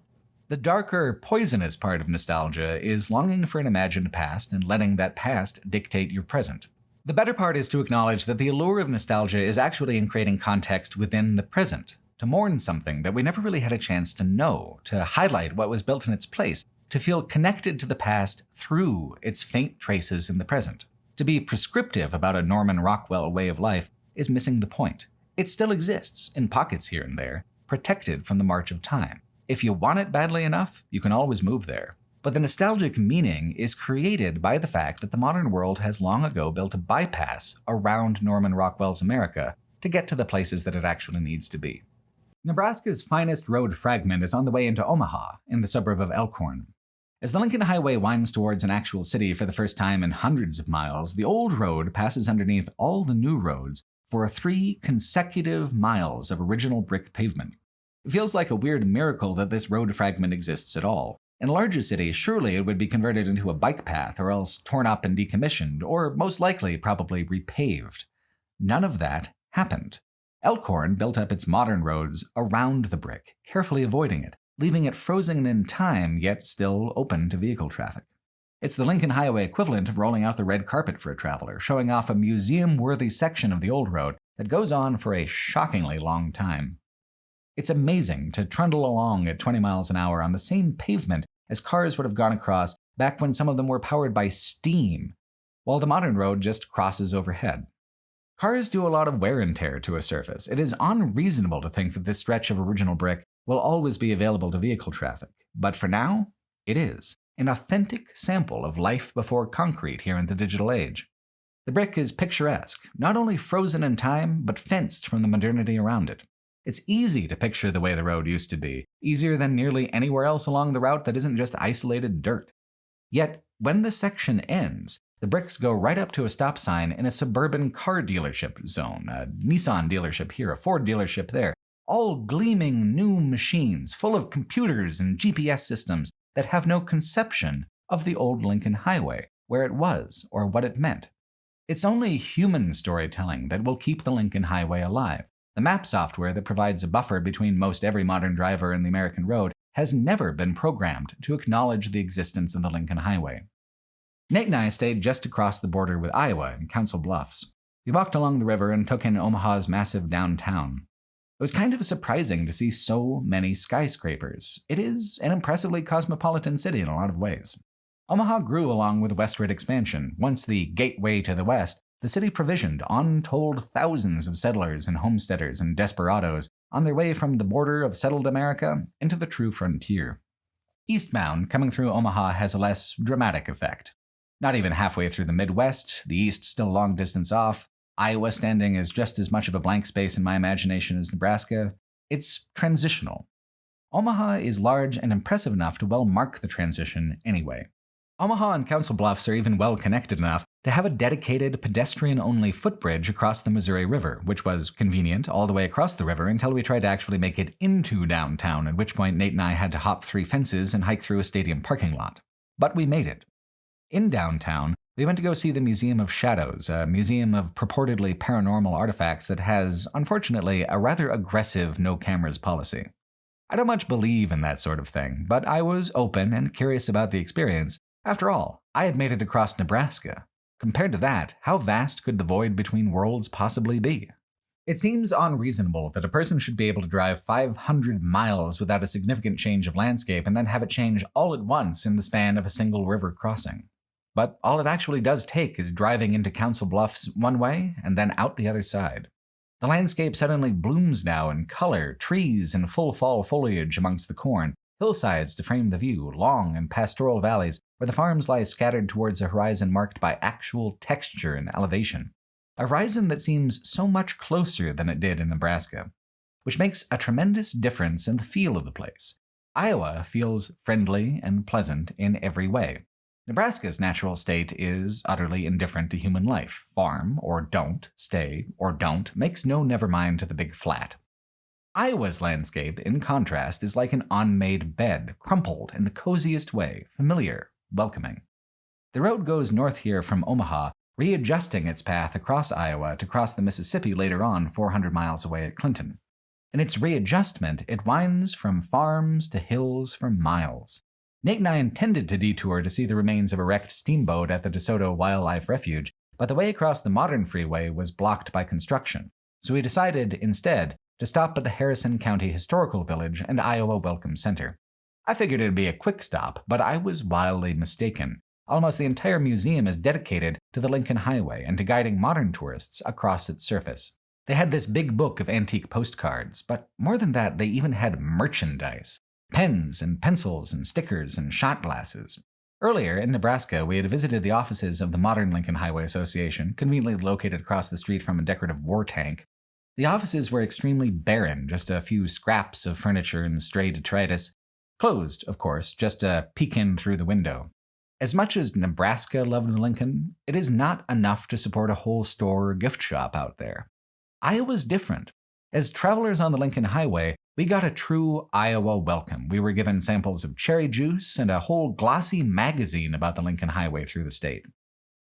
Speaker 1: The darker, poisonous part of nostalgia is longing for an imagined past and letting that past dictate your present. The better part is to acknowledge that the allure of nostalgia is actually in creating context within the present, to mourn something that we never really had a chance to know, to highlight what was built in its place, to feel connected to the past through its faint traces in the present. To be prescriptive about a Norman Rockwell way of life is missing the point. It still exists, in pockets here and there, protected from the march of time. If you want it badly enough, you can always move there. But the nostalgic meaning is created by the fact that the modern world has long ago built a bypass around Norman Rockwell's America to get to the places that it actually needs to be. Nebraska's finest road fragment is on the way into Omaha, in the suburb of Elkhorn. As the Lincoln Highway winds towards an actual city for the first time in hundreds of miles, the old road passes underneath all the new roads for 3 consecutive miles of original brick pavement. It feels like a weird miracle that this road fragment exists at all. In a larger city, surely it would be converted into a bike path or else torn up and decommissioned, or most likely probably repaved. None of that happened. Elkhorn built up its modern roads around the brick, carefully avoiding it, leaving it frozen in time yet still open to vehicle traffic. It's the Lincoln Highway equivalent of rolling out the red carpet for a traveler, showing off a museum-worthy section of the old road that goes on for a shockingly long time. It's amazing to trundle along at 20 miles an hour on the same pavement as cars would have gone across back when some of them were powered by steam, while the modern road just crosses overhead. Cars do a lot of wear and tear to a surface. It is unreasonable to think that this stretch of original brick will always be available to vehicle traffic, but for now, it is. An authentic sample of life before concrete here in the digital age. The brick is picturesque, not only frozen in time, but fenced from the modernity around it. It's easy to picture the way the road used to be, easier than nearly anywhere else along the route that isn't just isolated dirt. Yet, when the section ends, the bricks go right up to a stop sign in a suburban car dealership zone, a Nissan dealership here, a Ford dealership there, all gleaming new machines full of computers and GPS systems that have no conception of the old Lincoln Highway, where it was or what it meant. It's only human storytelling that will keep the Lincoln Highway alive. The map software that provides a buffer between most every modern driver and the American road has never been programmed to acknowledge the existence of the Lincoln Highway. Nate and I stayed just across the border with Iowa in Council Bluffs. We walked along the river and took in Omaha's massive downtown. It was kind of surprising to see so many skyscrapers. It is an impressively cosmopolitan city in a lot of ways. Omaha grew along with westward expansion. Once the gateway to the west, the city provisioned untold thousands of settlers and homesteaders and desperados on their way from the border of settled America into the true frontier. Eastbound, coming through Omaha has a less dramatic effect. Not even halfway through the Midwest, the East still a long distance off, Iowa standing as just as much of a blank space in my imagination as Nebraska, it's transitional. Omaha is large and impressive enough to well mark the transition anyway. Omaha and Council Bluffs are even well connected enough to have a dedicated pedestrian-only footbridge across the Missouri River, which was convenient all the way across the river until we tried to actually make it into downtown, at which point Nate and I had to hop 3 fences and hike through a stadium parking lot. But we made it. In downtown, we went to go see the Museum of Shadows, a museum of purportedly paranormal artifacts that has, unfortunately, a rather aggressive no-cameras policy. I don't much believe in that sort of thing, but I was open and curious about the experience. After all, I had made it across Nebraska. Compared to that, how vast could the void between worlds possibly be? It seems unreasonable that a person should be able to drive 500 miles without a significant change of landscape and then have it change all at once in the span of a single river crossing. But all it actually does take is driving into Council Bluffs one way and then out the other side. The landscape suddenly blooms now in color, trees in full fall foliage amongst the corn, hillsides to frame the view, long and pastoral valleys where the farms lie scattered towards a horizon marked by actual texture and elevation. A horizon that seems so much closer than it did in Nebraska, which makes a tremendous difference in the feel of the place. Iowa feels friendly and pleasant in every way. Nebraska's natural state is utterly indifferent to human life. Farm or don't, stay or don't, makes no never mind to the big flat. Iowa's landscape, in contrast, is like an unmade bed, crumpled in the coziest way, familiar, welcoming. The road goes north here from Omaha, readjusting its path across Iowa to cross the Mississippi later on 400 miles away at Clinton. In its readjustment, it winds from farms to hills for miles. Nate and I intended to detour to see the remains of a wrecked steamboat at the DeSoto Wildlife Refuge, but the way across the modern freeway was blocked by construction, so we decided, instead, to stop at the Harrison County Historical Village and Iowa Welcome Center. I figured it'd be a quick stop, but I was wildly mistaken. Almost the entire museum is dedicated to the Lincoln Highway and to guiding modern tourists across its surface. They had this big book of antique postcards, but more than that, they even had merchandise. Pens and pencils and stickers and shot glasses. Earlier, in Nebraska, we had visited the offices of the modern Lincoln Highway Association, conveniently located across the street from a decorative war tank. The offices were extremely barren, just a few scraps of furniture and stray detritus. Closed, of course, just a peek in through the window. As much as Nebraska loved the Lincoln, it is not enough to support a whole store or gift shop out there. Iowa's different. As travelers on the Lincoln Highway, we got a true Iowa welcome. We were given samples of cherry juice and a whole glossy magazine about the Lincoln Highway through the state.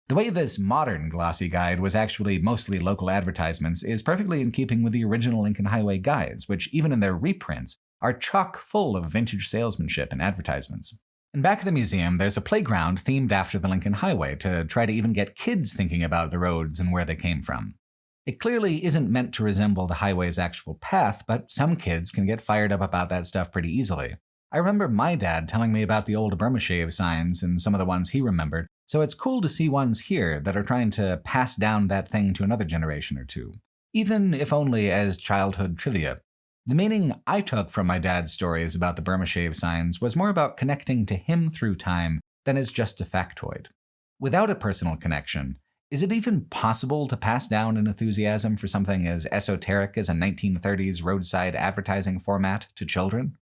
Speaker 1: The way this modern glossy guide was actually mostly local advertisements is perfectly in keeping with the original Lincoln Highway guides, which even in their reprints are chock full of vintage salesmanship and advertisements. In back of the museum, there's a playground themed after the Lincoln Highway to try to even get kids thinking about the roads and where they came from. It clearly isn't meant to resemble the highway's actual path, but some kids can get fired up about that stuff pretty easily. I remember my dad telling me about the old Burma shave signs and some of the ones he remembered, so it's cool to see ones here that are trying to pass down that thing to another generation or two, even if only as childhood trivia. The meaning I took from my dad's stories about the Burma shave signs was more about connecting to him through time than as just a factoid. Without a personal connection, is it even possible to pass down an enthusiasm for something as esoteric as a 1930s roadside advertising format to children?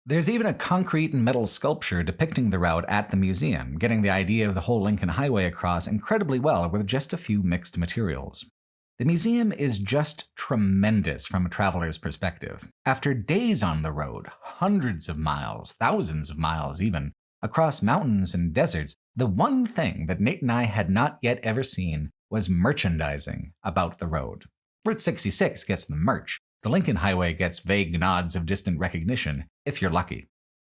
Speaker 1: There's even a concrete and metal sculpture depicting the route at the museum, getting the idea of the whole Lincoln Highway across incredibly well with just a few mixed materials. The museum is just tremendous from a traveler's perspective. After days on the road, hundreds of miles, thousands of miles even, across mountains and deserts, the one thing that Nate and I had not yet ever seen was merchandising about the road. Route 66 gets the merch. The Lincoln Highway gets vague nods of distant recognition, if you're lucky.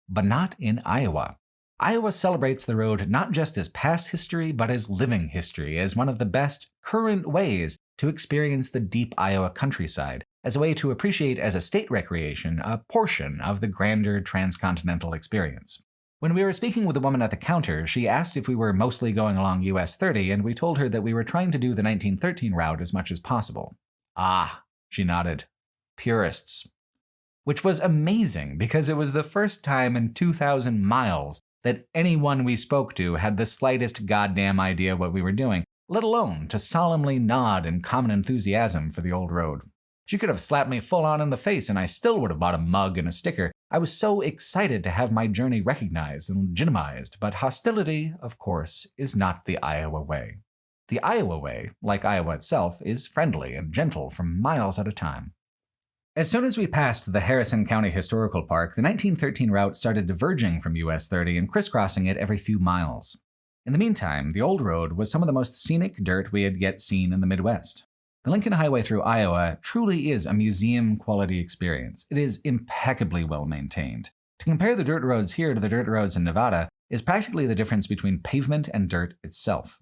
Speaker 1: But not in Iowa. Iowa celebrates the road not just as past history, but as living history, as one of the best current ways to experience the deep Iowa countryside, as a way to appreciate as a state recreation a portion of the grander transcontinental experience. When we were speaking with a woman at the counter, she asked if we were mostly going along US 30, and we told her that we were trying to do the 1913 route as much as possible. Ah, she nodded. Purists. Which was amazing, because it was the first time in 2,000 miles that anyone we spoke to had the slightest goddamn idea what we were doing, let alone to solemnly nod in common enthusiasm for the old road. She could have slapped me full on in the face and I still would have bought a mug and a sticker. I was so excited to have my journey recognized and legitimized, but hostility, of course, is not the Iowa way. The Iowa way, like Iowa itself, is friendly and gentle for miles at a time. As soon as we passed the Harrison County Historical Park, the 1913 route started diverging from US 30 and crisscrossing it every few miles. In the meantime, the old road was some of the most scenic dirt we had yet seen in the Midwest. The Lincoln Highway through Iowa truly is a museum-quality experience. It is impeccably well maintained. To compare the dirt roads here to the dirt roads in Nevada is practically the difference between pavement and dirt itself.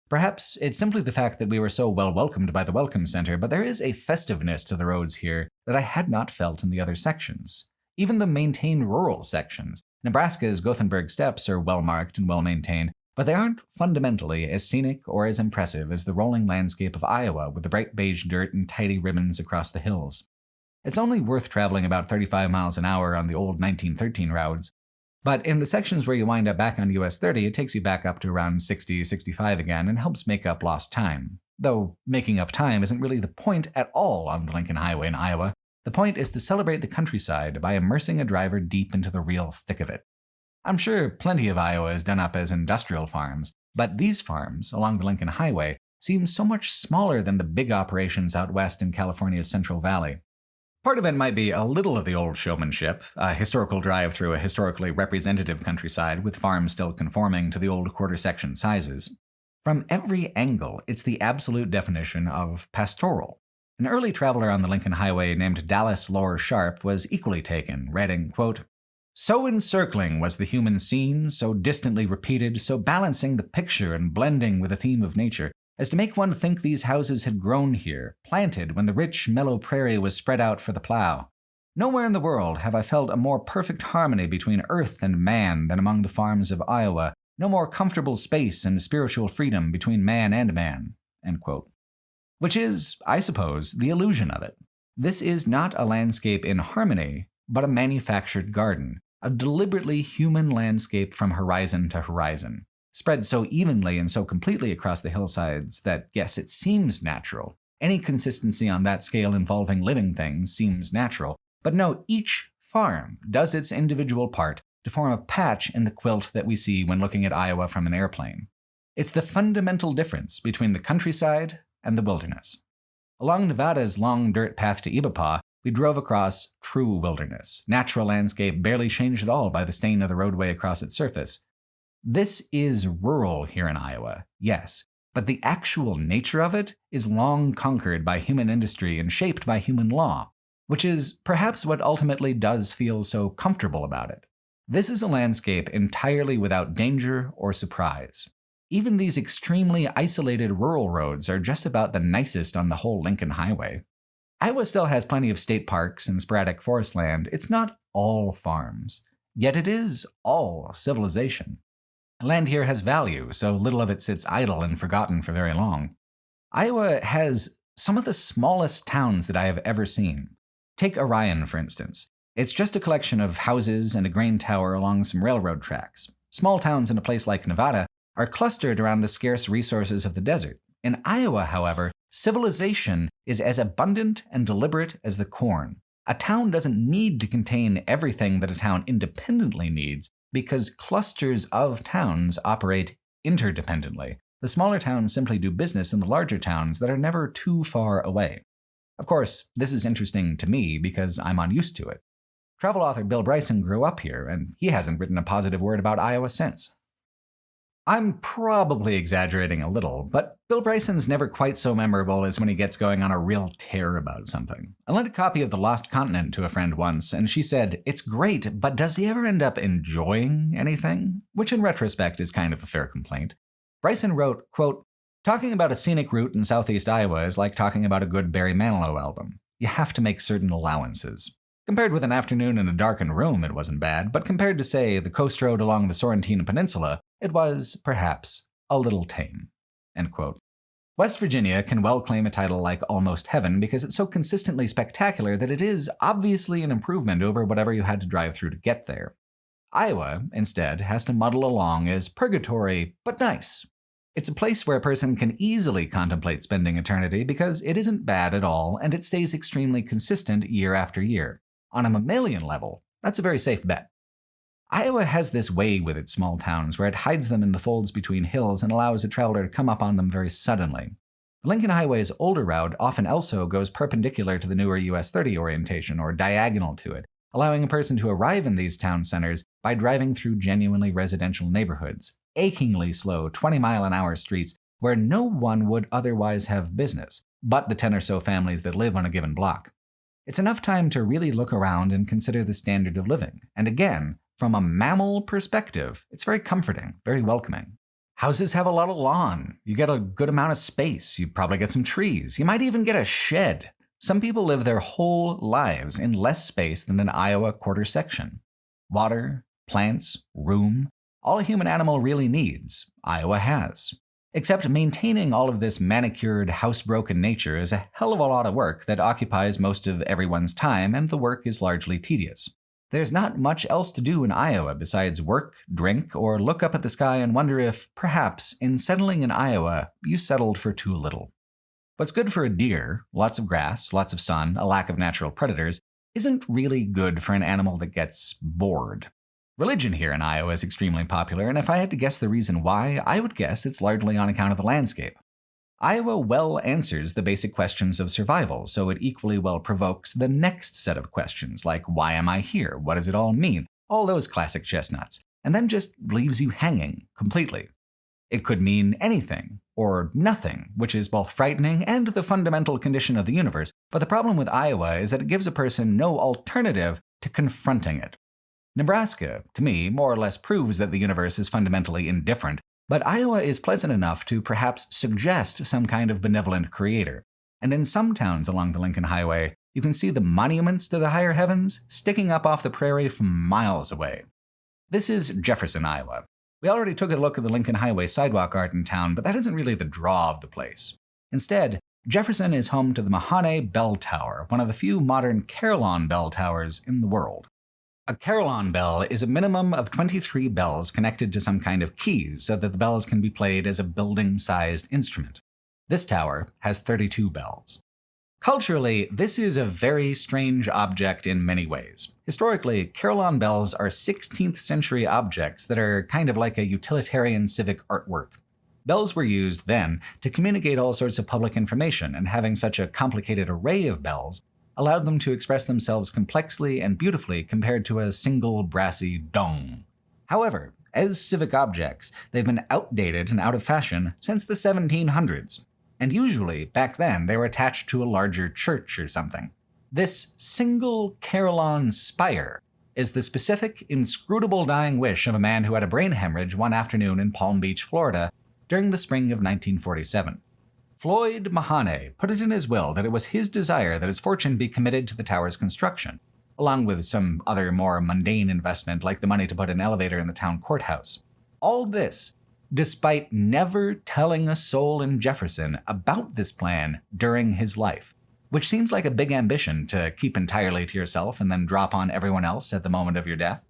Speaker 1: Perhaps it's simply the fact that we were so well welcomed by the Welcome Center, but there is a festiveness to the roads here that I had not felt in the other sections. Even the maintained rural sections. Nebraska's Gothenburg Steps are well marked and well maintained, but they aren't fundamentally as scenic or as impressive as the rolling landscape of Iowa with the bright beige dirt and tidy ribbons across the hills. It's only worth traveling about 35 miles an hour on the old 1913 routes, but in the sections where you wind up back on US 30, it takes you back up to around 60, 65 again and helps make up lost time. Though making up time isn't really the point at all on the Lincoln Highway in Iowa. The point is to celebrate the countryside by immersing a driver deep into the real thick of it. I'm sure plenty of Iowa is done up as industrial farms, but these farms along the Lincoln Highway seem so much smaller than the big operations out west in California's Central Valley. Part of it might be a little of the old showmanship, a historical drive through a historically representative countryside with farms still conforming to the old quarter-section sizes. From every angle, it's the absolute definition of pastoral. An early traveler on the Lincoln Highway named Dallas Lore Sharp was equally taken, writing, quote, "So encircling was the human scene, so distantly repeated, so balancing the picture and blending with the theme of nature, as to make one think these houses had grown here, planted when the rich, mellow prairie was spread out for the plow. Nowhere in the world have I felt a more perfect harmony between earth and man than among the farms of Iowa, no more comfortable space and spiritual freedom between man and man." End quote. Which is, I suppose, the illusion of it. This is not a landscape in harmony, but a manufactured garden, a deliberately human landscape from horizon to horizon, spread so evenly and so completely across the hillsides that, yes, it seems natural. Any consistency on that scale involving living things seems natural. But no, each farm does its individual part to form a patch in the quilt that we see when looking at Iowa from an airplane. It's the fundamental difference between the countryside and the wilderness. Along Nevada's long dirt path to Ibapaw, we drove across true wilderness, natural landscape barely changed at all by the stain of the roadway across its surface. This is rural here in Iowa, yes, but the actual nature of it is long conquered by human industry and shaped by human law, which is perhaps what ultimately does feel so comfortable about it. This is a landscape entirely without danger or surprise. Even these extremely isolated rural roads are just about the nicest on the whole Lincoln Highway. Iowa still has plenty of state parks and sporadic forest land. It's not all farms, yet it is all civilization. Land here has value, so little of it sits idle and forgotten for very long. Iowa has some of the smallest towns that I have ever seen. Take Orion, for instance. It's just a collection of houses and a grain tower along some railroad tracks. Small towns in a place like Nevada are clustered around the scarce resources of the desert. In Iowa, however, civilization is as abundant and deliberate as the corn. A town doesn't need to contain everything that a town independently needs because clusters of towns operate interdependently. The smaller towns simply do business in the larger towns that are never too far away. Of course, this is interesting to me because I'm unused to it. Travel author Bill Bryson grew up here, and he hasn't written a positive word about Iowa since. I'm probably exaggerating a little, but Bill Bryson's never quite so memorable as when he gets going on a real tear about something. I lent a copy of The Lost Continent to a friend once, and she said, "It's great, but does he ever end up enjoying anything?" Which in retrospect is kind of a fair complaint. Bryson wrote, quote, "Talking about a scenic route in southeast Iowa is like talking about a good Barry Manilow album. You have to make certain allowances. Compared with an afternoon in a darkened room, it wasn't bad, but compared to, say, the coast road along the Sorrentino Peninsula, it was, perhaps, a little tame." End quote. West Virginia can well claim a title like Almost Heaven because it's so consistently spectacular that it is obviously an improvement over whatever you had to drive through to get there. Iowa, instead, has to muddle along as purgatory, but nice. It's a place where a person can easily contemplate spending eternity because it isn't bad at all and it stays extremely consistent year after year. On a mammalian level, that's a very safe bet. Iowa has this way with its small towns where it hides them in the folds between hills and allows a traveler to come up on them very suddenly. The Lincoln Highway's older route often also goes perpendicular to the newer US 30 orientation or diagonal to it, allowing a person to arrive in these town centers by driving through genuinely residential neighborhoods, achingly slow 20-mile-an-hour streets where no one would otherwise have business, but the 10 or so families that live on a given block. It's enough time to really look around and consider the standard of living. And again, from a mammal perspective, it's very comforting, very welcoming. Houses have a lot of lawn. You get a good amount of space. You probably get some trees. You might even get a shed. Some people live their whole lives in less space than an Iowa quarter section. Water, plants, room, all a human animal really needs, Iowa has. Except maintaining all of this manicured, housebroken nature is a hell of a lot of work that occupies most of everyone's time, and the work is largely tedious. There's not much else to do in Iowa besides work, drink, or look up at the sky and wonder if, perhaps, in settling in Iowa, you settled for too little. What's good for a deer, lots of grass, lots of sun, a lack of natural predators, isn't really good for an animal that gets bored. Religion here in Iowa is extremely popular, and if I had to guess the reason why, I would guess it's largely on account of the landscape. Iowa well answers the basic questions of survival, so it equally well provokes the next set of questions, like why am I here? What does it all mean? All those classic chestnuts, and then just leaves you hanging completely. It could mean anything, or nothing, which is both frightening and the fundamental condition of the universe, but the problem with Iowa is that it gives a person no alternative to confronting it. Nebraska, to me, more or less proves that the universe is fundamentally indifferent, but Iowa is pleasant enough to perhaps suggest some kind of benevolent creator. And in some towns along the Lincoln Highway, you can see the monuments to the higher heavens sticking up off the prairie from miles away. This is Jefferson, Iowa. We already took a look at the Lincoln Highway sidewalk art in town, but that isn't really the draw of the place. Instead, Jefferson is home to the Mahoney Bell Tower, one of the few modern Carillon bell towers in the world. A carillon bell is a minimum of 23 bells connected to some kind of keys so that the bells can be played as a building-sized instrument. This tower has 32 bells. Culturally, this is a very strange object in many ways. Historically, carillon bells are 16th century objects that are kind of like a utilitarian civic artwork. Bells were used then to communicate all sorts of public information, and having such a complicated array of bells allowed them to express themselves complexly and beautifully compared to a single brassy dong. However, as civic objects, they've been outdated and out of fashion since the 1700s. And usually, back then, they were attached to a larger church or something. This single carillon spire is the specific, inscrutable dying wish of a man who had a brain hemorrhage one afternoon in Palm Beach, Florida, during the spring of 1947. Floyd Mahoney put it in his will that it was his desire that his fortune be committed to the tower's construction, along with some other more mundane investment like the money to put an elevator in the town courthouse. All this despite never telling a soul in Jefferson about this plan during his life, which seems like a big ambition to keep entirely to yourself and then drop on everyone else at the moment of your death.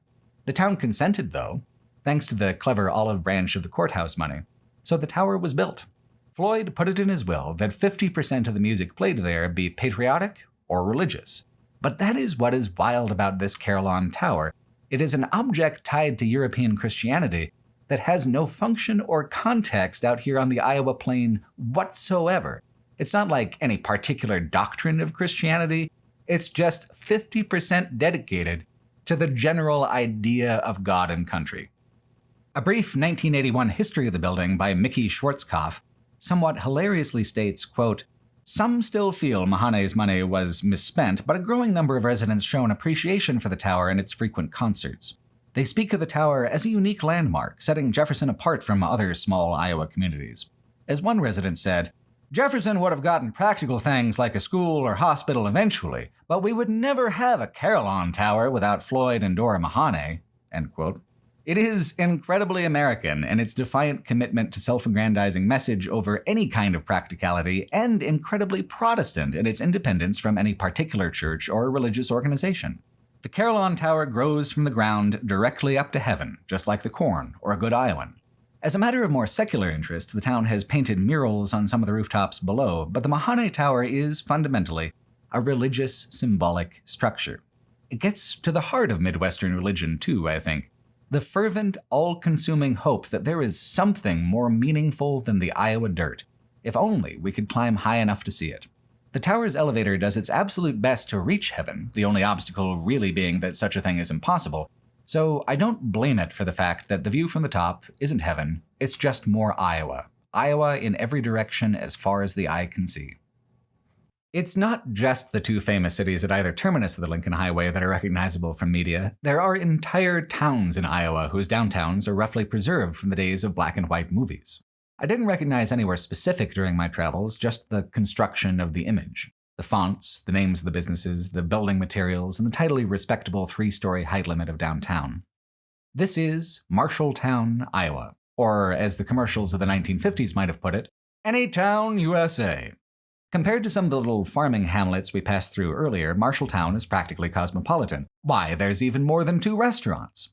Speaker 1: The town consented, though, thanks to the clever olive branch of the courthouse money, so the tower was built. Floyd put it in his will that 50% of the music played there be patriotic or religious. But that is what is wild about this carillon tower. It is an object tied to European Christianity that has no function or context out here on the Iowa plain whatsoever. It's not like any particular doctrine of Christianity. It's just 50% dedicated to the general idea of God and country. A brief 1981 history of the building by Mickey Schwarzkopf somewhat hilariously states, quote, "Some still feel Mahoney's money was misspent, but a growing number of residents show an appreciation for the tower and its frequent concerts. They speak of the tower as a unique landmark, setting Jefferson apart from other small Iowa communities. As one resident said, Jefferson would have gotten practical things like a school or hospital eventually, but we would never have a carillon tower without Floyd and Dora Mahoney," end quote. It is incredibly American in its defiant commitment to self-aggrandizing message over any kind of practicality, and incredibly Protestant in its independence from any particular church or religious organization. The carillon tower grows from the ground directly up to heaven, just like the corn or a good Iowan. As a matter of more secular interest, the town has painted murals on some of the rooftops below, but the Mahoney Tower is fundamentally a religious, symbolic structure. It gets to the heart of Midwestern religion, too, I think. The fervent, all-consuming hope that there is something more meaningful than the Iowa dirt, if only we could climb high enough to see it. The tower's elevator does its absolute best to reach heaven, the only obstacle really being that such a thing is impossible, so I don't blame it for the fact that the view from the top isn't heaven, it's just more Iowa. Iowa in every direction as far as the eye can see. It's not just the two famous cities at either terminus of the Lincoln Highway that are recognizable from media. There are entire towns in Iowa whose downtowns are roughly preserved from the days of black and white movies. I didn't recognize anywhere specific during my travels, just the construction of the image. The fonts, the names of the businesses, the building materials, and the tidily respectable 3-story height limit of downtown. This is Marshalltown, Iowa, or as the commercials of the 1950s might have put it, any town, USA. Compared to some of the little farming hamlets we passed through earlier, Marshalltown is practically cosmopolitan. Why, there's even more than 2 restaurants.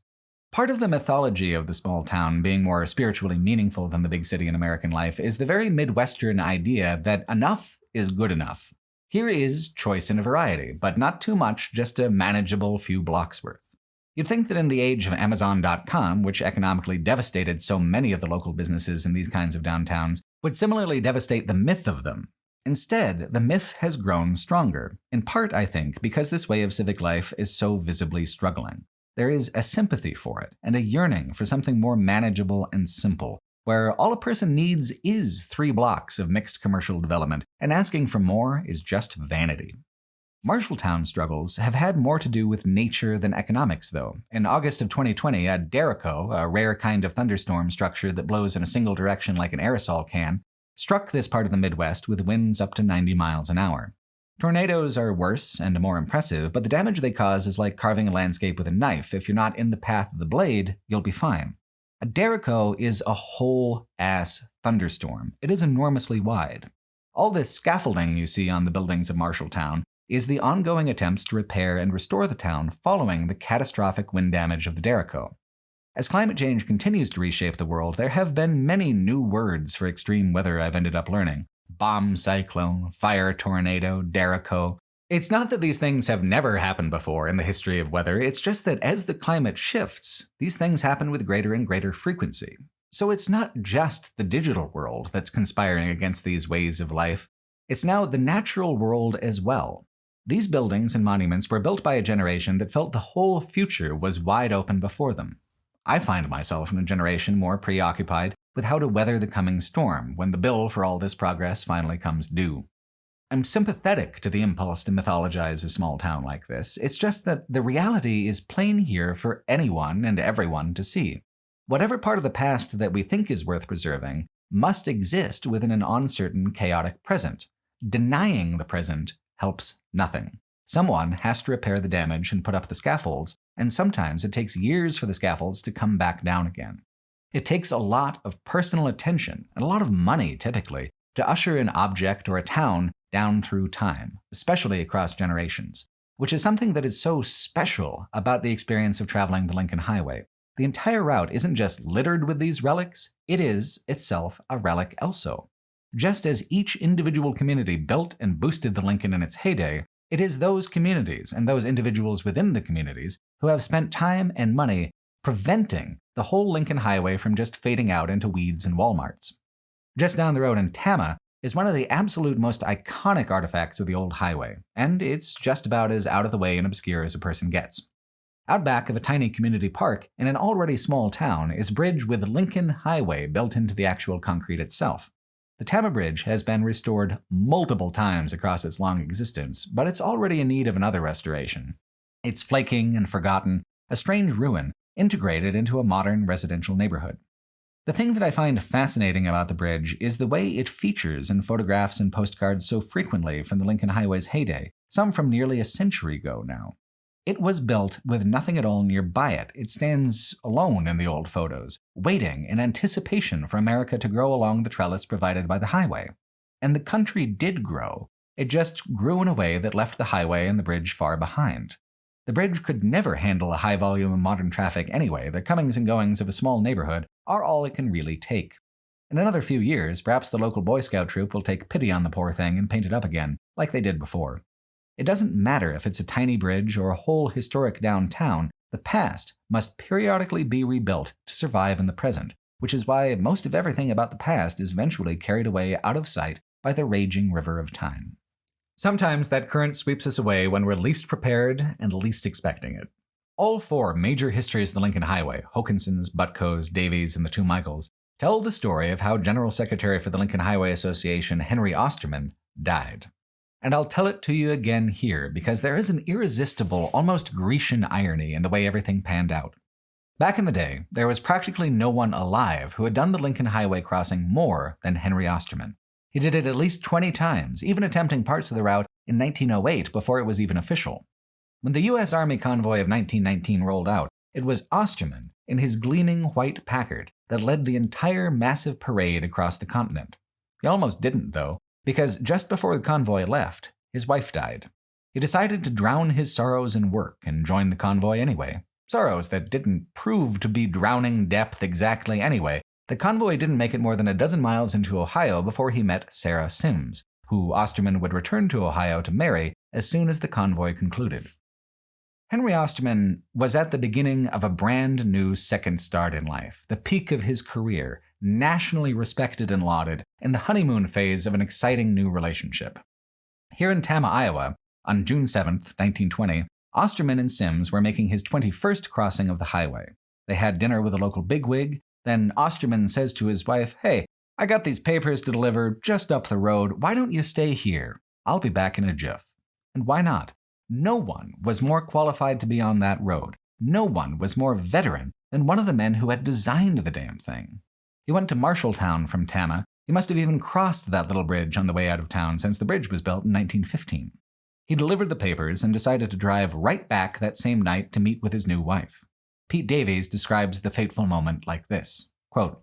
Speaker 1: Part of the mythology of the small town being more spiritually meaningful than the big city in American life is the very Midwestern idea that enough is good enough. Here is choice and variety, but not too much, just a manageable few blocks worth. You'd think that in the age of Amazon.com, which economically devastated so many of the local businesses in these kinds of downtowns, would similarly devastate the myth of them. Instead, the myth has grown stronger, in part, I think, because this way of civic life is so visibly struggling. There is a sympathy for it, and a yearning for something more manageable and simple, where all a person needs is 3 blocks of mixed commercial development, and asking for more is just vanity. Marshalltown struggles have had more to do with nature than economics, though. In August of 2020, a Derico, a rare kind of thunderstorm structure that blows in a single direction like an aerosol can, struck this part of the Midwest with winds up to 90 miles an hour. Tornadoes are worse and more impressive, but the damage they cause is like carving a landscape with a knife. If you're not in the path of the blade, you'll be fine. A Derico is a whole-ass thunderstorm. It is enormously wide. All this scaffolding you see on the buildings of Marshalltown is the ongoing attempts to repair and restore the town following the catastrophic wind damage of the derecho. As climate change continues to reshape the world, there have been many new words for extreme weather I've ended up learning. Bomb cyclone, fire tornado, derecho. It's not that these things have never happened before in the history of weather, it's just that as the climate shifts, these things happen with greater and greater frequency. So it's not just the digital world that's conspiring against these ways of life, it's now the natural world as well. These buildings and monuments were built by a generation that felt the whole future was wide open before them. I find myself in a generation more preoccupied with how to weather the coming storm when the bill for all this progress finally comes due. I'm sympathetic to the impulse to mythologize a small town like this. It's just that the reality is plain here for anyone and everyone to see. Whatever part of the past that we think is worth preserving must exist within an uncertain, chaotic present. Denying the present helps nothing. Someone has to repair the damage and put up the scaffolds, and sometimes it takes years for the scaffolds to come back down again. It takes a lot of personal attention, and a lot of money typically, to usher an object or a town down through time, especially across generations, which is something that is so special about the experience of traveling the Lincoln Highway. The entire route isn't just littered with these relics, it is itself a relic also. Just as each individual community built and boosted the Lincoln in its heyday, it is those communities and those individuals within the communities who have spent time and money preventing the whole Lincoln Highway from just fading out into weeds and Walmarts. Just down the road in Tama is one of the absolute most iconic artifacts of the old highway, and it's just about as out of the way and obscure as a person gets. Out back of a tiny community park in an already small town is a bridge with Lincoln Highway built into the actual concrete itself. The Tama Bridge has been restored multiple times across its long existence, but it's already in need of another restoration. It's flaking and forgotten, a strange ruin integrated into a modern residential neighborhood. The thing that I find fascinating about the bridge is the way it features in photographs and postcards so frequently from the Lincoln Highway's heyday, some from nearly a century ago now. It was built with nothing at all nearby it. It stands alone in the old photos, waiting in anticipation for America to grow along the trellis provided by the highway. And the country did grow. It just grew in a way that left the highway and the bridge far behind. The bridge could never handle a high volume of modern traffic anyway. The comings and goings of a small neighborhood are all it can really take. In another few years, perhaps the local Boy Scout troop will take pity on the poor thing and paint it up again, like they did before. It doesn't matter if it's a tiny bridge or a whole historic downtown, the past must periodically be rebuilt to survive in the present, which is why most of everything about the past is eventually carried away out of sight by the raging river of time. Sometimes that current sweeps us away when we're least prepared and least expecting it. All four major histories of the Lincoln Highway, Hokinson's, Butko's, Davies, and the Two Michaels, tell the story of how General Secretary for the Lincoln Highway Association Henry Osterman died. And I'll tell it to you again here because there is an irresistible, almost Grecian irony in the way everything panned out. Back in the day, there was practically no one alive who had done the Lincoln Highway crossing more than Henry Osterman. He did it at least 20 times, even attempting parts of the route in 1908 before it was even official. When the U.S. Army Convoy of 1919 rolled out, it was Osterman in his gleaming white Packard that led the entire massive parade across the continent. He almost didn't, though, because just before the convoy left, his wife died. He decided to drown his sorrows in work and join the convoy anyway. Sorrows that didn't prove to be drowning depth exactly anyway. The convoy didn't make it more than a dozen miles into Ohio before he met Sarah Sims, who Osterman would return to Ohio to marry as soon as the convoy concluded. Henry Osterman was at the beginning of a brand new second start in life, the peak of his career, nationally respected and lauded, in the honeymoon phase of an exciting new relationship. Here in Tama, Iowa, on June 7, 1920, Osterman and Sims were making his 21st crossing of the highway. They had dinner with a local bigwig, then Osterman says to his wife, "Hey, I got these papers to deliver just up the road. Why don't you stay here? I'll be back in a jiff." And why not? No one was more qualified to be on that road. No one was more veteran than one of the men who had designed the damn thing. He went to Marshalltown from Tama. He must have even crossed that little bridge on the way out of town since the bridge was built in 1915. He delivered the papers and decided to drive right back that same night to meet with his new wife. Pete Davies describes the fateful moment like this, quote,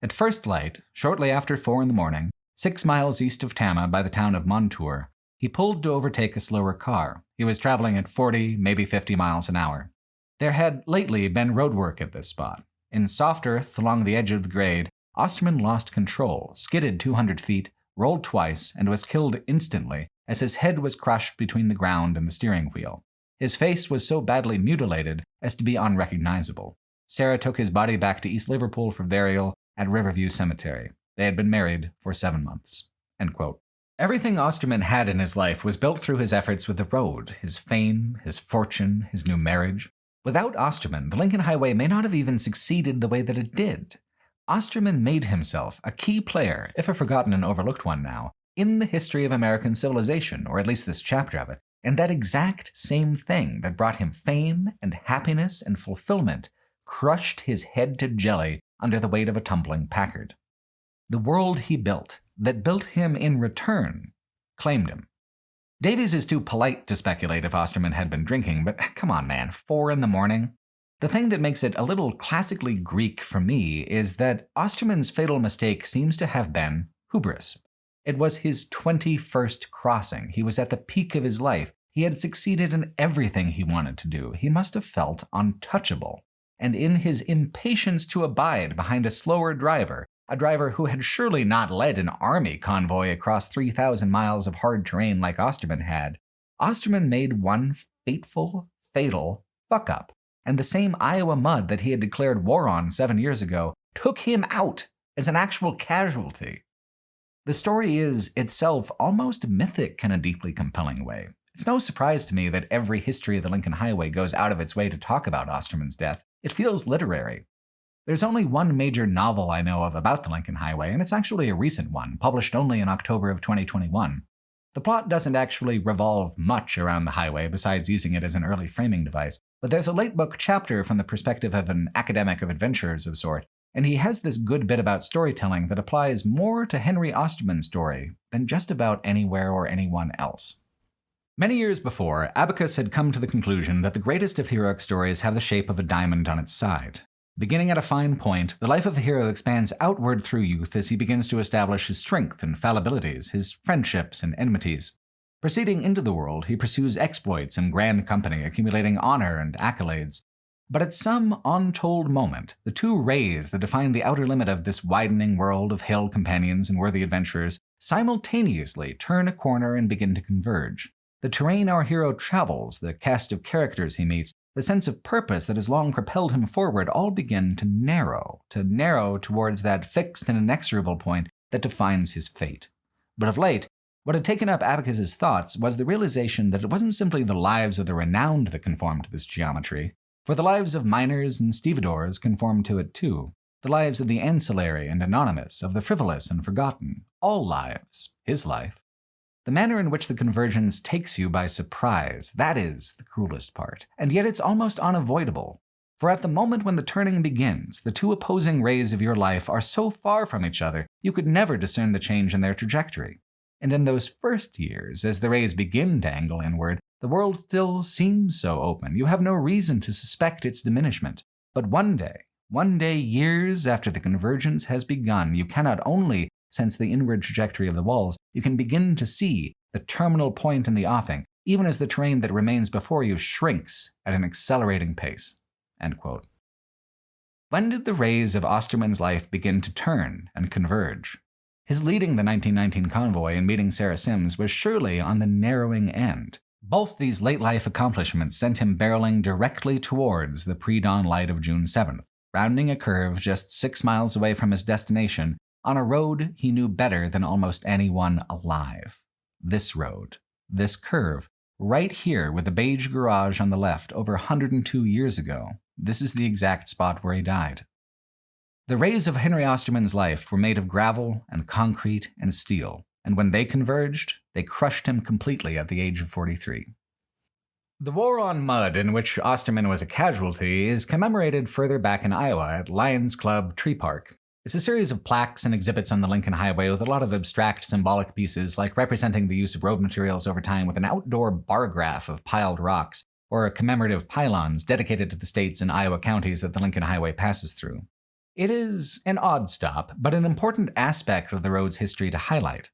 Speaker 1: "At first light, shortly after 4 in the morning, 6 miles east of Tama by the town of Montour, He pulled to overtake a slower car. He was traveling at 40, maybe 50 miles an hour. There had lately been roadwork at this spot. In soft earth along the edge of the grade, Osterman lost control, skidded 200 feet, rolled twice, and was killed instantly as his head was crushed between the ground and the steering wheel. His face was so badly mutilated as to be unrecognizable. Sarah took his body back to East Liverpool for burial at Riverview Cemetery. They had been married for 7 months. End quote. Everything Osterman had in his life was built through his efforts with the road, his fame, his fortune, his new marriage. Without Osterman, the Lincoln Highway may not have even succeeded the way that it did. Osterman made himself a key player, if a forgotten and overlooked one now, in the history of American civilization, or at least this chapter of it, and that exact same thing that brought him fame and happiness and fulfillment crushed his head to jelly under the weight of a tumbling Packard. The world he built, that built him in return, claimed him. Davies is too polite to speculate if Osterman had been drinking, but come on, man, 4 a.m? The thing that makes it a little classically Greek for me is that Osterman's fatal mistake seems to have been hubris. It was his 21st crossing. He was at the peak of his life. He had succeeded in everything he wanted to do. He must have felt untouchable. And in his impatience to abide behind a slower driver, a driver who had surely not led an army convoy across 3,000 miles of hard terrain like Osterman had, Osterman made one fateful, fatal fuck-up. And the same Iowa mud that he had declared war on 7 years ago took him out as an actual casualty. The story is itself almost mythic in a deeply compelling way. It's no surprise to me that every history of the Lincoln Highway goes out of its way to talk about Osterman's death. It feels literary. There's only one major novel I know of about the Lincoln Highway, and it's actually a recent one, published only in October of 2021. The plot doesn't actually revolve much around the highway besides using it as an early framing device, but there's a late book chapter from the perspective of an academic of adventurers of sort, and he has this good bit about storytelling that applies more to Henry Osterman's story than just about anywhere or anyone else. Many years before, Abacus had come to the conclusion that the greatest of heroic stories have the shape of a diamond on its side. Beginning at a fine point, the life of the hero expands outward through youth as he begins to establish his strength and fallibilities, his friendships and enmities. Proceeding into the world, he pursues exploits and grand company, accumulating honor and accolades. But at some untold moment, the two rays that define the outer limit of this widening world of hailed companions and worthy adventurers simultaneously turn a corner and begin to converge. The terrain our hero travels, the cast of characters he meets, the sense of purpose that has long propelled him forward all begin to narrow towards that fixed and inexorable point that defines his fate. But of late, what had taken up Abacus's thoughts was the realization that it wasn't simply the lives of the renowned that conformed to this geometry, for the lives of miners and stevedores conformed to it too. The lives of the ancillary and anonymous, of the frivolous and forgotten, all lives, his life. The manner in which the convergence takes you by surprise, that is the cruelest part, and yet it's almost unavoidable. For at the moment when the turning begins, the two opposing rays of your life are so far from each other, you could never discern the change in their trajectory. And in those first years, as the rays begin to angle inward, the world still seems so open, you have no reason to suspect its diminishment. But one day, years after the convergence has begun, you cannot only sense the inward trajectory of the walls, you can begin to see the terminal point in the offing, even as the terrain that remains before you shrinks at an accelerating pace. End quote. When did the rays of Osterman's life begin to turn and converge? His leading the 1919 convoy and meeting Sarah Sims was surely on the narrowing end. Both these late-life accomplishments sent him barreling directly towards the pre-dawn light of June 7th, rounding a curve just 6 miles away from his destination, on a road he knew better than almost anyone alive. This road, this curve, right here with the beige garage on the left over 102 years ago, this is the exact spot where he died. The rays of Henry Osterman's life were made of gravel and concrete and steel, and when they converged, they crushed him completely at the age of 43. The War on Mud, in which Osterman was a casualty, is commemorated further back in Iowa at Lions Club Tree Park. It's a series of plaques and exhibits on the Lincoln Highway with a lot of abstract symbolic pieces, like representing the use of road materials over time with an outdoor bar graph of piled rocks, or commemorative pylons dedicated to the states and Iowa counties that the Lincoln Highway passes through. It is an odd stop, but an important aspect of the road's history to highlight.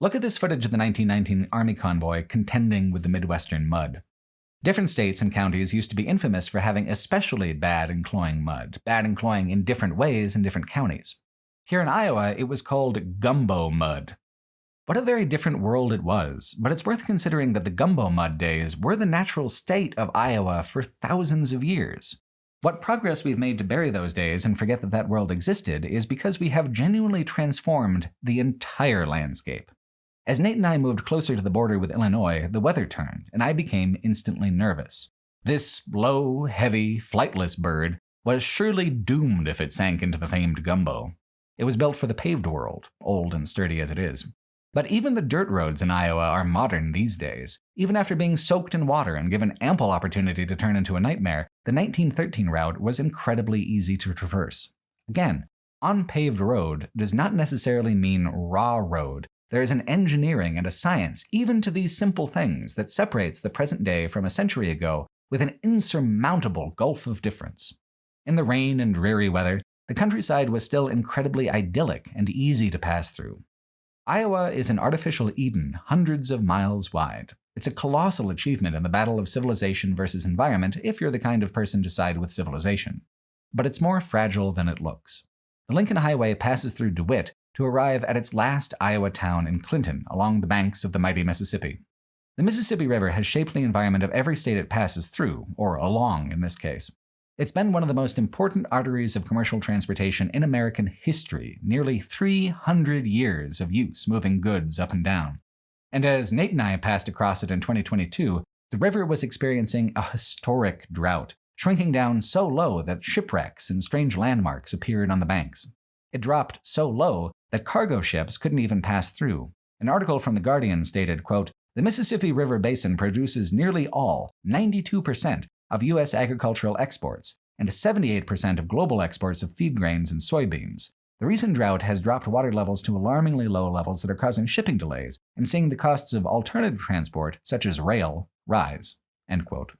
Speaker 1: Look at this footage of the 1919 Army Convoy contending with the Midwestern mud. Different states and counties used to be infamous for having especially bad and cloying mud, bad and cloying in different ways in different counties. Here in Iowa, it was called gumbo mud. What a very different world it was, but it's worth considering that the gumbo mud days were the natural state of Iowa for thousands of years. What progress we've made to bury those days and forget that that world existed is because we have genuinely transformed the entire landscape. As Nate and I moved closer to the border with Illinois, the weather turned, and I became instantly nervous. This low, heavy, flightless bird was surely doomed if it sank into the famed gumbo. It was built for the paved world, old and sturdy as it is. But even the dirt roads in Iowa are modern these days. Even after being soaked in water and given ample opportunity to turn into a nightmare, the 1913 route was incredibly easy to traverse. Again, unpaved road does not necessarily mean raw road. There is an engineering and a science, even to these simple things, that separates the present day from a century ago with an insurmountable gulf of difference. In the rain and dreary weather, the countryside was still incredibly idyllic and easy to pass through. Iowa is an artificial Eden hundreds of miles wide. It's a colossal achievement in the battle of civilization versus environment if you're the kind of person to side with civilization. But it's more fragile than it looks. The Lincoln Highway passes through DeWitt to arrive at its last Iowa town in Clinton, along the banks of the mighty Mississippi. The Mississippi River has shaped the environment of every state it passes through, or along in this case. It's been one of the most important arteries of commercial transportation in American history, nearly 300 years of use moving goods up and down. And as Nate and I passed across it in 2022, the river was experiencing a historic drought, shrinking down so low that shipwrecks and strange landmarks appeared on the banks. It dropped so low that cargo ships couldn't even pass through. An article from The Guardian stated, quote, "The Mississippi River Basin produces nearly all, 92%, of U.S. agricultural exports, and 78% of global exports of feed grains and soybeans. The recent drought has dropped water levels to alarmingly low levels that are causing shipping delays and seeing the costs of alternative transport, such as rail, rise." End quote.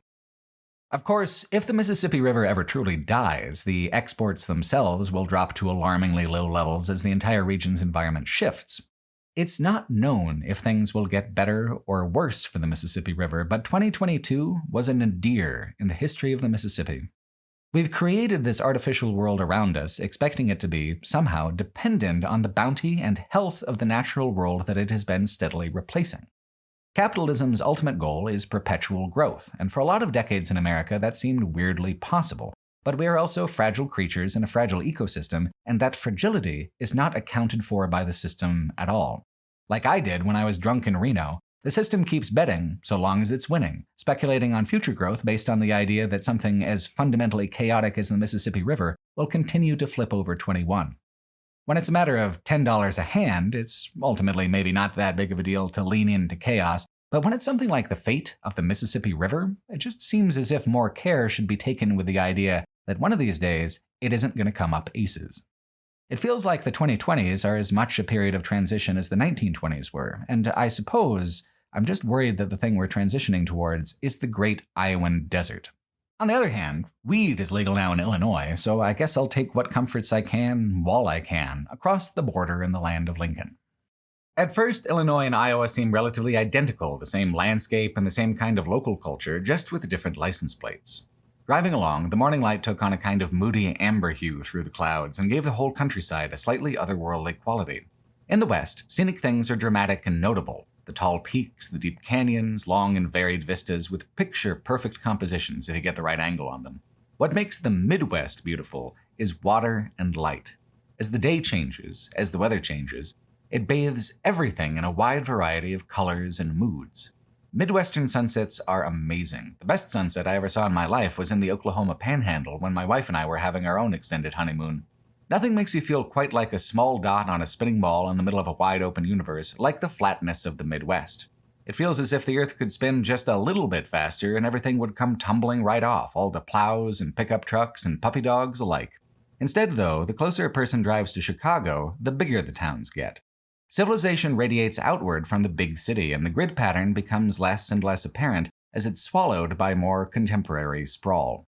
Speaker 1: Of course, if the Mississippi River ever truly dies, the exports themselves will drop to alarmingly low levels as the entire region's environment shifts. It's not known if things will get better or worse for the Mississippi River, but 2022 was a nadir in the history of the Mississippi. We've created this artificial world around us, expecting it to be, somehow, dependent on the bounty and health of the natural world that it has been steadily replacing. Capitalism's ultimate goal is perpetual growth, and for a lot of decades in America that seemed weirdly possible. But we are also fragile creatures in a fragile ecosystem, and that fragility is not accounted for by the system at all. Like I did when I was drunk in Reno, the system keeps betting so long as it's winning, speculating on future growth based on the idea that something as fundamentally chaotic as the Mississippi River will continue to flip over 21. When it's a matter of $10 a hand, it's ultimately maybe not that big of a deal to lean into chaos, but when it's something like the fate of the Mississippi River, it just seems as if more care should be taken with the idea that one of these days, it isn't going to come up aces. It feels like the 2020s are as much a period of transition as the 1920s were, and I suppose I'm just worried that the thing we're transitioning towards is the great Iowan desert. On the other hand, weed is legal now in Illinois, so I guess I'll take what comforts I can while I can across the border in the land of Lincoln. At first, Illinois and Iowa seem relatively identical, the same landscape and the same kind of local culture, just with different license plates. Driving along, the morning light took on a kind of moody amber hue through the clouds and gave the whole countryside a slightly otherworldly quality. In the west, scenic things are dramatic and notable. The tall peaks, the deep canyons, long and varied vistas with picture-perfect compositions if you get the right angle on them. What makes the Midwest beautiful is water and light. As the day changes, as the weather changes, it bathes everything in a wide variety of colors and moods. Midwestern sunsets are amazing. The best sunset I ever saw in my life was in the Oklahoma Panhandle when my wife and I were having our own extended honeymoon. Nothing makes you feel quite like a small dot on a spinning ball in the middle of a wide-open universe like the flatness of the Midwest. It feels as if the Earth could spin just a little bit faster and everything would come tumbling right off, all the plows and pickup trucks and puppy dogs alike. Instead, though, the closer a person drives to Chicago, the bigger the towns get. Civilization radiates outward from the big city, and the grid pattern becomes less and less apparent as it's swallowed by more contemporary sprawl.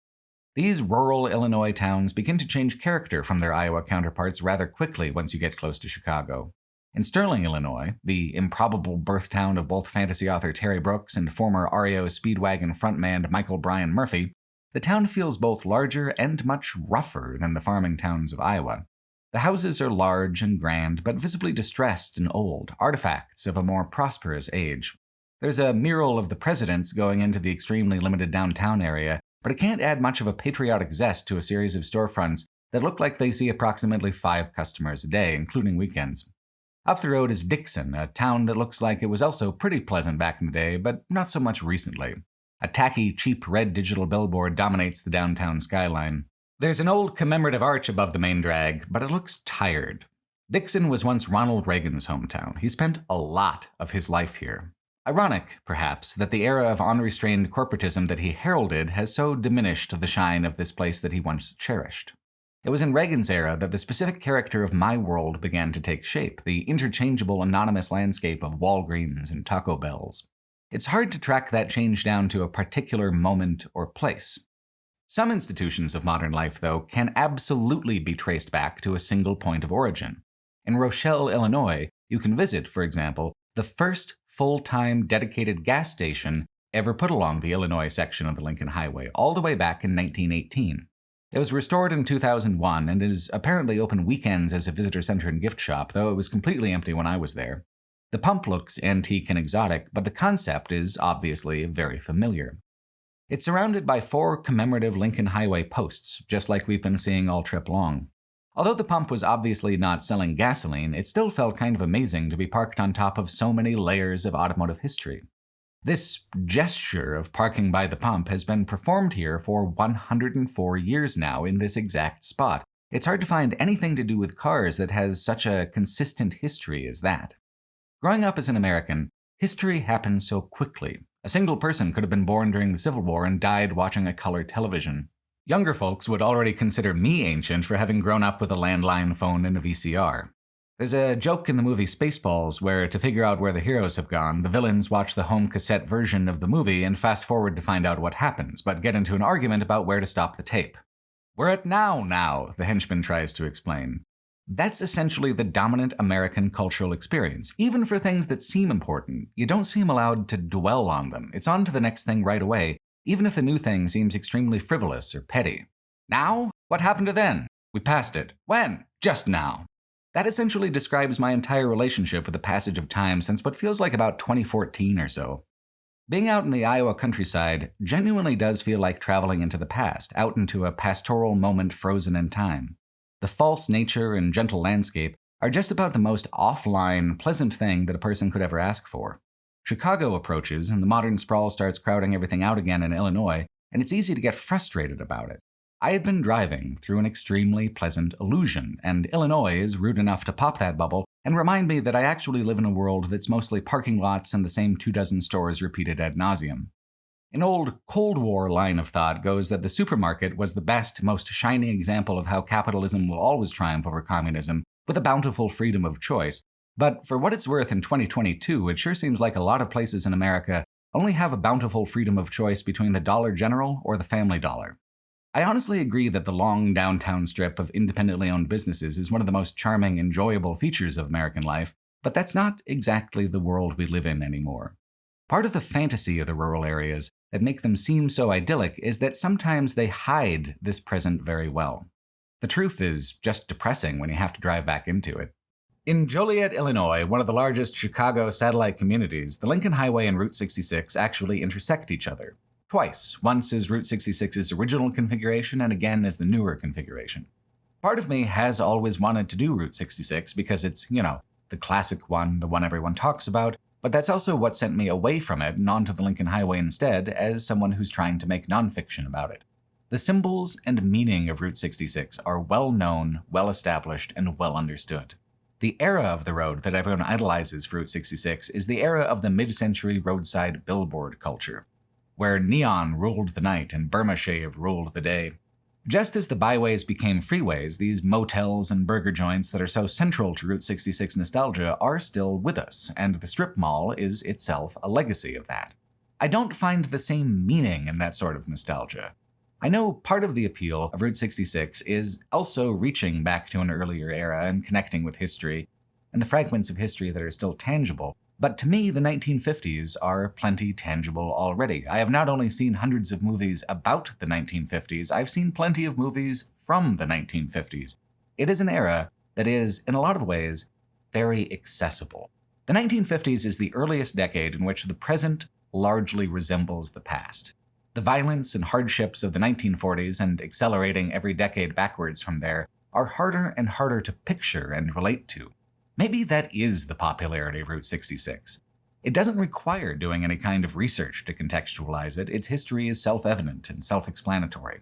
Speaker 1: These rural Illinois towns begin to change character from their Iowa counterparts rather quickly once you get close to Chicago. In Sterling, Illinois, the improbable birthtown of both fantasy author Terry Brooks and former REO Speedwagon frontman Michael Bryan Murphy, the town feels both larger and much rougher than the farming towns of Iowa. The houses are large and grand, but visibly distressed and old, artifacts of a more prosperous age. There's a mural of the presidents going into the extremely limited downtown area, but it can't add much of a patriotic zest to a series of storefronts that look like they see approximately 5 customers a day, including weekends. Up the road is Dixon, a town that looks like it was also pretty pleasant back in the day, but not so much recently. A tacky, cheap red digital billboard dominates the downtown skyline. There's an old commemorative arch above the main drag, but it looks tired. Dixon was once Ronald Reagan's hometown. He spent a lot of his life here. Ironic, perhaps, that the era of unrestrained corporatism that he heralded has so diminished the shine of this place that he once cherished. It was in Reagan's era that the specific character of my world began to take shape, the interchangeable anonymous landscape of Walgreens and Taco Bells. It's hard to track that change down to a particular moment or place. Some institutions of modern life, though, can absolutely be traced back to a single point of origin. In Rochelle, Illinois, you can visit, for example, the first full-time dedicated gas station ever put along the Illinois section of the Lincoln Highway, all the way back in 1918. It was restored in 2001 and is apparently open weekends as a visitor center and gift shop, though it was completely empty when I was there. The pump looks antique and exotic, but the concept is obviously very familiar. It's surrounded by 4 commemorative Lincoln Highway posts, just like we've been seeing all trip long. Although the pump was obviously not selling gasoline, it still felt kind of amazing to be parked on top of so many layers of automotive history. This gesture of parking by the pump has been performed here for 104 years now in this exact spot. It's hard to find anything to do with cars that has such a consistent history as that. Growing up as an American, history happens so quickly. A single person could have been born during the Civil War and died watching a color television. Younger folks would already consider me ancient for having grown up with a landline phone and a VCR. There's a joke in the movie Spaceballs where, to figure out where the heroes have gone, the villains watch the home cassette version of the movie and fast forward to find out what happens, but get into an argument about where to stop the tape. "We're at now," the henchman tries to explain. That's essentially the dominant American cultural experience. Even for things that seem important, you don't seem allowed to dwell on them. It's on to the next thing right away, even if the new thing seems extremely frivolous or petty. Now? What happened to then? We passed it. When? Just now. That essentially describes my entire relationship with the passage of time since what feels like about 2014 or so. Being out in the Iowa countryside genuinely does feel like traveling into the past, out into a pastoral moment frozen in time. The false nature and gentle landscape are just about the most offline, pleasant thing that a person could ever ask for. Chicago approaches, and the modern sprawl starts crowding everything out again in Illinois, and it's easy to get frustrated about it. I had been driving through an extremely pleasant illusion, and Illinois is rude enough to pop that bubble and remind me that I actually live in a world that's mostly parking lots and the same 24 stores repeated ad nauseum. An old Cold War line of thought goes that the supermarket was the best, most shining example of how capitalism will always triumph over communism, with a bountiful freedom of choice. But for what it's worth in 2022, it sure seems like a lot of places in America only have a bountiful freedom of choice between the Dollar General or the Family Dollar. I honestly agree that the long downtown strip of independently owned businesses is one of the most charming, enjoyable features of American life, but that's not exactly the world we live in anymore. Part of the fantasy of the rural areas that make them seem so idyllic is that sometimes they hide this present very well. The truth is just depressing when you have to drive back into it. In Joliet, Illinois, one of the largest Chicago satellite communities, the Lincoln Highway and Route 66 actually intersect each other. Twice, once as Route 66's original configuration and again as the newer configuration. Part of me has always wanted to do Route 66 because it's, the classic one, the one everyone talks about, but that's also what sent me away from it and onto the Lincoln Highway instead as someone who's trying to make nonfiction about it. The symbols and meaning of Route 66 are well known, well established, and well understood. The era of the road that everyone idolizes for Route 66 is the era of the mid-century roadside billboard culture, where neon ruled the night and Burma shave ruled the day. Just as the byways became freeways, these motels and burger joints that are so central to Route 66 nostalgia are still with us, and the strip mall is itself a legacy of that. I don't find the same meaning in that sort of nostalgia. I know part of the appeal of Route 66 is also reaching back to an earlier era and connecting with history, and the fragments of history that are still tangible. But to me, the 1950s are plenty tangible already. I have not only seen hundreds of movies about the 1950s, I've seen plenty of movies from the 1950s. It is an era that is, in a lot of ways, very accessible. The 1950s is the earliest decade in which the present largely resembles the past. The violence and hardships of the 1940s, and accelerating every decade backwards from there, are harder and harder to picture and relate to. Maybe that is the popularity of Route 66. It doesn't require doing any kind of research to contextualize it. Its history is self-evident and self-explanatory.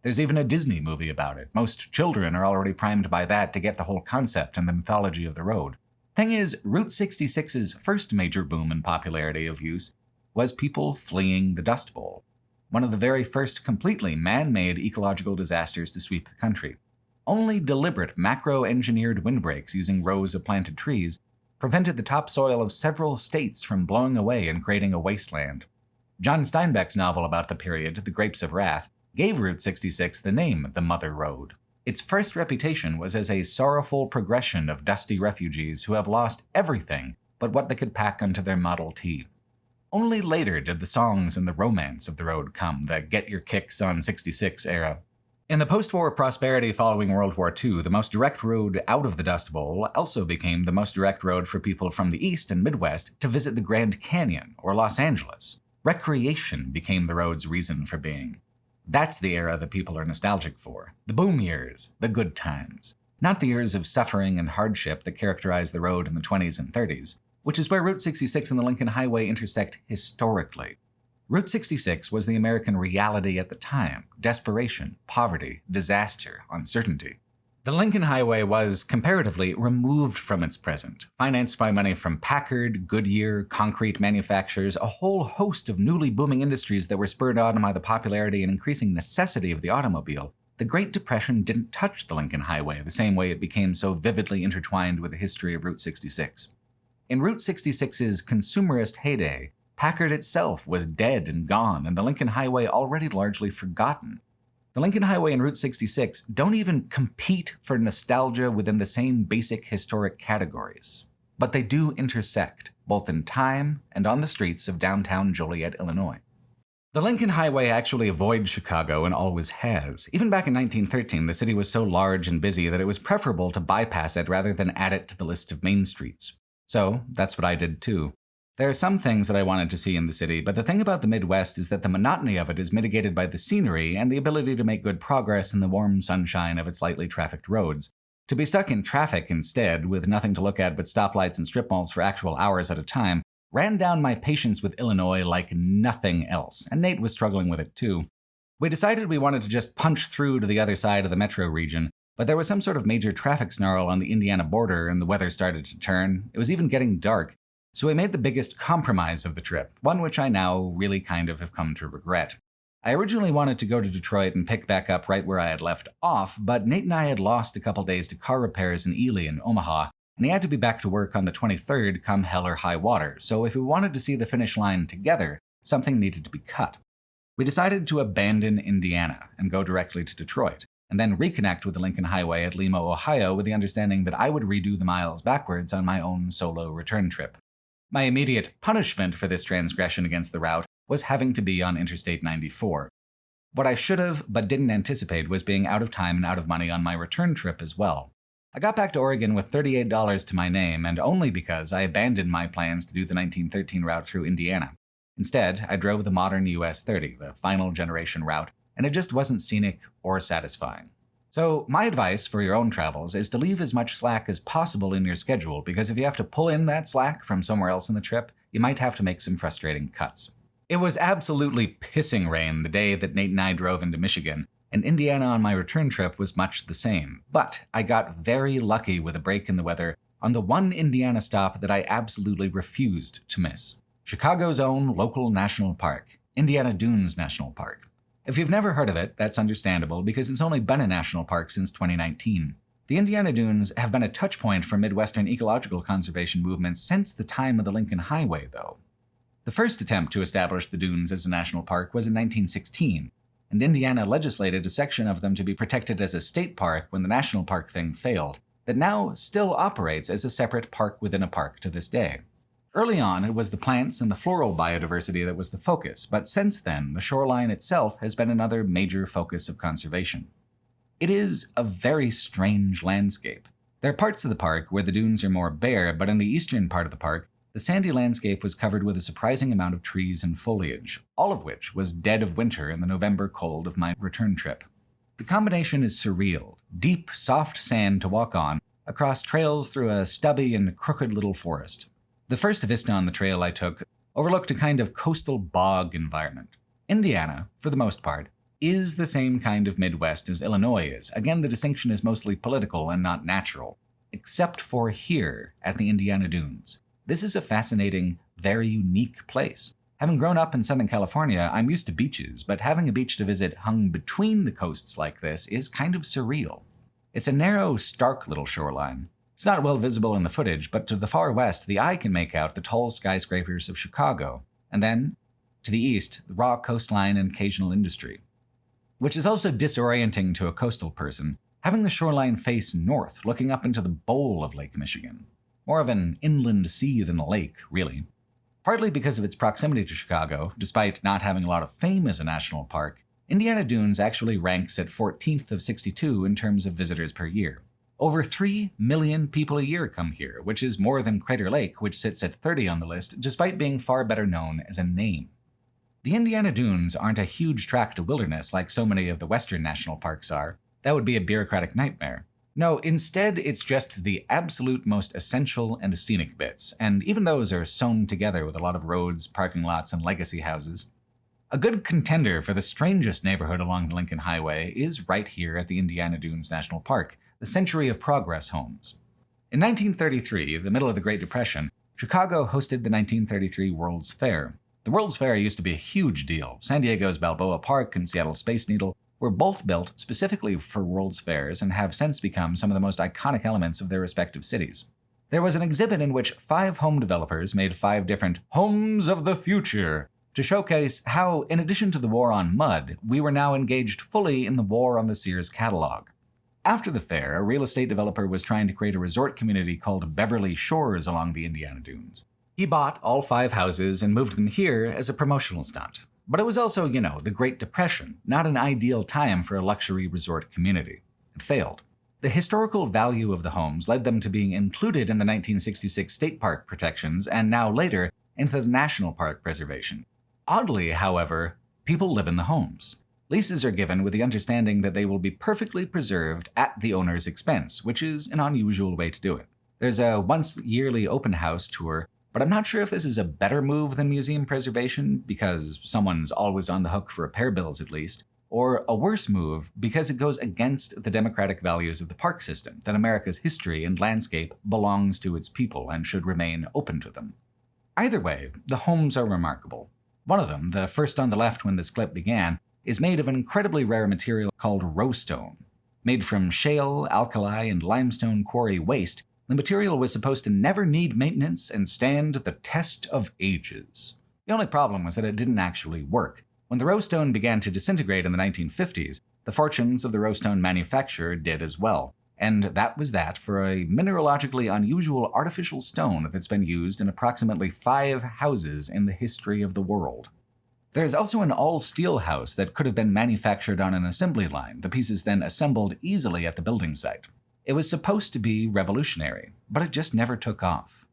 Speaker 1: There's even a Disney movie about it. Most children are already primed by that to get the whole concept and the mythology of the road. Thing is, Route 66's first major boom in popularity of use was people fleeing the Dust Bowl, one of the very first completely man-made ecological disasters to sweep the country. Only deliberate macro-engineered windbreaks using rows of planted trees prevented the topsoil of several states from blowing away and creating a wasteland. John Steinbeck's novel about the period, The Grapes of Wrath, gave Route 66 the name the Mother Road. Its first reputation was as a sorrowful progression of dusty refugees who have lost everything but what they could pack onto their Model T. Only later did the songs and the romance of the road come, the get your kicks on 66 era. In the post-war prosperity following World War II, the most direct road out of the Dust Bowl also became the most direct road for people from the East and Midwest to visit the Grand Canyon or Los Angeles. Recreation became the road's reason for being. That's the era that people are nostalgic for. The boom years, the good times. Not the years of suffering and hardship that characterized the road in the 20s and 30s, which is where Route 66 and the Lincoln Highway intersect historically. Route 66 was the American reality at the time: desperation, poverty, disaster, uncertainty. The Lincoln Highway was, comparatively, removed from its present, financed by money from Packard, Goodyear, concrete manufacturers, a whole host of newly booming industries that were spurred on by the popularity and increasing necessity of the automobile. The Great Depression didn't touch the Lincoln Highway the same way it became so vividly intertwined with the history of Route 66. In Route 66's consumerist heyday, Packard itself was dead and gone, and the Lincoln Highway already largely forgotten. The Lincoln Highway and Route 66 don't even compete for nostalgia within the same basic historic categories. But they do intersect, both in time and on the streets of downtown Joliet, Illinois. The Lincoln Highway actually avoids Chicago and always has. Even back in 1913, the city was so large and busy that it was preferable to bypass it rather than add it to the list of main streets. So that's what I did too. There are some things that I wanted to see in the city, but the thing about the Midwest is that the monotony of it is mitigated by the scenery and the ability to make good progress in the warm sunshine of its lightly trafficked roads. To be stuck in traffic instead, with nothing to look at but stoplights and strip malls for actual hours at a time, ran down my patience with Illinois like nothing else, and Nate was struggling with it too. We decided we wanted to just punch through to the other side of the metro region, but there was some sort of major traffic snarl on the Indiana border and the weather started to turn. It was even getting dark. So we made the biggest compromise of the trip, one which I now really kind of have come to regret. I originally wanted to go to Detroit and pick back up right where I had left off, but Nate and I had lost a couple days to car repairs in Ely and Omaha, and he had to be back to work on the 23rd come hell or high water, so if we wanted to see the finish line together, something needed to be cut. We decided to abandon Indiana and go directly to Detroit, and then reconnect with the Lincoln Highway at Lima, Ohio, with the understanding that I would redo the miles backwards on my own solo return trip. My immediate punishment for this transgression against the route was having to be on Interstate 94. What I should have, but didn't anticipate, was being out of time and out of money on my return trip as well. I got back to Oregon with $38 to my name, and only because I abandoned my plans to do the 1913 route through Indiana. Instead, I drove the modern US 30, the final generation route, and it just wasn't scenic or satisfying. So my advice for your own travels is to leave as much slack as possible in your schedule, because if you have to pull in that slack from somewhere else in the trip, you might have to make some frustrating cuts. It was absolutely pissing rain the day that Nate and I drove into Michigan, and Indiana on my return trip was much the same. But I got very lucky with a break in the weather on the one Indiana stop that I absolutely refused to miss: Chicago's own local national park, Indiana Dunes National Park. If you've never heard of it, that's understandable because it's only been a national park since 2019. The Indiana Dunes have been a touchpoint for Midwestern ecological conservation movements since the time of the Lincoln Highway, though. The first attempt to establish the dunes as a national park was in 1916, and Indiana legislated a section of them to be protected as a state park when the national park thing failed. that now still operates as a separate park within a park to this day. Early on, it was the plants and the floral biodiversity that was the focus, but since then, the shoreline itself has been another major focus of conservation. It is a very strange landscape. There are parts of the park where the dunes are more bare, but in the eastern part of the park, the sandy landscape was covered with a surprising amount of trees and foliage, all of which was dead of winter in the November cold of my return trip. The combination is surreal: deep, soft sand to walk on, across trails through a stubby and crooked little forest. The first vista on the trail I took overlooked a kind of coastal bog environment. Indiana, for the most part, is the same kind of Midwest as Illinois is. Again, the distinction is mostly political and not natural, except for here at the Indiana Dunes. This is a fascinating, very unique place. Having grown up in Southern California, I'm used to beaches, but having a beach to visit hung between the coasts like this is kind of surreal. It's a narrow, stark little shoreline. It's not well visible in the footage, but to the far west, the eye can make out the tall skyscrapers of Chicago, and then, to the east, the raw coastline and occasional industry. Which is also disorienting to a coastal person, having the shoreline face north, looking up into the bowl of Lake Michigan. More of an inland sea than a lake, really. Partly because of its proximity to Chicago, despite not having a lot of fame as a national park, Indiana Dunes actually ranks at 14th of 62 in terms of visitors per year. Over 3 million people a year come here, which is more than Crater Lake, which sits at 30 on the list, despite being far better known as a name. The Indiana Dunes aren't a huge tract of wilderness like so many of the western national parks are. That would be a bureaucratic nightmare. No, instead it's just the absolute most essential and scenic bits, and even those are sewn together with a lot of roads, parking lots, and legacy houses. A good contender for the strangest neighborhood along the Lincoln Highway is right here at the Indiana Dunes National Park, the Century of Progress homes. In 1933, the middle of the Great Depression, Chicago hosted the 1933 World's Fair. The World's Fair used to be a huge deal. San Diego's Balboa Park and Seattle's Space Needle were both built specifically for World's Fairs and have since become some of the most iconic elements of their respective cities. There was an exhibit in which 5 home developers made 5 different homes of the future to showcase how, in addition to the war on mud, we were now engaged fully in the war on the Sears catalog. After the fair, a real estate developer was trying to create a resort community called Beverly Shores along the Indiana Dunes. He bought all 5 houses and moved them here as a promotional stunt. But it was also, the Great Depression, not an ideal time for a luxury resort community. It failed. The historical value of the homes led them to being included in the 1966 state park protections and now later into the national park preservation. Oddly, however, people live in the homes. Leases are given with the understanding that they will be perfectly preserved at the owner's expense, which is an unusual way to do it. There's a once-yearly open house tour, but I'm not sure if this is a better move than museum preservation, because someone's always on the hook for repair bills at least, or a worse move because it goes against the democratic values of the park system, that America's history and landscape belongs to its people and should remain open to them. Either way, the homes are remarkable. One of them, the first on the left when this clip began, is made of an incredibly rare material called rowstone. Made from shale, alkali, and limestone quarry waste, the material was supposed to never need maintenance and stand the test of ages. The only problem was that it didn't actually work. When the rowstone began to disintegrate in the 1950s, the fortunes of the rowstone manufacturer did as well. And that was that for a mineralogically unusual artificial stone that's been used in approximately 5 houses in the history of the world. There's also an all-steel house that could have been manufactured on an assembly line, the pieces then assembled easily at the building site. It was supposed to be revolutionary, but it just never took off.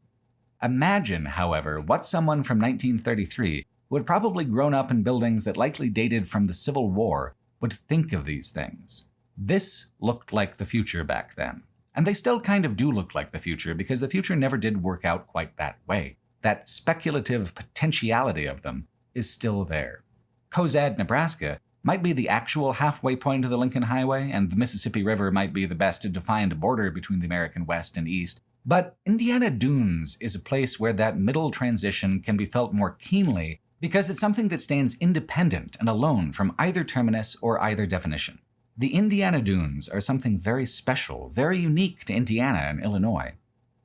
Speaker 1: Imagine, however, what someone from 1933, who had probably grown up in buildings that likely dated from the Civil War, would think of these things. This looked like the future back then. And they still kind of do look like the future, because the future never did work out quite that way. That speculative potentiality of them is still there. Cozad, Nebraska might be the actual halfway point of the Lincoln Highway, and the Mississippi River might be the best defined border between the American West and East, but Indiana Dunes is a place where that middle transition can be felt more keenly because it's something that stands independent and alone from either terminus or either definition. The Indiana Dunes are something very special, very unique to Indiana and Illinois.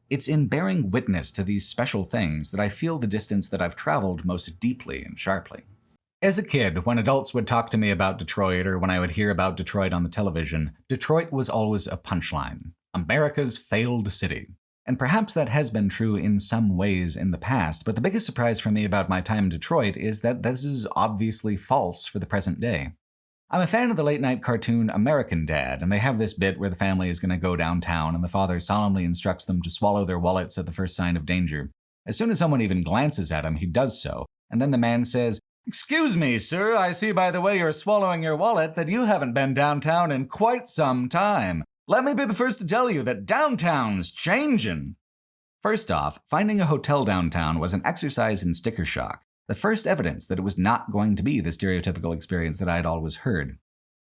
Speaker 1: It's in bearing witness to these special things that I feel the distance that I've traveled most deeply and sharply. As a kid, when adults would talk to me about Detroit or when I would hear about Detroit on the television, Detroit was always a punchline. America's failed city. And perhaps that has been true in some ways in the past, but the biggest surprise for me about my time in Detroit is that this is obviously false for the present day. I'm a fan of the late-night cartoon American Dad, and they have this bit where the family is going to go downtown and the father solemnly instructs them to swallow their wallets at the first sign of danger. As soon as someone even glances at him, he does so, and then the man says, "Excuse me, sir, I see by the way you're swallowing your wallet that you haven't been downtown in quite some time. Let me be the first to tell you that downtown's changin'." First off, finding a hotel downtown was an exercise in sticker shock, the first evidence that it was not going to be the stereotypical experience that I had always heard.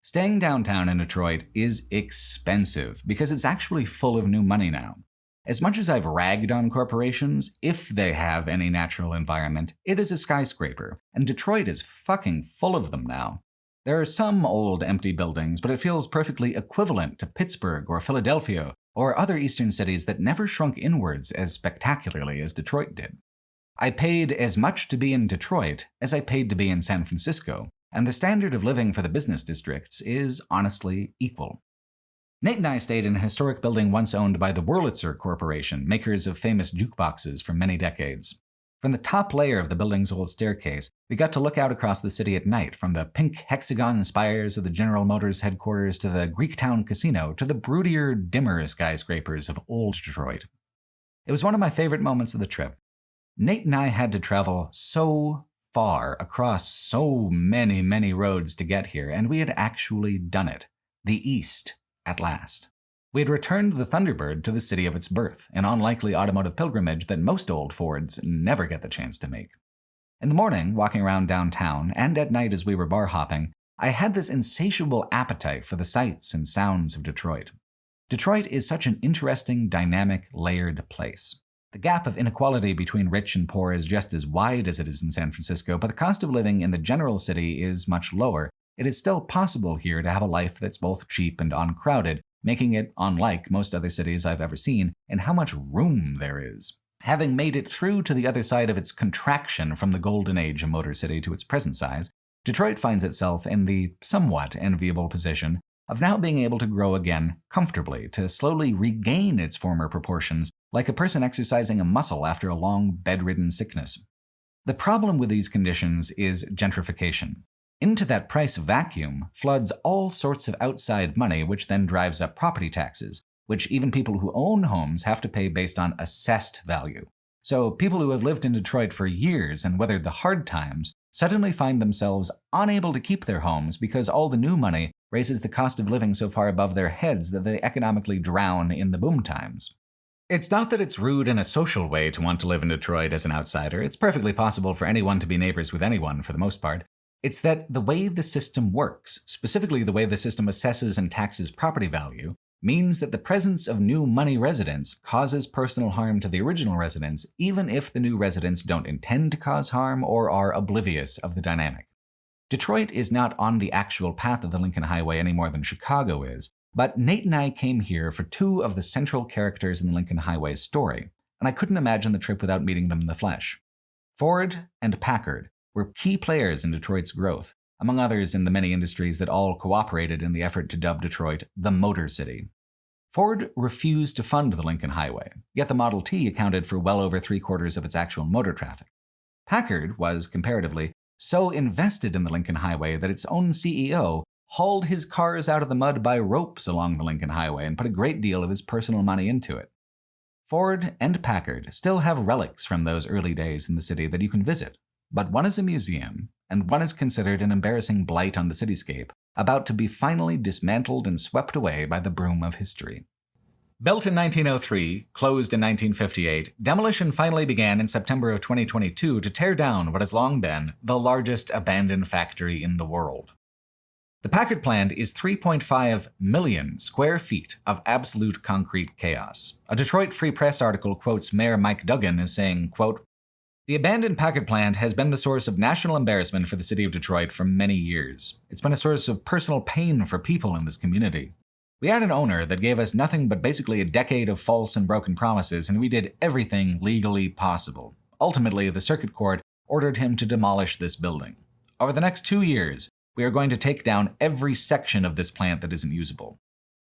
Speaker 1: Staying downtown in Detroit is expensive because it's actually full of new money now. As much as I've ragged on corporations, if they have any natural environment, it is a skyscraper, and Detroit is fucking full of them now. There are some old empty buildings, but it feels perfectly equivalent to Pittsburgh or Philadelphia or other eastern cities that never shrunk inwards as spectacularly as Detroit did. I paid as much to be in Detroit as I paid to be in San Francisco, and the standard of living for the business districts is honestly equal. Nate and I stayed in a historic building once owned by the Wurlitzer Corporation, makers of famous jukeboxes for many decades. From the top layer of the building's old staircase, we got to look out across the city at night, from the pink hexagon spires of the General Motors headquarters to the Greektown Casino to the broodier, dimmer skyscrapers of old Detroit. It was one of my favorite moments of the trip. Nate and I had to travel so far across so many roads to get here, and we had actually done it. The East, at last. We had returned the Thunderbird to the city of its birth, an unlikely automotive pilgrimage that most old Fords never get the chance to make. In the morning, walking around downtown, and at night as we were bar hopping, I had this insatiable appetite for the sights and sounds of Detroit. Detroit is such an interesting, dynamic, layered place. The gap of inequality between rich and poor is just as wide as it is in San Francisco, but the cost of living in the general city is much lower. It is still possible here to have a life that's both cheap and uncrowded, making it unlike most other cities I've ever seen in how much room there is. Having made it through to the other side of its contraction from the golden age of Motor City to its present size, Detroit finds itself in the somewhat enviable position of now being able to grow again comfortably, to slowly regain its former proportions, like a person exercising a muscle after a long bedridden sickness. The problem with these conditions is gentrification. Into that price vacuum floods all sorts of outside money, which then drives up property taxes, which even people who own homes have to pay based on assessed value. So people who have lived in Detroit for years and weathered the hard times suddenly find themselves unable to keep their homes because all the new money raises the cost of living so far above their heads that they economically drown in the boom times. It's not that it's rude in a social way to want to live in Detroit as an outsider. It's perfectly possible for anyone to be neighbors with anyone for the most part. It's that the way the system works, specifically the way the system assesses and taxes property value, means that the presence of new money residents causes personal harm to the original residents, even if the new residents don't intend to cause harm or are oblivious of the dynamic. Detroit is not on the actual path of the Lincoln Highway any more than Chicago is, but Nate and I came here for two of the central characters in the Lincoln Highway's story, and I couldn't imagine the trip without meeting them in the flesh. Ford and Packard were key players in Detroit's growth, among others in the many industries that all cooperated in the effort to dub Detroit the Motor City. Ford refused to fund the Lincoln Highway, yet the Model T accounted for well over 3/4 of its actual motor traffic. Packard was, comparatively, so invested in the Lincoln Highway that its own CEO hauled his cars out of the mud by ropes along the Lincoln Highway and put a great deal of his personal money into it. Ford and Packard still have relics from those early days in the city that you can visit, but one is a museum, and one is considered an embarrassing blight on the cityscape, about to be finally dismantled and swept away by the broom of history. Built in 1903, closed in 1958, demolition finally began in September of 2022 to tear down what has long been the largest abandoned factory in the world. The Packard plant is 3.5 million square feet of absolute concrete chaos. A Detroit Free Press article quotes Mayor Mike Duggan as saying, quote, "The abandoned Packard plant has been the source of national embarrassment for the city of Detroit for many years. It's been a source of personal pain for people in this community. We had an owner that gave us nothing but basically a decade of false and broken promises, and we did everything legally possible. Ultimately, the circuit court ordered him to demolish this building. Over the next 2 years, we are going to take down every section of this plant that isn't usable.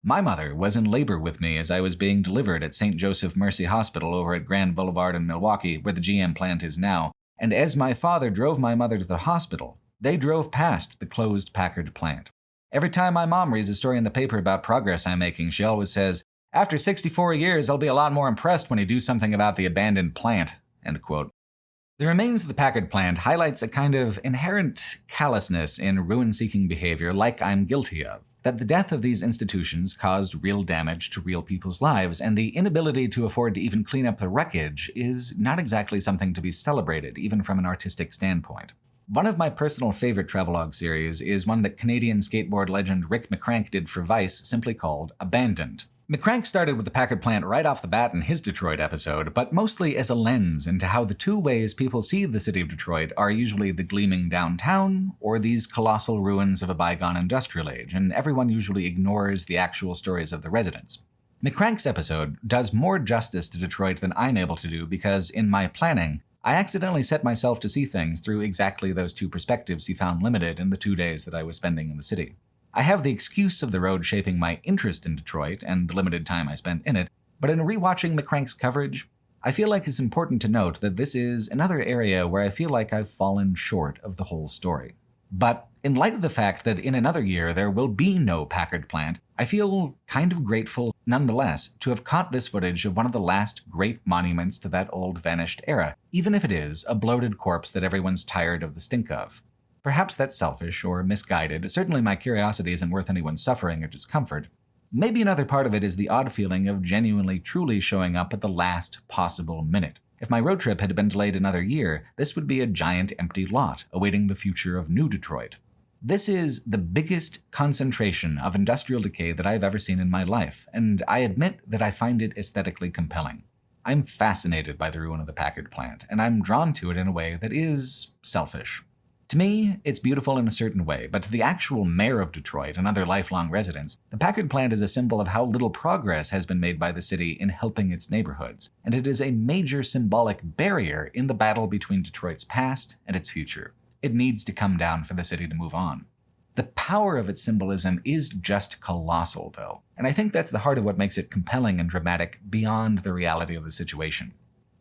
Speaker 1: My mother was in labor with me as I was being delivered at St. Joseph Mercy Hospital over at Grand Boulevard in Milwaukee, where the GM plant is now, and as my father drove my mother to the hospital, they drove past the closed Packard plant. Every time my mom reads a story in the paper about progress I'm making, she always says, "After 64 years, I'll be a lot more impressed when you do something about the abandoned plant." End quote. The remains of the Packard plant highlights a kind of inherent callousness in ruin-seeking behavior like I'm guilty of. That the death of these institutions caused real damage to real people's lives, and the inability to afford to even clean up the wreckage is not exactly something to be celebrated, even from an artistic standpoint. One of my personal favorite Travelogue series is one that Canadian skateboard legend Rick McCrank did for Vice, simply called Abandoned. McCrank started with the Packard plant right off the bat in his Detroit episode, but mostly as a lens into how the two ways people see the city of Detroit are usually the gleaming downtown or these colossal ruins of a bygone industrial age, and everyone usually ignores the actual stories of the residents. McCrank's episode does more justice to Detroit than I'm able to do because, in my planning, I accidentally set myself to see things through exactly those two perspectives he found limited in the 2 days that I was spending in the city. I have the excuse of the road shaping my interest in Detroit and the limited time I spent in it, but in rewatching McCrank's coverage, I feel like it's important to note that this is another area where I feel like I've fallen short of the whole story. But in light of the fact that in another year there will be no Packard plant, I feel kind of grateful nonetheless to have caught this footage of one of the last great monuments to that old vanished era, even if it is a bloated corpse that everyone's tired of the stink of. Perhaps that's selfish or misguided. Certainly my curiosity isn't worth anyone's suffering or discomfort. Maybe another part of it is the odd feeling of genuinely, truly showing up at the last possible minute. If my road trip had been delayed another year, this would be a giant empty lot, awaiting the future of New Detroit. This is the biggest concentration of industrial decay that I've ever seen in my life, and I admit that I find it aesthetically compelling. I'm fascinated by the ruin of the Packard plant, and I'm drawn to it in a way that is selfish. To me, it's beautiful in a certain way, but to the actual mayor of Detroit and other lifelong residents, the Packard plant is a symbol of how little progress has been made by the city in helping its neighborhoods, and it is a major symbolic barrier in the battle between Detroit's past and its future. It needs to come down for the city to move on. The power of its symbolism is just colossal, though, and I think that's the heart of what makes it compelling and dramatic beyond the reality of the situation.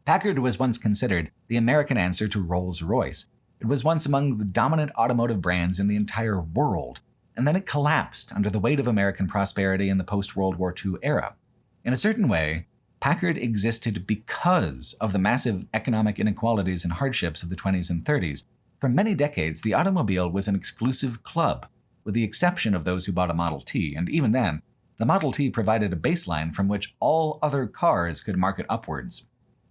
Speaker 1: Packard was once considered the American answer to Rolls-Royce. It was once among the dominant automotive brands in the entire world, and then it collapsed under the weight of American prosperity in the post-World War II era. In a certain way, Packard existed because of the massive economic inequalities and hardships of the 20s and 30s. For many decades, the automobile was an exclusive club, with the exception of those who bought a Model T, and even then, the Model T provided a baseline from which all other cars could market upwards.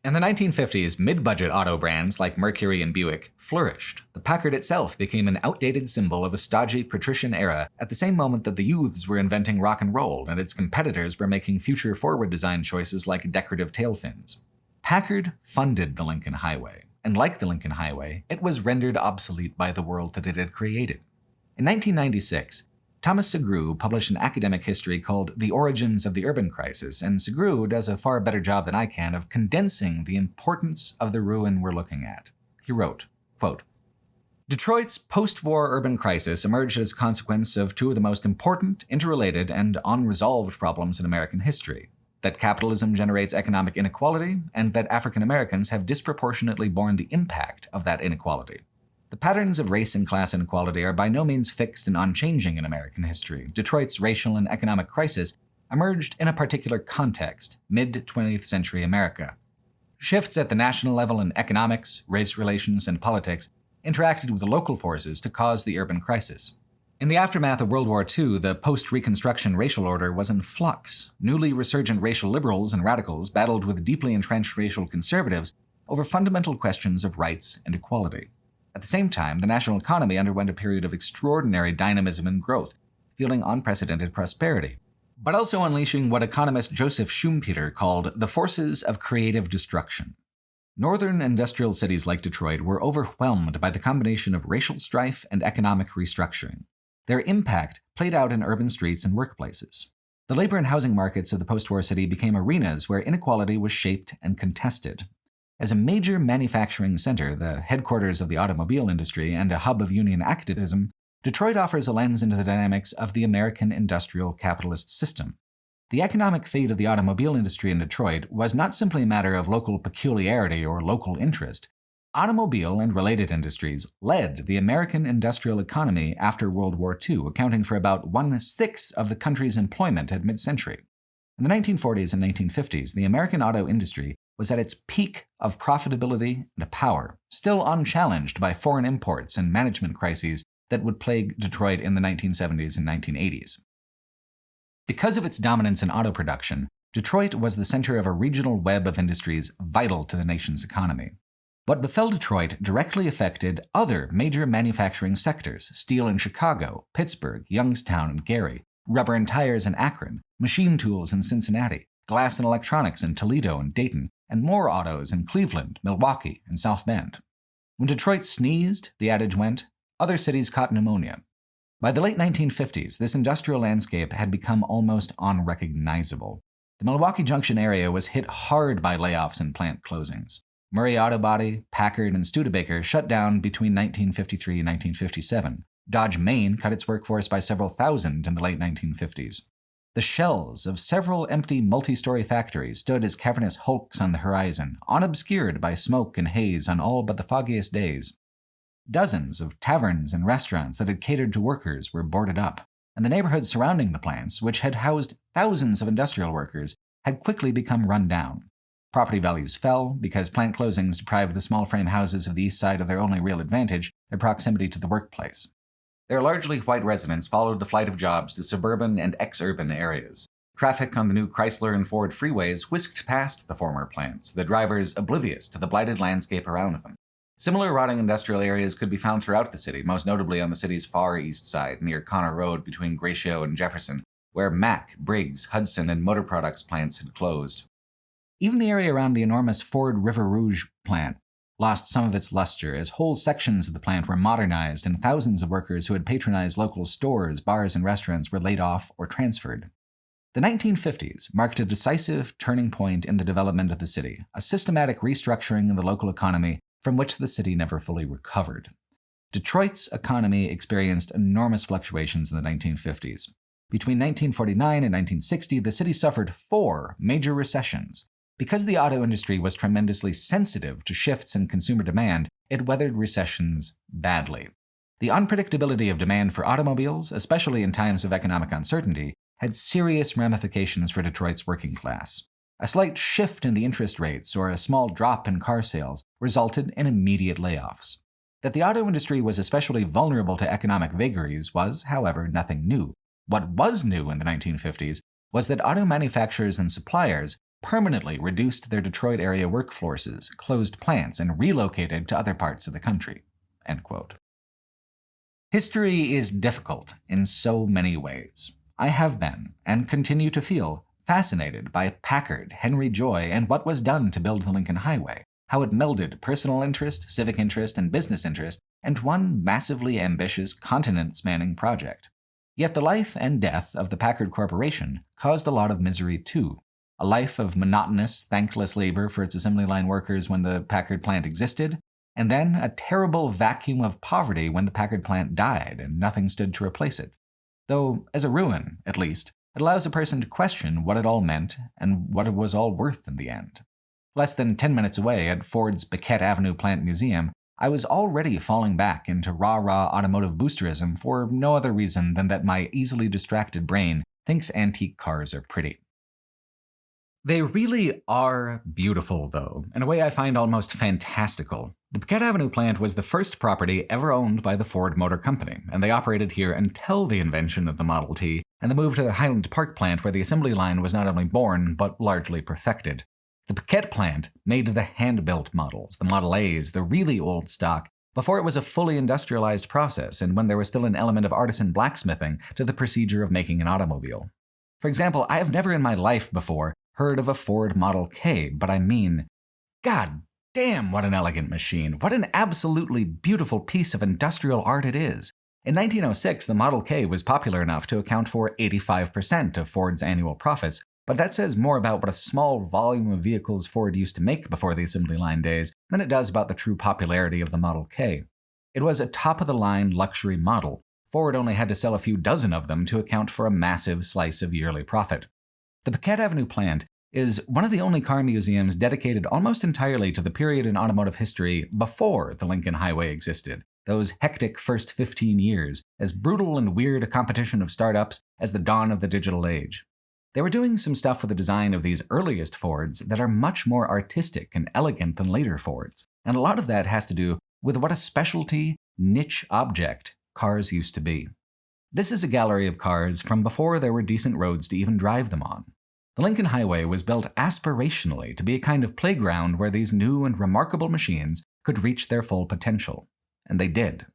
Speaker 1: In the 1950s, mid-budget auto brands like Mercury and Buick flourished. The Packard itself became an outdated symbol of a stodgy patrician era at the same moment that the youths were inventing rock and roll and its competitors were making future-forward design choices like decorative tail fins. Packard funded the Lincoln Highway, and like the Lincoln Highway, it was rendered obsolete by the world that it had created. In 1996, Thomas Segru published an academic history called The Origins of the Urban Crisis, and Segru does a far better job than I can of condensing the importance of the ruin we're looking at. He wrote, quote, "Detroit's post-war urban crisis emerged as a consequence of two of the most important, interrelated, and unresolved problems in American history: that capitalism generates economic inequality, and that African Americans have disproportionately borne the impact of that inequality. The patterns of race and class inequality are by no means fixed and unchanging in American history. Detroit's racial and economic crisis emerged in a particular context, mid-20th century America. Shifts at the national level in economics, race relations, and politics interacted with the local forces to cause the urban crisis. In the aftermath of World War II, the post-Reconstruction racial order was in flux. Newly resurgent racial liberals and radicals battled with deeply entrenched racial conservatives over fundamental questions of rights and equality. At the same time, the national economy underwent a period of extraordinary dynamism and growth, fueling unprecedented prosperity, but also unleashing what economist Joseph Schumpeter called the forces of creative destruction. Northern industrial cities like Detroit were overwhelmed by the combination of racial strife and economic restructuring. Their impact played out in urban streets and workplaces. The labor and housing markets of the post-war city became arenas where inequality was shaped and contested. As a major manufacturing center, the headquarters of the automobile industry, and a hub of union activism, Detroit offers a lens into the dynamics of the American industrial capitalist system. The economic fate of the automobile industry in Detroit was not simply a matter of local peculiarity or local interest. Automobile and related industries led the American industrial economy after World War II, accounting for about 1/6 of the country's employment at mid-century. In the 1940s and 1950s, the American auto industry was at its peak of profitability and power, still unchallenged by foreign imports and management crises that would plague Detroit in the 1970s and 1980s. Because of its dominance in auto production, Detroit was the center of a regional web of industries vital to the nation's economy. What befell Detroit directly affected other major manufacturing sectors: steel in Chicago, Pittsburgh, Youngstown, and Gary, rubber and tires in Akron, machine tools in Cincinnati, glass and electronics in Toledo and Dayton, and more autos in Cleveland, Milwaukee, and South Bend. When Detroit sneezed, the adage went, other cities caught pneumonia. By the late 1950s, this industrial landscape had become almost unrecognizable. The Milwaukee Junction area was hit hard by layoffs and plant closings. Murray Auto Body, Packard, and Studebaker shut down between 1953 and 1957. Dodge, Maine cut its workforce by several thousand in the late 1950s. The shells of several empty multi-story factories stood as cavernous hulks on the horizon, unobscured by smoke and haze on all but the foggiest days. Dozens of taverns and restaurants that had catered to workers were boarded up, and the neighborhoods surrounding the plants, which had housed thousands of industrial workers, had quickly become run down. Property values fell because plant closings deprived the small frame houses of the east side of their only real advantage, their proximity to the workplace. Their largely white residents followed the flight of jobs to suburban and ex-urban areas. Traffic on the new Chrysler and Ford freeways whisked past the former plants, the drivers oblivious to the blighted landscape around them. Similar rotting industrial areas could be found throughout the city, most notably on the city's far east side, near Connor Road between Gratiot and Jefferson, where Mack, Briggs, Hudson, and Motor Products plants had closed. Even the area around the enormous Ford River Rouge plant lost some of its luster as whole sections of the plant were modernized and thousands of workers who had patronized local stores, bars, and restaurants were laid off or transferred. The 1950s marked a decisive turning point in the development of the city, a systematic restructuring of the local economy from which the city never fully recovered. Detroit's economy experienced enormous fluctuations in the 1950s. Between 1949 and 1960, the city suffered 4 major recessions. Because the auto industry was tremendously sensitive to shifts in consumer demand, it weathered recessions badly. The unpredictability of demand for automobiles, especially in times of economic uncertainty, had serious ramifications for Detroit's working class. A slight shift in the interest rates or a small drop in car sales resulted in immediate layoffs. That the auto industry was especially vulnerable to economic vagaries was, however, nothing new. What was new in the 1950s was that auto manufacturers and suppliers permanently reduced their Detroit area workforces, closed plants, and relocated to other parts of the country." End quote. History is difficult in so many ways. I have been, and continue to feel, fascinated by Packard, Henry Joy, and what was done to build the Lincoln Highway, how it melded personal interest, civic interest, and business interest into one massively ambitious, continent-spanning project. Yet the life and death of the Packard Corporation caused a lot of misery too. A life of monotonous, thankless labor for its assembly line workers when the Packard plant existed, and then a terrible vacuum of poverty when the Packard plant died and nothing stood to replace it. Though, as a ruin, at least, it allows a person to question what it all meant and what it was all worth in the end. Less than 10 minutes away at Ford's Bequette Avenue Plant Museum, I was already falling back into rah-rah automotive boosterism for no other reason than that my easily distracted brain thinks antique cars are pretty. They really are beautiful, though, in a way I find almost fantastical. The Bequette Avenue plant was the first property ever owned by the Ford Motor Company, and they operated here until the invention of the Model T and the move to the Highland Park plant where the assembly line was not only born, but largely perfected. The Bequette plant made the hand-built models, the Model A's, the really old stock, before it was a fully industrialized process and when there was still an element of artisan blacksmithing to the procedure of making an automobile. For example, I have never in my life before heard of a Ford Model K, but I mean, god damn, what an elegant machine. What an absolutely beautiful piece of industrial art it is. In 1906, the Model K was popular enough to account for 85% of Ford's annual profits, but that says more about what a small volume of vehicles Ford used to make before the assembly line days than it does about the true popularity of the Model K. It was a top-of-the-line luxury model. Ford only had to sell a few dozen of them to account for a massive slice of yearly profit. The Packard Avenue plant is one of the only car museums dedicated almost entirely to the period in automotive history before the Lincoln Highway existed, those hectic first 15 years, as brutal and weird a competition of startups as the dawn of the digital age. They were doing some stuff with the design of these earliest Fords that are much more artistic and elegant than later Fords, and a lot of that has to do with what a specialty, niche object cars used to be. This is a gallery of cars from before there were decent roads to even drive them on. The Lincoln Highway was built aspirationally to be a kind of playground where these new and remarkable machines could reach their full potential. And they did.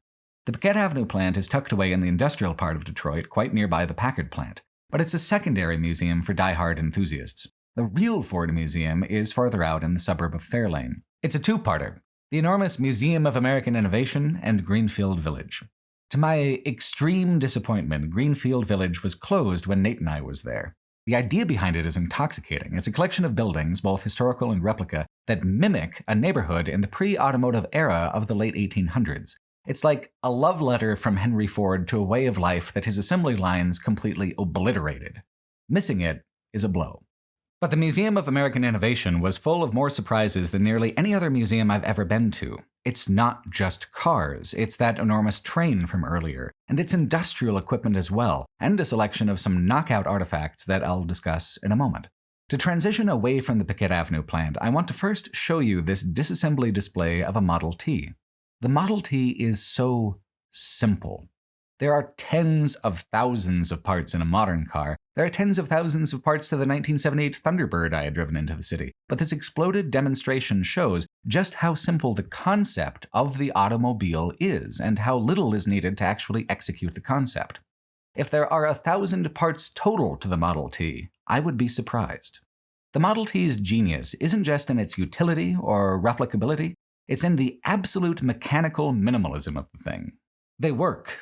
Speaker 1: The Packard Avenue plant is tucked away in the industrial part of Detroit, quite nearby the Packard plant, but it's a secondary museum for die-hard enthusiasts. The real Ford Museum is farther out in the suburb of Fairlane. It's a two-parter, the enormous Museum of American Innovation and Greenfield Village. To my extreme disappointment, Greenfield Village was closed when Nate and I was there. The idea behind it is intoxicating. It's a collection of buildings, both historical and replica, that mimic a neighborhood in the pre-automotive era of the late 1800s. It's like a love letter from Henry Ford to a way of life that his assembly lines completely obliterated. Missing it is a blow. But the Museum of American Innovation was full of more surprises than nearly any other museum I've ever been to. It's not just cars, it's that enormous train from earlier, and it's industrial equipment as well, and a selection of some knockout artifacts that I'll discuss in a moment. To transition away from the Packard Avenue plant, I want to first show you this disassembly display of a Model T. The Model T is so simple. There are tens of thousands of parts in a modern car. There are tens of thousands of parts to the 1978 Thunderbird I had driven into the city. But this exploded demonstration shows just how simple the concept of the automobile is and how little is needed to actually execute the concept. If there are 1,000 parts total to the Model T, I would be surprised. The Model T's genius isn't just in its utility or replicability, it's in the absolute mechanical minimalism of the thing. They work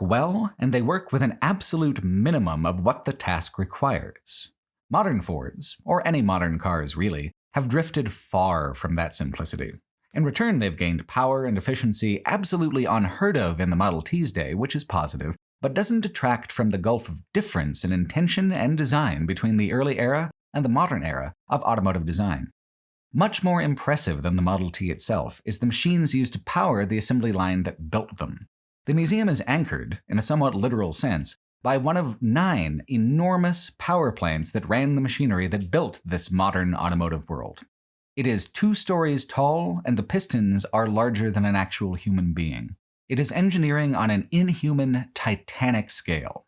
Speaker 1: well, and they work with an absolute minimum of what the task requires. Modern Fords, or any modern cars really, have drifted far from that simplicity. In return, they've gained power and efficiency absolutely unheard of in the Model T's day, which is positive, but doesn't detract from the gulf of difference in intention and design between the early era and the modern era of automotive design. Much more impressive than the Model T itself is the machines used to power the assembly line that built them. The museum is anchored, in a somewhat literal sense, by one of 9 enormous power plants that ran the machinery that built this modern automotive world. It is 2 stories tall, and the pistons are larger than an actual human being. It is engineering on an inhuman, titanic scale.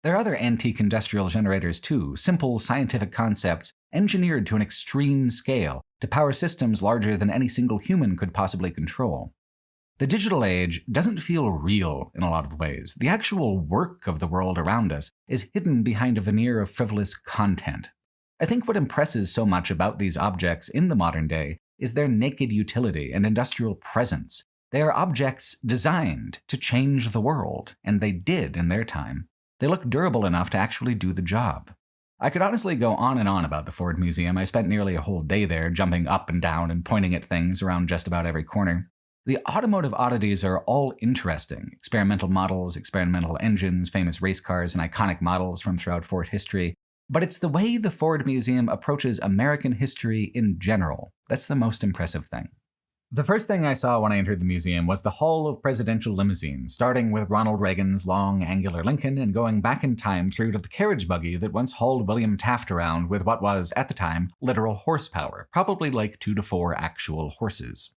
Speaker 1: There are other antique industrial generators too, simple scientific concepts engineered to an extreme scale to power systems larger than any single human could possibly control. The digital age doesn't feel real in a lot of ways. The actual work of the world around us is hidden behind a veneer of frivolous content. I think what impresses so much about these objects in the modern day is their naked utility and industrial presence. They are objects designed to change the world, and they did in their time. They look durable enough to actually do the job. I could honestly go on and on about the Ford Museum. I spent nearly a whole day there, jumping up and down and pointing at things around just about every corner. The automotive oddities are all interesting. Experimental models, experimental engines, famous race cars, and iconic models from throughout Ford history. But it's the way the Ford Museum approaches American history in general that's the most impressive thing. The first thing I saw when I entered the museum was the hall of presidential limousines, starting with Ronald Reagan's long, angular Lincoln and going back in time through to the carriage buggy that once hauled William Taft around with what was, at the time, literal horsepower, probably like 2 to 4 actual horses.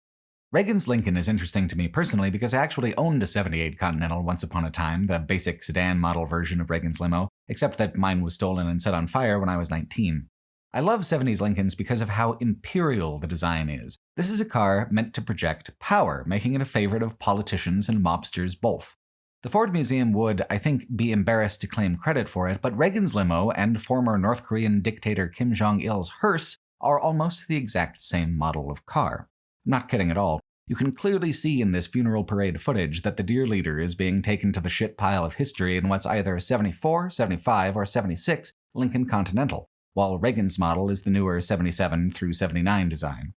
Speaker 1: Reagan's Lincoln is interesting to me personally because I actually owned a '78 Continental once upon a time, the basic sedan model version of Reagan's limo, except that mine was stolen and set on fire when I was 19. I love 70s Lincolns because of how imperial the design is. This is a car meant to project power, making it a favorite of politicians and mobsters both. The Ford Museum would, I think, be embarrassed to claim credit for it, but Reagan's limo and former North Korean dictator Kim Jong-il's hearse are almost the exact same model of car. I'm not kidding at all. You can clearly see in this funeral parade footage that the dear leader is being taken to the shit pile of history in what's either a 74, 75, or 76 Lincoln Continental, while Reagan's model is the newer 77 through 79 design.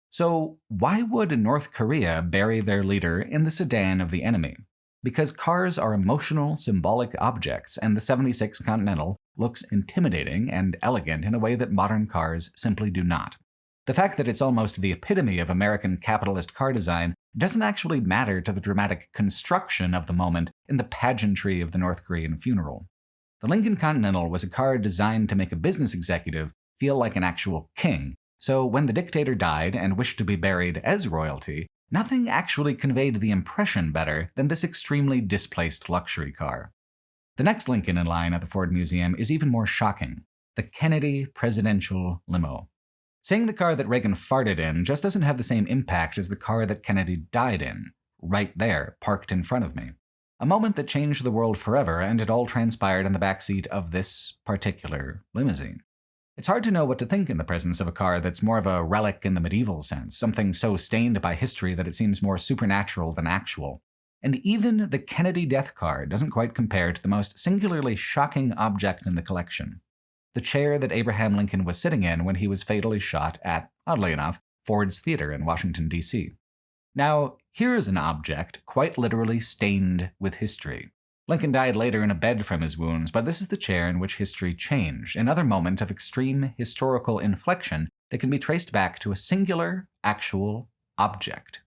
Speaker 1: So why would North Korea bury their leader in the sedan of the enemy? Because cars are emotional, symbolic objects, and the 76 Continental looks intimidating and elegant in a way that modern cars simply do not. The fact that it's almost the epitome of American capitalist car design doesn't actually matter to the dramatic construction of the moment in the pageantry of the North Korean funeral. The Lincoln Continental was a car designed to make a business executive feel like an actual king, so when the dictator died and wished to be buried as royalty, nothing actually conveyed the impression better than this extremely displaced luxury car. The next Lincoln in line at the Ford Museum is even more shocking: the Kennedy Presidential Limo. Seeing the car that Reagan farted in just doesn't have the same impact as the car that Kennedy died in, right there, parked in front of me. A moment that changed the world forever, and it all transpired in the backseat of this particular limousine. It's hard to know what to think in the presence of a car that's more of a relic in the medieval sense, something so stained by history that it seems more supernatural than actual. And even the Kennedy death car doesn't quite compare to the most singularly shocking object in the collection: the chair that Abraham Lincoln was sitting in when he was fatally shot at, oddly enough, Ford's Theater in Washington, D.C. Now, here's an object quite literally stained with history. Lincoln died later in a bed from his wounds, but this is the chair in which history changed, another moment of extreme historical inflection that can be traced back to a singular, actual object.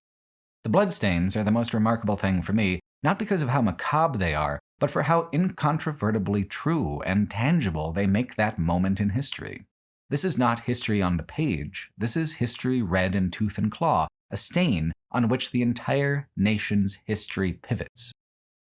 Speaker 1: The bloodstains are the most remarkable thing for me, not because of how macabre they are, but for how incontrovertibly true and tangible they make that moment in history. This is not history on the page. This is history read in tooth and claw, a stain on which the entire nation's history pivots.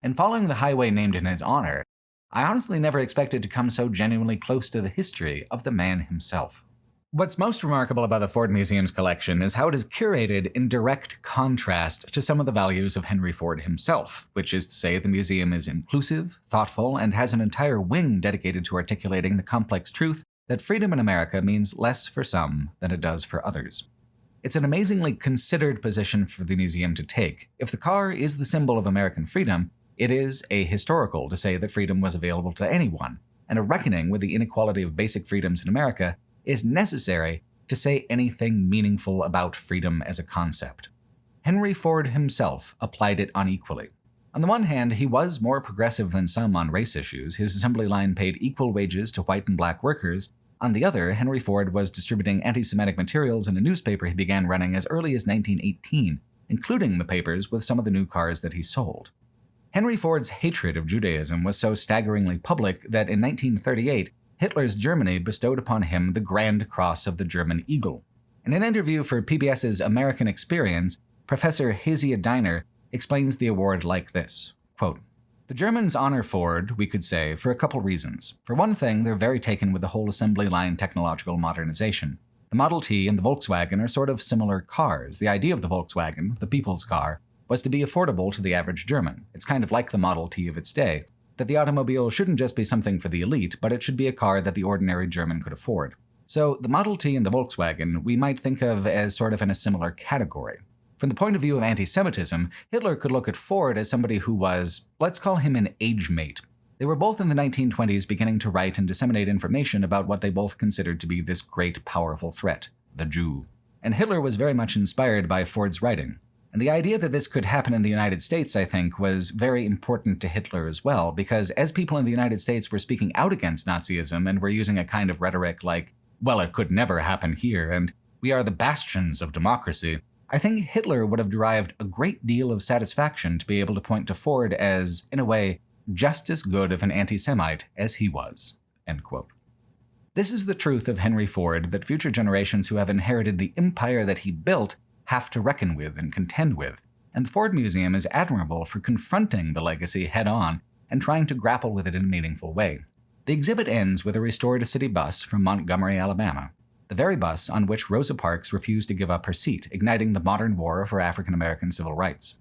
Speaker 1: And following the highway named in his honor, I honestly never expected to come so genuinely close to the history of the man himself. What's most remarkable about the Ford Museum's collection is how it is curated in direct contrast to some of the values of Henry Ford himself, which is to say the museum is inclusive, thoughtful, and has an entire wing dedicated to articulating the complex truth that freedom in America means less for some than it does for others. It's an amazingly considered position for the museum to take. If the car is the symbol of American freedom, it is ahistorical to say that freedom was available to anyone, and a reckoning with the inequality of basic freedoms in America is necessary to say anything meaningful about freedom as a concept. Henry Ford himself applied it unequally. On the one hand, he was more progressive than some on race issues. His assembly line paid equal wages to white and black workers. On the other, Henry Ford was distributing anti-Semitic materials in a newspaper he began running as early as 1918, including the papers with some of the new cars that he sold. Henry Ford's hatred of Judaism was so staggeringly public that in 1938, Hitler's Germany bestowed upon him the Grand Cross of the German Eagle. In an interview for PBS's American Experience, Professor Hazia Diner explains the award like this, quote, "The Germans honor Ford, we could say, for a couple reasons. For one thing, they're very taken with the whole assembly line technological modernization. The Model T and the Volkswagen are sort of similar cars. The idea of the Volkswagen, the people's car, was to be affordable to the average German. It's kind of like the Model T of its day, that the automobile shouldn't just be something for the elite, but it should be a car that the ordinary German could afford. So the Model T and the Volkswagen we might think of as sort of in a similar category. From the point of view of anti-Semitism, Hitler could look at Ford as somebody who was, let's call him an age mate. They were both in the 1920s beginning to write and disseminate information about what they both considered to be this great, powerful threat, the Jew. And Hitler was very much inspired by Ford's writing. And the idea that this could happen in the United States, I think, was very important to Hitler as well, because as people in the United States were speaking out against Nazism and were using a kind of rhetoric like, well, it could never happen here, and we are the bastions of democracy, I think Hitler would have derived a great deal of satisfaction to be able to point to Ford as, in a way, just as good of an anti-Semite as he was." End quote. This is the truth of Henry Ford that future generations who have inherited the empire that he built have to reckon with and contend with, and the Ford Museum is admirable for confronting the legacy head-on and trying to grapple with it in a meaningful way. The exhibit ends with a restored city bus from Montgomery, Alabama, the very bus on which Rosa Parks refused to give up her seat, igniting the modern war for African American civil rights.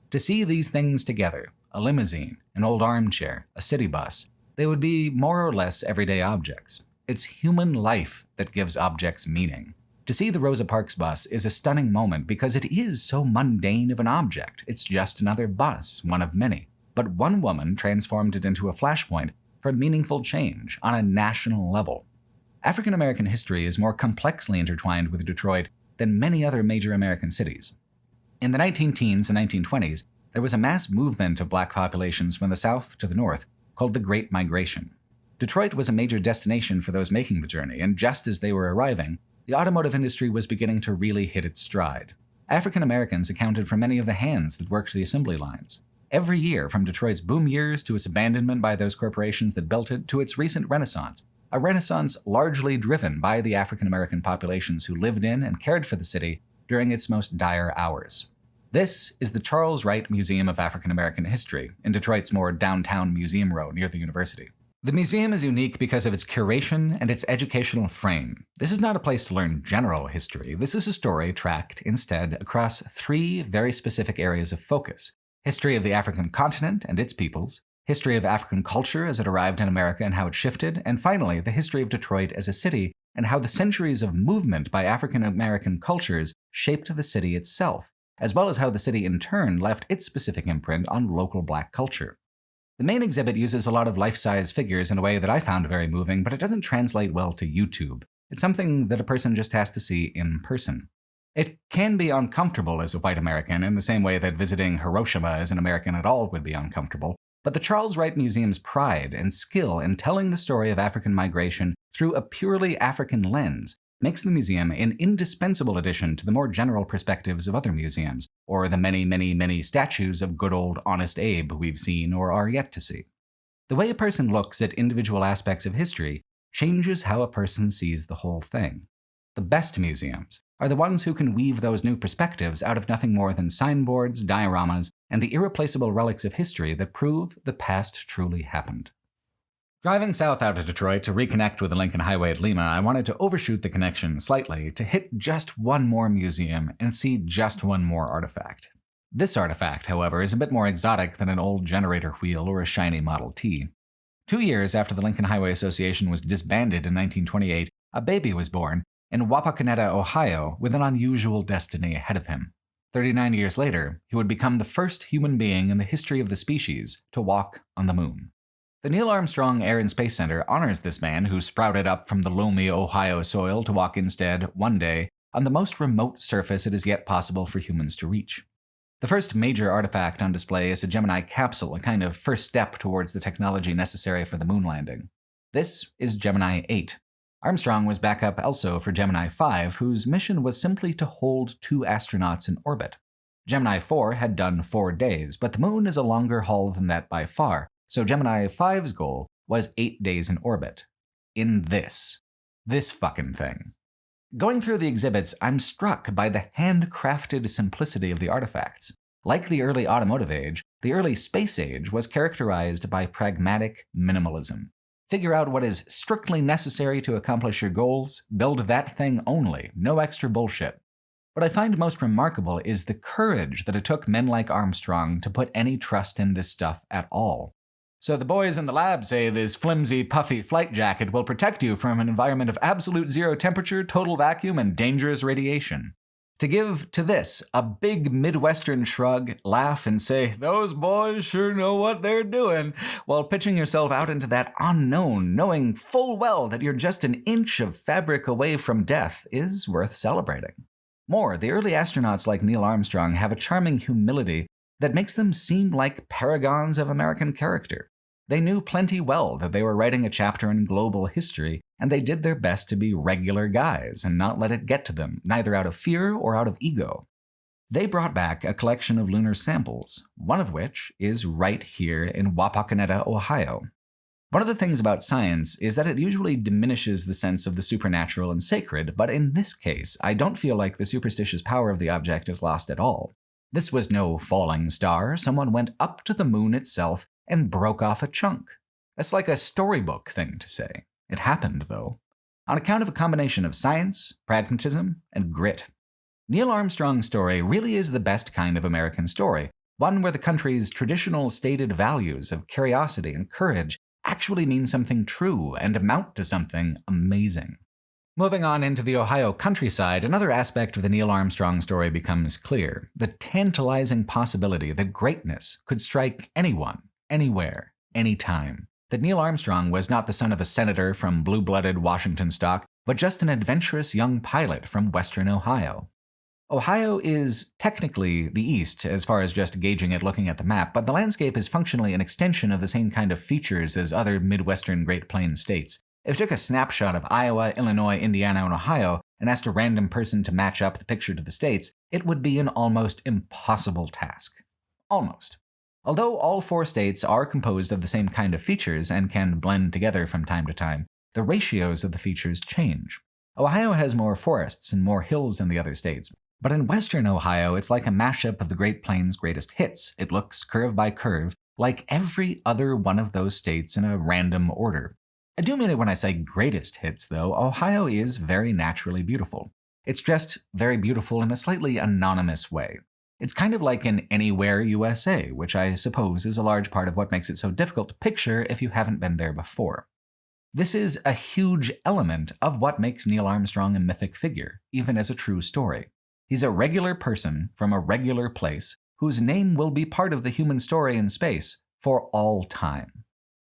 Speaker 1: To see these things together, a limousine, an old armchair, a city bus, they would be more or less everyday objects. It's human life that gives objects meaning. To see the Rosa Parks bus is a stunning moment because it is so mundane of an object. It's just another bus, one of many. But one woman transformed it into a flashpoint for meaningful change on a national level. African American history is more complexly intertwined with Detroit than many other major American cities. In the 19-teens and 1920s, there was a mass movement of black populations from the south to the north called the Great Migration. Detroit was a major destination for those making the journey, and just as they were arriving, the automotive industry was beginning to really hit its stride. African Americans accounted for many of the hands that worked the assembly lines. Every year, from Detroit's boom years to its abandonment by those corporations that built it to its recent renaissance, a renaissance largely driven by the African American populations who lived in and cared for the city during its most dire hours. This is the Charles Wright Museum of African American History in Detroit's more downtown Museum Row near the university. The museum is unique because of its curation and its educational frame. This is not a place to learn general history. This is a story tracked, instead, across 3 very specific areas of focus: history of the African continent and its peoples, history of African culture as it arrived in America and how it shifted, and finally, the history of Detroit as a city and how the centuries of movement by African American cultures shaped the city itself, as well as how the city in turn left its specific imprint on local Black culture. The main exhibit uses a lot of life-size figures in a way that I found very moving, but it doesn't translate well to YouTube. It's something that a person just has to see in person. It can be uncomfortable as a white American in the same way that visiting Hiroshima as an American at all would be uncomfortable, but the Charles Wright Museum's pride and skill in telling the story of African migration through a purely African lens makes the museum an indispensable addition to the more general perspectives of other museums, or the many, many, many statues of good old Honest Abe we've seen or are yet to see. The way a person looks at individual aspects of history changes how a person sees the whole thing. The best museums are the ones who can weave those new perspectives out of nothing more than signboards, dioramas, and the irreplaceable relics of history that prove the past truly happened. Driving south out of Detroit to reconnect with the Lincoln Highway at Lima, I wanted to overshoot the connection slightly to hit just one more museum and see just one more artifact. This artifact, however, is a bit more exotic than an old generator wheel or a shiny Model T. 2 years after the Lincoln Highway Association was disbanded in 1928, a baby was born in Wapakoneta, Ohio, with an unusual destiny ahead of him. 39 years later, he would become the first human being in the history of the species to walk on the moon. The Neil Armstrong Air and Space Center honors this man who sprouted up from the loamy Ohio soil to walk instead, one day, on the most remote surface it is yet possible for humans to reach. The first major artifact on display is a Gemini capsule, a kind of first step towards the technology necessary for the moon landing. This is Gemini 8. Armstrong was backup also for Gemini 5, whose mission was simply to hold 2 astronauts in orbit. Gemini 4 had done 4 days, but the moon is a longer haul than that by far, so Gemini 5's goal was 8 days in orbit. In this fucking thing. Going through the exhibits, I'm struck by the handcrafted simplicity of the artifacts. Like the early automotive age, the early space age was characterized by pragmatic minimalism. Figure out what is strictly necessary to accomplish your goals, build that thing only, no extra bullshit. What I find most remarkable is the courage that it took men like Armstrong to put any trust in this stuff at all. So the boys in the lab say this flimsy, puffy flight jacket will protect you from an environment of absolute zero temperature, total vacuum, and dangerous radiation. To give to this a big Midwestern shrug, laugh, and say, those boys sure know what they're doing, while pitching yourself out into that unknown, knowing full well that you're just an inch of fabric away from death, is worth celebrating. More, the early astronauts like Neil Armstrong have a charming humility that makes them seem like paragons of American character. They knew plenty well that they were writing a chapter in global history, and they did their best to be regular guys and not let it get to them, neither out of fear or out of ego. They brought back a collection of lunar samples, one of which is right here in Wapakoneta, Ohio. One of the things about science is that it usually diminishes the sense of the supernatural and sacred, but in this case, I don't feel like the superstitious power of the object is lost at all. This was no falling star. Someone went up to the moon itself and broke off a chunk. That's like a storybook thing to say. It happened, though, on account of a combination of science, pragmatism, and grit. Neil Armstrong's story really is the best kind of American story, one where the country's traditional stated values of curiosity and courage actually mean something true and amount to something amazing. Moving on into the Ohio countryside, another aspect of the Neil Armstrong story becomes clear: the tantalizing possibility that greatness could strike anyone, anywhere, anytime. That Neil Armstrong was not the son of a senator from blue-blooded Washington stock, but just an adventurous young pilot from western Ohio. Ohio is technically the east as far as just gauging it looking at the map, but the landscape is functionally an extension of the same kind of features as other Midwestern Great Plains states. If you took a snapshot of Iowa, Illinois, Indiana, and Ohio and asked a random person to match up the picture to the states, it would be an almost impossible task. Almost. Although all 4 states are composed of the same kind of features and can blend together from time to time, the ratios of the features change. Ohio has more forests and more hills than the other states, but in western Ohio it's like a mashup of the Great Plains' greatest hits. It looks, curve by curve, like every other one of those states in a random order. I do mean it when I say greatest hits, though. Ohio is very naturally beautiful. It's just very beautiful in a slightly anonymous way. It's kind of like an Anywhere USA, which I suppose is a large part of what makes it so difficult to picture if you haven't been there before. This is a huge element of what makes Neil Armstrong a mythic figure, even as a true story. He's a regular person from a regular place whose name will be part of the human story in space for all time.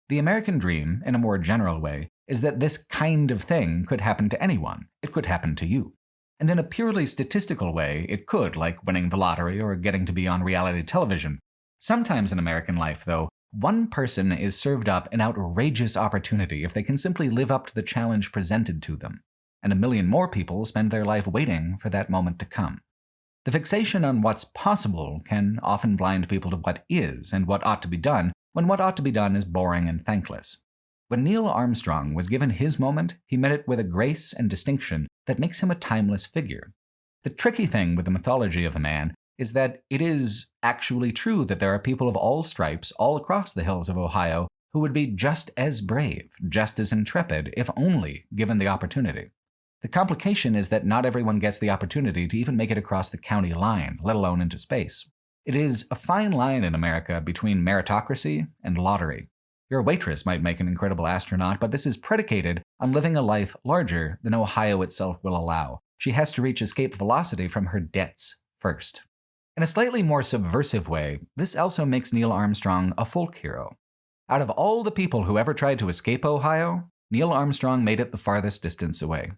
Speaker 1: The American dream, in a more general way, is that this kind of thing could happen to anyone. It could happen to you. And in a purely statistical way, it could, like winning the lottery or getting to be on reality television. Sometimes in American life, though, one person is served up an outrageous opportunity if they can simply live up to the challenge presented to them, and 1 million more people spend their life waiting for that moment to come. The fixation on what's possible can often blind people to what is and what ought to be done, when what ought to be done is boring and thankless. When Neil Armstrong was given his moment, he met it with a grace and distinction that makes him a timeless figure. The tricky thing with the mythology of the man is that it is actually true that there are people of all stripes all across the hills of Ohio who would be just as brave, just as intrepid, if only given the opportunity. The complication is that not everyone gets the opportunity to even make it across the county line, let alone into space. It is a fine line in America between meritocracy and lottery. Your waitress might make an incredible astronaut, but this is predicated on living a life larger than Ohio itself will allow. She has to reach escape velocity from her debts first. In a slightly more subversive way, this also makes Neil Armstrong a folk hero. Out of all the people who ever tried to escape Ohio, Neil Armstrong made it the farthest distance away.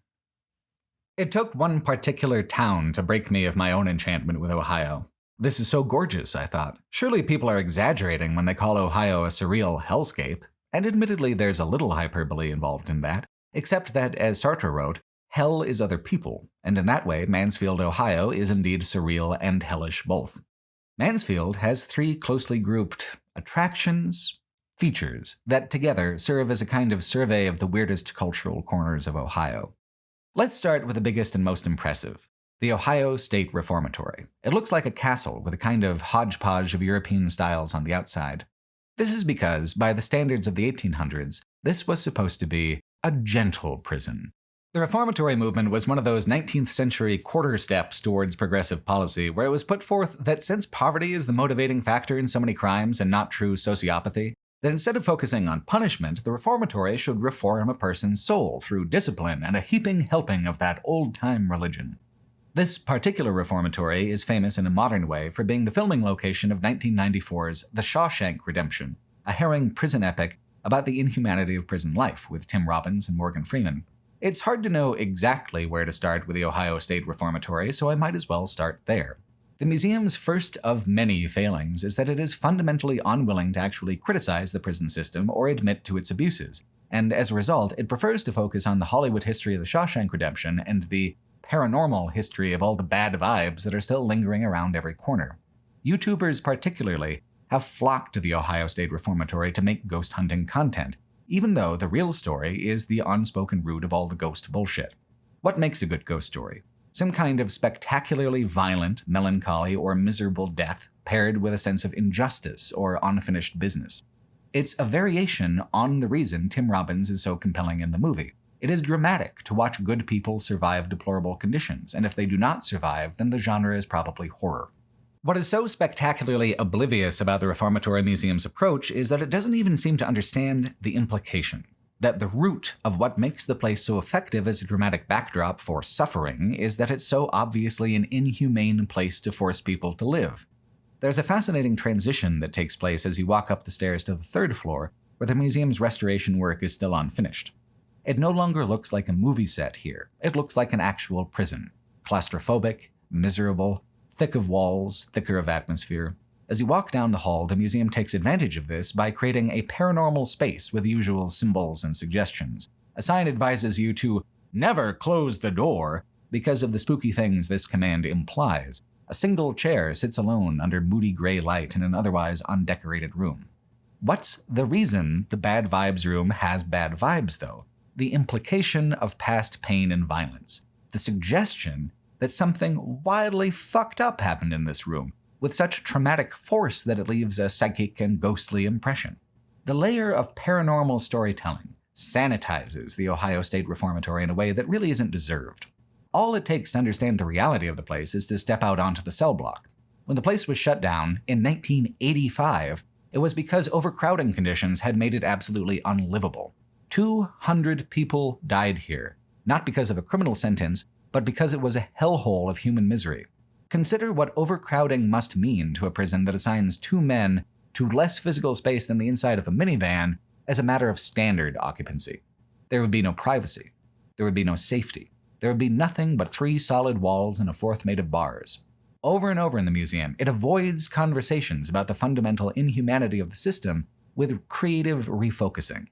Speaker 1: It took one particular town to break me of my own enchantment with Ohio. This is so gorgeous, I thought. Surely people are exaggerating when they call Ohio a surreal hellscape, and admittedly there's a little hyperbole involved in that, except that, as Sartre wrote, hell is other people, and in that way Mansfield, Ohio is indeed surreal and hellish both. Mansfield has 3 closely grouped attractions, features, that together serve as a kind of survey of the weirdest cultural corners of Ohio. Let's start with the biggest and most impressive. The Ohio State Reformatory. It looks like a castle with a kind of hodgepodge of European styles on the outside. This is because, by the standards of the 1800s, this was supposed to be a gentle prison. The reformatory movement was one of those 19th century quarter steps towards progressive policy where it was put forth that since poverty is the motivating factor in so many crimes and not true sociopathy, that instead of focusing on punishment, the reformatory should reform a person's soul through discipline and a heaping helping of that old-time religion. This particular reformatory is famous in a modern way for being the filming location of 1994's The Shawshank Redemption, a harrowing prison epic about the inhumanity of prison life with Tim Robbins and Morgan Freeman. It's hard to know exactly where to start with the Ohio State Reformatory, so I might as well start there. The museum's first of many failings is that it is fundamentally unwilling to actually criticize the prison system or admit to its abuses, and as a result, it prefers to focus on the Hollywood history of the Shawshank Redemption and the paranormal history of all the bad vibes that are still lingering around every corner. YouTubers particularly have flocked to the Ohio State Reformatory to make ghost hunting content, even though the real story is the unspoken root of all the ghost bullshit. What makes a good ghost story? Some kind of spectacularly violent, melancholy, or miserable death paired with a sense of injustice or unfinished business. It's a variation on the reason Tim Robbins is so compelling in the movie. It is dramatic to watch good people survive deplorable conditions, and if they do not survive, then the genre is probably horror. What is so spectacularly oblivious about the Reformatory Museum's approach is that it doesn't even seem to understand the implication. That the root of what makes the place so effective as a dramatic backdrop for suffering is that it's so obviously an inhumane place to force people to live. There's a fascinating transition that takes place as you walk up the stairs to the 3rd floor, where the museum's restoration work is still unfinished. It no longer looks like a movie set here. It looks like an actual prison. Claustrophobic, miserable, thick of walls, thicker of atmosphere. As you walk down the hall, the museum takes advantage of this by creating a paranormal space with the usual symbols and suggestions. A sign advises you to never close the door because of the spooky things this command implies. A single chair sits alone under moody gray light in an otherwise undecorated room. What's the reason the bad vibes room has bad vibes, though? The implication of past pain and violence. The suggestion that something wildly fucked up happened in this room, with such traumatic force that it leaves a psychic and ghostly impression. The layer of paranormal storytelling sanitizes the Ohio State Reformatory in a way that really isn't deserved. All it takes to understand the reality of the place is to step out onto the cell block. When the place was shut down in 1985, it was because overcrowding conditions had made it absolutely unlivable. 200 people died here, not because of a criminal sentence, but because it was a hellhole of human misery. Consider what overcrowding must mean to a prison that assigns 2 men to less physical space than the inside of a minivan as a matter of standard occupancy. There would be no privacy. There would be no safety. There would be nothing but 3 solid walls and a 4th made of bars. Over and over in the museum, it avoids conversations about the fundamental inhumanity of the system with creative refocusing.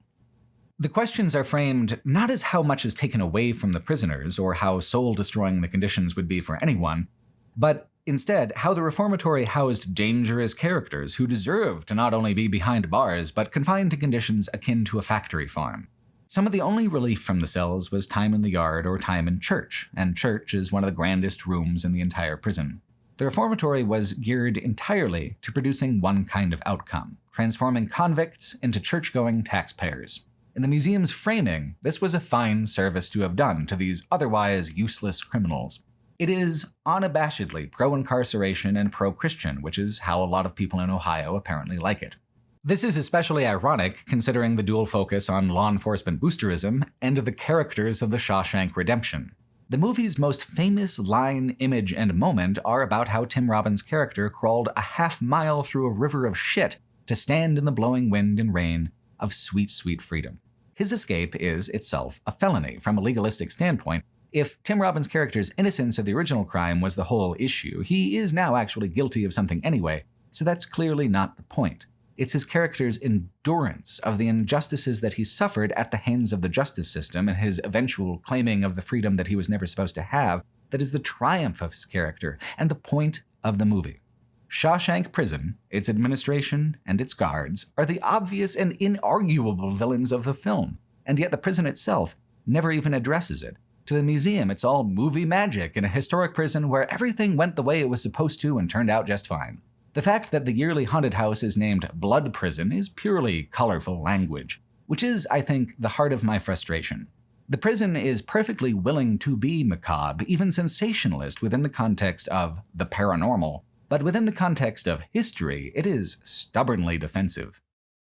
Speaker 1: The questions are framed not as how much is taken away from the prisoners or how soul-destroying the conditions would be for anyone, but instead how the reformatory housed dangerous characters who deserve to not only be behind bars but confined to conditions akin to a factory farm. Some of the only relief from the cells was time in the yard or time in church, and church is one of the grandest rooms in the entire prison. The reformatory was geared entirely to producing one kind of outcome, transforming convicts into church-going taxpayers. In the museum's framing, this was a fine service to have done to these otherwise useless criminals. It is unabashedly pro-incarceration and pro-Christian, which is how a lot of people in Ohio apparently like it. This is especially ironic considering the dual focus on law enforcement boosterism and the characters of the Shawshank Redemption. The movie's most famous line, image, and moment are about how Tim Robbins' character crawled a half-mile through a river of shit to stand in the blowing wind and rain of sweet, sweet freedom. His escape is itself a felony from a legalistic standpoint. If Tim Robbins' character's innocence of the original crime was the whole issue, he is now actually guilty of something anyway, so that's clearly not the point. It's his character's endurance of the injustices that he suffered at the hands of the justice system and his eventual claiming of the freedom that he was never supposed to have that is the triumph of his character and the point of the movie. Shawshank Prison, its administration, and its guards are the obvious and inarguable villains of the film, and yet the prison itself never even addresses it. To the museum, it's all movie magic in a historic prison where everything went the way it was supposed to and turned out just fine. The fact that the yearly haunted house is named Blood Prison is purely colorful language, which is, I think, the heart of my frustration. The prison is perfectly willing to be macabre, even sensationalist within the context of the paranormal, but within the context of history, it is stubbornly defensive.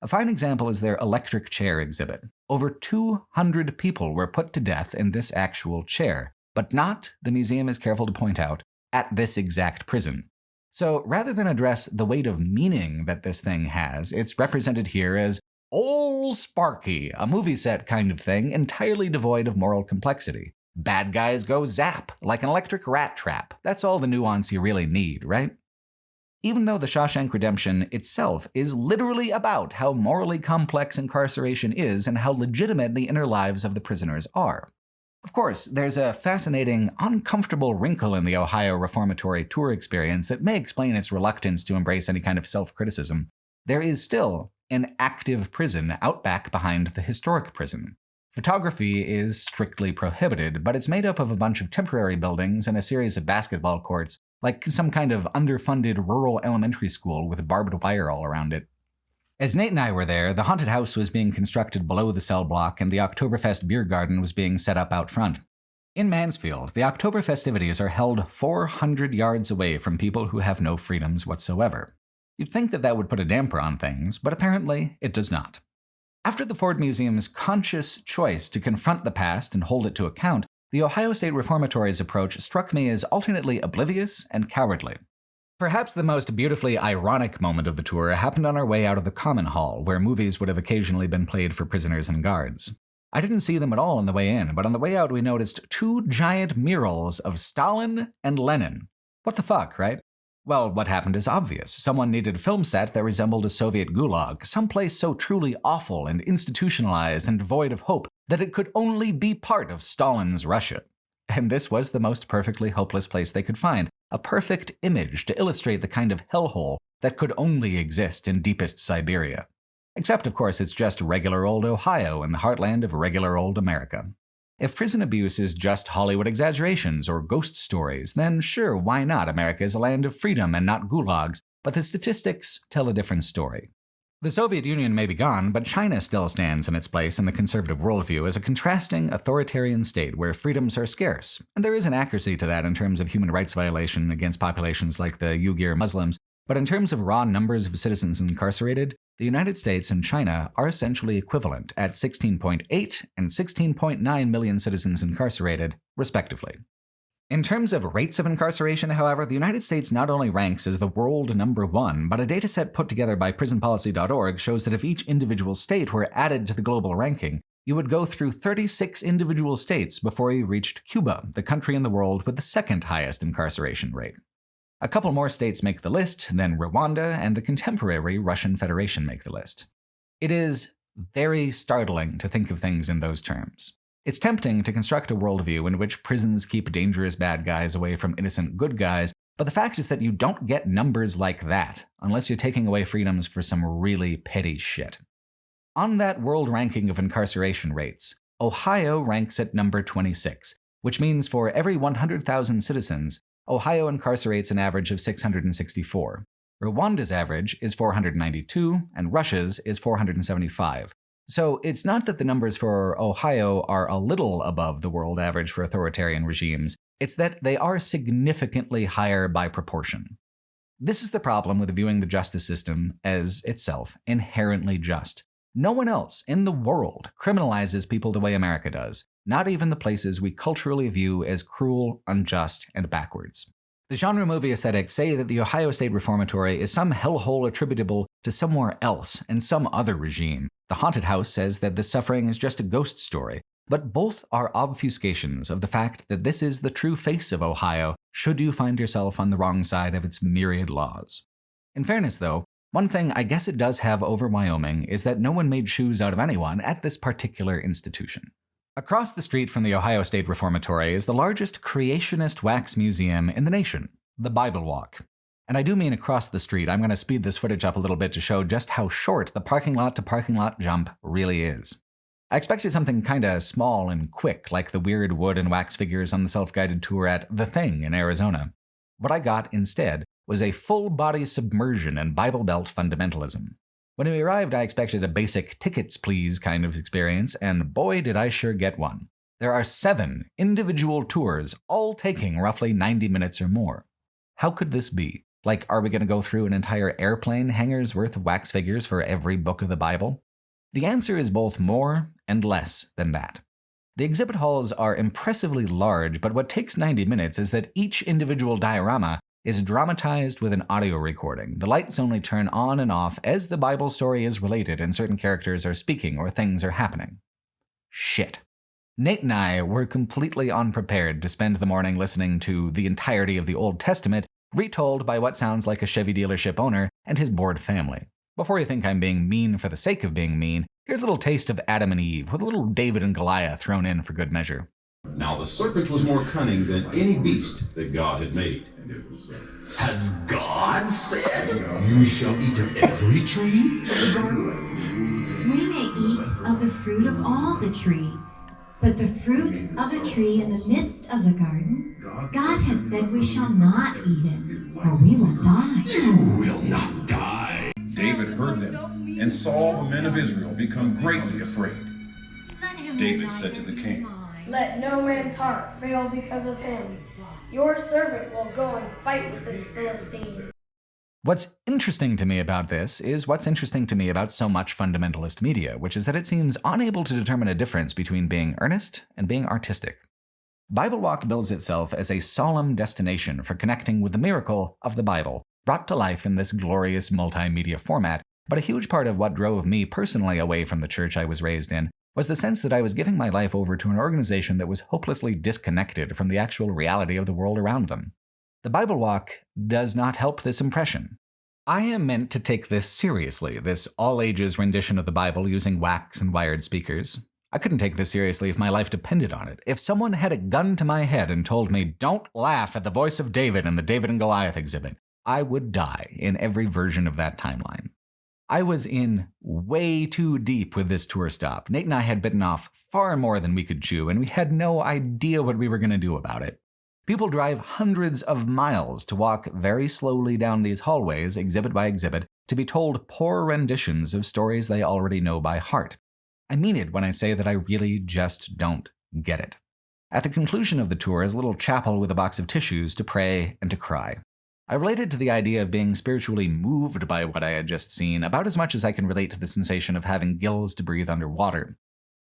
Speaker 1: A fine example is their electric chair exhibit. Over 200 people were put to death in this actual chair, but not, the museum is careful to point out, at this exact prison. So rather than address the weight of meaning that this thing has, it's represented here as Ol' Sparky, a movie set kind of thing entirely devoid of moral complexity. Bad guys go zap, like an electric rat trap. That's all the nuance you really need, right? Even though The Shawshank Redemption itself is literally about how morally complex incarceration is and how legitimate the inner lives of the prisoners are. Of course, there's a fascinating, uncomfortable wrinkle in the Ohio reformatory tour experience that may explain its reluctance to embrace any kind of self-criticism. There is still an active prison out back behind the historic prison. Photography is strictly prohibited, but it's made up of a bunch of temporary buildings and a series of basketball courts, like some kind of underfunded rural elementary school with barbed wire all around it. As Nate and I were there, the haunted house was being constructed below the cell block and the Oktoberfest beer garden was being set up out front. In Mansfield, the Oktober festivities are held 400 yards away from people who have no freedoms whatsoever. You'd think that would put a damper on things, but apparently it does not. After the Ford Museum's conscious choice to confront the past and hold it to account, the Ohio State Reformatory's approach struck me as alternately oblivious and cowardly. Perhaps the most beautifully ironic moment of the tour happened on our way out of the Common Hall, where movies would have occasionally been played for prisoners and guards. I didn't see them at all on the way in, but on the way out we noticed 2 giant murals of Stalin and Lenin, What the fuck, right? Well, what happened is obvious. Someone needed a film set that resembled a Soviet gulag, someplace so truly awful and institutionalized and devoid of hope that it could only be part of Stalin's Russia. And this was the most perfectly hopeless place they could find, a perfect image to illustrate the kind of hellhole that could only exist in deepest Siberia. Except, of course, it's just regular old Ohio in the heartland of regular old America. If prison abuse is just Hollywood exaggerations or ghost stories, then sure, why not? America is a land of freedom and not gulags, but the statistics tell a different story. The Soviet Union may be gone, but China still stands in its place in the conservative worldview as a contrasting authoritarian state where freedoms are scarce. And there is an accuracy to that in terms of human rights violation against populations like the Uyghur Muslims, but in terms of raw numbers of citizens incarcerated, the United States and China are essentially equivalent at 16.8 and 16.9 million citizens incarcerated, respectively. In terms of rates of incarceration, however, the United States not only ranks as the world number one, but a dataset put together by prisonpolicy.org shows that if each individual state were added to the global ranking, you would go through 36 individual states before you reached Cuba, the country in the world with the second highest incarceration rate. A couple more states make the list, then Rwanda and the contemporary Russian Federation make the list. It is very startling to think of things in those terms. It's tempting to construct a worldview in which prisons keep dangerous bad guys away from innocent good guys, but the fact is that you don't get numbers like that unless you're taking away freedoms for some really petty shit. On that world ranking of incarceration rates, Ohio ranks at number 26, which means for every 100,000 citizens, Ohio incarcerates an average of 664. Rwanda's average is 492, and Russia's is 475. So it's not that the numbers for Ohio are a little above the world average for authoritarian regimes, it's that they are significantly higher by proportion. This is the problem with viewing the justice system as itself inherently just. No one else in the world criminalizes people the way America does, not even the places we culturally view as cruel, unjust, and backwards. The genre movie aesthetics say that the Ohio State Reformatory is some hellhole attributable to somewhere else and some other regime. The Haunted House says that this suffering is just a ghost story, but both are obfuscations of the fact that this is the true face of Ohio should you find yourself on the wrong side of its myriad laws. In fairness, though, one thing I guess it does have over Wyoming is that no one made shoes out of anyone at this particular institution. Across the street from the Ohio State Reformatory is the largest creationist wax museum in the nation, the Bible Walk. And I do mean across the street. I'm going to speed this footage up a little bit to show just how short the parking lot to parking lot jump really is. I expected something kinda small and quick, like the weird wood and wax figures on the self-guided tour at The Thing in Arizona. What I got instead was a full-body submersion in Bible Belt fundamentalism. When we arrived, I expected a basic tickets please kind of experience, and boy did I sure get one. There are 7 individual tours, all taking roughly 90 minutes or more. How could this be? Like, are we going to go through an entire airplane hangar's worth of wax figures for every book of the Bible? The answer is both more and less than that. The exhibit halls are impressively large, but what takes 90 minutes is that each individual diorama is dramatized with an audio recording. The lights only turn on and off as the Bible story is related and certain characters are speaking or things are happening. Shit. Nate and I were completely unprepared to spend the morning listening to the entirety of the Old Testament retold by what sounds like a Chevy dealership owner and his bored family. Before you think I'm being mean for the sake of being mean, here's a little taste of Adam and Eve with a little David and Goliath thrown in for good measure.
Speaker 5: Now the serpent was more cunning than any beast that God had made. Has God said, "You shall eat of every tree of the garden"?
Speaker 6: We may eat of the fruit of all the trees, but the fruit of the tree in the midst of the garden, God has said we shall not eat it, or we will die.
Speaker 5: You will not die. David heard them and saw the men of Israel become greatly afraid. David said to the king,
Speaker 7: "Let no man's heart fail because of him. Your servant will go and fight with this Philistine."
Speaker 1: What's interesting to me about this is what's interesting to me about so much fundamentalist media, which is that it seems unable to determine a difference between being earnest and being artistic. Bible Walk bills itself as a solemn destination for connecting with the miracle of the Bible, brought to life in this glorious multimedia format, but a huge part of what drove me personally away from the church I was raised in was the sense that I was giving my life over to an organization that was hopelessly disconnected from the actual reality of the world around them. The Bible Walk does not help this impression. I am meant to take this seriously, this all-ages rendition of the Bible using wax and wired speakers. I couldn't take this seriously if my life depended on it. If someone had a gun to my head and told me, "Don't laugh at the voice of David in the David and Goliath exhibit," I would die in every version of that timeline. I was in way too deep with this tour stop. Nate and I had bitten off far more than we could chew, and we had no idea what we were going to do about it. People drive hundreds of miles to walk very slowly down these hallways, exhibit by exhibit, to be told poor renditions of stories they already know by heart. I mean it when I say that I really just don't get it. At the conclusion of the tour is a little chapel with a box of tissues to pray and to cry. I related to the idea of being spiritually moved by what I had just seen about as much as I can relate to the sensation of having gills to breathe underwater.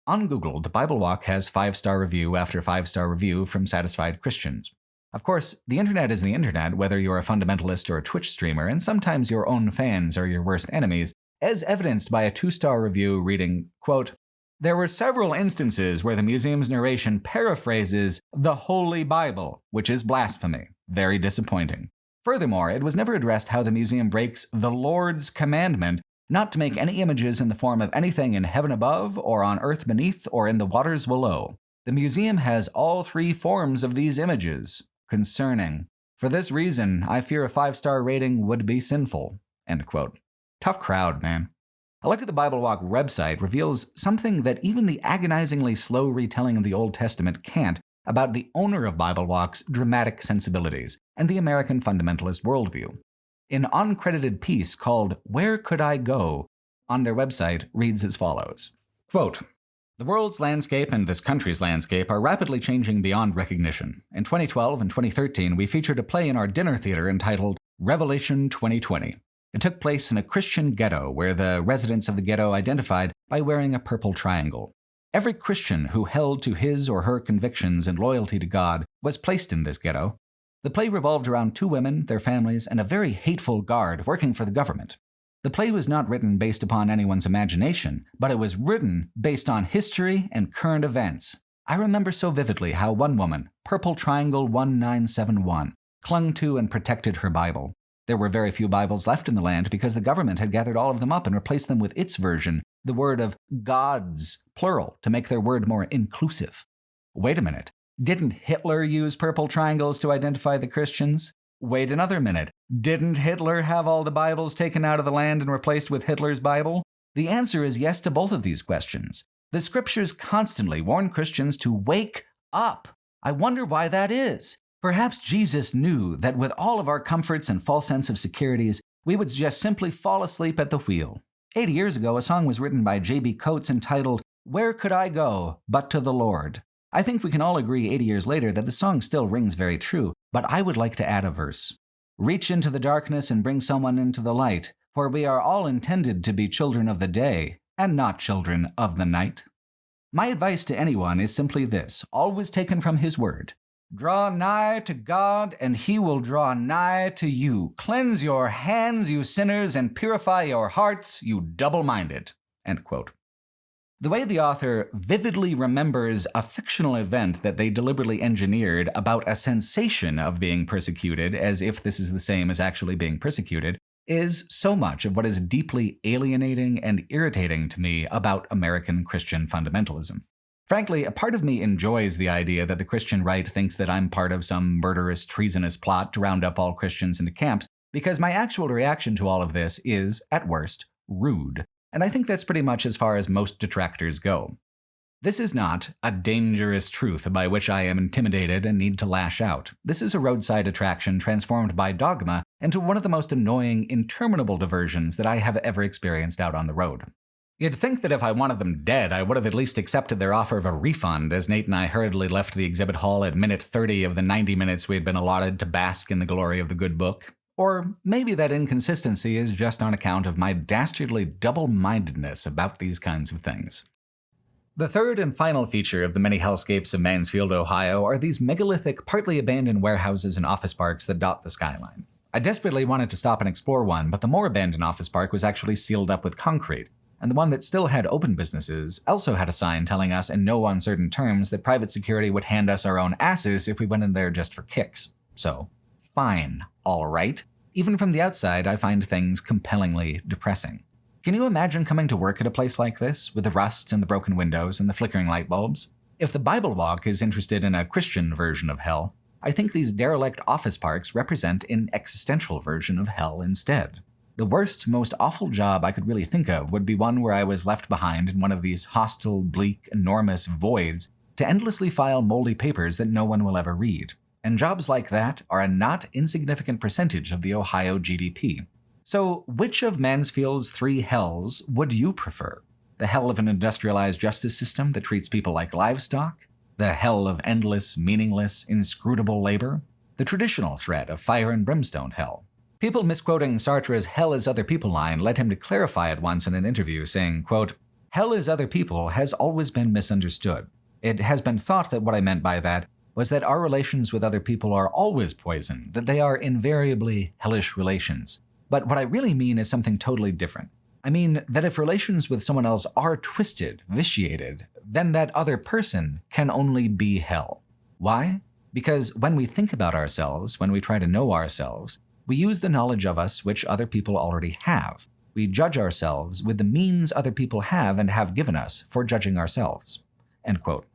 Speaker 1: On Google, the Bible Walk has 5-star review after 5-star review from satisfied Christians. Of course, the internet is the internet, whether you're a fundamentalist or a Twitch streamer, and sometimes your own fans are your worst enemies, as evidenced by a 2-star review reading, quote, "There were several instances where the museum's narration paraphrases the Holy Bible, which is blasphemy. Very disappointing. Furthermore, it was never addressed how the museum breaks the Lord's commandment not to make any images in the form of anything in heaven above, or on earth beneath, or in the waters below. The museum has all 3 forms of these images. Concerning. For this reason, I fear a 5-star rating would be sinful." End quote. Tough crowd, man. A look at the Bible Walk website reveals something that even the agonizingly slow retelling of the Old Testament can't about the owner of Bible Walk's dramatic sensibilities and the American fundamentalist worldview. An uncredited piece called "Where Could I Go?" on their website reads as follows. Quote, "The world's landscape and this country's landscape are rapidly changing beyond recognition. In 2012 and 2013, we featured a play in our dinner theater entitled Revelation 2020. It took place in a Christian ghetto where the residents of the ghetto identified by wearing a purple triangle. Every Christian who held to his or her convictions and loyalty to God was placed in this ghetto. The play revolved around 2 women, their families, and a very hateful guard working for the government. The play was not written based upon anyone's imagination, but it was written based on history and current events. I remember so vividly how one woman, Purple Triangle 1971, clung to and protected her Bible. There were very few Bibles left in the land because the government had gathered all of them up and replaced them with its version, the word of gods, plural, to make their word more inclusive. Wait a minute. Didn't Hitler use purple triangles to identify the Christians? Wait another minute. Didn't Hitler have all the Bibles taken out of the land and replaced with Hitler's Bible? The answer is yes to both of these questions. The scriptures constantly warn Christians to wake up. I wonder why that is. Perhaps Jesus knew that with all of our comforts and false sense of securities, we would just simply fall asleep at the wheel. 80 years ago, a song was written by J.B. Coates entitled, "Where Could I Go But to the Lord?" I think we can all agree 80 years later that the song still rings very true, but I would like to add a verse. "Reach into the darkness and bring someone into the light, for we are all intended to be children of the day and not children of the night." My advice to anyone is simply this, always taken from his word. Draw nigh to God, and he will draw nigh to you. Cleanse your hands, you sinners, and purify your hearts, you double-minded. End quote. The way the author vividly remembers a fictional event that they deliberately engineered about a sensation of being persecuted, as if this is the same as actually being persecuted, is so much of what is deeply alienating and irritating to me about American Christian fundamentalism. Frankly, a part of me enjoys the idea that the Christian right thinks that I'm part of some murderous, treasonous plot to round up all Christians into camps, because my actual reaction to all of this is, at worst, rude. And I think that's pretty much as far as most detractors go. This is not a dangerous truth by which I am intimidated and need to lash out. This is a roadside attraction transformed by dogma into one of the most annoying, interminable diversions that I have ever experienced out on the road. You'd think that if I wanted them dead, I would have at least accepted their offer of a refund as Nate and I hurriedly left the exhibit hall at minute 30 of the 90 minutes we had been allotted to bask in the glory of the good book. Or maybe that inconsistency is just on account of my dastardly double-mindedness about these kinds of things. The third and final feature of the many hellscapes of Mansfield, Ohio, are these megalithic, partly abandoned warehouses and office parks that dot the skyline. I desperately wanted to stop and explore one, but the more abandoned office park was actually sealed up with concrete, and the one that still had open businesses also had a sign telling us in no uncertain terms that private security would hand us our own asses if we went in there just for kicks. So, fine, all right. Even from the outside, I find things compellingly depressing. Can you imagine coming to work at a place like this, with the rust and the broken windows and the flickering light bulbs? If the Bible Walk is interested in a Christian version of hell, I think these derelict office parks represent an existential version of hell instead. The worst, most awful job I could really think of would be one where I was left behind in one of these hostile, bleak, enormous voids to endlessly file moldy papers that no one will ever read. And jobs like that are a not insignificant percentage of the Ohio GDP. So which of Mansfield's three hells would you prefer? The hell of an industrialized justice system that treats people like livestock? The hell of endless, meaningless, inscrutable labor? The traditional threat of fire and brimstone hell? People misquoting Sartre's hell is other people line led him to clarify it once in an interview, saying, quote, "Hell is other people has always been misunderstood. It has been thought that what I meant by that was that our relations with other people are always poison, that they are invariably hellish relations. But what I really mean is something totally different. I mean that if relations with someone else are twisted, vitiated, then that other person can only be hell. Why? Because when we think about ourselves, when we try to know ourselves, we use the knowledge of us which other people already have. We judge ourselves with the means other people have and have given us for judging ourselves." End quote.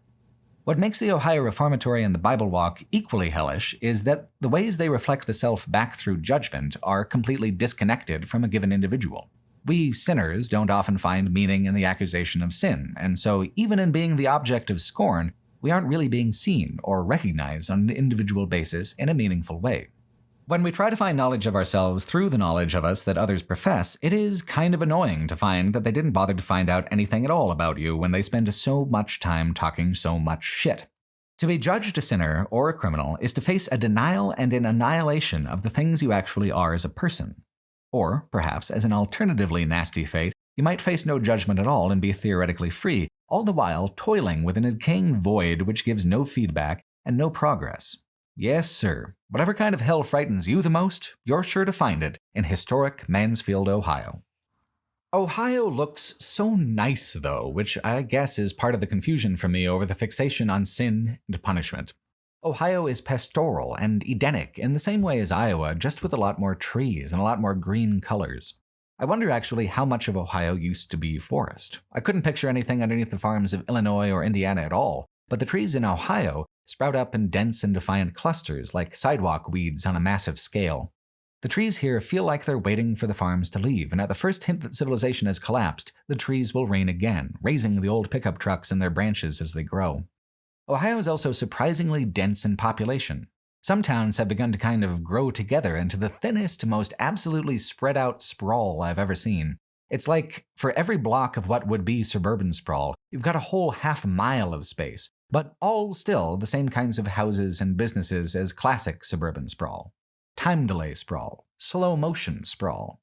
Speaker 1: What makes the Ohio Reformatory and the Bible Walk equally hellish is that the ways they reflect the self back through judgment are completely disconnected from a given individual. We sinners don't often find meaning in the accusation of sin, and so even in being the object of scorn, we aren't really being seen or recognized on an individual basis in a meaningful way. When we try to find knowledge of ourselves through the knowledge of us that others profess, it is kind of annoying to find that they didn't bother to find out anything at all about you when they spend so much time talking so much shit. To be judged a sinner or a criminal is to face a denial and an annihilation of the things you actually are as a person. Or, perhaps, as an alternatively nasty fate, you might face no judgment at all and be theoretically free, all the while toiling within a decaying void which gives no feedback and no progress. Yes, sir. Whatever kind of hell frightens you the most, you're sure to find it in historic Mansfield, Ohio. Ohio looks so nice, though, which I guess is part of the confusion for me over the fixation on sin and punishment. Ohio is pastoral and Edenic in the same way as Iowa, just with a lot more trees and a lot more green colors. I wonder actually how much of Ohio used to be forest. I couldn't picture anything underneath the farms of Illinois or Indiana at all, but the trees in Ohio sprout up in dense and defiant clusters like sidewalk weeds on a massive scale. The trees here feel like they're waiting for the farms to leave, and at the first hint that civilization has collapsed, the trees will reign again, raising the old pickup trucks in their branches as they grow. Ohio is also surprisingly dense in population. Some towns have begun to kind of grow together into the thinnest, most absolutely spread out sprawl I've ever seen. It's like, for every block of what would be suburban sprawl, you've got a whole half-mile of space, but all still the same kinds of houses and businesses as classic suburban sprawl. Time delay sprawl, slow motion sprawl.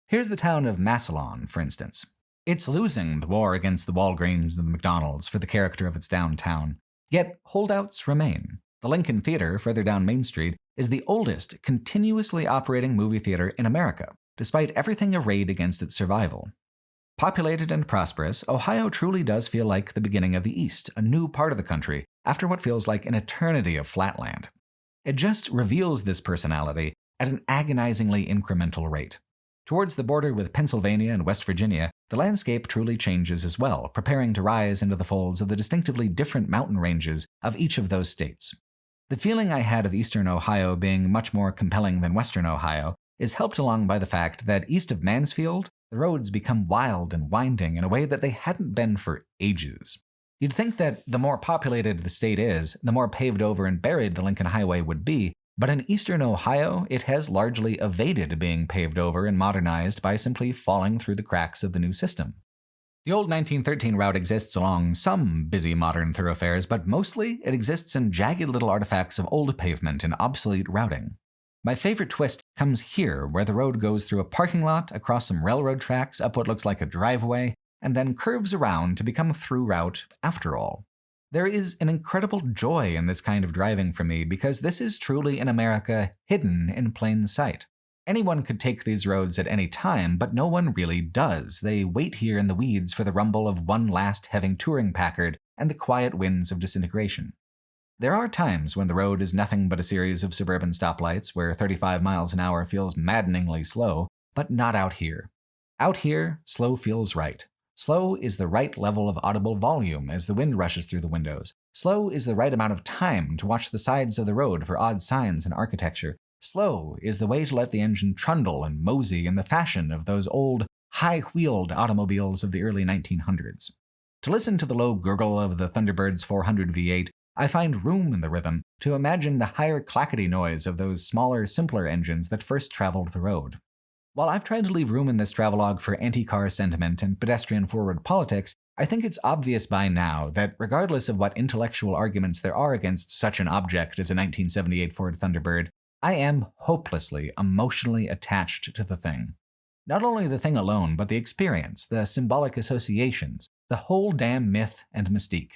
Speaker 1: Here's the town of Massillon, for instance. It's losing the war against the Walgreens and the McDonald's for the character of its downtown. Yet holdouts remain. The Lincoln Theater, further down Main Street, is the oldest continuously operating movie theater in America, despite everything arrayed against its survival. Populated and prosperous, Ohio truly does feel like the beginning of the East, a new part of the country, after what feels like an eternity of flatland. It just reveals this personality at an agonizingly incremental rate. Towards the border with Pennsylvania and West Virginia, the landscape truly changes as well, preparing to rise into the folds of the distinctively different mountain ranges of each of those states. The feeling I had of eastern Ohio being much more compelling than western Ohio is helped along by the fact that east of Mansfield, the roads become wild and winding in a way that they hadn't been for ages. You'd think that the more populated the state is, the more paved over and buried the Lincoln Highway would be, but in eastern Ohio, it has largely evaded being paved over and modernized by simply falling through the cracks of the new system. The old 1913 route exists along some busy modern thoroughfares, but mostly it exists in jagged little artifacts of old pavement and obsolete routing. My favorite twist comes here, where the road goes through a parking lot, across some railroad tracks, up what looks like a driveway, and then curves around to become a through route after all. There is an incredible joy in this kind of driving for me because this is truly an America hidden in plain sight. Anyone could take these roads at any time, but no one really does. They wait here in the weeds for the rumble of one last heavy touring Packard and the quiet winds of disintegration. There are times when the road is nothing but a series of suburban stoplights where 35 miles an hour feels maddeningly slow, but not out here. Out here, slow feels right. Slow is the right level of audible volume as the wind rushes through the windows. Slow is the right amount of time to watch the sides of the road for odd signs and architecture. Slow is the way to let the engine trundle and mosey in the fashion of those old, high-wheeled automobiles of the early 1900s. To listen to the low gurgle of the Thunderbird's 400 V8, I find room in the rhythm to imagine the higher clackety noise of those smaller, simpler engines that first traveled the road. While I've tried to leave room in this travelogue for anti-car sentiment and pedestrian-forward politics, I think it's obvious by now that regardless of what intellectual arguments there are against such an object as a 1978 Ford Thunderbird, I am hopelessly, emotionally attached to the thing. Not only the thing alone, but the experience, the symbolic associations, the whole damn myth and mystique.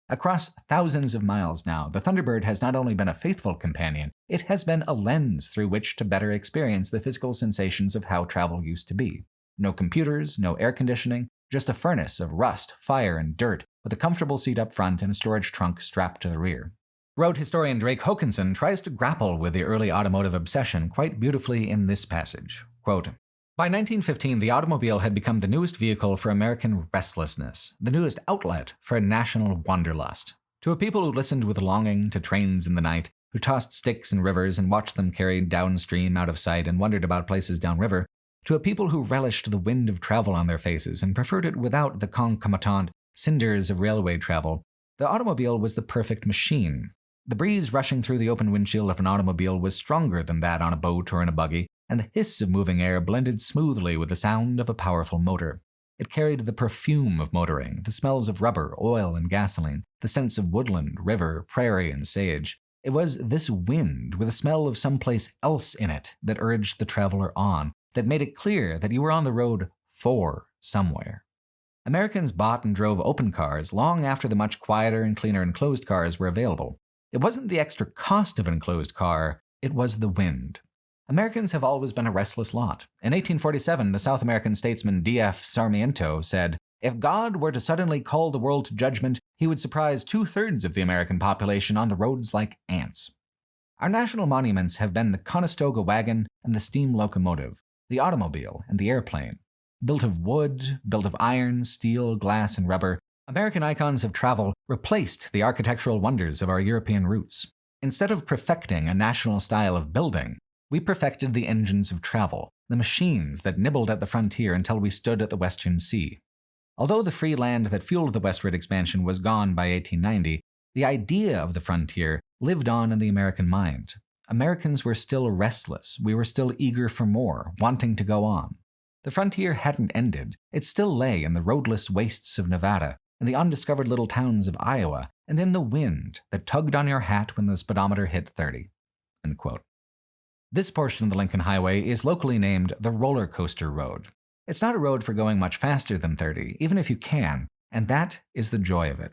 Speaker 1: Across thousands of miles now, the Thunderbird has not only been a faithful companion, it has been a lens through which to better experience the physical sensations of how travel used to be. No computers, no air conditioning, just a furnace of rust, fire, and dirt, with a comfortable seat up front and a storage trunk strapped to the rear. Road historian Drake Hokanson tries to grapple with the early automotive obsession quite beautifully in this passage. Quote, "By 1915, the automobile had become the newest vehicle for American restlessness, the newest outlet for a national wanderlust. To a people who listened with longing to trains in the night, who tossed sticks in rivers and watched them carried downstream out of sight and wondered about places downriver, to a people who relished the wind of travel on their faces and preferred it without the concomitant cinders of railway travel, the automobile was the perfect machine. The breeze rushing through the open windshield of an automobile was stronger than that on a boat or in a buggy, and the hiss of moving air blended smoothly with the sound of a powerful motor. It carried the perfume of motoring, the smells of rubber, oil, and gasoline, the scents of woodland, river, prairie, and sage. It was this wind, with a smell of someplace else in it, that urged the traveler on, that made it clear that you were on the road for somewhere. Americans bought and drove open cars long after the much quieter and cleaner enclosed cars were available. It wasn't the extra cost of an enclosed car, it was the wind. Americans have always been a restless lot. In 1847, the South American statesman D.F. Sarmiento said, "If God were to suddenly call the world to judgment, he would surprise 2/3 of the American population on the roads like ants." Our national monuments have been the Conestoga wagon and the steam locomotive, the automobile and the airplane. Built of wood, built of iron, steel, glass, and rubber, American icons of travel replaced the architectural wonders of our European roots. Instead of perfecting a national style of building, we perfected the engines of travel, the machines that nibbled at the frontier until we stood at the Western Sea. Although the free land that fueled the westward expansion was gone by 1890, the idea of the frontier lived on in the American mind. Americans were still restless. We were still eager for more, wanting to go on. The frontier hadn't ended. It still lay in the roadless wastes of Nevada, in the undiscovered little towns of Iowa, and in the wind that tugged on your hat when the speedometer hit 30. End quote. This portion of the Lincoln Highway is locally named the Roller Coaster Road. It's not a road for going much faster than 30, even if you can, and that is the joy of it.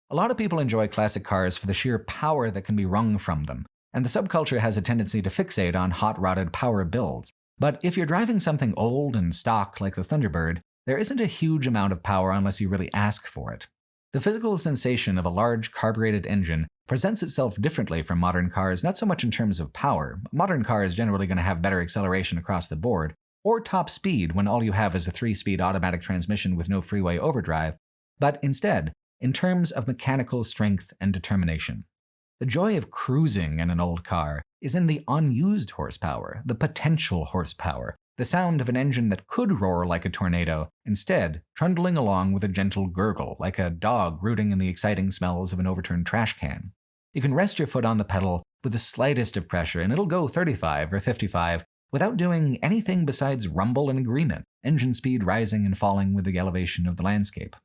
Speaker 1: A lot of people enjoy classic cars for the sheer power that can be wrung from them, and the subculture has a tendency to fixate on hot-rodded power builds. But if you're driving something old and stock like the Thunderbird, there isn't a huge amount of power unless you really ask for it. The physical sensation of a large carbureted engine presents itself differently from modern cars, not so much in terms of power. Modern cars are generally going to have better acceleration across the board, or top speed when all you have is a 3-speed automatic transmission with no freeway overdrive, but instead, in terms of mechanical strength and determination. The joy of cruising in an old car is in the unused horsepower, the potential horsepower, the sound of an engine that could roar like a tornado, instead trundling along with a gentle gurgle like a dog rooting in the exciting smells of an overturned trash can. You can rest your foot on the pedal with the slightest of pressure and it'll go 35 or 55 without doing anything besides rumble in agreement, engine speed rising and falling with the elevation of the landscape.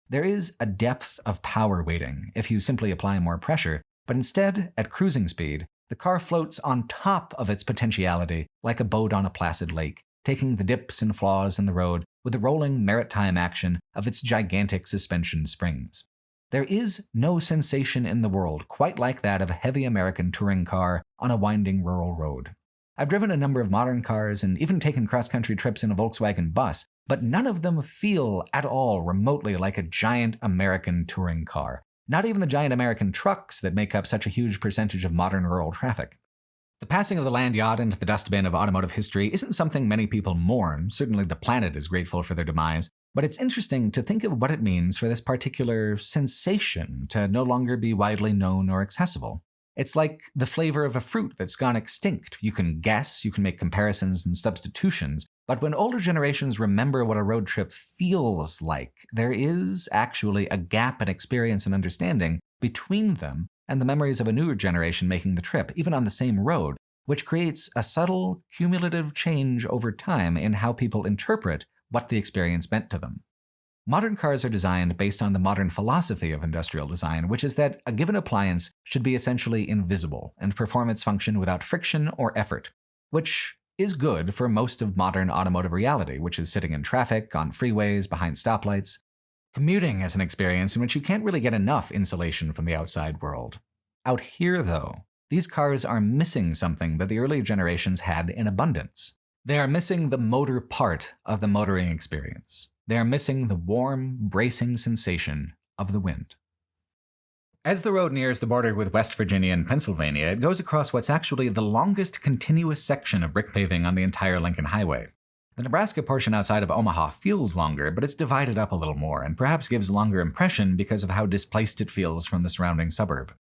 Speaker 1: There is a depth of power waiting if you simply apply more pressure, but instead, at cruising speed, the car floats on top of its potentiality like a boat on a placid lake, taking the dips and flaws in the road with the rolling maritime action of its gigantic suspension springs. There is no sensation in the world quite like that of a heavy American touring car on a winding rural road. I've driven a number of modern cars and even taken cross-country trips in a Volkswagen bus, but none of them feel at all remotely like a giant American touring car. Not even the giant American trucks that make up such a huge percentage of modern rural traffic. The passing of the land yacht into the dustbin of automotive history isn't something many people mourn. Certainly the planet is grateful for their demise. But it's interesting to think of what it means for this particular sensation to no longer be widely known or accessible. It's like the flavor of a fruit that's gone extinct. You can guess, you can make comparisons and substitutions, but when older generations remember what a road trip feels like, there is actually a gap in experience and understanding between them and the memories of a newer generation making the trip, even on the same road, which creates a subtle, cumulative change over time in how people interpret what the experience meant to them. Modern cars are designed based on the modern philosophy of industrial design, which is that a given appliance should be essentially invisible and perform its function without friction or effort, which is good for most of modern automotive reality, which is sitting in traffic, on freeways, behind stoplights. Commuting is an experience in which you can't really get enough insulation from the outside world. Out here, though, these cars are missing something that the earlier generations had in abundance. They are missing the motor part of the motoring experience. They are missing the warm, bracing sensation of the wind. As the road nears the border with West Virginia and Pennsylvania, it goes across what's actually the longest continuous section of brick paving on the entire Lincoln Highway. The Nebraska portion outside of Omaha feels longer, but it's divided up a little more, and perhaps gives a longer impression because of how displaced it feels from the surrounding suburb.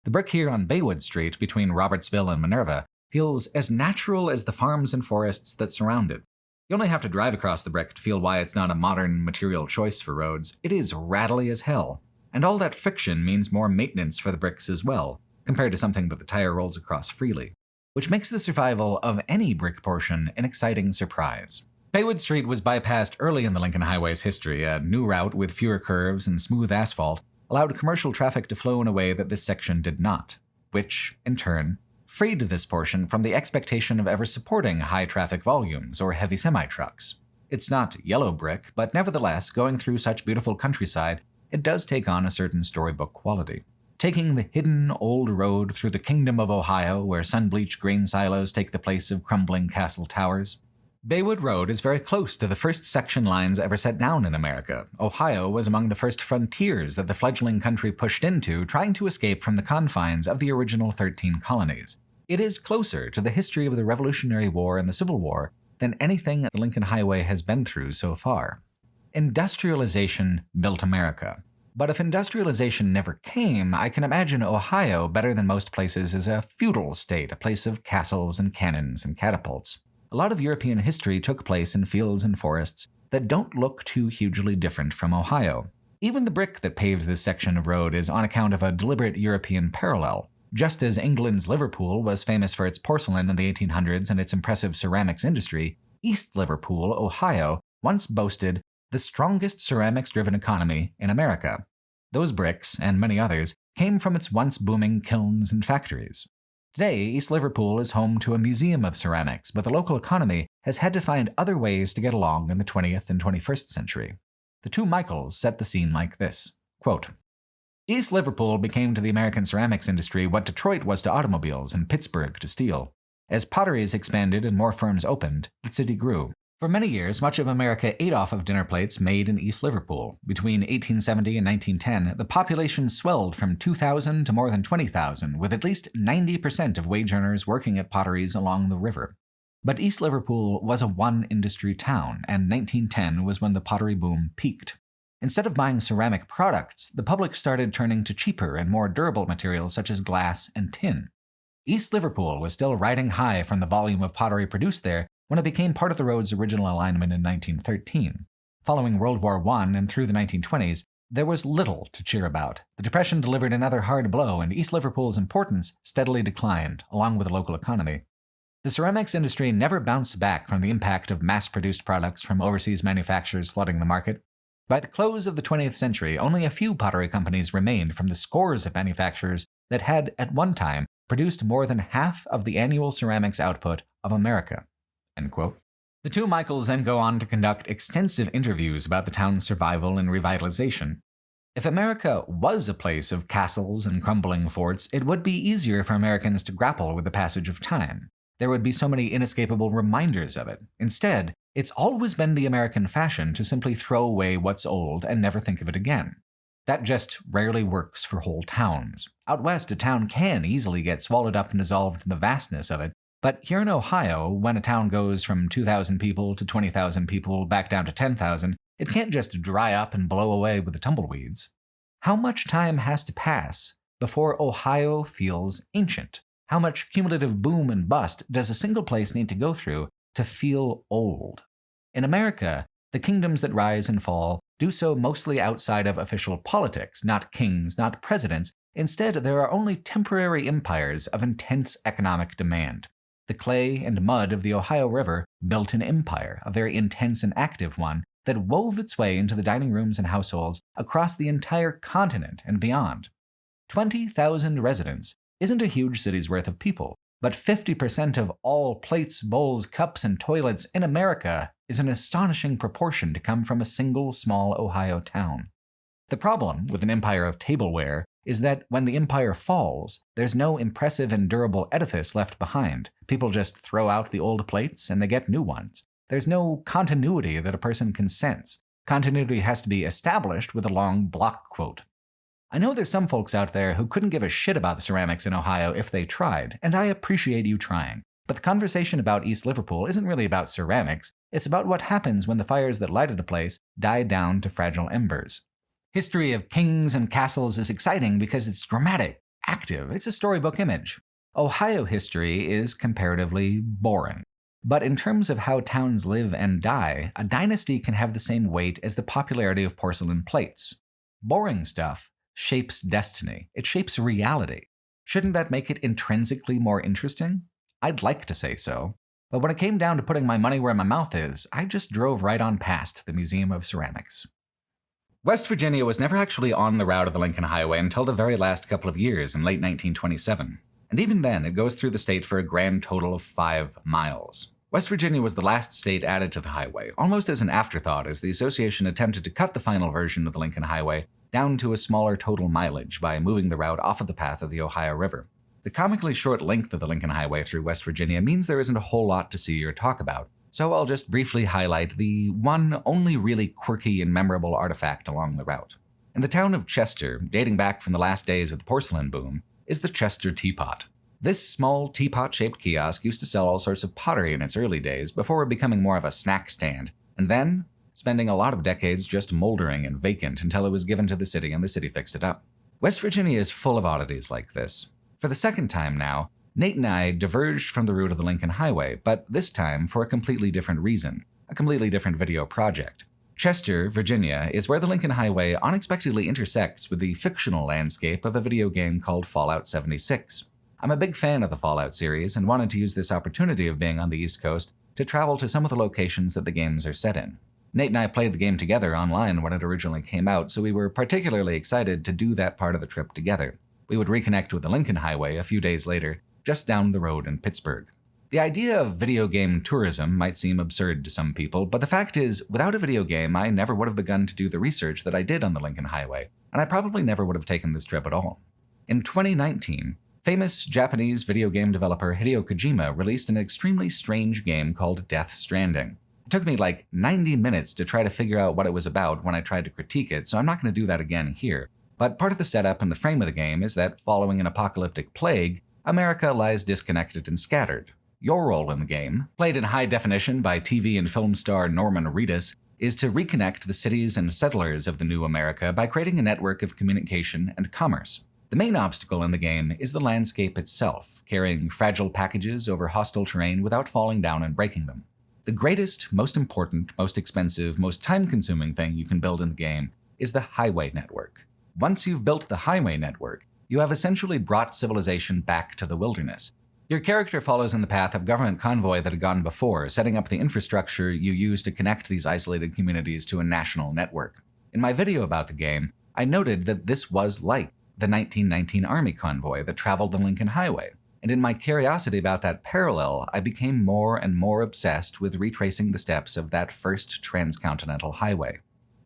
Speaker 1: The brick here on Baywood Street, between Robertsville and Minerva, feels as natural as the farms and forests that surround it. You only have to drive across the brick to feel why it's not a modern material choice for roads. It is rattly as hell, and all that friction means more maintenance for the bricks as well, compared to something that the tire rolls across freely, which makes the survival of any brick portion an exciting surprise. Baywood Street was bypassed early in the Lincoln Highway's history. A new route with fewer curves and smooth asphalt allowed commercial traffic to flow in a way that this section did not, which, in turn, freed this portion from the expectation of ever supporting high traffic volumes or heavy semi-trucks. It's not yellow brick, but nevertheless, going through such beautiful countryside, it does take on a certain storybook quality. Taking the hidden old road through the kingdom of Ohio, where sun-bleached grain silos take the place of crumbling castle towers. Baywood Road is very close to the first section lines ever set down in America. Ohio was among the first frontiers that the fledgling country pushed into, trying to escape from the confines of the original 13 colonies. It is closer to the history of the Revolutionary War and the Civil War than anything the Lincoln Highway has been through so far. Industrialization built America. But if industrialization never came, I can imagine Ohio, better than most places, as a feudal state, a place of castles and cannons and catapults. A lot of European history took place in fields and forests that don't look too hugely different from Ohio. Even the brick that paves this section of road is on account of a deliberate European parallel. Just as England's Liverpool was famous for its porcelain in the 1800s and its impressive ceramics industry, East Liverpool, Ohio, once boasted the strongest ceramics-driven economy in America. Those bricks, and many others, came from its once booming kilns and factories. Today, East Liverpool is home to a museum of ceramics, but the local economy has had to find other ways to get along in the 20th and 21st century. The two Michaels set the scene like this, quote, East Liverpool became to the American ceramics industry what Detroit was to automobiles and Pittsburgh to steel. As potteries expanded and more firms opened, the city grew. For many years, much of America ate off of dinner plates made in East Liverpool. Between 1870 and 1910, the population swelled from 2,000 to more than 20,000, with at least 90% of wage earners working at potteries along the river. But East Liverpool was a one-industry town, and 1910 was when the pottery boom peaked. Instead of buying ceramic products, the public started turning to cheaper and more durable materials such as glass and tin. East Liverpool was still riding high from the volume of pottery produced there when it became part of the road's original alignment in 1913. Following World War I and through the 1920s, there was little to cheer about. The Depression delivered another hard blow, and East Liverpool's importance steadily declined, along with the local economy. The ceramics industry never bounced back from the impact of mass-produced products from overseas manufacturers flooding the market. By the close of the 20th century, only a few pottery companies remained from the scores of manufacturers that had, at one time, produced more than half of the annual ceramics output of America. End quote. The two Michaels then go on to conduct extensive interviews about the town's survival and revitalization. If America was a place of castles and crumbling forts, it would be easier for Americans to grapple with the passage of time. There would be so many inescapable reminders of it. Instead, it's always been the American fashion to simply throw away what's old and never think of it again. That just rarely works for whole towns. Out west, a town can easily get swallowed up and dissolved in the vastness of it, but here in Ohio, when a town goes from 2,000 people to 20,000 people back down to 10,000, it can't just dry up and blow away with the tumbleweeds. How much time has to pass before Ohio feels ancient? How much cumulative boom and bust does a single place need to go through to feel old? In America, the kingdoms that rise and fall do so mostly outside of official politics, not kings, not presidents. Instead, there are only temporary empires of intense economic demand. The clay and mud of the Ohio River built an empire, a very intense and active one, that wove its way into the dining rooms and households across the entire continent and beyond. 20,000 residents isn't a huge city's worth of people, but 50% of all plates, bowls, cups, and toilets in America is an astonishing proportion to come from a single small Ohio town. The problem with an empire of tableware is that when the empire falls, there's no impressive and durable edifice left behind. People just throw out the old plates and they get new ones. There's no continuity that a person can sense. Continuity has to be established with a long block quote. I know there's some folks out there who couldn't give a shit about the ceramics in Ohio if they tried, and I appreciate you trying. But the conversation about East Liverpool isn't really about ceramics, it's about what happens when the fires that lighted a place die down to fragile embers. History of kings and castles is exciting because it's dramatic, active, it's a storybook image. Ohio history is comparatively boring. But in terms of how towns live and die, a dynasty can have the same weight as the popularity of porcelain plates. Boring stuff shapes destiny. It shapes reality. Shouldn't that make it intrinsically more interesting? I'd like to say so. But when it came down to putting my money where my mouth is, I just drove right on past the Museum of Ceramics. West Virginia was never actually on the route of the Lincoln Highway until the very last couple of years in late 1927. And even then, it goes through the state for a grand total of 5 miles. West Virginia was the last state added to the highway, almost as an afterthought as the association attempted to cut the final version of the Lincoln Highway down to a smaller total mileage by moving the route off of the path of the Ohio River. The comically short length of the Lincoln Highway through West Virginia means there isn't a whole lot to see or talk about, so I'll just briefly highlight the one only really quirky and memorable artifact along the route. In the town of Chester, dating back from the last days of the porcelain boom, is the Chester Teapot. This small teapot-shaped kiosk used to sell all sorts of pottery in its early days before becoming more of a snack stand, and then spending a lot of decades just moldering and vacant until it was given to the city and the city fixed it up. West Virginia is full of oddities like this. For the second time now, Nate and I diverged from the route of the Lincoln Highway, but this time for a completely different reason, a completely different video project. Chester, Virginia, is where the Lincoln Highway unexpectedly intersects with the fictional landscape of a video game called Fallout 76. I'm a big fan of the Fallout series and wanted to use this opportunity of being on the East Coast to travel to some of the locations that the games are set in. Nate and I played the game together online when it originally came out, so we were particularly excited to do that part of the trip together. We would reconnect with the Lincoln Highway a few days later, just down the road in Pittsburgh. The idea of video game tourism might seem absurd to some people, but the fact is, without a video game, I never would have begun to do the research that I did on the Lincoln Highway, and I probably never would have taken this trip at all. In 2019, famous Japanese video game developer Hideo Kojima released an extremely strange game called Death Stranding. It took me like 90 minutes to try to figure out what it was about when I tried to critique it, so I'm not going to do that again here. But part of the setup and the frame of the game is that, following an apocalyptic plague, America lies disconnected and scattered. Your role in the game, played in high definition by TV and film star Norman Reedus, is to reconnect the cities and settlers of the new America by creating a network of communication and commerce. The main obstacle in the game is the landscape itself, carrying fragile packages over hostile terrain without falling down and breaking them. The greatest, most important, most expensive, most time-consuming thing you can build in the game is the highway network. Once you've built the highway network, you have essentially brought civilization back to the wilderness. Your character follows in the path of government convoy that had gone before, setting up the infrastructure you use to connect these isolated communities to a national network. In my video about the game, I noted that this was like the 1919 Army Convoy that traveled the Lincoln Highway, and in my curiosity about that parallel, I became more and more obsessed with retracing the steps of that first Transcontinental highway.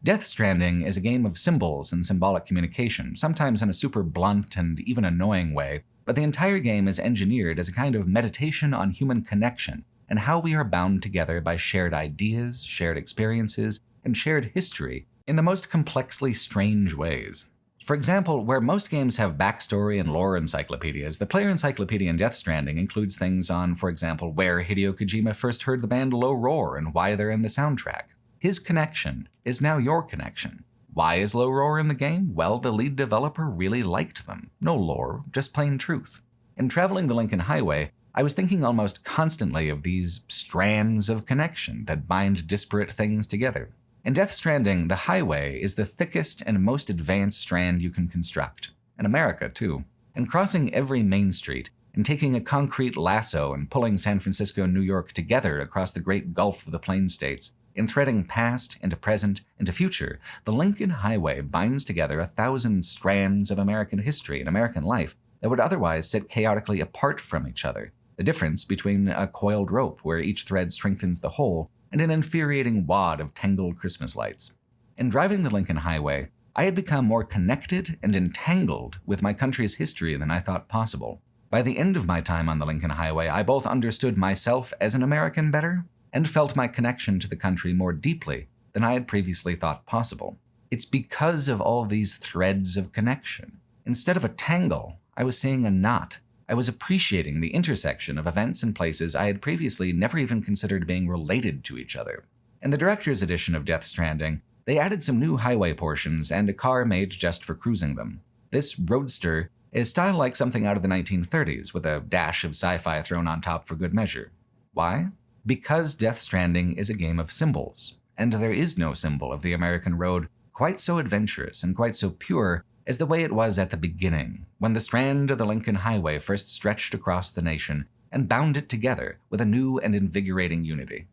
Speaker 1: Death Stranding is a game of symbols and symbolic communication, sometimes in a super blunt and even annoying way, but the entire game is engineered as a kind of meditation on human connection and how we are bound together by shared ideas, shared experiences, and shared history in the most complexly strange ways. For example, where most games have backstory and lore encyclopedias, the player encyclopedia in Death Stranding includes things on, for example, where Hideo Kojima first heard the band Low Roar and why they're in the soundtrack. His connection is now your connection. Why is Low Roar in the game? Well, the lead developer really liked them. No lore, just plain truth. In Traveling the Lincoln Highway, I was thinking almost constantly of these strands of connection that bind disparate things together. In Death Stranding, the highway is the thickest and most advanced strand you can construct. In America, too. And crossing every main street, and taking a concrete lasso and pulling San Francisco and New York together across the great gulf of the Plains States, in threading past into present into future, the Lincoln Highway binds together 1,000 strands of American history and American life that would otherwise sit chaotically apart from each other. The difference between a coiled rope where each thread strengthens the whole and an infuriating wad of tangled Christmas lights. In driving the Lincoln Highway, I had become more connected and entangled with my country's history than I thought possible. By the end of my time on the Lincoln Highway, I both understood myself as an American better and felt my connection to the country more deeply than I had previously thought possible. It's because of all these threads of connection. Instead of a tangle, I was seeing a knot. I was appreciating the intersection of events and places I had previously never even considered being related to each other. In the director's edition of Death Stranding, they added some new highway portions and a car made just for cruising them. This roadster is styled like something out of the 1930s, with a dash of sci-fi thrown on top for good measure. Why? Because Death Stranding is a game of symbols, and there is no symbol of the American road quite so adventurous and quite so pure as the way it was at the beginning, when the strand of the Lincoln Highway first stretched across the nation and bound it together with a new and invigorating unity.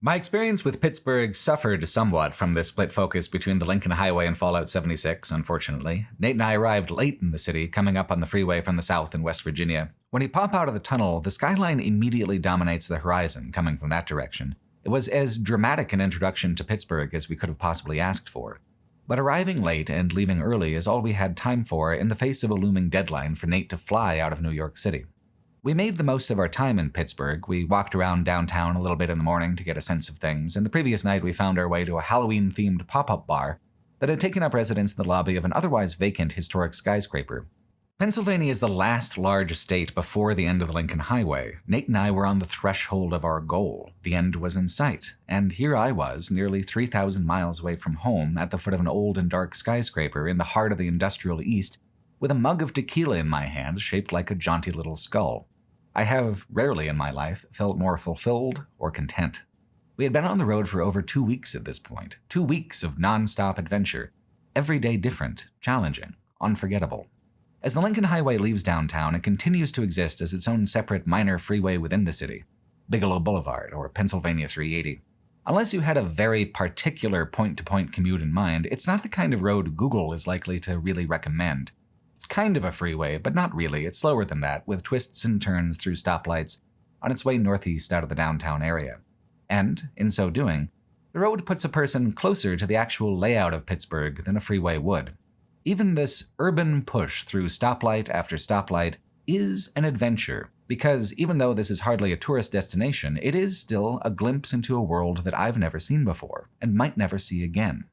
Speaker 1: My experience with Pittsburgh suffered somewhat from this split focus between the Lincoln Highway and Fallout 76, unfortunately. Nate and I arrived late in the city, coming up on the freeway from the south in West Virginia. When you pop out of the tunnel, the skyline immediately dominates the horizon, coming from that direction. It was as dramatic an introduction to Pittsburgh as we could have possibly asked for. But arriving late and leaving early is all we had time for in the face of a looming deadline for Nate to fly out of New York City. We made the most of our time in Pittsburgh. We walked around downtown a little bit in the morning to get a sense of things, and the previous night we found our way to a Halloween-themed pop-up bar that had taken up residence in the lobby of an otherwise vacant historic skyscraper. Pennsylvania is the last large state before the end of the Lincoln Highway. Nate and I were on the threshold of our goal. The end was in sight, and here I was, nearly 3,000 miles away from home, at the foot of an old and dark skyscraper in the heart of the industrial East, with a mug of tequila in my hand shaped like a jaunty little skull. I have rarely in my life felt more fulfilled or content. We had been on the road for over 2 weeks at this point, 2 weeks of non-stop adventure, every day different, challenging, unforgettable. As the Lincoln Highway leaves downtown, it continues to exist as its own separate minor freeway within the city, Bigelow Boulevard or Pennsylvania 380. Unless you had a very particular point-to-point commute in mind, it's not the kind of road Google is likely to really recommend. It's kind of a freeway, but not really. It's slower than that, with twists and turns through stoplights on its way northeast out of the downtown area. And, in so doing, the road puts a person closer to the actual layout of Pittsburgh than a freeway would. Even this urban push through stoplight after stoplight is an adventure, because even though this is hardly a tourist destination, it is still a glimpse into a world that I've never seen before, and might never see again.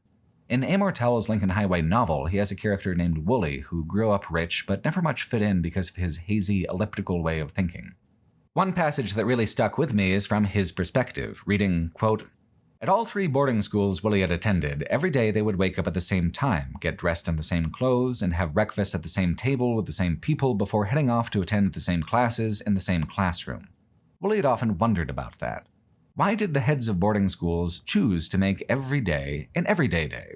Speaker 1: In Amortel's Lincoln Highway novel, he has a character named Wooly who grew up rich but never much fit in because of his hazy, elliptical way of thinking. One passage that really stuck with me is from his perspective, reading, quote, "At all 3 boarding schools Willie had attended, every day they would wake up at the same time, get dressed in the same clothes, and have breakfast at the same table with the same people before heading off to attend the same classes in the same classroom. Willie had often wondered about that. Why did the heads of boarding schools choose to make every day an everyday day?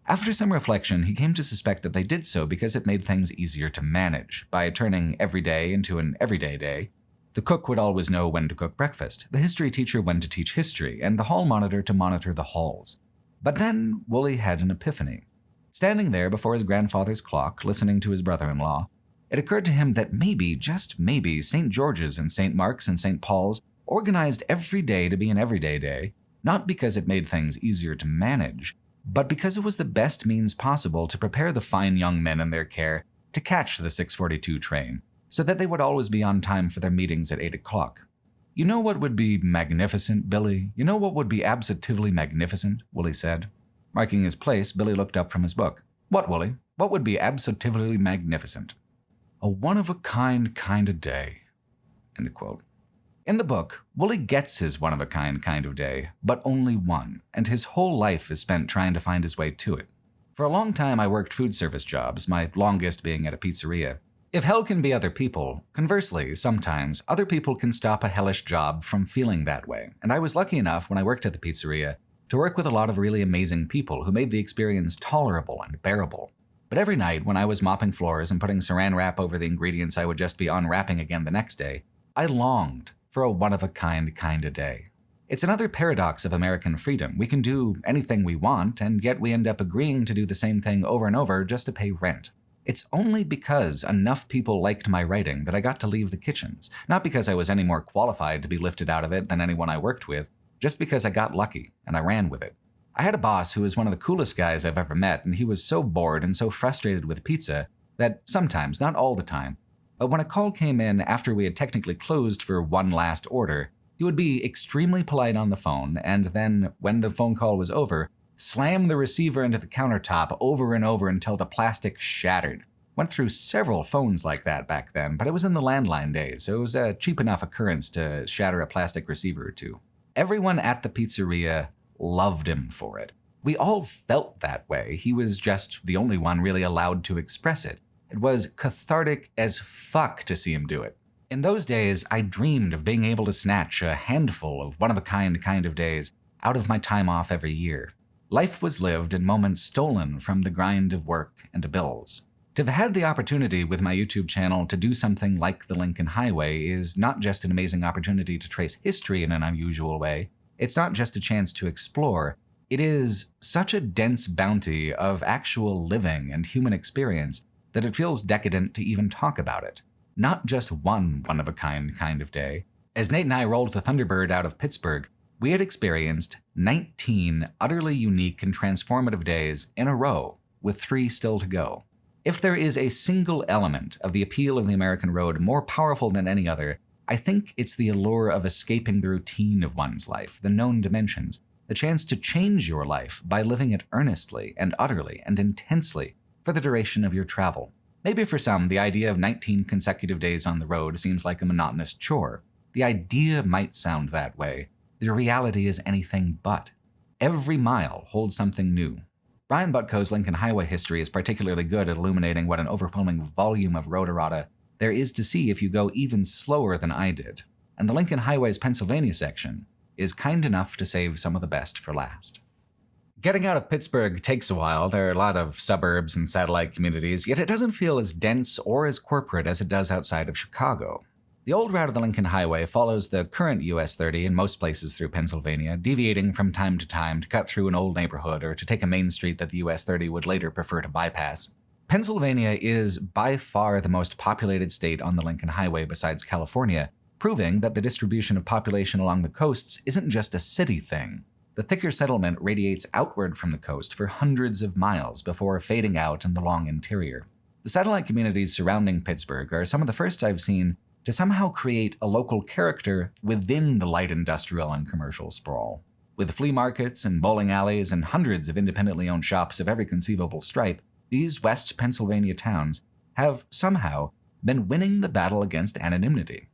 Speaker 1: After some reflection, he came to suspect that they did so because it made things easier to manage, by turning every day into an everyday day. The cook would always know when to cook breakfast, the history teacher when to teach history, and the hall monitor to monitor the halls. But then Wooly had an epiphany. Standing there before his grandfather's clock, listening to his brother-in-law, it occurred to him that maybe, just maybe, St. George's and St. Mark's and St. Paul's organized every day to be an everyday day, not because it made things easier to manage, but because it was the best means possible to prepare the fine young men in their care to catch the 6:42 train, so that they would always be on time for their meetings at 8 o'clock. You know what would be magnificent, Billy? You know what would be absolutely magnificent? Willie said. Marking his place, Billy looked up from his book. What, Wooly? What would be absolutely magnificent? A one-of-a-kind kind of day. End quote. In the book, Wooly gets his one-of-a-kind kind of day, but only one, and his whole life is spent trying to find his way to it. For a long time, I worked food service jobs, my longest being at a pizzeria. If hell can be other people, conversely, sometimes other people can stop a hellish job from feeling that way, and I was lucky enough when I worked at the pizzeria to work with a lot of really amazing people who made the experience tolerable and bearable. But every night when I was mopping floors and putting saran wrap over the ingredients I would just be unwrapping again the next day, I longed for a one-of-a-kind kind of day. It's another paradox of American freedom. We can do anything we want, and yet we end up agreeing to do the same thing over and over just to pay rent. It's only because enough people liked my writing that I got to leave the kitchens, not because I was any more qualified to be lifted out of it than anyone I worked with, just because I got lucky and I ran with it. I had a boss who was one of the coolest guys I've ever met, and he was so bored and so frustrated with pizza that sometimes, not all the time, but when a call came in after we had technically closed for one last order, he would be extremely polite on the phone, and then, when the phone call was over, slam the receiver into the countertop over and over until the plastic shattered. Went through several phones like that back then, but it was in the landline days, so it was a cheap enough occurrence to shatter a plastic receiver or two. Everyone at the pizzeria loved him for it. We all felt that way. He was just the only one really allowed to express it. It was cathartic as fuck to see him do it. In those days, I dreamed of being able to snatch a handful of one-of-a-kind kind of days out of my time off every year. Life was lived in moments stolen from the grind of work and bills. To have had the opportunity with my YouTube channel to do something like the Lincoln Highway is not just an amazing opportunity to trace history in an unusual way. It's not just a chance to explore. It is such a dense bounty of actual living and human experience that it feels decadent to even talk about it. Not just one-of-a-kind kind of day. As Nate and I rolled the Thunderbird out of Pittsburgh, we had experienced 19 utterly unique and transformative days in a row, with 3 still to go. If there is a single element of the appeal of the American road more powerful than any other, I think it's the allure of escaping the routine of one's life, the known dimensions, the chance to change your life by living it earnestly and utterly and intensely for the duration of your travel. Maybe for some, the idea of 19 consecutive days on the road seems like a monotonous chore. The idea might sound that way. The reality is anything but. Every mile holds something new. Brian Butko's Lincoln Highway history is particularly good at illuminating what an overwhelming volume of road errata there is to see if you go even slower than I did. And the Lincoln Highway's Pennsylvania section is kind enough to save some of the best for last. Getting out of Pittsburgh takes a while. There are a lot of suburbs and satellite communities, yet it doesn't feel as dense or as corporate as it does outside of Chicago. The old route of the Lincoln Highway follows the current US 30 in most places through Pennsylvania, deviating from time to time to cut through an old neighborhood or to take a main street that the US 30 would later prefer to bypass. Pennsylvania is by far the most populated state on the Lincoln Highway besides California, proving that the distribution of population along the coasts isn't just a city thing. The thicker settlement radiates outward from the coast for hundreds of miles before fading out in the long interior. The satellite communities surrounding Pittsburgh are some of the first I've seen to somehow create a local character within the light industrial and commercial sprawl. With flea markets and bowling alleys and hundreds of independently owned shops of every conceivable stripe, these West Pennsylvania towns have somehow been winning the battle against anonymity.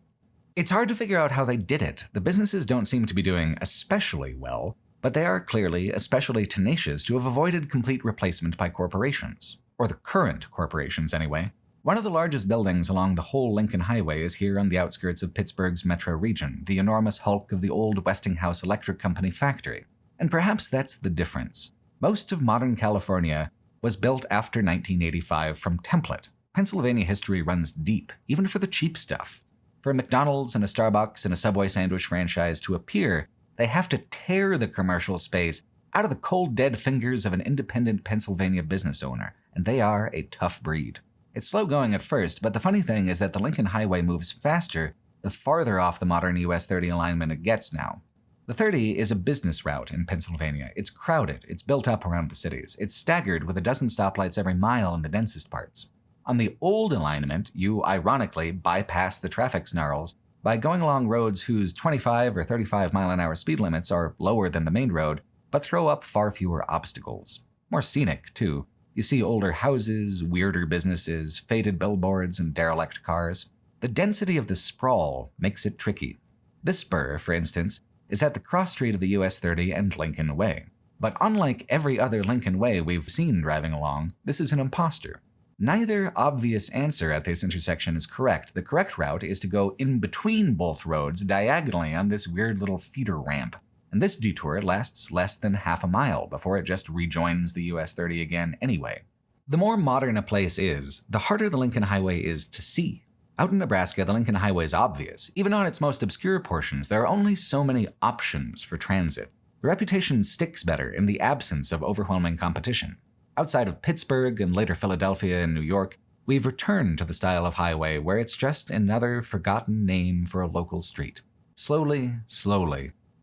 Speaker 1: It's hard to figure out how they did it. The businesses don't seem to be doing especially well, but they are clearly especially tenacious to have avoided complete replacement by corporations. Or the current corporations, anyway. One of the largest buildings along the whole Lincoln Highway is here on the outskirts of Pittsburgh's metro region, the enormous hulk of the old Westinghouse Electric Company factory. And perhaps that's the difference. Most of modern California was built after 1985 from template. Pennsylvania history runs deep, even for the cheap stuff. For a McDonald's and a Starbucks and a Subway sandwich franchise to appear, they have to tear the commercial space out of the cold, dead fingers of an independent Pennsylvania business owner, and they are a tough breed. It's slow going at first, but the funny thing is that the Lincoln Highway moves faster the farther off the modern US 30 alignment it gets now. The 30 is a business route in Pennsylvania. It's crowded, it's built up around the cities, it's staggered with a dozen stoplights every mile in the densest parts. On the old alignment, you ironically bypass the traffic snarls by going along roads whose 25 or 35 mile-an-hour speed limits are lower than the main road, but throw up far fewer obstacles. More scenic, too. You see older houses, weirder businesses, faded billboards, and derelict cars. The density of the sprawl makes it tricky. This spur, for instance, is at the cross street of the US 30 and Lincoln Way. But unlike every other Lincoln Way we've seen driving along, this is an imposter. Neither obvious answer at this intersection is correct. The correct route is to go in between both roads diagonally on this weird little feeder ramp. And this detour lasts less than half a mile before it just rejoins the US 30 again anyway. The more modern a place is, the harder the Lincoln Highway is to see. Out in Nebraska, the Lincoln Highway is obvious. Even on its most obscure portions, there are only so many options for transit. The reputation sticks better in the absence of overwhelming competition. Outside of Pittsburgh and later Philadelphia and New York, we've returned to the style of highway where it's just another forgotten name for a local street. Slowly,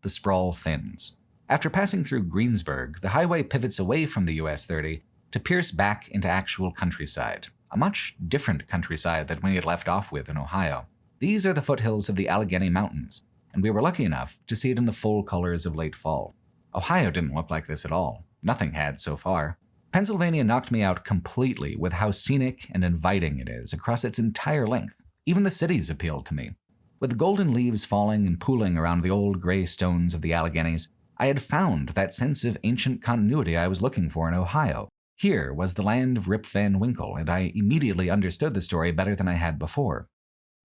Speaker 1: the sprawl thins. After passing through Greensburg, the highway pivots away from the US 30 to pierce back into actual countryside, a much different countryside than we had left off with in Ohio. These are the foothills of the Allegheny Mountains, and we were lucky enough to see it in the full colors of late fall. Ohio didn't look like this at all. Nothing had so far. Pennsylvania knocked me out completely with how scenic and inviting it is across its entire length. Even the cities appealed to me. With the golden leaves falling and pooling around the old gray stones of the Alleghenies, I had found that sense of ancient continuity I was looking for in Ohio. Here was the land of Rip Van Winkle, and I immediately understood the story better than I had before.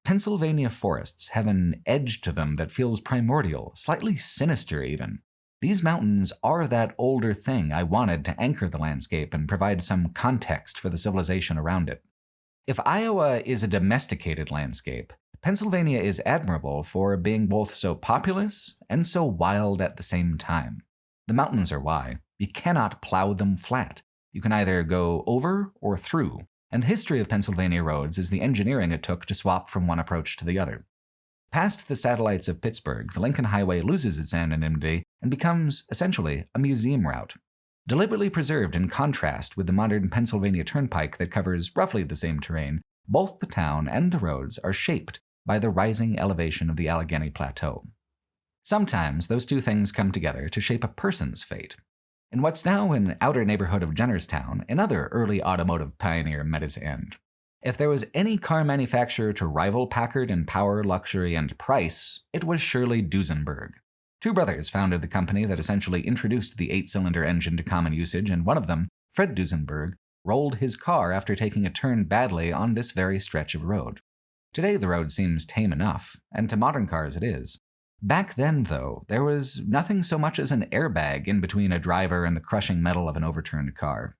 Speaker 1: Pennsylvania forests have an edge to them that feels primordial, slightly sinister even. These mountains are that older thing I wanted to anchor the landscape and provide some context for the civilization around it. If Iowa is a domesticated landscape, Pennsylvania is admirable for being both so populous and so wild at the same time. The mountains are why. You cannot plow them flat. You can either go over or through, and the history of Pennsylvania roads is the engineering it took to swap from one approach to the other. Past the satellites of Pittsburgh, the Lincoln Highway loses its anonymity and becomes, essentially, a museum route. Deliberately preserved in contrast with the modern Pennsylvania Turnpike that covers roughly the same terrain, both the town and the roads are shaped by the rising elevation of the Allegheny Plateau. Sometimes those two things come together to shape a person's fate. In what's now an outer neighborhood of Jennerstown, another early automotive pioneer met his end. If there was any car manufacturer to rival Packard in power, luxury, and price, it was surely Duesenberg. Two brothers founded the company that essentially introduced the 8-cylinder engine to common usage, and one of them, Fred Duesenberg, rolled his car after taking a turn badly on this very stretch of road. Today the road seems tame enough, and to modern cars it is. Back then, though, there was nothing so much as an airbag in between a driver and the crushing metal of an overturned car.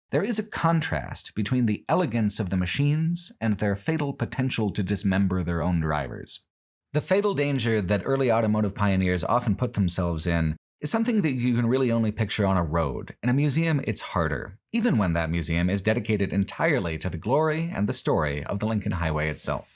Speaker 1: There is a contrast between the elegance of the machines and their fatal potential to dismember their own drivers. The fatal danger that early automotive pioneers often put themselves in is something that you can really only picture on a road. In a museum, it's harder, even when that museum is dedicated entirely to the glory and the story of the Lincoln Highway itself.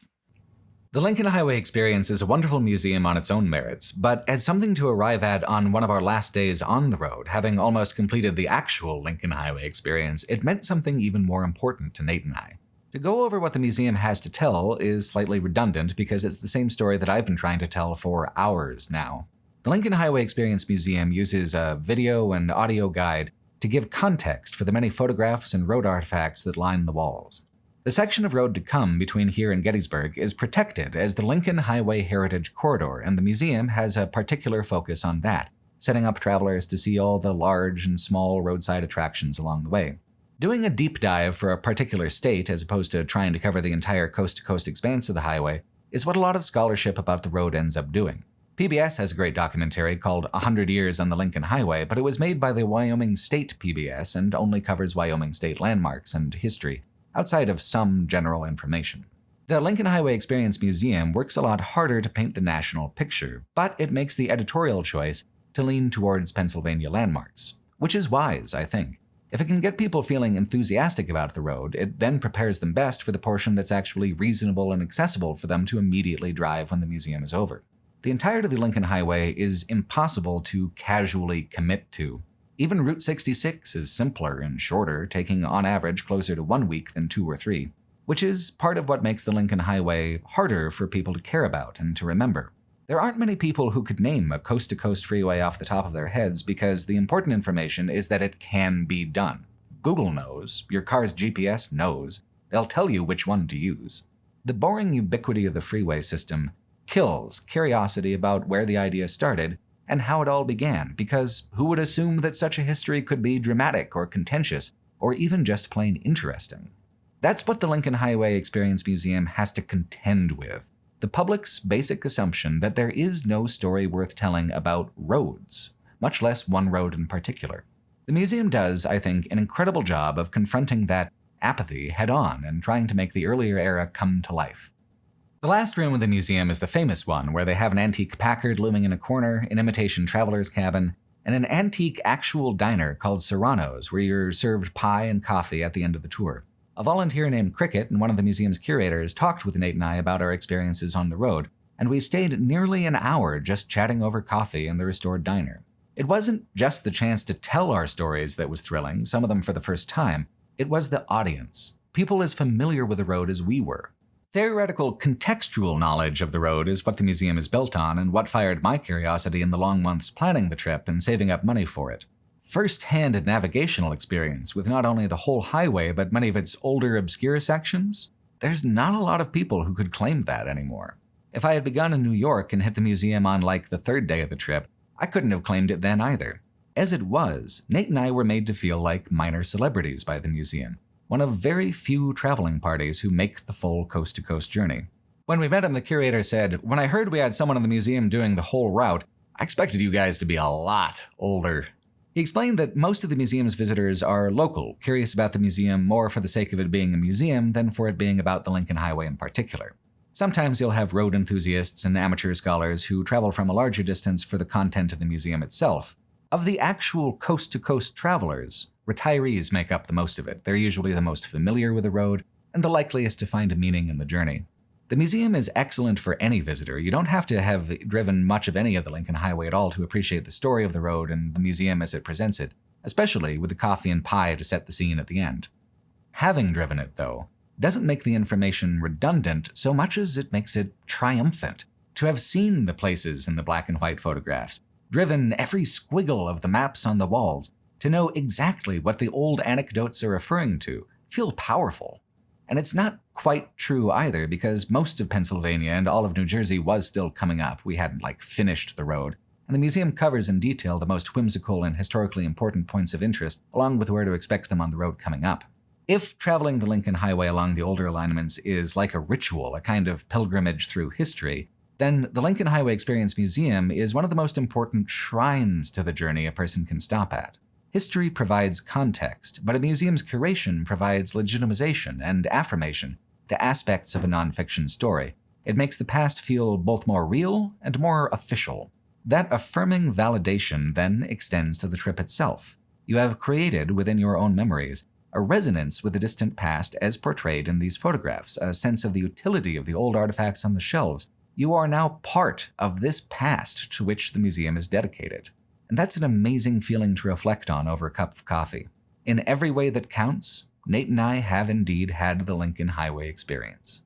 Speaker 1: The Lincoln Highway experience is a wonderful museum on its own merits, but as something to arrive at on one of our last days on the road, having almost completed the actual Lincoln Highway experience, it meant something even more important to Nate and I. To go over what the museum has to tell is slightly redundant because it's the same story that I've been trying to tell for hours now. The Lincoln Highway Experience Museum uses a video and audio guide to give context for the many photographs and road artifacts that line the walls. The section of road to come between here and Gettysburg is protected as the Lincoln Highway Heritage Corridor, and the museum has a particular focus on that, setting up travelers to see all the large and small roadside attractions along the way. Doing a deep dive for a particular state, as opposed to trying to cover the entire coast-to-coast expanse of the highway, is what a lot of scholarship about the road ends up doing. PBS has a great documentary called 100 Years on the Lincoln Highway, but it was made by the Wyoming State PBS and only covers Wyoming State landmarks and history, outside of some general information. The Lincoln Highway Experience Museum works a lot harder to paint the national picture, but it makes the editorial choice to lean towards Pennsylvania landmarks, which is wise, I think. If it can get people feeling enthusiastic about the road, it then prepares them best for the portion that's actually reasonable and accessible for them to immediately drive when the museum is over. The entirety of the Lincoln Highway is impossible to casually commit to. Even Route 66 is simpler and shorter, taking on average closer to 1 week than 2 or 3, which is part of what makes the Lincoln Highway harder for people to care about and to remember. There aren't many people who could name a coast-to-coast freeway off the top of their heads because the important information is that it can be done. Google knows, your car's GPS knows, they'll tell you which one to use. The boring ubiquity of the freeway system kills curiosity about where the idea started and how it all began, because who would assume that such a history could be dramatic or contentious, or even just plain interesting? That's what the Lincoln Highway Experience Museum has to contend with. The public's basic assumption that there is no story worth telling about roads, much less one road in particular. The museum does, I think, an incredible job of confronting that apathy head-on and trying to make the earlier era come to life. The last room of the museum is the famous one, where they have an antique Packard looming in a corner, an imitation traveler's cabin, and an antique actual diner called Serrano's, where you're served pie and coffee at the end of the tour. A volunteer named Cricket and one of the museum's curators talked with Nate and I about our experiences on the road, and we stayed nearly an hour just chatting over coffee in the restored diner. It wasn't just the chance to tell our stories that was thrilling, some of them for the first time. It was the audience, people as familiar with the road as we were. Theoretical, contextual knowledge of the road is what the museum is built on and what fired my curiosity in the long months planning the trip and saving up money for it. First-hand navigational experience with not only the whole highway but many of its older, obscure sections? There's not a lot of people who could claim that anymore. If I had begun in New York and hit the museum on like the third day of the trip, I couldn't have claimed it then either. As it was, Nate and I were made to feel like minor celebrities by the museum, one of very few traveling parties who make the full coast-to-coast journey. When we met him, the curator said, "When I heard we had someone in the museum doing the whole route, I expected you guys to be a lot older." He explained that most of the museum's visitors are local, curious about the museum more for the sake of it being a museum than for it being about the Lincoln Highway in particular. Sometimes you'll have road enthusiasts and amateur scholars who travel from a larger distance for the content of the museum itself. Of the actual coast-to-coast travelers, retirees make up the most of it. They're usually the most familiar with the road and the likeliest to find a meaning in the journey. The museum is excellent for any visitor. You don't have to have driven much of any of the Lincoln Highway at all to appreciate the story of the road and the museum as it presents it, especially with the coffee and pie to set the scene at the end. Having driven it, though, doesn't make the information redundant so much as it makes it triumphant. To have seen the places in the black and white photographs, driven every squiggle of the maps on the walls, to know exactly what the old anecdotes are referring to, feel powerful. And it's not quite true either, because most of Pennsylvania and all of New Jersey was still coming up. We hadn't, finished the road. And the museum covers in detail the most whimsical and historically important points of interest, along with where to expect them on the road coming up. If traveling the Lincoln Highway along the older alignments is like a ritual, a kind of pilgrimage through history, then the Lincoln Highway Experience Museum is one of the most important shrines to the journey a person can stop at. History provides context, but a museum's curation provides legitimization and affirmation to aspects of a nonfiction story. It makes the past feel both more real and more official. That affirming validation then extends to the trip itself. You have created, within your own memories, a resonance with the distant past as portrayed in these photographs, a sense of the utility of the old artifacts on the shelves. You are now part of this past to which the museum is dedicated. And that's an amazing feeling to reflect on over a cup of coffee. In every way that counts, Nate and I have indeed had the Lincoln Highway experience.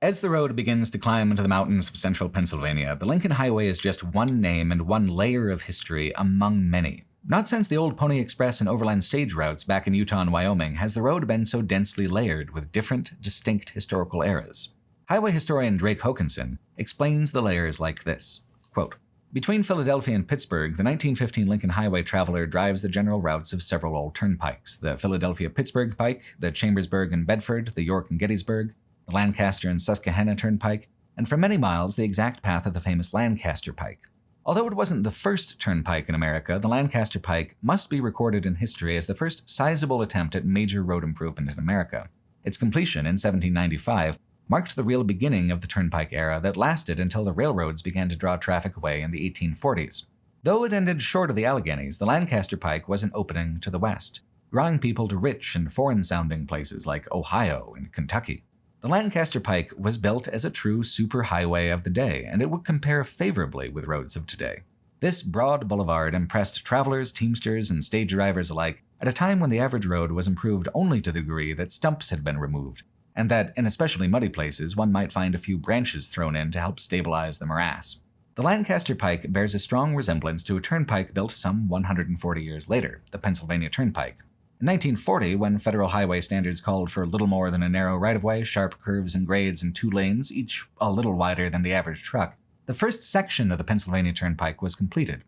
Speaker 1: As the road begins to climb into the mountains of central Pennsylvania, the Lincoln Highway is just one name and one layer of history among many. Not since the old Pony Express and overland stage routes back in Utah and Wyoming has the road been so densely layered with different, distinct historical eras. Highway historian Drake Hokanson explains the layers like this, quote, "Between Philadelphia and Pittsburgh, the 1915 Lincoln Highway traveler drives the general routes of several old turnpikes, the Philadelphia-Pittsburgh Pike, the Chambersburg and Bedford, the York and Gettysburg, the Lancaster and Susquehanna Turnpike, and for many miles the exact path of the famous Lancaster Pike. Although it wasn't the first turnpike in America, the Lancaster Pike must be recorded in history as the first sizable attempt at major road improvement in America. Its completion in 1795 marked the real beginning of the turnpike era that lasted until the railroads began to draw traffic away in the 1840s. Though it ended short of the Alleghenies, the Lancaster Pike was an opening to the west, drawing people to rich and foreign-sounding places like Ohio and Kentucky. The Lancaster Pike was built as a true superhighway of the day, and it would compare favorably with roads of today. This broad boulevard impressed travelers, teamsters, and stage drivers alike at a time when the average road was improved only to the degree that stumps had been removed, and that in especially muddy places one might find a few branches thrown in to help stabilize the morass. The Lancaster Pike bears a strong resemblance to a turnpike built some 140 years later, the Pennsylvania Turnpike. In 1940, when federal highway standards called for little more than a narrow right-of-way, sharp curves and grades, and 2 lanes, each a little wider than the average truck, the first section of the Pennsylvania Turnpike was completed.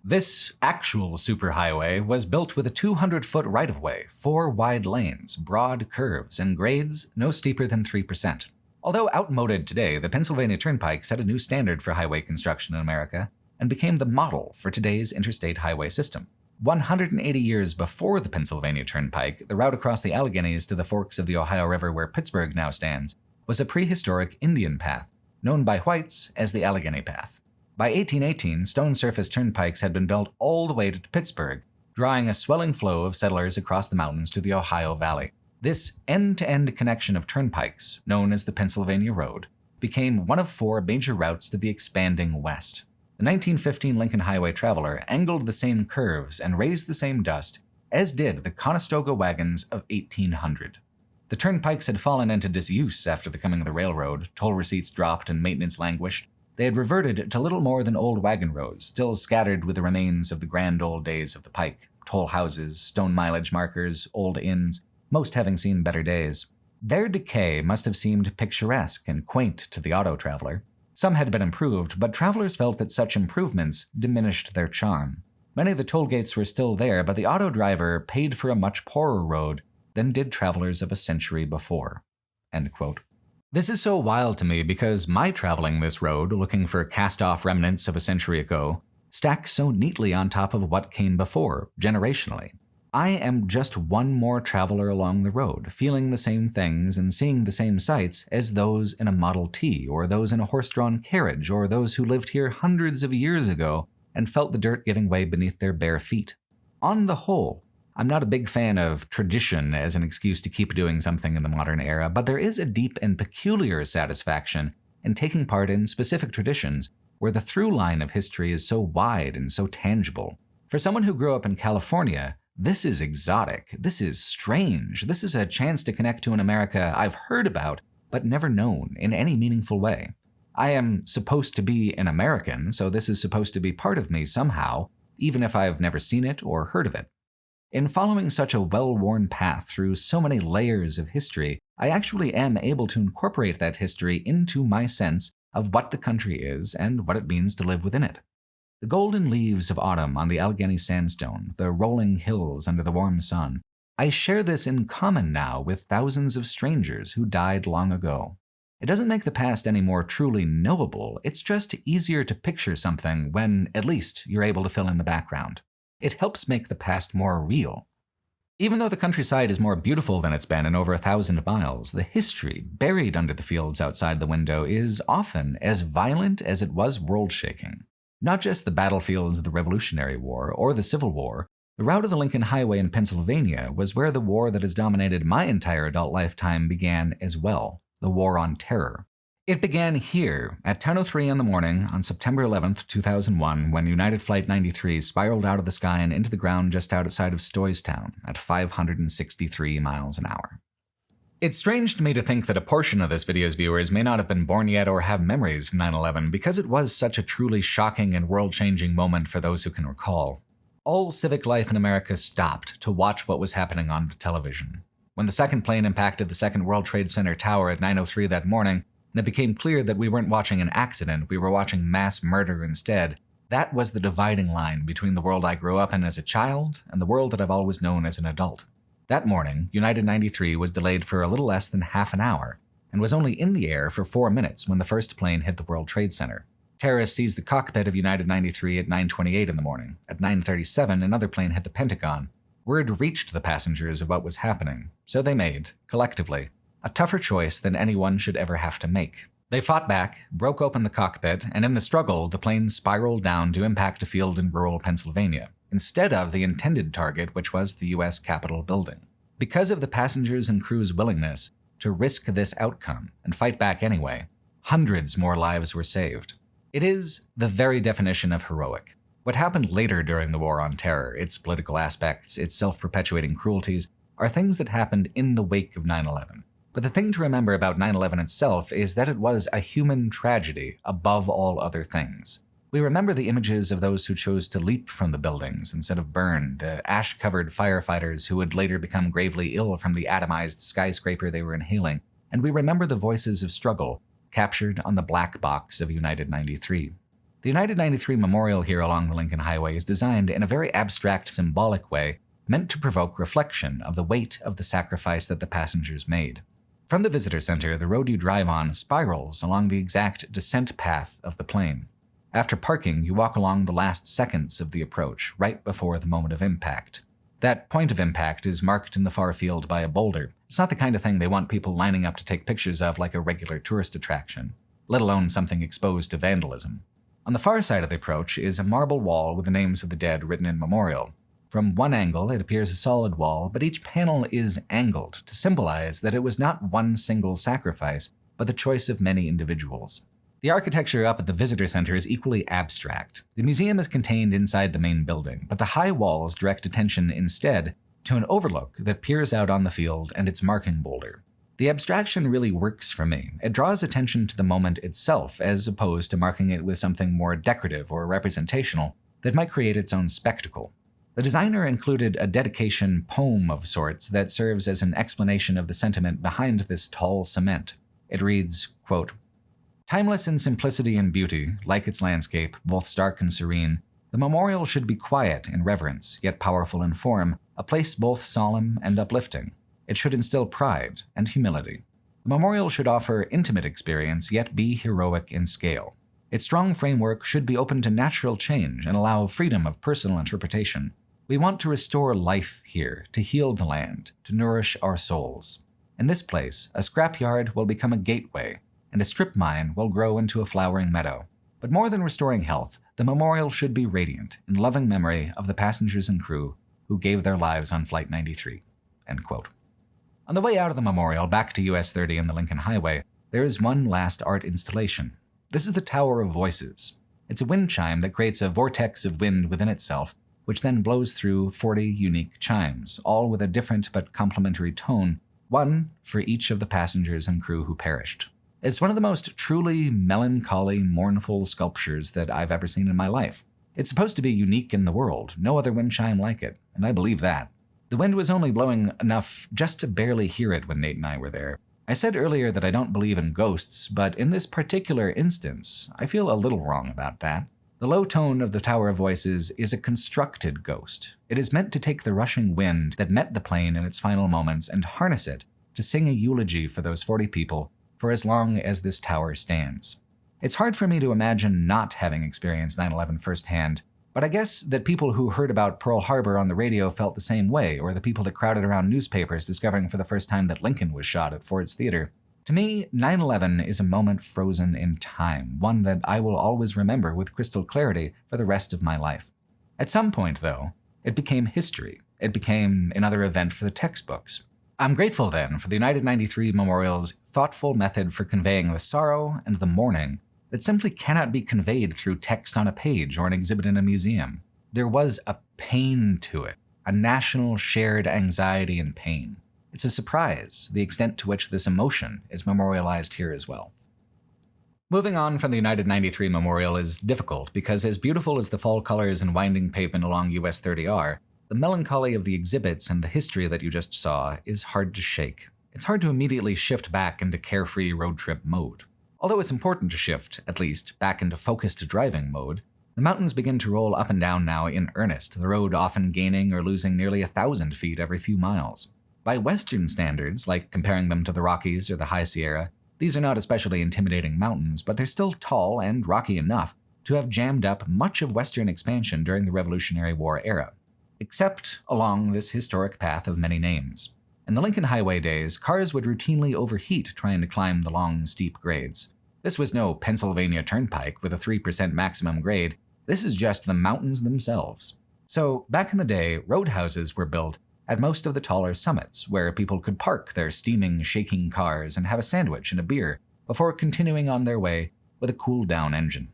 Speaker 1: This actual superhighway was built with a 200-foot right-of-way, 4 wide lanes, broad curves, and grades no steeper than 3%. Although outmoded today, the Pennsylvania Turnpike set a new standard for highway construction in America and became the model for today's interstate highway system. 180 years before the Pennsylvania Turnpike, the route across the Alleghenies to the forks of the Ohio River where Pittsburgh now stands was a prehistoric Indian path, known by whites as the Allegheny Path. By 1818, stone-surface turnpikes had been built all the way to Pittsburgh, drawing a swelling flow of settlers across the mountains to the Ohio Valley. This end-to-end connection of turnpikes, known as the Pennsylvania Road, became one of 4 major routes to the expanding West. The 1915 Lincoln Highway Traveler angled the same curves and raised the same dust, as did the Conestoga wagons of 1800. The turnpikes had fallen into disuse after the coming of the railroad, toll receipts dropped and maintenance languished. They had reverted to little more than old wagon roads, still scattered with the remains of the grand old days of the pike, toll houses, stone mileage markers, old inns, most having seen better days. Their decay must have seemed picturesque and quaint to the auto traveler. Some had been improved, but travelers felt that such improvements diminished their charm. Many of the toll gates were still there, but the auto driver paid for a much poorer road than did travelers of a century before." End quote. This is so wild to me because my traveling this road, looking for cast-off remnants of a century ago, stacks so neatly on top of what came before, generationally. I am just one more traveler along the road, feeling the same things and seeing the same sights as those in a Model T, or those in a horse-drawn carriage, or those who lived here hundreds of years ago and felt the dirt giving way beneath their bare feet. On the whole, I'm not a big fan of tradition as an excuse to keep doing something in the modern era, but there is a deep and peculiar satisfaction in taking part in specific traditions where the through line of history is so wide and so tangible. For someone who grew up in California, this is exotic, this is strange, this is a chance to connect to an America I've heard about, but never known in any meaningful way. I am supposed to be an American, so this is supposed to be part of me somehow, even if I've never seen it or heard of it. In following such a well-worn path through so many layers of history, I actually am able to incorporate that history into my sense of what the country is and what it means to live within it. The golden leaves of autumn on the Allegheny sandstone, the rolling hills under the warm sun. I share this in common now with thousands of strangers who died long ago. It doesn't make the past any more truly knowable, it's just easier to picture something when, at least, you're able to fill in the background. It helps make the past more real. Even though the countryside is more beautiful than it's been in over 1,000 miles, the history buried under the fields outside the window is often as violent as it was world-shaking. Not just the battlefields of the Revolutionary War or the Civil War, the route of the Lincoln Highway in Pennsylvania was where the war that has dominated my entire adult lifetime began as well, the War on Terror. It began here at 10:03 in the morning on September 11th, 2001, when United Flight 93 spiraled out of the sky and into the ground just outside of Stoystown at 563 miles an hour. It's strange to me to think that a portion of this video's viewers may not have been born yet or have memories from 9/11 because it was such a truly shocking and world-changing moment for those who can recall. All civic life in America stopped to watch what was happening on the television. When the second plane impacted the second World Trade Center tower at 9:03 that morning, and it became clear that we weren't watching an accident, we were watching mass murder instead, that was the dividing line between the world I grew up in as a child and the world that I've always known as an adult. That morning, United 93 was delayed for a little less than half an hour, and was only in the air for 4 minutes when the first plane hit the World Trade Center. Terrorists seized the cockpit of United 93 at 9:28 in the morning. At 9:37, another plane hit the Pentagon. Word reached the passengers of what was happening, so they made, collectively, a tougher choice than anyone should ever have to make. They fought back, broke open the cockpit, and in the struggle, the plane spiraled down to impact a field in rural Pennsylvania, instead of the intended target, which was the U.S. Capitol building. Because of the passengers' and crew's willingness to risk this outcome and fight back anyway, hundreds more lives were saved. It is the very definition of heroic. What happened later during the War on Terror, its political aspects, its self-perpetuating cruelties, are things that happened in the wake of 9/11. But the thing to remember about 9/11 itself is that it was a human tragedy above all other things. We remember the images of those who chose to leap from the buildings instead of burn, the ash-covered firefighters who would later become gravely ill from the atomized skyscraper they were inhaling, and we remember the voices of struggle captured on the black box of United 93. The United 93 memorial here along the Lincoln Highway is designed in a very abstract, symbolic way, meant to provoke reflection of the weight of the sacrifice that the passengers made. From the visitor center, the road you drive on spirals along the exact descent path of the plane. After parking, you walk along the last seconds of the approach, right before the moment of impact. That point of impact is marked in the far field by a boulder. It's not the kind of thing they want people lining up to take pictures of like a regular tourist attraction, let alone something exposed to vandalism. On the far side of the approach is a marble wall with the names of the dead written in memorial. From one angle, it appears a solid wall, but each panel is angled to symbolize that it was not one single sacrifice, but the choice of many individuals. The architecture up at the visitor center is equally abstract. The museum is contained inside the main building, but the high walls direct attention instead to an overlook that peers out on the field and its marking boulder. The abstraction really works for me. It draws attention to the moment itself, as opposed to marking it with something more decorative or representational that might create its own spectacle. The designer included a dedication poem of sorts that serves as an explanation of the sentiment behind this tall cement. It reads, quote, "Timeless in simplicity and beauty, like its landscape, both stark and serene, the memorial should be quiet in reverence, yet powerful in form, a place both solemn and uplifting. It should instill pride and humility. The memorial should offer intimate experience, yet be heroic in scale. Its strong framework should be open to natural change and allow freedom of personal interpretation. We want to restore life here, to heal the land, to nourish our souls. In this place, a scrapyard will become a gateway, and a strip mine will grow into a flowering meadow. But more than restoring health, the memorial should be radiant in loving memory of the passengers and crew who gave their lives on Flight 93." End quote. On the way out of the memorial back to US 30 and the Lincoln Highway, there is one last art installation. This is the Tower of Voices. It's a wind chime that creates a vortex of wind within itself, which then blows through 40 unique chimes, all with a different but complementary tone, one for each of the passengers and crew who perished. It's one of the most truly melancholy, mournful sculptures that I've ever seen in my life. It's supposed to be unique in the world, no other wind chime like it, and I believe that. The wind was only blowing enough just to barely hear it when Nate and I were there. I said earlier that I don't believe in ghosts, but in this particular instance, I feel a little wrong about that. The low tone of the Tower of Voices is a constructed ghost. It is meant to take the rushing wind that met the plane in its final moments and harness it to sing a eulogy for those 40 people for as long as this tower stands. It's hard for me to imagine not having experienced 9/11 firsthand, but I guess that people who heard about Pearl Harbor on the radio felt the same way, or the people that crowded around newspapers discovering for the first time that Lincoln was shot at Ford's Theater. To me, 9/11 is a moment frozen in time, one that I will always remember with crystal clarity for the rest of my life. At some point, though, it became history. It became another event for the textbooks. I'm grateful then for the United 93 Memorial's thoughtful method for conveying the sorrow and the mourning that simply cannot be conveyed through text on a page or an exhibit in a museum. There was a pain to it, a national shared anxiety and pain. It's a surprise, the extent to which this emotion is memorialized here as well. Moving on from the United 93 Memorial is difficult because as beautiful as the fall colors and winding pavement along US 30 are, the melancholy of the exhibits and the history that you just saw is hard to shake. It's hard to immediately shift back into carefree road trip mode. Although it's important to shift, at least, back into focused driving mode, the mountains begin to roll up and down now in earnest, the road often gaining or losing nearly 1,000 feet every few miles. By Western standards, like comparing them to the Rockies or the High Sierra, these are not especially intimidating mountains, but they're still tall and rocky enough to have jammed up much of Western expansion during the Revolutionary War era. Except along this historic path of many names. In the Lincoln Highway days, cars would routinely overheat trying to climb the long, steep grades. This was no Pennsylvania Turnpike with a 3% maximum grade. This is just the mountains themselves. So, back in the day, roadhouses were built at most of the taller summits, where people could park their steaming, shaking cars and have a sandwich and a beer before continuing on their way with a cool-down engine.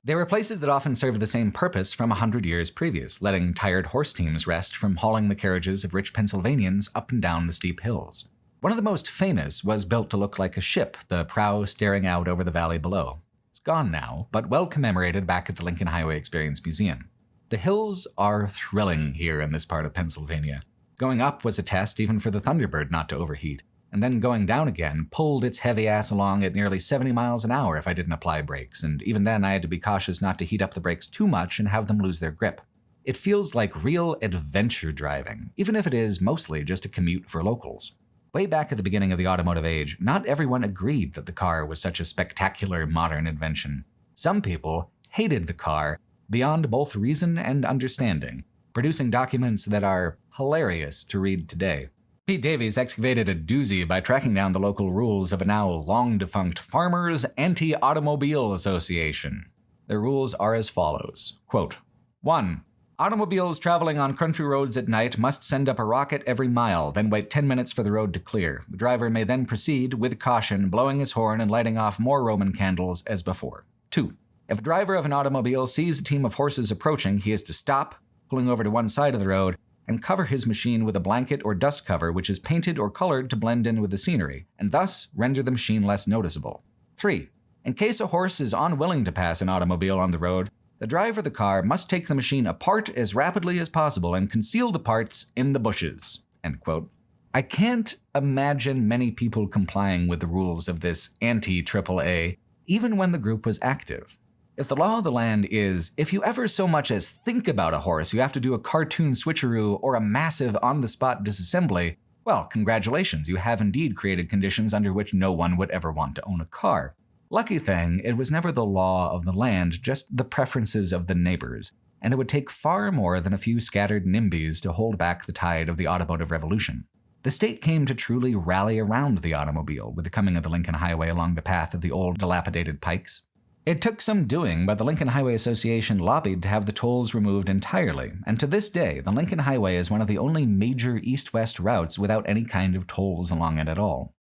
Speaker 1: They were places that often served the same purpose from 100 years previous, letting tired horse teams rest from hauling the carriages of rich Pennsylvanians up and down the steep hills. One of the most famous was built to look like a ship, the prow staring out over the valley below. It's gone now, but well commemorated back at the Lincoln Highway Experience Museum. The hills are thrilling here in this part of Pennsylvania. Going up was a test even for the Thunderbird not to overheat, and then going down again pulled its heavy ass along at nearly 70 miles an hour if I didn't apply brakes, and even then I had to be cautious not to heat up the brakes too much and have them lose their grip. It feels like real adventure driving, even if it is mostly just a commute for locals. Way back at the beginning of the automotive age, not everyone agreed that the car was such a spectacular modern invention. Some people hated the car beyond both reason and understanding, producing documents that are hilarious to read today. Pete Davies excavated a doozy by tracking down the local rules of a now long-defunct Farmers Anti-Automobile Association. The rules are as follows. Quote, 1. Automobiles traveling on country roads at night must send up a rocket every mile, then wait 10 minutes for the road to clear. The driver may then proceed, with caution, blowing his horn and lighting off more Roman candles as before. 2. If a driver of an automobile sees a team of horses approaching, he is to stop, pulling over to one side of the road, and cover his machine with a blanket or dust cover which is painted or colored to blend in with the scenery, and thus render the machine less noticeable. 3. In case a horse is unwilling to pass an automobile on the road, the driver of the car must take the machine apart as rapidly as possible and conceal the parts in the bushes. End quote. I can't imagine many people complying with the rules of this anti-AAA, even when the group was active. If the law of the land is, if you ever so much as think about a horse, you have to do a cartoon switcheroo or a massive on-the-spot disassembly, well, congratulations, you have indeed created conditions under which no one would ever want to own a car. Lucky thing, it was never the law of the land, just the preferences of the neighbors, and it would take far more than a few scattered NIMBYs to hold back the tide of the automotive revolution. The state came to truly rally around the automobile with the coming of the Lincoln Highway along the path of the old dilapidated pikes. It took some doing, but the Lincoln Highway Association lobbied to have the tolls removed entirely, and to this day, the Lincoln Highway is one of the only major east-west routes without any kind of tolls along it at all.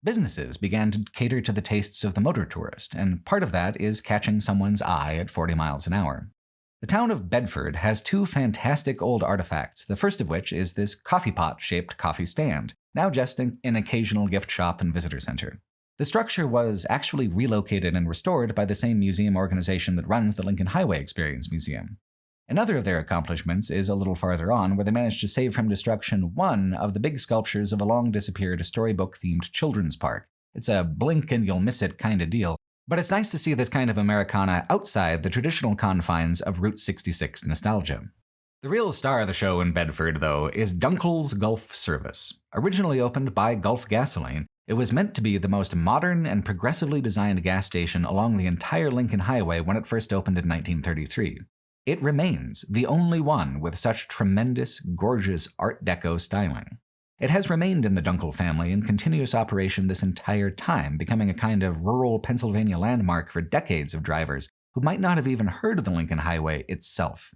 Speaker 1: Businesses began to cater to the tastes of the motor tourist, and part of that is catching someone's eye at 40 miles an hour. The town of Bedford has two fantastic old artifacts, the first of which is this coffee pot-shaped coffee stand, now just an occasional gift shop and visitor center. The structure was actually relocated and restored by the same museum organization that runs the Lincoln Highway Experience Museum. Another of their accomplishments is a little farther on, where they managed to save from destruction one of the big sculptures of a long-disappeared storybook-themed children's park. It's a blink-and-you'll-miss-it kind of deal, but it's nice to see this kind of Americana outside the traditional confines of Route 66 nostalgia. The real star of the show in Bedford, though, is Dunkel's Gulf Service. Originally opened by Gulf Gasoline, it was meant to be the most modern and progressively designed gas station along the entire Lincoln Highway when it first opened in 1933. It remains the only one with such tremendous, gorgeous Art Deco styling. It has remained in the Dunkel family in continuous operation this entire time, becoming a kind of rural Pennsylvania landmark for decades of drivers who might not have even heard of the Lincoln Highway itself.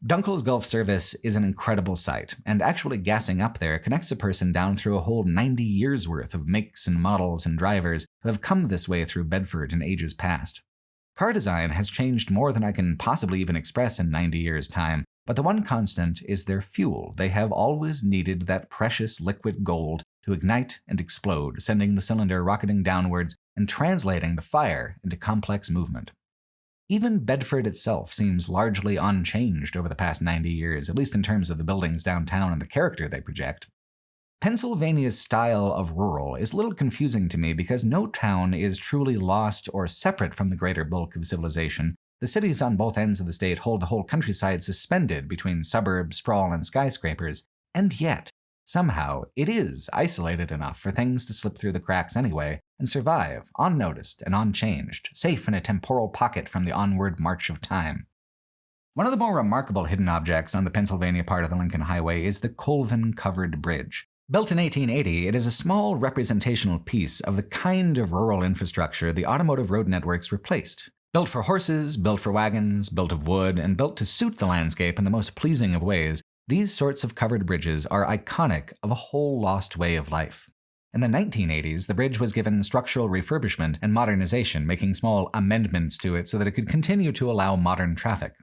Speaker 1: Dunkel's Gulf Service is an incredible sight, and actually gassing up there connects a person down through a whole 90 years worth of makes and models and drivers who have come this way through Bedford in ages past. Car design has changed more than I can possibly even express in 90 years' time, but the one constant is their fuel. They have always needed that precious liquid gold to ignite and explode, sending the cylinder rocketing downwards and translating the fire into complex movement. Even Bedford itself seems largely unchanged over the past 90 years, at least in terms of the buildings downtown and the character they project. Pennsylvania's style of rural is a little confusing to me because no town is truly lost or separate from the greater bulk of civilization. The cities on both ends of the state hold the whole countryside suspended between suburbs, sprawl, and skyscrapers, and yet, somehow, it is isolated enough for things to slip through the cracks anyway and survive, unnoticed and unchanged, safe in a temporal pocket from the onward march of time. One of the more remarkable hidden objects on the Pennsylvania part of the Lincoln Highway is the Colvin-covered bridge. Built in 1880, it is a small representational piece of the kind of rural infrastructure the automotive road networks replaced. Built for horses, built for wagons, built of wood, and built to suit the landscape in the most pleasing of ways, these sorts of covered bridges are iconic of a whole lost way of life. In the 1980s, the bridge was given structural refurbishment and modernization, making small amendments to it so that it could continue to allow modern traffic.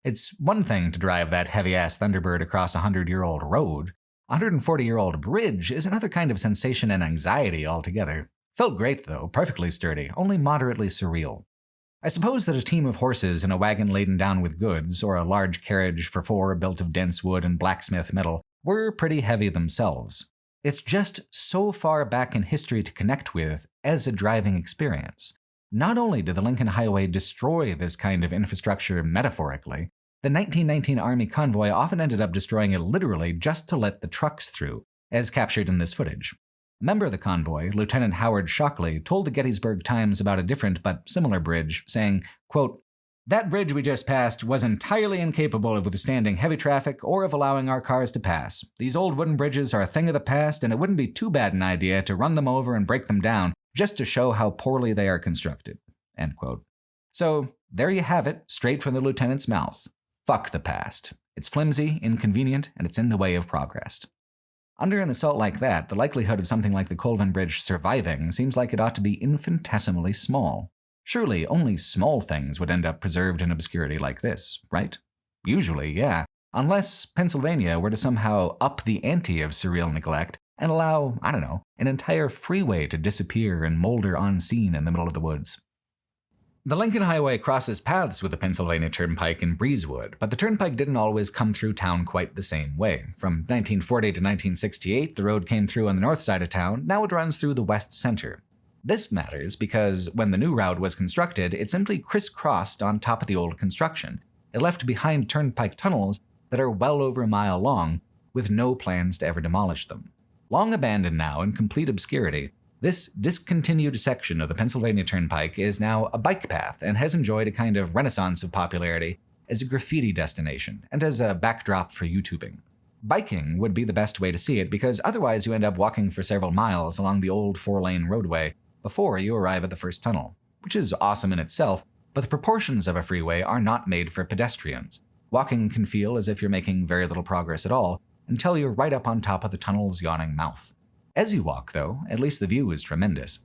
Speaker 1: It's one thing to drive that heavy-ass Thunderbird across a 100-year-old road. A 140-year-old bridge is another kind of sensation and anxiety altogether. Felt great though, perfectly sturdy, only moderately surreal. I suppose that a team of horses in a wagon laden down with goods, or a large carriage for four built of dense wood and blacksmith metal, were pretty heavy themselves. It's just so far back in history to connect with as a driving experience. Not only did the Lincoln Highway destroy this kind of infrastructure metaphorically, the 1919 Army Convoy often ended up destroying it literally just to let the trucks through, as captured in this footage. A member of the convoy, Lieutenant Howard Shockley, told the Gettysburg Times about a different but similar bridge, saying, quote, "That bridge we just passed was entirely incapable of withstanding heavy traffic or of allowing our cars to pass. These old wooden bridges are a thing of the past, and it wouldn't be too bad an idea to run them over and break them down just to show how poorly they are constructed." End quote. So there you have it, straight from the lieutenant's mouth. Fuck the past. It's flimsy, inconvenient, and it's in the way of progress. Under an assault like that, the likelihood of something like the Colvin Bridge surviving seems like it ought to be infinitesimally small. Surely only small things would end up preserved in obscurity like this, right? Usually, yeah. Unless Pennsylvania were to somehow up the ante of surreal neglect and allow, an entire freeway to disappear and molder unseen in the middle of the woods. The Lincoln Highway crosses paths with the Pennsylvania Turnpike in Breezewood, but the turnpike didn't always come through town quite the same way. From 1940 to 1968, the road came through on the north side of town. Now it runs through the west center. This matters because when the new route was constructed, it simply crisscrossed on top of the old construction. It left behind turnpike tunnels that are well over a mile long, with no plans to ever demolish them. Long abandoned now in complete obscurity, this discontinued section of the Pennsylvania Turnpike is now a bike path and has enjoyed a kind of renaissance of popularity as a graffiti destination and as a backdrop for YouTubing. Biking would be the best way to see it because otherwise you end up walking for several miles along the old 4-lane roadway before you arrive at the first tunnel, which is awesome in itself, but the proportions of a freeway are not made for pedestrians. Walking can feel as if you're making very little progress at all until you're right up on top of the tunnel's yawning mouth. As you walk, though, at least the view is tremendous.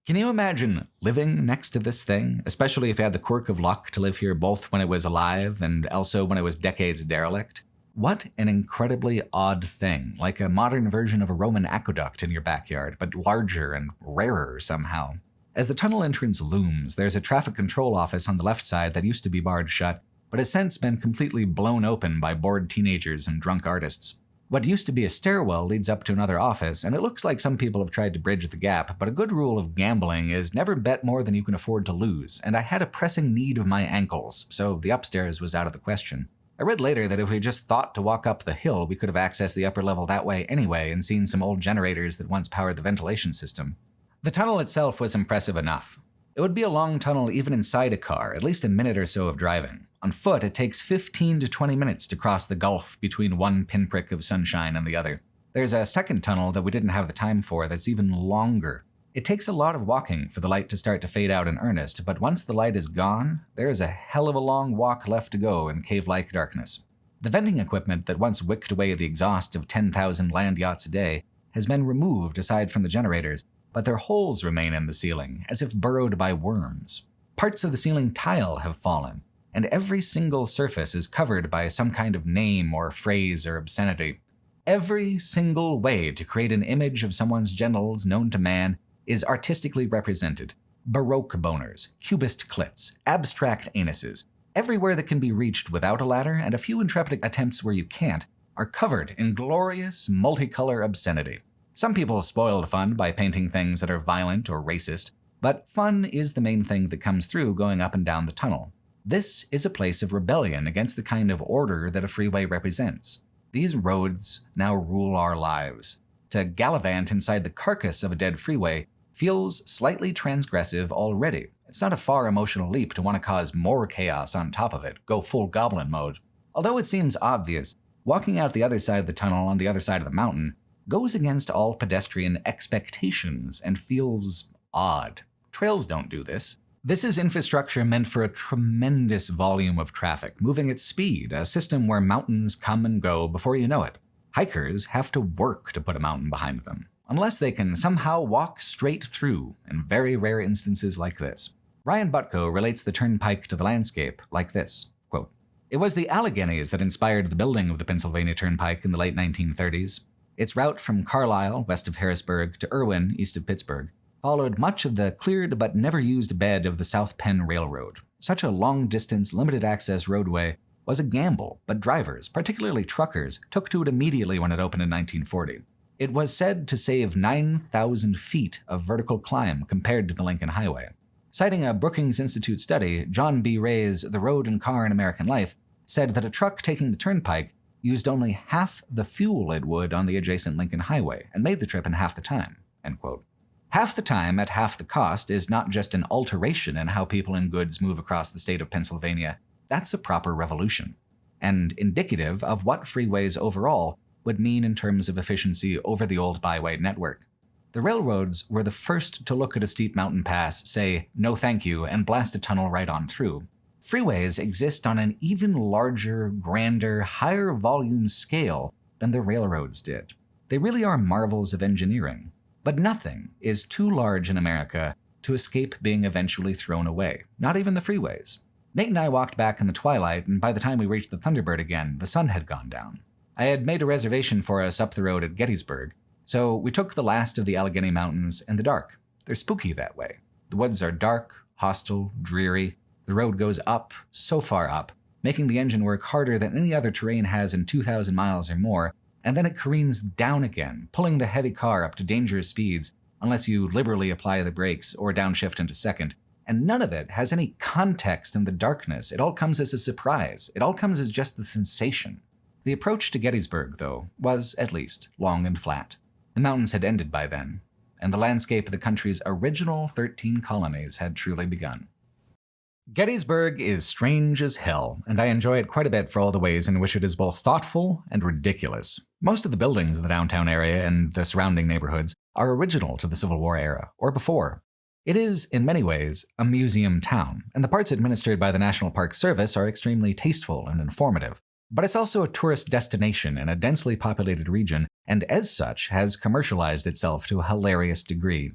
Speaker 1: Can you imagine living next to this thing, especially if you had the quirk of luck to live here both when it was alive and also when it was decades derelict? What an incredibly odd thing, like a modern version of a Roman aqueduct in your backyard, but larger and rarer somehow. As the tunnel entrance looms, there's a traffic control office on the left side that used to be barred shut, but has since been completely blown open by bored teenagers and drunk artists. What used to be a stairwell leads up to another office, and it looks like some people have tried to bridge the gap, but a good rule of gambling is never bet more than you can afford to lose, and I had a pressing need of my ankles, so the upstairs was out of the question. I read later that if we just thought to walk up the hill, we could have accessed the upper level that way anyway and seen some old generators that once powered the ventilation system. The tunnel itself was impressive enough. It would be a long tunnel even inside a car, at least a minute or so of driving. On foot, it takes 15 to 20 minutes to cross the gulf between one pinprick of sunshine and the other. There's a second tunnel that we didn't have the time for that's even longer. It takes a lot of walking for the light to start to fade out in earnest, but once the light is gone, there is a hell of a long walk left to go in cave-like darkness. The vending equipment that once wicked away the exhaust of 10,000 land yachts a day has been removed aside from the generators, but their holes remain in the ceiling, as if burrowed by worms. Parts of the ceiling tile have fallen, and every single surface is covered by some kind of name or phrase or obscenity. Every single way to create an image of someone's genitals known to man is artistically represented. Baroque boners, cubist clits, abstract anuses, everywhere that can be reached without a ladder, and a few intrepid attempts where you can't, are covered in glorious, multicolor obscenity. Some people spoil the fun by painting things that are violent or racist, but fun is the main thing that comes through going up and down the tunnel. This is a place of rebellion against the kind of order that a freeway represents. These roads now rule our lives. To gallivant inside the carcass of a dead freeway feels slightly transgressive already. It's not a far emotional leap to want to cause more chaos on top of it, go full goblin mode. Although it seems obvious, walking out the other side of the tunnel on the other side of the mountain goes against all pedestrian expectations and feels odd. Trails don't do this. This is infrastructure meant for a tremendous volume of traffic, moving at speed, a system where mountains come and go before you know it. Hikers have to work to put a mountain behind them, unless they can somehow walk straight through in very rare instances like this. Ryan Butko relates the turnpike to the landscape like this, quote, It was the Alleghenies that inspired the building of the Pennsylvania Turnpike in the late 1930s. Its route from Carlisle, west of Harrisburg, to Irwin, east of Pittsburgh, followed much of the cleared but never used bed of the South Penn Railroad. Such a long-distance, limited-access roadway was a gamble, but drivers, particularly truckers, took to it immediately when it opened in 1940. It was said to save 9,000 feet of vertical climb compared to the Lincoln Highway. Citing a Brookings Institute study, John B. Ray's The Road and Car in American Life said that a truck taking the turnpike used only half the fuel it would on the adjacent Lincoln Highway and made the trip in half the time, end quote. Half the time at half the cost is not just an alteration in how people and goods move across the state of Pennsylvania. That's a proper revolution, and indicative of what freeways overall would mean in terms of efficiency over the old byway network. The railroads were the first to look at a steep mountain pass, say, no thank you, and blast a tunnel right on through. Freeways exist on an even larger, grander, higher volume scale than the railroads did. They really are marvels of engineering. But nothing is too large in America to escape being eventually thrown away, not even the freeways. Nate and I walked back in the twilight, and by the time we reached the Thunderbird again, the sun had gone down. I had made a reservation for us up the road at Gettysburg, so we took the last of the Allegheny Mountains in the dark. They're spooky that way. The woods are dark, hostile, dreary. The road goes up, so far up, making the engine work harder than any other terrain has in 2,000 miles or more, and then it careens down again, pulling the heavy car up to dangerous speeds unless you liberally apply the brakes or downshift into second. And none of it has any context in the darkness. It all comes as a surprise. It all comes as just the sensation. The approach to Gettysburg, though, was, at least, long and flat. The mountains had ended by then, and the landscape of the country's original 13 colonies had truly begun. Gettysburg is strange as hell, and I enjoy it quite a bit for all the ways in which it is both thoughtful and ridiculous. Most of the buildings in the downtown area and the surrounding neighborhoods are original to the Civil War era, or before. It is, in many ways, a museum town, and the parts administered by the National Park Service are extremely tasteful and informative. But it's also a tourist destination in a densely populated region, and as such has commercialized itself to a hilarious degree.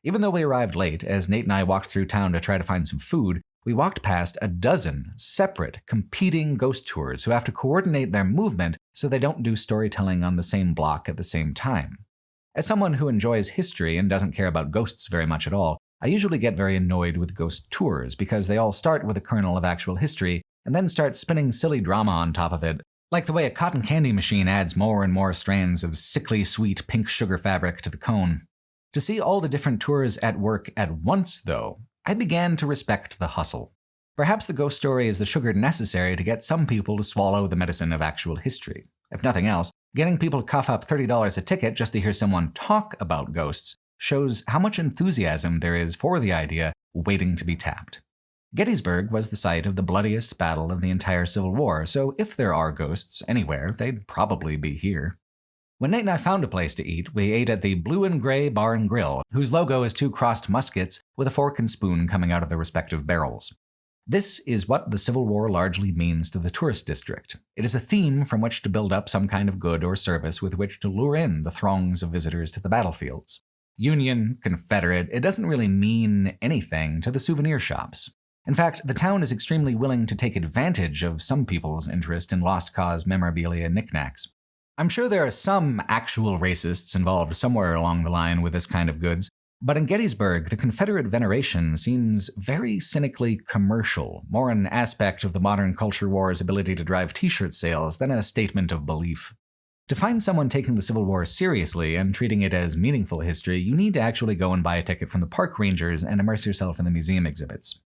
Speaker 1: Even though we arrived late, as Nate and I walked through town to try to find some food, we walked past a dozen separate, competing ghost tours who have to coordinate their movement so they don't do storytelling on the same block at the same time. As someone who enjoys history and doesn't care about ghosts very much at all, I usually get very annoyed with ghost tours because they all start with a kernel of actual history and then start spinning silly drama on top of it, like the way a cotton candy machine adds more and more strands of sickly sweet pink sugar fabric to the cone. To see all the different tours at work at once, though, I began to respect the hustle. Perhaps the ghost story is the sugar necessary to get some people to swallow the medicine of actual history. If nothing else, getting people to cough up $30 a ticket just to hear someone talk about ghosts shows how much enthusiasm there is for the idea waiting to be tapped. Gettysburg was the site of the bloodiest battle of the entire Civil War, so if there are ghosts anywhere, they'd probably be here. When Nate and I found a place to eat, we ate at the Blue and Gray Bar and Grill, whose logo is two crossed muskets with a fork and spoon coming out of their respective barrels. This is what the Civil War largely means to the tourist district. It is a theme from which to build up some kind of good or service with which to lure in the throngs of visitors to the battlefields. Union, Confederate, it doesn't really mean anything to the souvenir shops. In fact, the town is extremely willing to take advantage of some people's interest in lost cause memorabilia knickknacks. I'm sure there are some actual racists involved somewhere along the line with this kind of goods, but in Gettysburg, the Confederate veneration seems very cynically commercial, more an aspect of the modern culture war's ability to drive t-shirt sales than a statement of belief. To find someone taking the Civil War seriously and treating it as meaningful history, you need to actually go and buy a ticket from the park rangers and immerse yourself in the museum exhibits.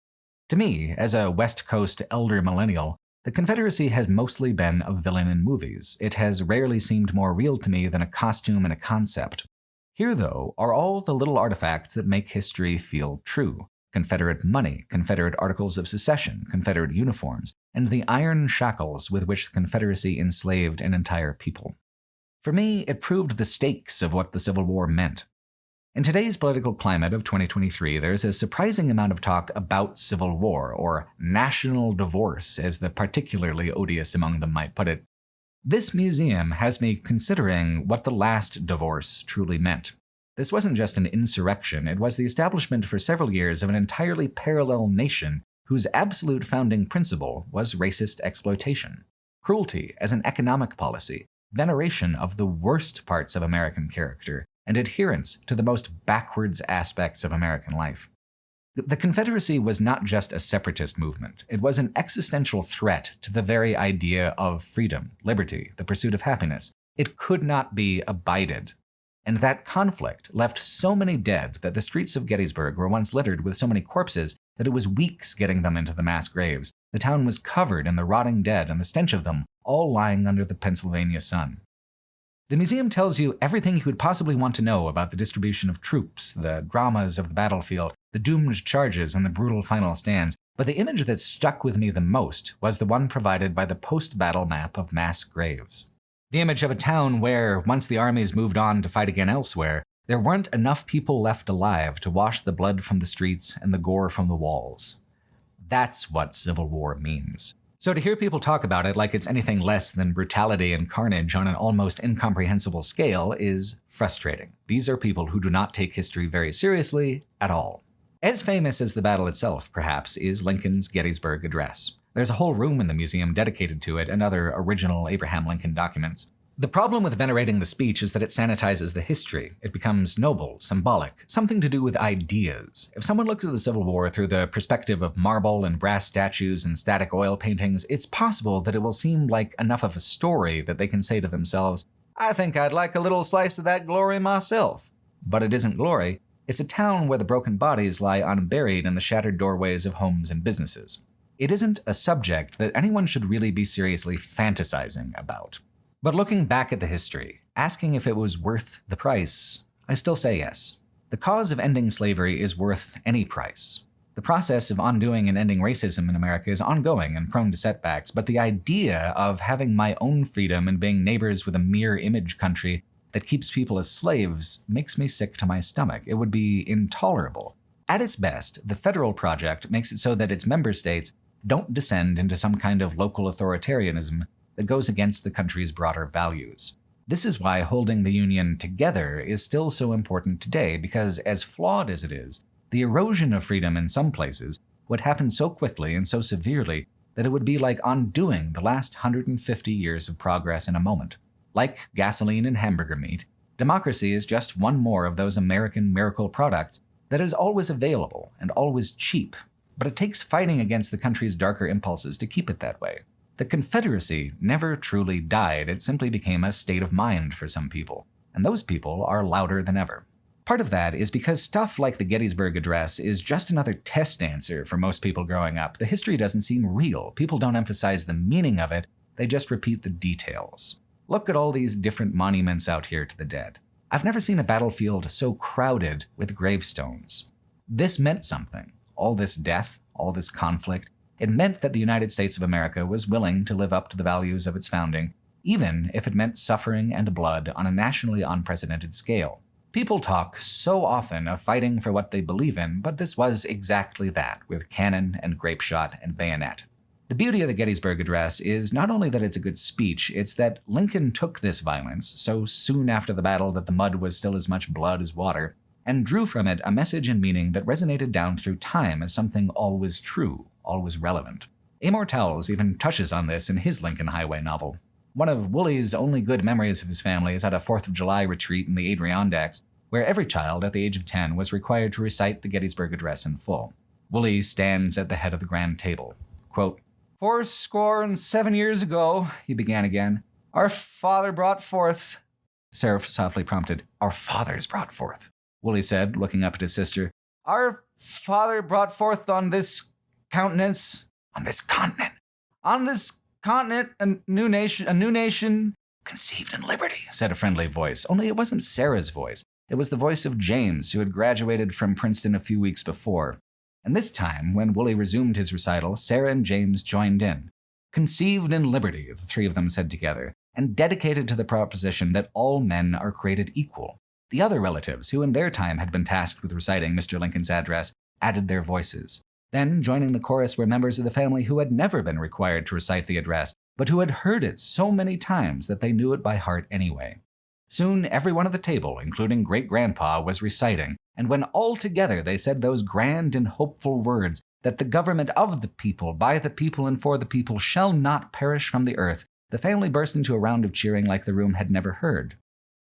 Speaker 1: To me, as a West Coast elder millennial, the Confederacy has mostly been a villain in movies. It has rarely seemed more real to me than a costume and a concept. Here, though, are all the little artifacts that make history feel true. Confederate money, Confederate articles of secession, Confederate uniforms, and the iron shackles with which the Confederacy enslaved an entire people. For me, it proved the stakes of what the Civil War meant. In today's political climate of 2023, there's a surprising amount of talk about civil war, or national divorce, as the particularly odious among them might put it. This museum has me considering what the last divorce truly meant. This wasn't just an insurrection, it was the establishment for several years of an entirely parallel nation whose absolute founding principle was racist exploitation, cruelty as an economic policy, veneration of the worst parts of American character, and adherence to the most backwards aspects of American life. The Confederacy was not just a separatist movement. It was an existential threat to the very idea of freedom, liberty, the pursuit of happiness. It could not be abided. And that conflict left so many dead that the streets of Gettysburg were once littered with so many corpses that it was weeks getting them into the mass graves. The town was covered in the rotting dead and the stench of them, all lying under the Pennsylvania sun. The museum tells you everything you could possibly want to know about the distribution of troops, the dramas of the battlefield, the doomed charges, and the brutal final stands, but the image that stuck with me the most was the one provided by the post-battle map of mass graves. The image of a town where, once the armies moved on to fight again elsewhere, there weren't enough people left alive to wash the blood from the streets and the gore from the walls. That's what Civil War means. So to hear people talk about it like it's anything less than brutality and carnage on an almost incomprehensible scale is frustrating. These are people who do not take history very seriously at all. As famous as the battle itself, perhaps, is Lincoln's Gettysburg Address. There's a whole room in the museum dedicated to it and other original Abraham Lincoln documents. The problem with venerating the speech is that it sanitizes the history. It becomes noble, symbolic, something to do with ideas. If someone looks at the Civil War through the perspective of marble and brass statues and static oil paintings, it's possible that it will seem like enough of a story that they can say to themselves, I think I'd like a little slice of that glory myself. But it isn't glory. It's a town where the broken bodies lie unburied in the shattered doorways of homes and businesses. It isn't a subject that anyone should really be seriously fantasizing about. But looking back at the history, asking if it was worth the price, I still say yes. The cause of ending slavery is worth any price. The process of undoing and ending racism in America is ongoing and prone to setbacks, but the idea of having my own freedom and being neighbors with a mirror image country that keeps people as slaves makes me sick to my stomach. It would be intolerable. At its best, the federal project makes it so that its member states don't descend into some kind of local authoritarianism that goes against the country's broader values. This is why holding the Union together is still so important today, because as flawed as it is, the erosion of freedom in some places would happen so quickly and so severely that it would be like undoing the last 150 years of progress in a moment. Like gasoline and hamburger meat, democracy is just one more of those American miracle products that is always available and always cheap, but it takes fighting against the country's darker impulses to keep it that way. The Confederacy never truly died, it simply became a state of mind for some people, and those people are louder than ever. Part of that is because stuff like the Gettysburg Address is just another test answer for most people growing up. The history doesn't seem real, people don't emphasize the meaning of it, they just repeat the details. Look at all these different monuments out here to the dead. I've never seen a battlefield so crowded with gravestones. This meant something. All this death, all this conflict, it meant that the United States of America was willing to live up to the values of its founding, even if it meant suffering and blood on a nationally unprecedented scale. People talk so often of fighting for what they believe in, but this was exactly that, with cannon and grape shot and bayonet. The beauty of the Gettysburg Address is not only that it's a good speech, it's that Lincoln took this violence, so soon after the battle that the mud was still as much blood as water, and drew from it a message and meaning that resonated down through time as something always true, always relevant. Amor Towles even touches on this in his Lincoln Highway novel. One of Wooley's only good memories of his family is at a 4th of July retreat in the Adirondacks, where every child at the age of 10 was required to recite the Gettysburg Address in full. Wooley stands at the head of the grand table. Quote, 407 years ago, he began again, our father brought forth... Sarah softly prompted, our fathers brought forth. Wooley said, looking up at his sister, our father brought forth on this continent, a new nation, conceived in liberty, said a friendly voice, only it wasn't Sarah's voice. It was the voice of James, who had graduated from Princeton a few weeks before. And this time, when Wooley resumed his recital, Sarah and James joined in. Conceived in liberty, the three of them said together, and dedicated to the proposition that all men are created equal. The other relatives, who in their time had been tasked with reciting Mr. Lincoln's address, added their voices. Then, joining the chorus were members of the family who had never been required to recite the address, but who had heard it so many times that they knew it by heart anyway. Soon, everyone at the table, including Great-Grandpa, was reciting, and when all together they said those grand and hopeful words, that the government of the people, by the people, and for the people shall not perish from the earth, the family burst into a round of cheering like the room had never heard.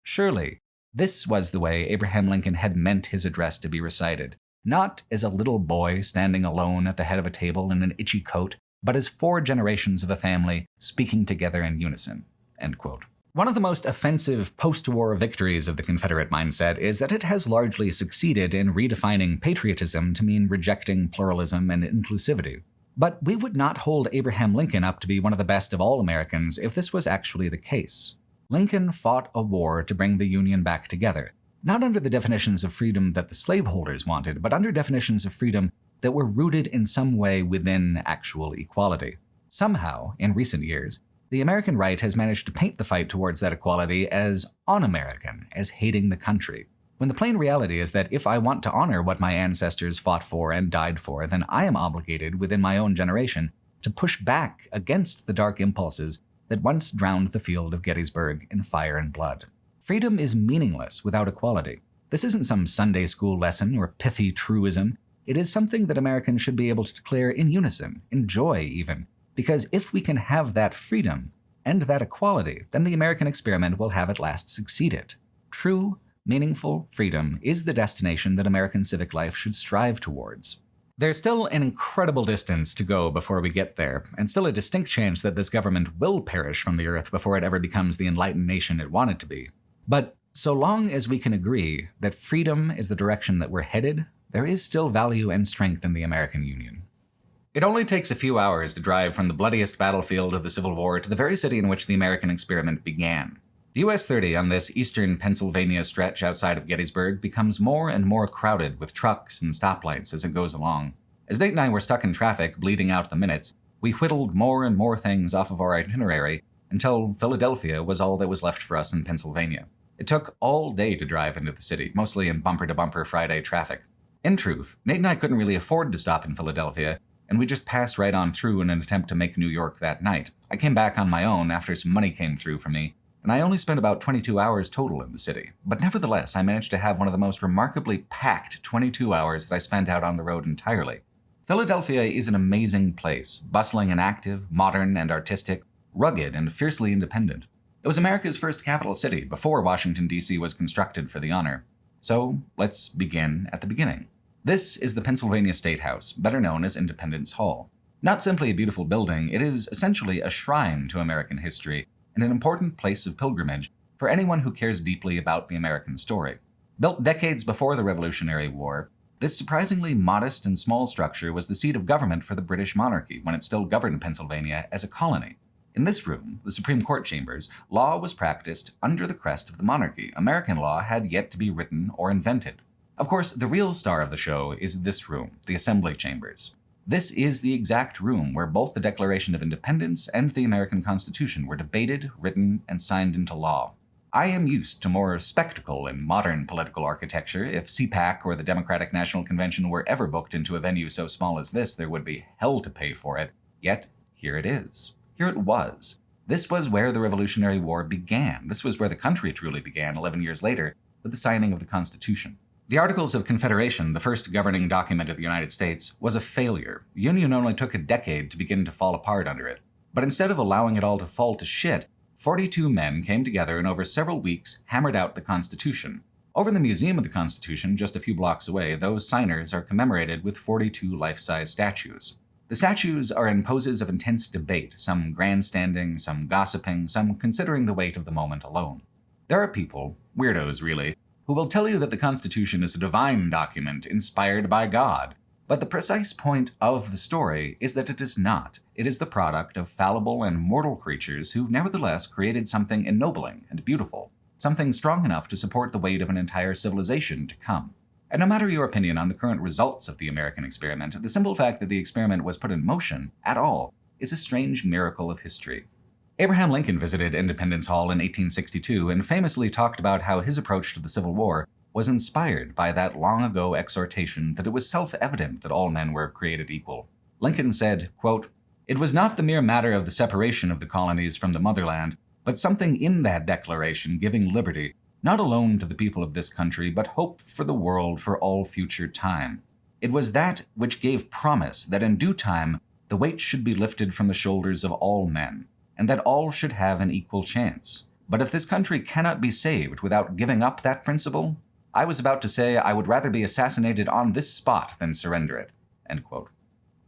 Speaker 1: Surely, this was the way Abraham Lincoln had meant his address to be recited, not as a little boy standing alone at the head of a table in an itchy coat, but as 4 generations of a family speaking together in unison." End quote. One of the most offensive post-war victories of the Confederate mindset is that it has largely succeeded in redefining patriotism to mean rejecting pluralism and inclusivity. But we would not hold Abraham Lincoln up to be one of the best of all Americans if this was actually the case. Lincoln fought a war to bring the Union back together, not under the definitions of freedom that the slaveholders wanted, but under definitions of freedom that were rooted in some way within actual equality. Somehow, in recent years, the American right has managed to paint the fight towards that equality as un-American, as hating the country, when the plain reality is that if I want to honor what my ancestors fought for and died for, then I am obligated within my own generation to push back against the dark impulses that once drowned the field of Gettysburg in fire and blood. Freedom is meaningless without equality. This isn't some Sunday school lesson or pithy truism. It is something that Americans should be able to declare in unison, in joy even, because if we can have that freedom and that equality, then the American experiment will have at last succeeded. True, meaningful freedom is the destination that American civic life should strive towards. There's still an incredible distance to go before we get there, and still a distinct chance that this government will perish from the earth before it ever becomes the enlightened nation it wanted to be. But so long as we can agree that freedom is the direction that we're headed, there is still value and strength in the American Union. It only takes a few hours to drive from the bloodiest battlefield of the Civil War to the very city in which the American experiment began. The US 30 on this eastern Pennsylvania stretch outside of Gettysburg becomes more and more crowded with trucks and stoplights as it goes along. As Nate and I were stuck in traffic, bleeding out the minutes, we whittled more and more things off of our itinerary until Philadelphia was all that was left for us in Pennsylvania. It took all day to drive into the city, mostly in bumper-to-bumper Friday traffic. In truth, Nate and I couldn't really afford to stop in Philadelphia, and we just passed right on through in an attempt to make New York that night. I came back on my own after some money came through for me, and I only spent about 22 hours total in the city. But nevertheless, I managed to have one of the most remarkably packed 22 hours that I spent out on the road entirely. Philadelphia is an amazing place, bustling and active, modern and artistic, rugged and fiercely independent. It was America's first capital city before Washington, D.C. was constructed for the honor. So let's begin at the beginning. This is the Pennsylvania State House, better known as Independence Hall. Not simply a beautiful building, it is essentially a shrine to American history and an important place of pilgrimage for anyone who cares deeply about the American story. Built decades before the Revolutionary War, this surprisingly modest and small structure was the seat of government for the British monarchy when it still governed Pennsylvania as a colony. In this room, the Supreme Court chambers, law was practiced under the crest of the monarchy. American law had yet to be written or invented. Of course, the real star of the show is this room, the Assembly Chambers. This is the exact room where both the Declaration of Independence and the American Constitution were debated, written, and signed into law. I am used to more spectacle in modern political architecture. If CPAC or the Democratic National Convention were ever booked into a venue so small as this, there would be hell to pay for it. Yet, here it is. Here it was. This was where the Revolutionary War began. This was where the country truly began 11 years later with the signing of the Constitution. The Articles of Confederation, the first governing document of the United States, was a failure. The Union only took a decade to begin to fall apart under it. But instead of allowing it all to fall to shit, 42 men came together and over several weeks hammered out the Constitution. Over in the Museum of the Constitution, just a few blocks away, those signers are commemorated with 42 life-size statues. The statues are in poses of intense debate, some grandstanding, some gossiping, some considering the weight of the moment alone. There are people, weirdos really, who will tell you that the Constitution is a divine document inspired by God. But the precise point of the story is that it is not. It is the product of fallible and mortal creatures who nevertheless created something ennobling and beautiful, something strong enough to support the weight of an entire civilization to come. And no matter your opinion on the current results of the American experiment, the simple fact that the experiment was put in motion at all is a strange miracle of history. Abraham Lincoln visited Independence Hall in 1862 and famously talked about how his approach to the Civil War was inspired by that long-ago exhortation that it was self-evident that all men were created equal. Lincoln said, quote, "It was not the mere matter of the separation of the colonies from the motherland, but something in that declaration giving liberty, not alone to the people of this country, but hope for the world for all future time. It was that which gave promise that in due time the weight should be lifted from the shoulders of all men, and that all should have an equal chance. But if this country cannot be saved without giving up that principle, I was about to say I would rather be assassinated on this spot than surrender it." End quote.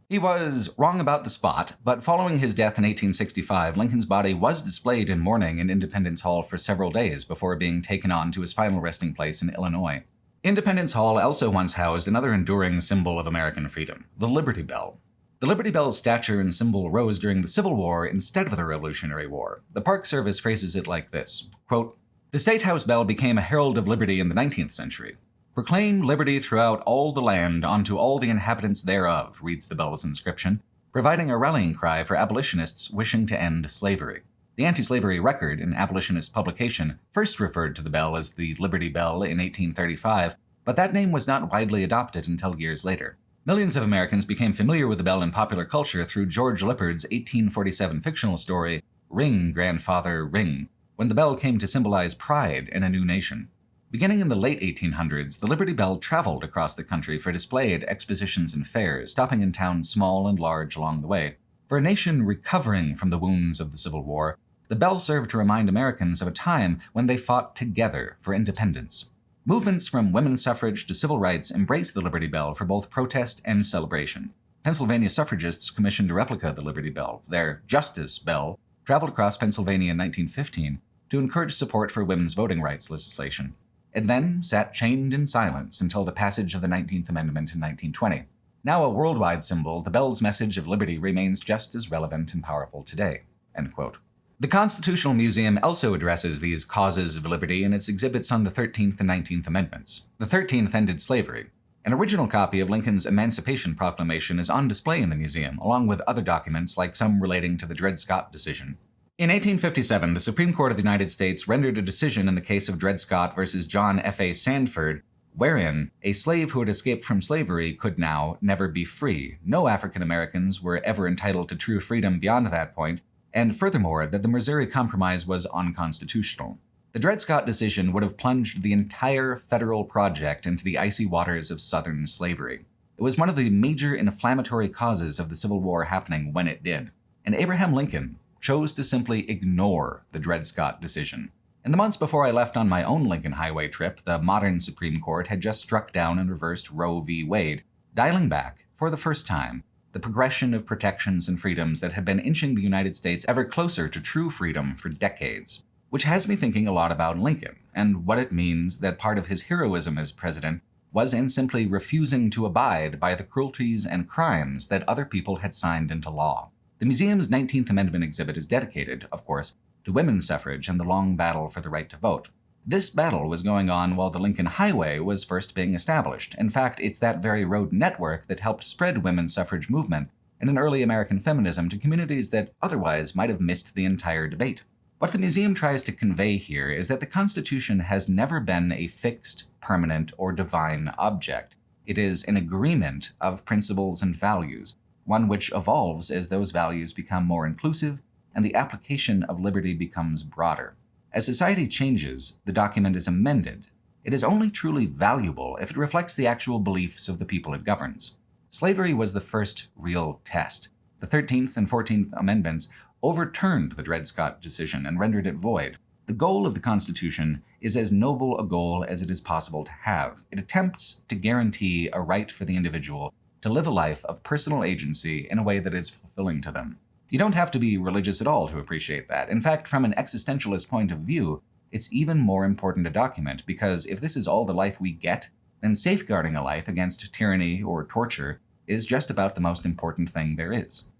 Speaker 1: He was wrong about the spot, but following his death in 1865, Lincoln's body was displayed in mourning in Independence Hall for several days before being taken on to his final resting place in Illinois. Independence Hall also once housed another enduring symbol of American freedom, the Liberty Bell. The Liberty Bell's stature and symbol rose during the Civil War instead of the Revolutionary War. The Park Service phrases it like this, quote, "The State House bell became a herald of liberty in the 19th century. Proclaim liberty throughout all the land unto all the inhabitants thereof," reads the bell's inscription, providing a rallying cry for abolitionists wishing to end slavery. The Anti-Slavery Record, an abolitionist publication, first referred to the bell as the Liberty Bell in 1835, but that name was not widely adopted until years later. Millions of Americans became familiar with the bell in popular culture through George Lippard's 1847 fictional story, Ring, Grandfather, Ring, when the bell came to symbolize pride in a new nation. Beginning in the late 1800s, the Liberty Bell traveled across the country for display at expositions and fairs, stopping in towns small and large along the way. For a nation recovering from the wounds of the Civil War, the bell served to remind Americans of a time when they fought together for independence. Movements from women's suffrage to civil rights embraced the Liberty Bell for both protest and celebration. Pennsylvania suffragists commissioned a replica of the Liberty Bell. Their Justice Bell traveled across Pennsylvania in 1915 to encourage support for women's voting rights legislation. It then sat chained in silence until the passage of the 19th Amendment in 1920. Now a worldwide symbol, the bell's message of liberty remains just as relevant and powerful today. End quote. The Constitutional Museum also addresses these causes of liberty in its exhibits on the 13th and 19th Amendments. The 13th ended slavery. An original copy of Lincoln's Emancipation Proclamation is on display in the museum, along with other documents like some relating to the Dred Scott decision. In 1857, the Supreme Court of the United States rendered a decision in the case of Dred Scott versus John F.A. Sanford, wherein a slave who had escaped from slavery could now never be free. No African Americans were ever entitled to true freedom beyond that point, and furthermore, that the Missouri Compromise was unconstitutional. The Dred Scott decision would have plunged the entire federal project into the icy waters of Southern slavery. It was one of the major inflammatory causes of the Civil War happening when it did, and Abraham Lincoln chose to simply ignore the Dred Scott decision. In the months before I left on my own Lincoln Highway trip, the modern Supreme Court had just struck down and reversed Roe v. Wade, dialing back, for the first time, the progression of protections and freedoms that had been inching the United States ever closer to true freedom for decades, which has me thinking a lot about Lincoln and what it means that part of his heroism as president was in simply refusing to abide by the cruelties and crimes that other people had signed into law. The museum's 19th Amendment exhibit is dedicated, of course, to women's suffrage and the long battle for the right to vote. This battle was going on while the Lincoln Highway was first being established. In fact, it's that very road network that helped spread women's suffrage movement and an early American feminism to communities that otherwise might have missed the entire debate. What the museum tries to convey here is that the Constitution has never been a fixed, permanent, or divine object. It is an agreement of principles and values, one which evolves as those values become more inclusive and the application of liberty becomes broader. As society changes, the document is amended. It is only truly valuable if it reflects the actual beliefs of the people it governs. Slavery was the first real test. The 13th and 14th Amendments overturned the Dred Scott decision and rendered it void. The goal of the Constitution is as noble a goal as it is possible to have. It attempts to guarantee a right for the individual to live a life of personal agency in a way that is fulfilling to them. You don't have to be religious at all to appreciate that. In fact, from an existentialist point of view, it's even more important to document, because if this is all the life we get, then safeguarding a life against tyranny or torture is just about the most important thing there is.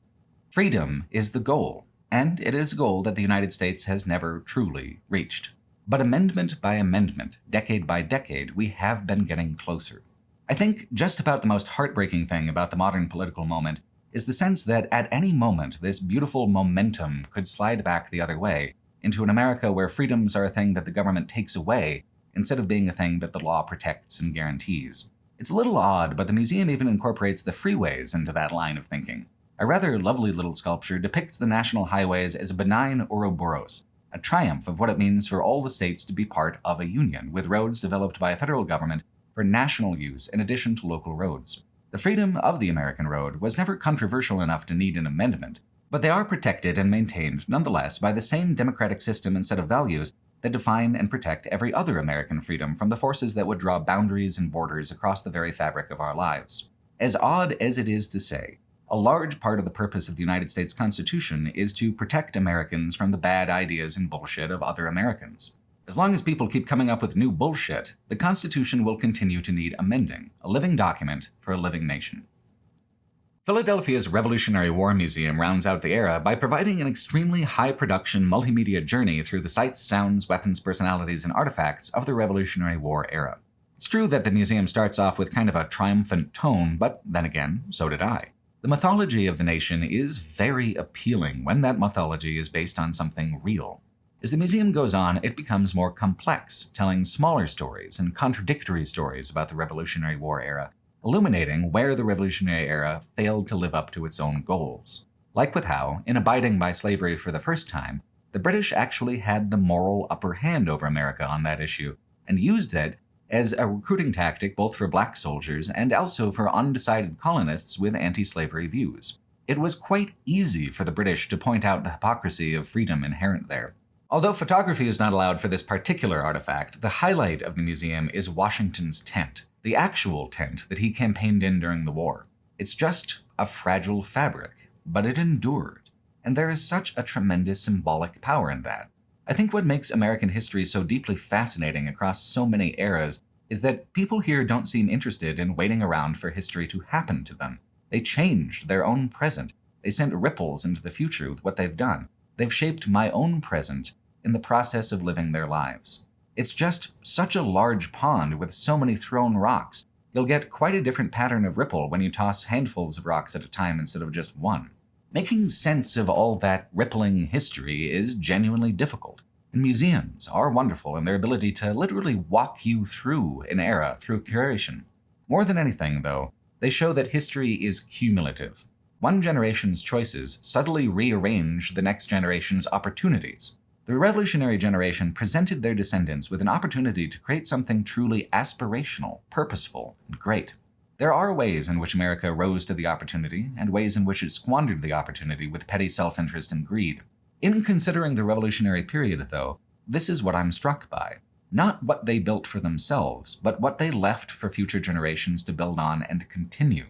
Speaker 1: Freedom is the goal, and it is a goal that the United States has never truly reached. But amendment by amendment, decade by decade, we have been getting closer. I think just about the most heartbreaking thing about the modern political moment is the sense that at any moment this beautiful momentum could slide back the other way into an America where freedoms are a thing that the government takes away instead of being a thing that the law protects and guarantees. It's a little odd, but the museum even incorporates the freeways into that line of thinking. A rather lovely little sculpture depicts the national highways as a benign Ouroboros, a triumph of what it means for all the states to be part of a union, with roads developed by a federal government for national use in addition to local roads. The freedom of the American road was never controversial enough to need an amendment, but they are protected and maintained nonetheless by the same democratic system and set of values that define and protect every other American freedom from the forces that would draw boundaries and borders across the very fabric of our lives. As odd as it is to say, a large part of the purpose of the United States Constitution is to protect Americans from the bad ideas and bullshit of other Americans. As long as people keep coming up with new bullshit, the Constitution will continue to need amending, a living document for a living nation. Philadelphia's Revolutionary War Museum rounds out the era by providing an extremely high-production multimedia journey through the sights, sounds, weapons, personalities, and artifacts of the Revolutionary War era. It's true that the museum starts off with kind of a triumphant tone, but then again, so did I. The mythology of the nation is very appealing when that mythology is based on something real. As the museum goes on, it becomes more complex, telling smaller stories and contradictory stories about the Revolutionary War era, illuminating where the Revolutionary era failed to live up to its own goals. Like with how, in abiding by slavery for the first time, the British actually had the moral upper hand over America on that issue, and used it as a recruiting tactic both for black soldiers and also for undecided colonists with anti-slavery views. It was quite easy for the British to point out the hypocrisy of freedom inherent there. Although photography is not allowed for this particular artifact, the highlight of the museum is Washington's tent, the actual tent that he campaigned in during the war. It's just a fragile fabric, but it endured, and there is such a tremendous symbolic power in that. I think what makes American history so deeply fascinating across so many eras is that people here don't seem interested in waiting around for history to happen to them. They changed their own present. They sent ripples into the future with what they've done. They've shaped my own present in the process of living their lives. It's just such a large pond with so many thrown rocks. You'll get quite a different pattern of ripple when you toss handfuls of rocks at a time instead of just one. Making sense of all that rippling history is genuinely difficult, and museums are wonderful in their ability to literally walk you through an era through curation. More than anything, though, they show that history is cumulative. One generation's choices subtly rearrange the next generation's opportunities. The revolutionary generation presented their descendants with an opportunity to create something truly aspirational, purposeful, and great. There are ways in which America rose to the opportunity, and ways in which it squandered the opportunity with petty self-interest and greed. In considering the revolutionary period, though, this is what I'm struck by. Not what they built for themselves, but what they left for future generations to build on and continue.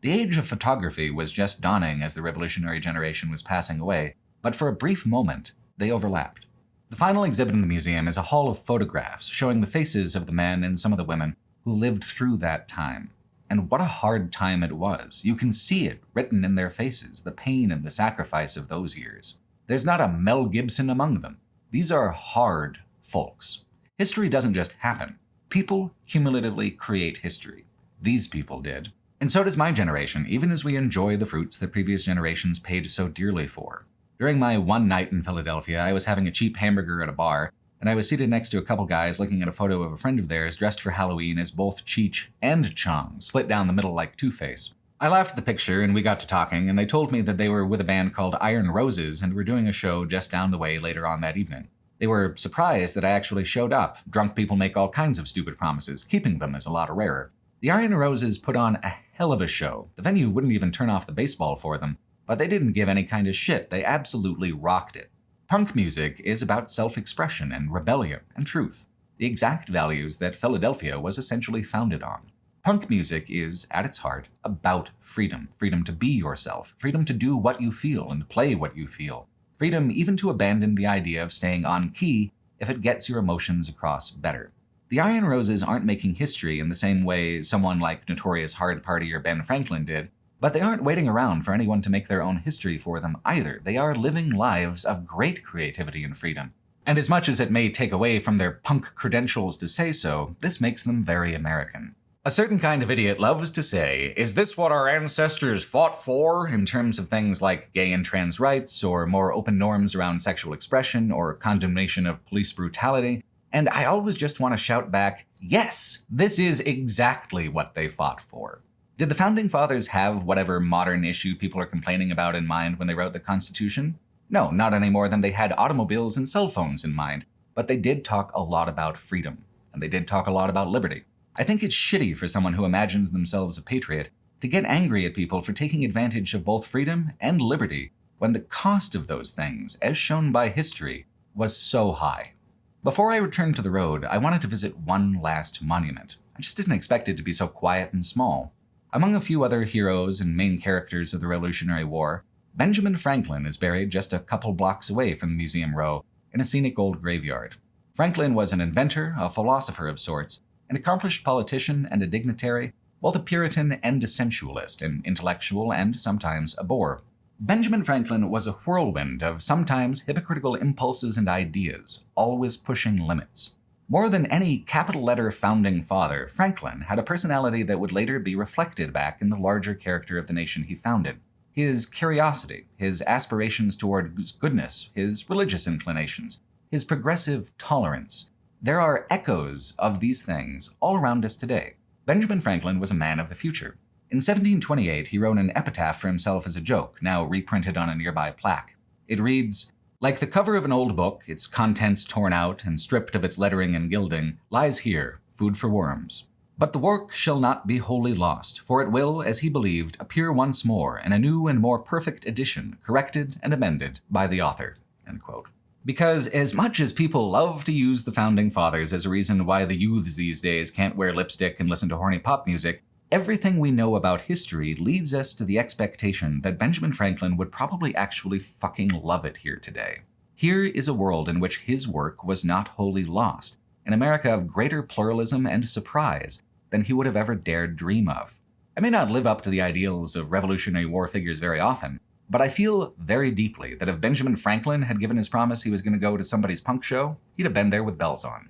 Speaker 1: The age of photography was just dawning as the revolutionary generation was passing away, but for a brief moment, they overlapped. The final exhibit in the museum is a hall of photographs showing the faces of the men and some of the women who lived through that time. And what a hard time it was. You can see it written in their faces, the pain and the sacrifice of those years. There's not a Mel Gibson among them. These are hard folks. History doesn't just happen. People cumulatively create history. These people did. And so does my generation, even as we enjoy the fruits that previous generations paid so dearly for. During my one night in Philadelphia, I was having a cheap hamburger at a bar, and I was seated next to a couple guys looking at a photo of a friend of theirs dressed for Halloween as both Cheech and Chong, split down the middle like Two-Face. I laughed at the picture, and we got to talking, and they told me that they were with a band called Iron Roses and were doing a show just down the way later on that evening. They were surprised that I actually showed up. Drunk people make all kinds of stupid promises. Keeping them is a lot rarer. The Iron Roses put on a hell of a show. The venue wouldn't even turn off the baseball for them, but they didn't give any kind of shit. They absolutely rocked it. Punk music is about self-expression and rebellion and truth, the exact values that Philadelphia was essentially founded on. Punk music is, at its heart, about freedom. Freedom to be yourself. Freedom to do what you feel and play what you feel. Freedom even to abandon the idea of staying on key if it gets your emotions across better. The Iron Roses aren't making history in the same way someone like Notorious Hard Party or Ben Franklin did, but they aren't waiting around for anyone to make their own history for them either. They are living lives of great creativity and freedom. And as much as it may take away from their punk credentials to say so, this makes them very American. A certain kind of idiot loves to say, is this what our ancestors fought for, in terms of things like gay and trans rights, or more open norms around sexual expression, or condemnation of police brutality? And I always just want to shout back, yes, this is exactly what they fought for. Did the Founding Fathers have whatever modern issue people are complaining about in mind when they wrote the Constitution? No, not any more than they had automobiles and cell phones in mind, but they did talk a lot about freedom, and they did talk a lot about liberty. I think it's shitty for someone who imagines themselves a patriot to get angry at people for taking advantage of both freedom and liberty when the cost of those things, as shown by history, was so high. Before I returned to the road, I wanted to visit one last monument. I just didn't expect it to be so quiet and small. Among a few other heroes and main characters of the Revolutionary War, Benjamin Franklin is buried just a couple blocks away from Museum Row in a scenic old graveyard. Franklin was an inventor, a philosopher of sorts, an accomplished politician and a dignitary, both a Puritan and a sensualist, an intellectual and sometimes a bore. Benjamin Franklin was a whirlwind of sometimes hypocritical impulses and ideas, always pushing limits. More than any capital-letter founding father, Franklin had a personality that would later be reflected back in the larger character of the nation he founded. His curiosity, his aspirations towards goodness, his religious inclinations, his progressive tolerance. There are echoes of these things all around us today. Benjamin Franklin was a man of the future. In 1728, he wrote an epitaph for himself as a joke, now reprinted on a nearby plaque. It reads, "Like the cover of an old book, its contents torn out and stripped of its lettering and gilding, lies here, food for worms. But the work shall not be wholly lost, for it will, as he believed, appear once more in a new and more perfect edition, corrected and amended by the author." End quote. Because as much as people love to use the Founding Fathers as a reason why the youths these days can't wear lipstick and listen to horny pop music, everything we know about history leads us to the expectation that Benjamin Franklin would probably actually fucking love it here today. Here is a world in which his work was not wholly lost, an America of greater pluralism and surprise than he would have ever dared dream of. I may not live up to the ideals of Revolutionary War figures very often, but I feel very deeply that if Benjamin Franklin had given his promise he was going to go to somebody's punk show, he'd have been there with bells on.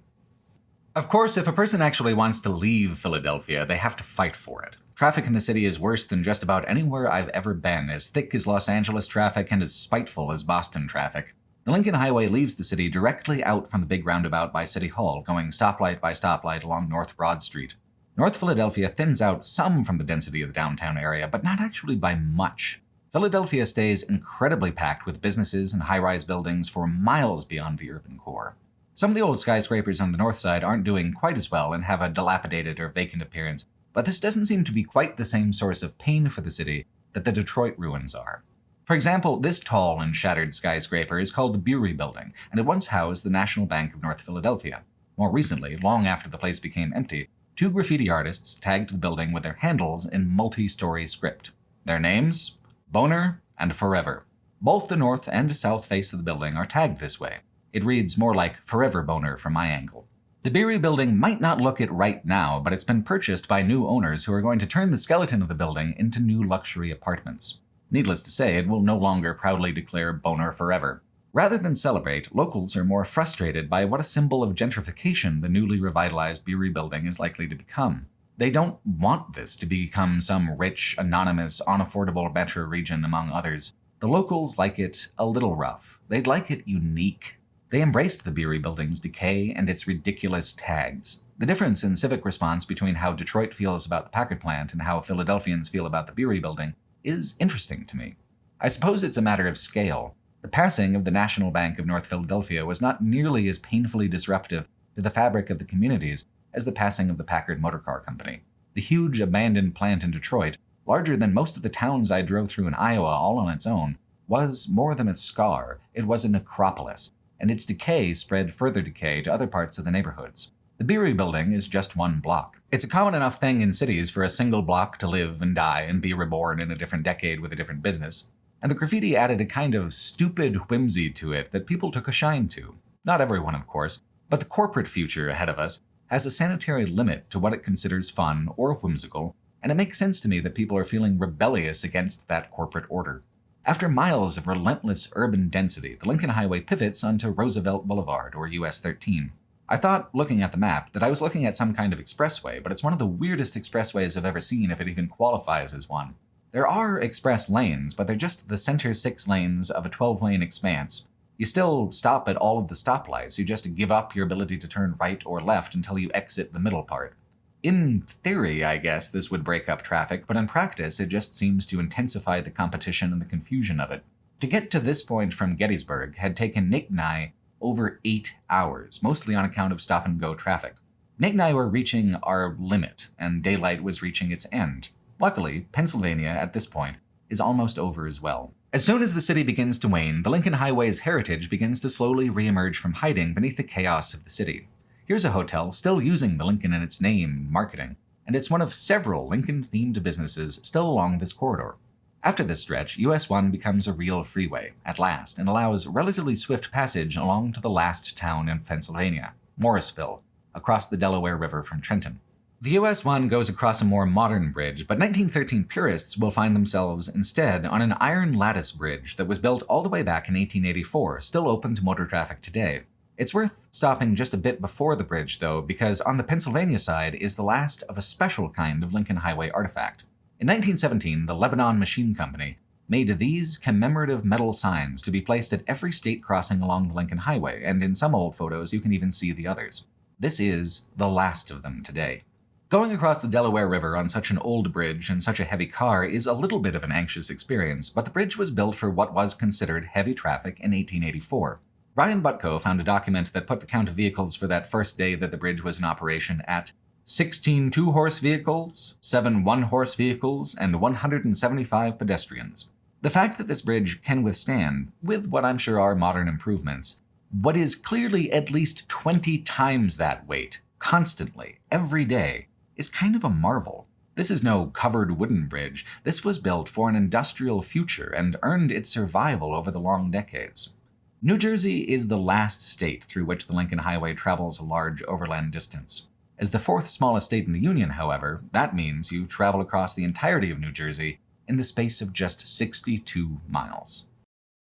Speaker 1: Of course, if a person actually wants to leave Philadelphia, they have to fight for it. Traffic in the city is worse than just about anywhere I've ever been, as thick as Los Angeles traffic and as spiteful as Boston traffic. The Lincoln Highway leaves the city directly out from the big roundabout by City Hall, going stoplight by stoplight along North Broad Street. North Philadelphia thins out some from the density of the downtown area, but not actually by much. Philadelphia stays incredibly packed with businesses and high-rise buildings for miles beyond the urban core. Some of the old skyscrapers on the north side aren't doing quite as well and have a dilapidated or vacant appearance, but this doesn't seem to be quite the same source of pain for the city that the Detroit ruins are. For example, this tall and shattered skyscraper is called the Brewery Building, and it once housed the National Bank of North Philadelphia. More recently, long after the place became empty, 2 graffiti artists tagged the building with their handles in multi-story script. Their names? Boner and Forever. Both the north and south face of the building are tagged this way. It reads more like Forever Boner from my angle. The Brewery Building might not look it right now, but it's been purchased by new owners who are going to turn the skeleton of the building into new luxury apartments. Needless to say, it will no longer proudly declare Boner Forever. Rather than celebrate, locals are more frustrated by what a symbol of gentrification the newly revitalized Brewery Building is likely to become. They don't want this to become some rich, anonymous, unaffordable metro region among others. The locals like it a little rough. They'd like it unique. They embraced the Brewery Building's decay and its ridiculous tags. The difference in civic response between how Detroit feels about the Packard plant and how Philadelphians feel about the Brewery Building is interesting to me. I suppose it's a matter of scale. The passing of the National Bank of North Philadelphia was not nearly as painfully disruptive to the fabric of the communities as the passing of the Packard Motor Car Company. The huge abandoned plant in Detroit, larger than most of the towns I drove through in Iowa all on its own, was more than a scar. It was a necropolis, and its decay spread further decay to other parts of the neighborhoods. The Brewery Building is just one block. It's a common enough thing in cities for a single block to live and die and be reborn in a different decade with a different business. And the graffiti added a kind of stupid whimsy to it that people took a shine to. Not everyone, of course, but the corporate future ahead of us has a sanitary limit to what it considers fun or whimsical, and it makes sense to me that people are feeling rebellious against that corporate order. After miles of relentless urban density, the Lincoln Highway pivots onto Roosevelt Boulevard, or US 13. I thought, looking at the map, that I was looking at some kind of expressway, but it's one of the weirdest expressways I've ever seen if it even qualifies as one. There are express lanes, but they're just the center 6 lanes of a 12-lane expanse. You still stop at all of the stoplights, you just give up your ability to turn right or left until you exit the middle part. In theory, I guess, this would break up traffic, but in practice, it just seems to intensify the competition and the confusion of it. To get to this point from Gettysburg had taken Nick and I over 8 hours, mostly on account of stop-and-go traffic. Nick and I were reaching our limit, and daylight was reaching its end. Luckily, Pennsylvania at this point is almost over as well. As soon as the city begins to wane, the Lincoln Highway's heritage begins to slowly re-emerge from hiding beneath the chaos of the city. Here's a hotel still using the Lincoln in its name and marketing, and it's one of several Lincoln-themed businesses still along this corridor. After this stretch, US 1 becomes a real freeway, at last, and allows relatively swift passage along to the last town in Pennsylvania, Morrisville, across the Delaware River from Trenton. The US 1 goes across a more modern bridge, but 1913 purists will find themselves instead on an iron lattice bridge that was built all the way back in 1884, still open to motor traffic today. It's worth stopping just a bit before the bridge, though, because on the Pennsylvania side is the last of a special kind of Lincoln Highway artifact. In 1917, the Lebanon Machine Company made these commemorative metal signs to be placed at every state crossing along the Lincoln Highway, and in some old photos you can even see the others. This is the last of them today. Going across the Delaware River on such an old bridge and such a heavy car is a little bit of an anxious experience, but the bridge was built for what was considered heavy traffic in 1884. Brian Butko found a document that put the count of vehicles for that first day that the bridge was in operation at 16 two-horse vehicles, 7 one-horse vehicles, and 175 pedestrians. The fact that this bridge can withstand, with what I'm sure are modern improvements, what is clearly at least 20 times that weight, constantly, every day, is kind of a marvel. This is no covered wooden bridge. This was built for an industrial future and earned its survival over the long decades. New Jersey is the last state through which the Lincoln Highway travels a large overland distance. As the fourth smallest state in the Union, however, that means you travel across the entirety of New Jersey in the space of just 62 miles.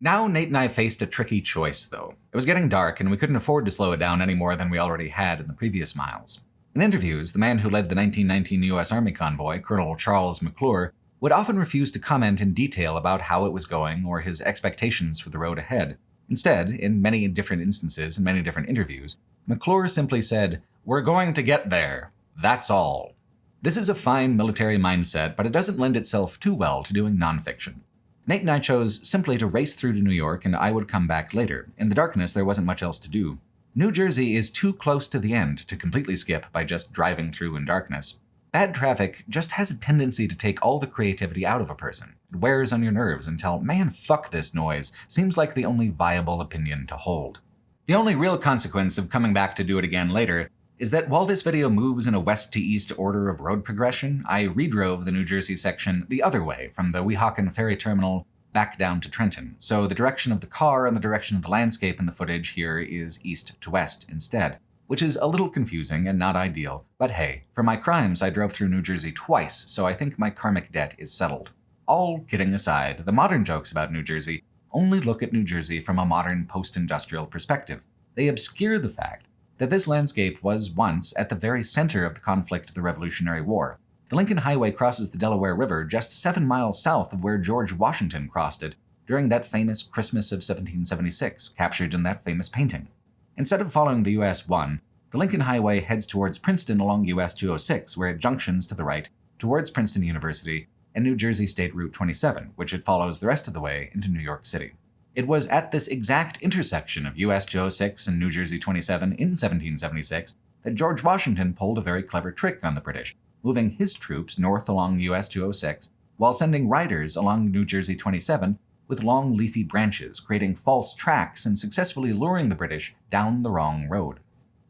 Speaker 1: Now Nate and I faced a tricky choice, though. It was getting dark, and we couldn't afford to slow it down any more than we already had in the previous miles. In interviews, the man who led the 1919 U.S. Army Convoy, Colonel Charles McClure, would often refuse to comment in detail about how it was going or his expectations for the road ahead. Instead, in many different instances and many different interviews, McClure simply said, "We're going to get there. That's all." This is a fine military mindset, but it doesn't lend itself too well to doing nonfiction. Nate and I chose simply to race through to New York, and I would come back later. In the darkness, there wasn't much else to do. New Jersey is too close to the end to completely skip by just driving through in darkness. Bad traffic just has a tendency to take all the creativity out of a person. It wears on your nerves until, man, fuck this noise, seems like the only viable opinion to hold. The only real consequence of coming back to do it again later is that while this video moves in a west to east order of road progression, I redrove the New Jersey section the other way from the Weehawken Ferry Terminal back down to Trenton, so the direction of the car and the direction of the landscape in the footage here is east to west instead, which is a little confusing and not ideal, but hey, for my crimes I drove through New Jersey twice, so I think my karmic debt is settled. All kidding aside, the modern jokes about New Jersey only look at New Jersey from a modern post-industrial perspective. They obscure the fact that this landscape was once at the very center of the conflict of the Revolutionary War. The Lincoln Highway crosses the Delaware River just 7 miles south of where George Washington crossed it during that famous Christmas of 1776, captured in that famous painting. Instead of following the US 1, the Lincoln Highway heads towards Princeton along US 206, where it junctions to the right towards Princeton University and New Jersey State Route 27, which it follows the rest of the way into New York City. It was at this exact intersection of US 206 and New Jersey 27 in 1776 that George Washington pulled a very clever trick on the British, moving his troops north along US 206 while sending riders along New Jersey 27 with long leafy branches, creating false tracks and successfully luring the British down the wrong road.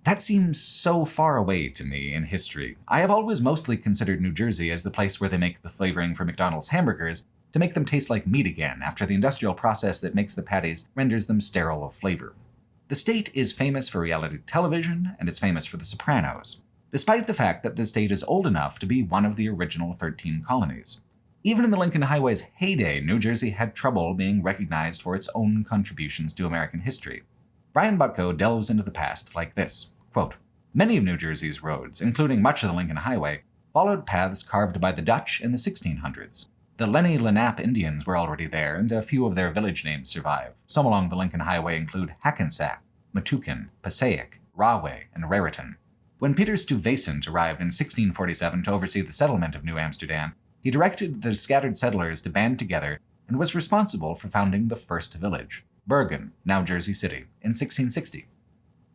Speaker 1: That seems so far away to me in history. I have always mostly considered New Jersey as the place where they make the flavoring for McDonald's hamburgers to make them taste like meat again after the industrial process that makes the patties renders them sterile of flavor. The state is famous for reality television, and it's famous for The Sopranos, despite the fact that the state is old enough to be one of the original 13 colonies. Even in the Lincoln Highway's heyday, New Jersey had trouble being recognized for its own contributions to American history. Brian Butko delves into the past like this, quote, "Many of New Jersey's roads, including much of the Lincoln Highway, followed paths carved by the Dutch in the 1600s. The Lenni Lenape Indians were already there, and a few of their village names survive. Some along the Lincoln Highway include Hackensack, Matukin, Passaic, Rahway, and Raritan. When Peter Stuyvesant arrived in 1647 to oversee the settlement of New Amsterdam, he directed the scattered settlers to band together and was responsible for founding the first village, Bergen, now Jersey City, in 1660.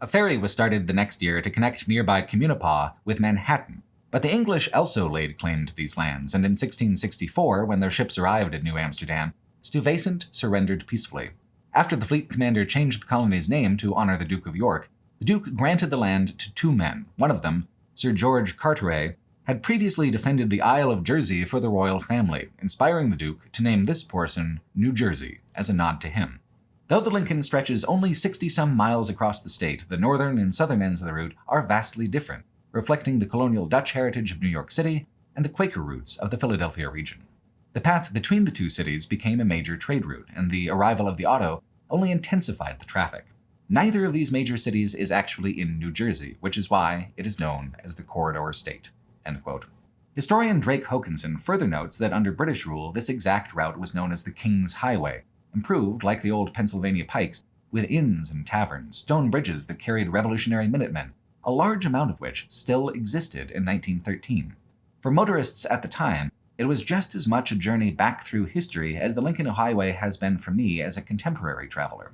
Speaker 1: A ferry was started the next year to connect nearby Communipaw with Manhattan, But the English also laid claim to these lands, and in 1664, when their ships arrived at New Amsterdam, Stuyvesant surrendered peacefully. After the fleet commander changed the colony's name to honor the Duke of York, the Duke granted the land to two men. One of them, Sir George Carteret, had previously defended the Isle of Jersey for the royal family, inspiring the Duke to name this portion New Jersey as a nod to him. Though the Lincoln stretches only 60-some miles across the state, the northern and southern ends of the route are vastly different, reflecting the colonial Dutch heritage of New York City and the Quaker roots of the Philadelphia region. The path between the two cities became a major trade route, and the arrival of the auto only intensified the traffic. Neither of these major cities is actually in New Jersey, which is why it is known as the Corridor State." End quote. Historian Drake Hokanson further notes that under British rule, this exact route was known as the King's Highway, improved like the old Pennsylvania pikes, with inns and taverns, stone bridges that carried Revolutionary Minutemen, a large amount of which still existed in 1913. For motorists at the time, it was just as much a journey back through history as the Lincoln Highway has been for me as a contemporary traveler.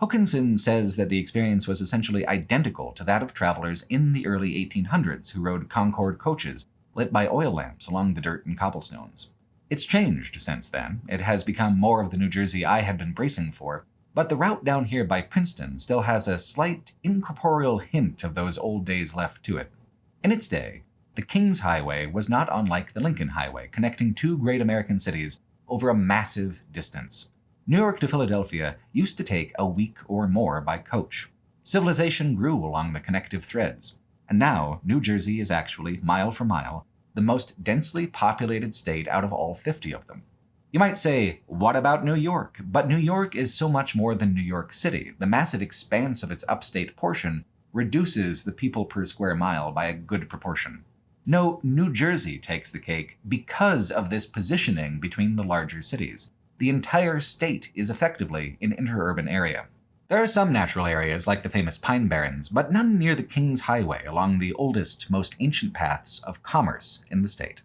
Speaker 1: Hokanson says that the experience was essentially identical to that of travelers in the early 1800s who rode Concorde coaches lit by oil lamps along the dirt and cobblestones. It's changed since then. It has become more of the New Jersey I had been bracing for, but the route down here by Princeton still has a slight incorporeal hint of those old days left to it. In its day, the King's Highway was not unlike the Lincoln Highway, connecting two great American cities over a massive distance. New York to Philadelphia used to take a week or more by coach. Civilization grew along the connective threads, and now New Jersey is actually, mile for mile, the most densely populated state out of all 50 of them. You might say, what about New York? But New York is so much more than New York City. The massive expanse of its upstate portion reduces the people per square mile by a good proportion. No, New Jersey takes the cake because of this positioning between the larger cities. The entire state is effectively an interurban area. There are some natural areas like the famous Pine Barrens, but none near the King's Highway along the oldest, most ancient paths of commerce in the state.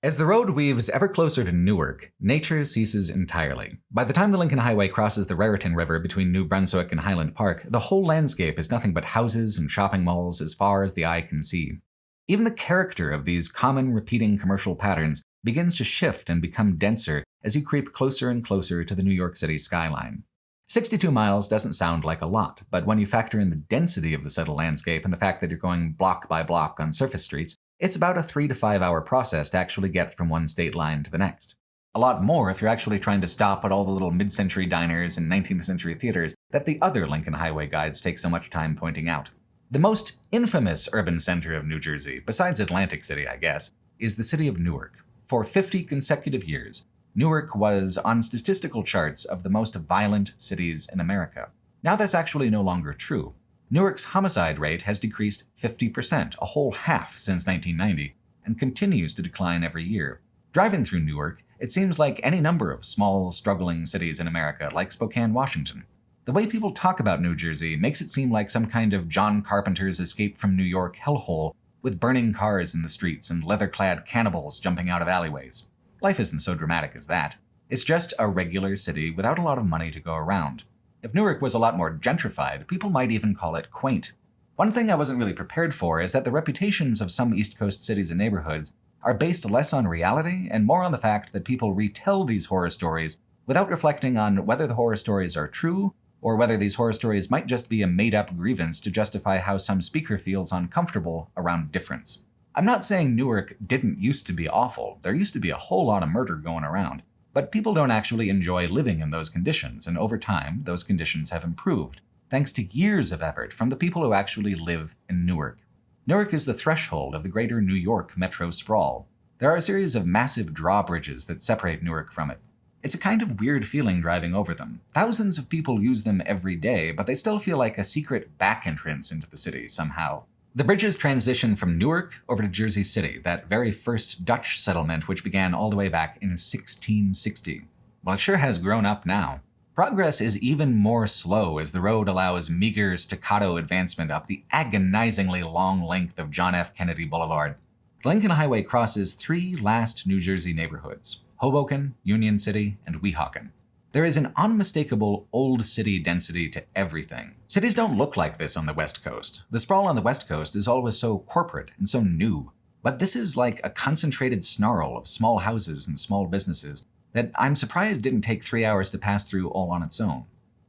Speaker 1: As the road weaves ever closer to Newark, nature ceases entirely. By the time the Lincoln Highway crosses the Raritan River between New Brunswick and Highland Park, the whole landscape is nothing but houses and shopping malls as far as the eye can see. Even the character of these common repeating commercial patterns begins to shift and become denser as you creep closer and closer to the New York City skyline. 62 miles doesn't sound like a lot, but when you factor in the density of the settled landscape and the fact that you're going block by block on surface streets, it's about a 3 to 5 hour process to actually get from one state line to the next. A lot more if you're actually trying to stop at all the little mid-century diners and 19th century theaters that the other Lincoln Highway guides take so much time pointing out. The most infamous urban center of New Jersey, besides Atlantic City, I guess, is the city of Newark. For 50 consecutive years, Newark was on statistical charts of the most violent cities in America. Now that's actually no longer true. Newark's homicide rate has decreased 50%, a whole half since 1990, and continues to decline every year. Driving through Newark, it seems like any number of small, struggling cities in America, like Spokane, Washington. The way people talk about New Jersey makes it seem like some kind of John Carpenter's Escape from New York hellhole, with burning cars in the streets and leather-clad cannibals jumping out of alleyways. Life isn't so dramatic as that. It's just a regular city without a lot of money to go around. If Newark was a lot more gentrified, people might even call it quaint. One thing I wasn't really prepared for is that the reputations of some East Coast cities and neighborhoods are based less on reality and more on the fact that people retell these horror stories without reflecting on whether the horror stories are true or whether these horror stories might just be a made-up grievance to justify how some speaker feels uncomfortable around difference. I'm not saying Newark didn't used to be awful. There used to be a whole lot of murder going around. But people don't actually enjoy living in those conditions, and over time, those conditions have improved, thanks to years of effort from the people who actually live in Newark. Newark is the threshold of the greater New York metro sprawl. There are a series of massive drawbridges that separate Newark from it. It's a kind of weird feeling driving over them. Thousands of people use them every day, but they still feel like a secret back entrance into the city somehow. The bridges transition from Newark over to Jersey City, that very first Dutch settlement which began all the way back in 1660. Well, it sure has grown up now. Progress is even more slow as the road allows meager staccato advancement up the agonizingly long length of John F. Kennedy Boulevard. The Lincoln Highway crosses 3 last New Jersey neighborhoods: Hoboken, Union City, and Weehawken. There is an unmistakable old city density to everything. Cities don't look like this on the West Coast. The sprawl on the West Coast is always so corporate and so new. But this is like a concentrated snarl of small houses and small businesses that I'm surprised didn't take 3 hours to pass through all on its own.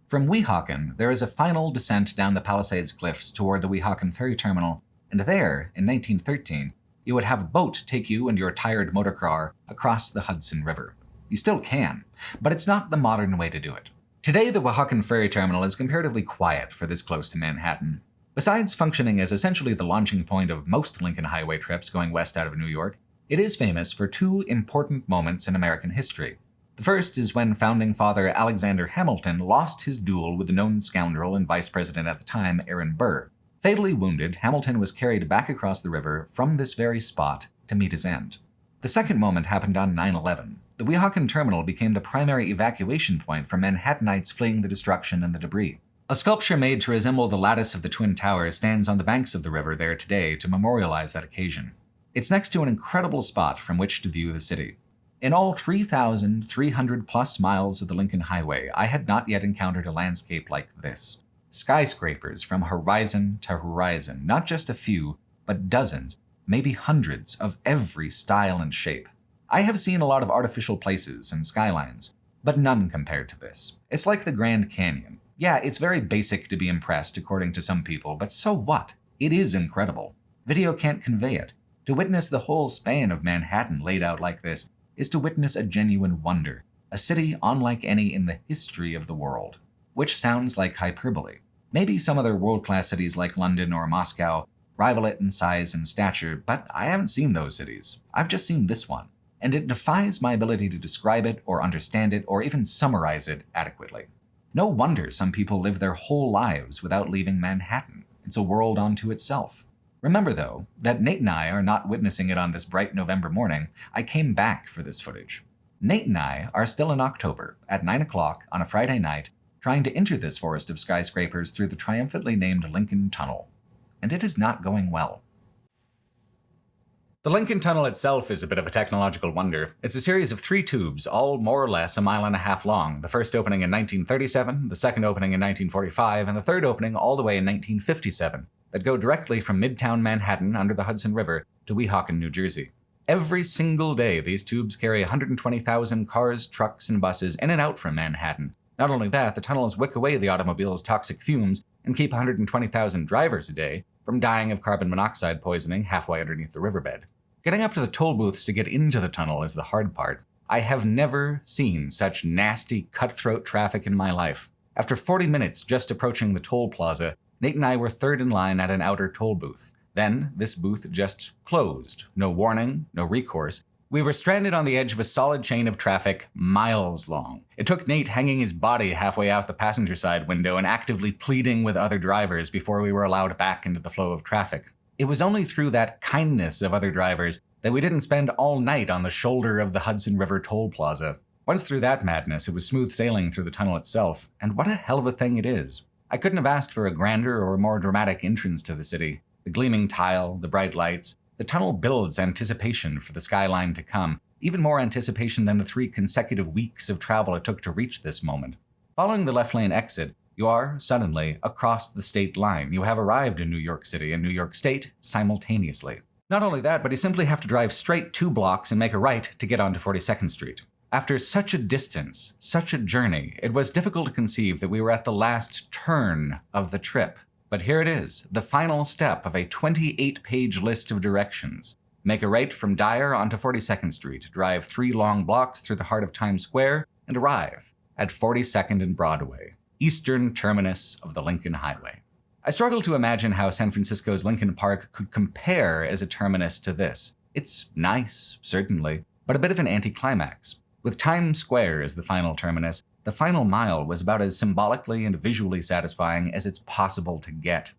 Speaker 1: From Weehawken, there is a final descent down the Palisades Cliffs toward the Weehawken Ferry Terminal, and there, in 1913, you would have a boat take you and your tired motor car across the Hudson River. You still can, but it's not the modern way to do it. Today, the Weehawken Ferry Terminal is comparatively quiet for this close to Manhattan. Besides functioning as essentially the launching point of most Lincoln Highway trips going west out of New York, it is famous for two important moments in American history. The first is when founding father Alexander Hamilton lost his duel with the known scoundrel and vice president at the time, Aaron Burr. Fatally wounded, Hamilton was carried back across the river from this very spot to meet his end. The second moment happened on 9/11. The Weehawken Terminal became the primary evacuation point for Manhattanites fleeing the destruction and the debris. A sculpture made to resemble the lattice of the Twin Towers stands on the banks of the river there today to memorialize that occasion. It's next to an incredible spot from which to view the city. In all 3,300 plus miles of the Lincoln Highway, I had not yet encountered a landscape like this. Skyscrapers from horizon to horizon, not just a few, but dozens, maybe hundreds of every style and shape. I have seen a lot of artificial places and skylines, but none compared to this. It's like the Grand Canyon. Yeah, it's very basic to be impressed, according to some people, but so what? It is incredible. Video can't convey it. To witness the whole span of Manhattan laid out like this is to witness a genuine wonder, a city unlike any in the history of the world. Which sounds like hyperbole. Maybe some other world-class cities like London or Moscow rival it in size and stature, but I haven't seen those cities. I've just seen this one, and it defies my ability to describe it or understand it or even summarize it adequately. No wonder some people live their whole lives without leaving Manhattan. It's a world unto itself. Remember, though, that Nate and I are not witnessing it on this bright November morning. I came back for this footage. Nate and I are still in October, at 9 o'clock on a Friday night, trying to enter this forest of skyscrapers through the triumphantly named Lincoln Tunnel. And it is not going well. The Lincoln Tunnel itself is a bit of a technological wonder. It's a series of 3 tubes, all more or less a mile and a half long, the first opening in 1937, the second opening in 1945, and the third opening all the way in 1957, that go directly from Midtown Manhattan under the Hudson River to Weehawken, New Jersey. Every single day, these tubes carry 120,000 cars, trucks, and buses in and out from Manhattan. Not only that, the tunnels wick away the automobile's toxic fumes and keep 120,000 drivers a day from dying of carbon monoxide poisoning halfway underneath the riverbed. Getting up to the toll booths to get into the tunnel is the hard part. I have never seen such nasty, cutthroat traffic in my life. After 40 minutes just approaching the toll plaza, Nate and I were third in line at an outer toll booth. Then, this booth just closed. No warning, no recourse. We were stranded on the edge of a solid chain of traffic miles long. It took Nate hanging his body halfway out the passenger side window and actively pleading with other drivers before we were allowed back into the flow of traffic. It was only through that kindness of other drivers that we didn't spend all night on the shoulder of the Hudson River toll plaza. Once through that madness, it was smooth sailing through the tunnel itself, and what a hell of a thing it is. I couldn't have asked for a grander or more dramatic entrance to the city. The gleaming tile, the bright lights, the tunnel builds anticipation for the skyline to come, even more anticipation than the 3 consecutive weeks of travel it took to reach this moment. Following the left lane exit, you are, suddenly, across the state line. You have arrived in New York City and New York State simultaneously. Not only that, but you simply have to drive straight 2 blocks and make a right to get onto 42nd Street. After such a distance, such a journey, it was difficult to conceive that we were at the last turn of the trip. But here it is, the final step of a 28-page list of directions. Make a right from Dyer onto 42nd Street, drive 3 long blocks through the heart of Times Square, and arrive at 42nd and Broadway, eastern terminus of the Lincoln Highway. I struggle to imagine how San Francisco's Lincoln Park could compare as a terminus to this. It's nice, certainly, but a bit of an anticlimax. With Times Square as the final terminus, the final mile was about as symbolically and visually satisfying as it's possible to get.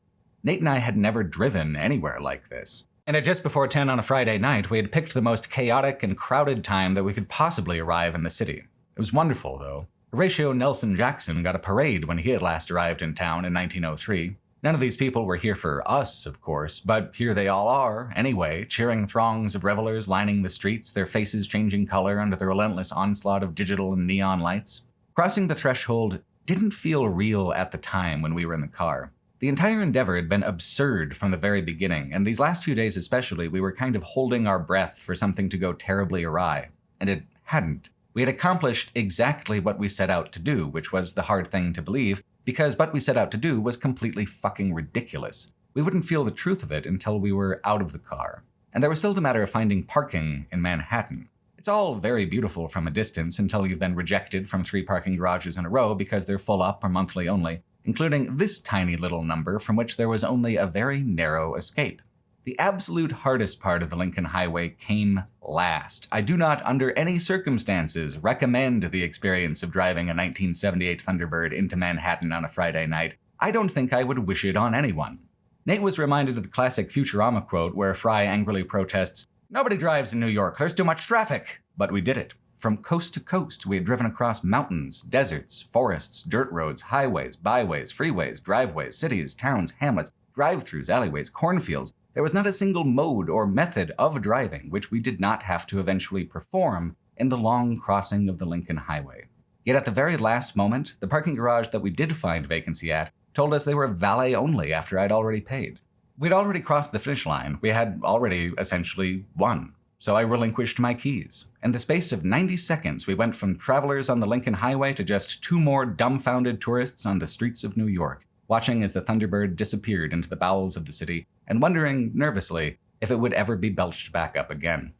Speaker 1: Nate and I had never driven anywhere like this. And at just before 10 on a Friday night, we had picked the most chaotic and crowded time that we could possibly arrive in the city. It was wonderful, though. Horatio Nelson Jackson got a parade when he had last arrived in town in 1903. None of these people were here for us, of course, but here they all are, anyway, cheering throngs of revelers lining the streets, their faces changing color under the relentless onslaught of digital and neon lights. Crossing the threshold didn't feel real at the time when we were in the car. The entire endeavor had been absurd from the very beginning, and these last few days especially, we were kind of holding our breath for something to go terribly awry. And it hadn't. We had accomplished exactly what we set out to do, which was the hard thing to believe, because what we set out to do was completely fucking ridiculous. We wouldn't feel the truth of it until we were out of the car. And there was still the matter of finding parking in Manhattan. It's all very beautiful from a distance until you've been rejected from 3 parking garages in a row because they're full up or monthly only, including this tiny little number from which there was only a very narrow escape. The absolute hardest part of the Lincoln Highway came last. I do not, under any circumstances, recommend the experience of driving a 1978 Thunderbird into Manhattan on a Friday night. I don't think I would wish it on anyone. Nate was reminded of the classic Futurama quote where Fry angrily protests, "Nobody drives in New York, there's too much traffic." But we did it. From coast to coast, we had driven across mountains, deserts, forests, dirt roads, highways, byways, freeways, driveways, cities, towns, hamlets, drive-thrus, alleyways, cornfields. There was not a single mode or method of driving which we did not have to eventually perform in the long crossing of the Lincoln Highway. Yet at the very last moment, the parking garage that we did find vacancy at told us they were valet only after I'd already paid. We'd already crossed the finish line. We had already essentially won. So I relinquished my keys. In the space of 90 seconds, we went from travelers on the Lincoln Highway to just 2 more dumbfounded tourists on the streets of New York, watching as the Thunderbird disappeared into the bowels of the city and wondering, nervously, if it would ever be belched back up again.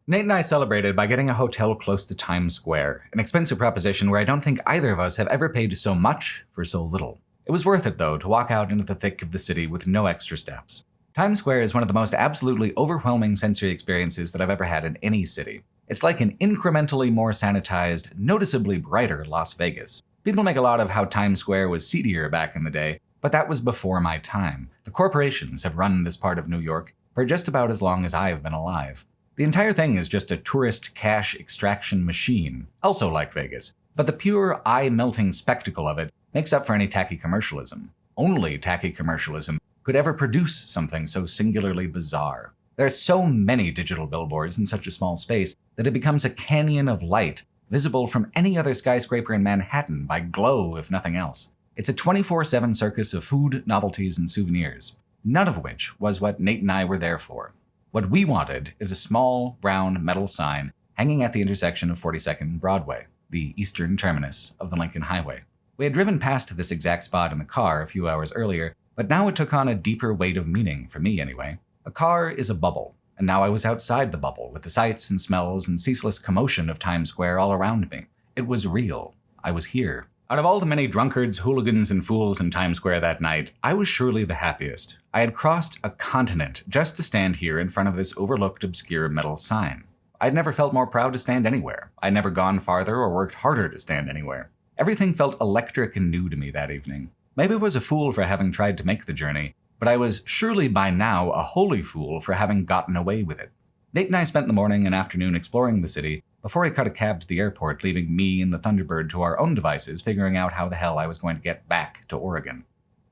Speaker 1: Nate and I celebrated by getting a hotel close to Times Square, an expensive proposition where I don't think either of us have ever paid so much for so little. It was worth it, though, to walk out into the thick of the city with no extra steps. Times Square is one of the most absolutely overwhelming sensory experiences that I've ever had in any city. It's like an incrementally more sanitized, noticeably brighter Las Vegas. People make a lot of how Times Square was seedier back in the day, but that was before my time. The corporations have run this part of New York for just about as long as I've been alive. The entire thing is just a tourist cash extraction machine, also like Vegas, but the pure eye-melting spectacle of it makes up for any tacky commercialism. Only tacky commercialism could ever produce something so singularly bizarre. There are so many digital billboards in such a small space that it becomes a canyon of light, visible from any other skyscraper in Manhattan by glow, if nothing else. It's a 24/7 circus of food, novelties, and souvenirs, none of which was what Nate and I were there for. What we wanted is a small, brown metal sign hanging at the intersection of 42nd and Broadway, the eastern terminus of the Lincoln Highway. We had driven past this exact spot in the car a few hours earlier, but now it took on a deeper weight of meaning, for me anyway. A car is a bubble, and now I was outside the bubble with the sights and smells and ceaseless commotion of Times Square all around me. It was real. I was here. Out of all the many drunkards, hooligans, and fools in Times Square that night, I was surely the happiest. I had crossed a continent just to stand here in front of this overlooked obscure metal sign. I'd never felt more proud to stand anywhere. I'd never gone farther or worked harder to stand anywhere. Everything felt electric and new to me that evening. Maybe I was a fool for having tried to make the journey, but I was surely by now a holy fool for having gotten away with it. Nate and I spent the morning and afternoon exploring the city before he caught a cab to the airport, leaving me and the Thunderbird to our own devices, figuring out how the hell I was going to get back to Oregon.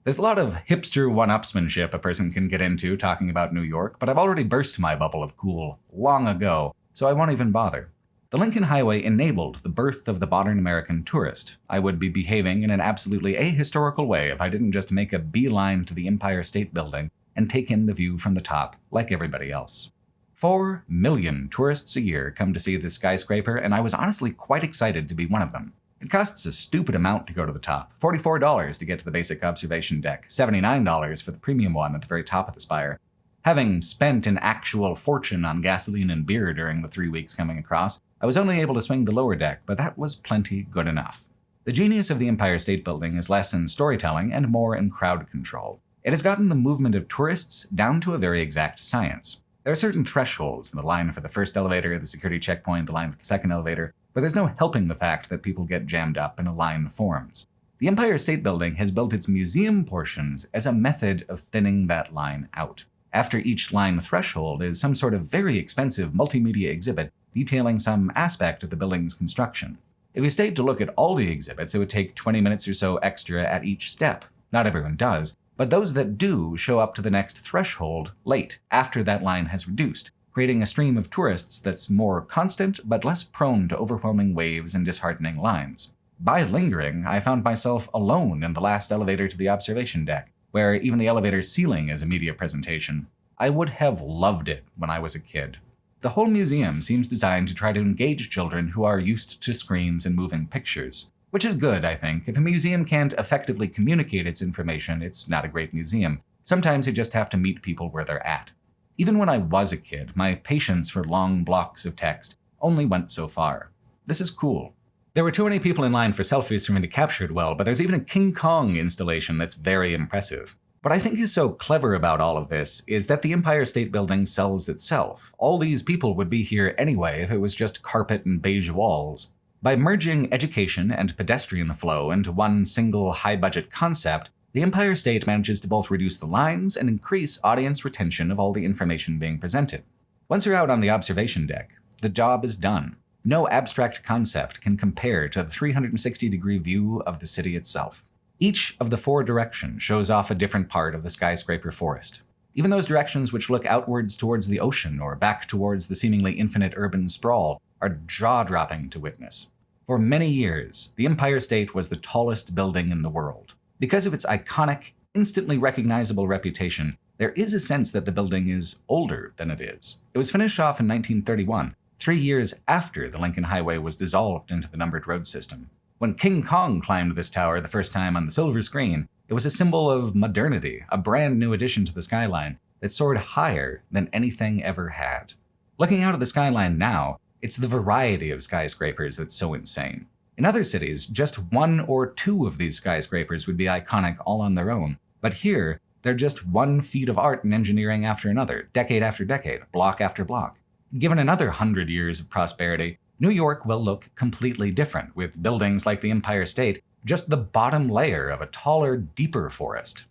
Speaker 1: There's a lot of hipster one-upsmanship a person can get into talking about New York, but I've already burst my bubble of cool long ago, so I won't even bother. The Lincoln Highway enabled the birth of the modern American tourist. I would be behaving in an absolutely ahistorical way if I didn't just make a beeline to the Empire State Building and take in the view from the top like everybody else. 4 million tourists a year come to see this skyscraper, and I was honestly quite excited to be one of them. It costs a stupid amount to go to the top, $44 to get to the basic observation deck, $79 for the premium one at the very top of the spire. Having spent an actual fortune on gasoline and beer during the 3 weeks coming across, I was only able to swing the lower deck, but that was plenty good enough. The genius of the Empire State Building is less in storytelling and more in crowd control. It has gotten the movement of tourists down to a very exact science. There are certain thresholds in the line for the first elevator, the security checkpoint, the line for the second elevator, but there's no helping the fact that people get jammed up and a line forms. The Empire State Building has built its museum portions as a method of thinning that line out. After each line threshold is some sort of very expensive multimedia exhibit detailing some aspect of the building's construction. If you stayed to look at all the exhibits, it would take 20 minutes or so extra at each step. Not everyone does, but those that do show up to the next threshold late, after that line has reduced, creating a stream of tourists that's more constant but less prone to overwhelming waves and disheartening lines. By lingering, I found myself alone in the last elevator to the observation deck, where even the elevator's ceiling is a media presentation. I would have loved it when I was a kid. The whole museum seems designed to try to engage children who are used to screens and moving pictures. Which is good, I think. If a museum can't effectively communicate its information, it's not a great museum. Sometimes you just have to meet people where they're at. Even when I was a kid, my patience for long blocks of text only went so far. This is cool. There were too many people in line for selfies for me to capture it well, but there's even a King Kong installation that's very impressive. What I think is so clever about all of this is that the Empire State Building sells itself. All these people would be here anyway if it was just carpet and beige walls. By merging education and pedestrian flow into one single high-budget concept, the Empire State manages to both reduce the lines and increase audience retention of all the information being presented. Once you're out on the observation deck, the job is done. No abstract concept can compare to the 360-degree view of the city itself. Each of the 4 directions shows off a different part of the skyscraper forest. Even those directions which look outwards towards the ocean or back towards the seemingly infinite urban sprawl are jaw-dropping to witness. For many years, the Empire State was the tallest building in the world. Because of its iconic, instantly recognizable reputation, there is a sense that the building is older than it is. It was finished off in 1931, 3 years after the Lincoln Highway was dissolved into the numbered road system. When King Kong climbed this tower the first time on the silver screen, it was a symbol of modernity, a brand new addition to the skyline that soared higher than anything ever had. Looking out at the skyline now, it's the variety of skyscrapers that's so insane. In other cities, just 1 or 2 of these skyscrapers would be iconic all on their own, but here, they're just one feat of art and engineering after another, decade after decade, block after block. Given another 100 years of prosperity, New York will look completely different, with buildings like the Empire State just the bottom layer of a taller, deeper forest.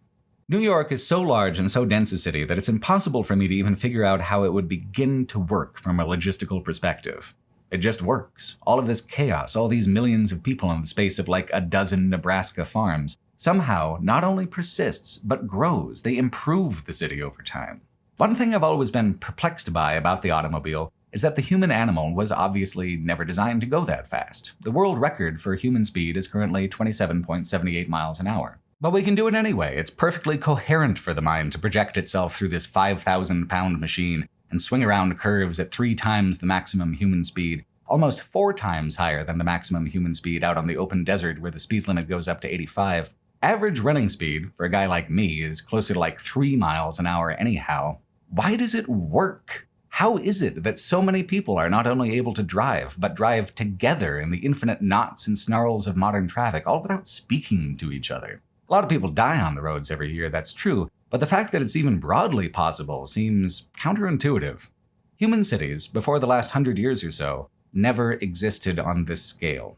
Speaker 1: New York is so large and so dense a city that it's impossible for me to even figure out how it would begin to work from a logistical perspective. It just works. All of this chaos, all these millions of people in the space of like a dozen Nebraska farms, somehow not only persists, but grows. They improve the city over time. One thing I've always been perplexed by about the automobile is that the human animal was obviously never designed to go that fast. The world record for human speed is currently 27.78 miles an hour. But we can do it anyway. It's perfectly coherent for the mind to project itself through this 5,000-pound machine and swing around curves at 3 times the maximum human speed, almost 4 times higher than the maximum human speed out on the open desert where the speed limit goes up to 85. Average running speed, for a guy like me, is closer to like 3 miles an hour anyhow. Why does it work? How is it that so many people are not only able to drive, but drive together in the infinite knots and snarls of modern traffic, all without speaking to each other? A lot of people die on the roads every year, that's true, but the fact that it's even broadly possible seems counterintuitive. Human cities, before the last 100 years or so, never existed on this scale.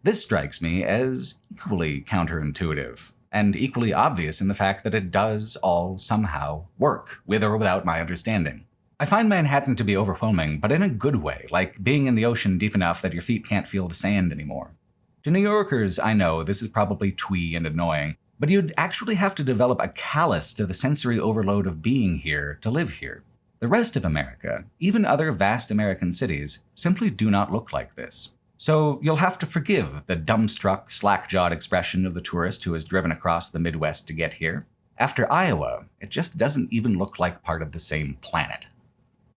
Speaker 1: This strikes me as equally counterintuitive, and equally obvious in the fact that it does all somehow work, with or without my understanding. I find Manhattan to be overwhelming, but in a good way, like being in the ocean deep enough that your feet can't feel the sand anymore. To New Yorkers, I know this is probably twee and annoying, but you'd actually have to develop a callus to the sensory overload of being here to live here. The rest of America, even other vast American cities, simply do not look like this. So you'll have to forgive the dumbstruck, slack-jawed expression of the tourist who has driven across the Midwest to get here. After Iowa, it just doesn't even look like part of the same planet.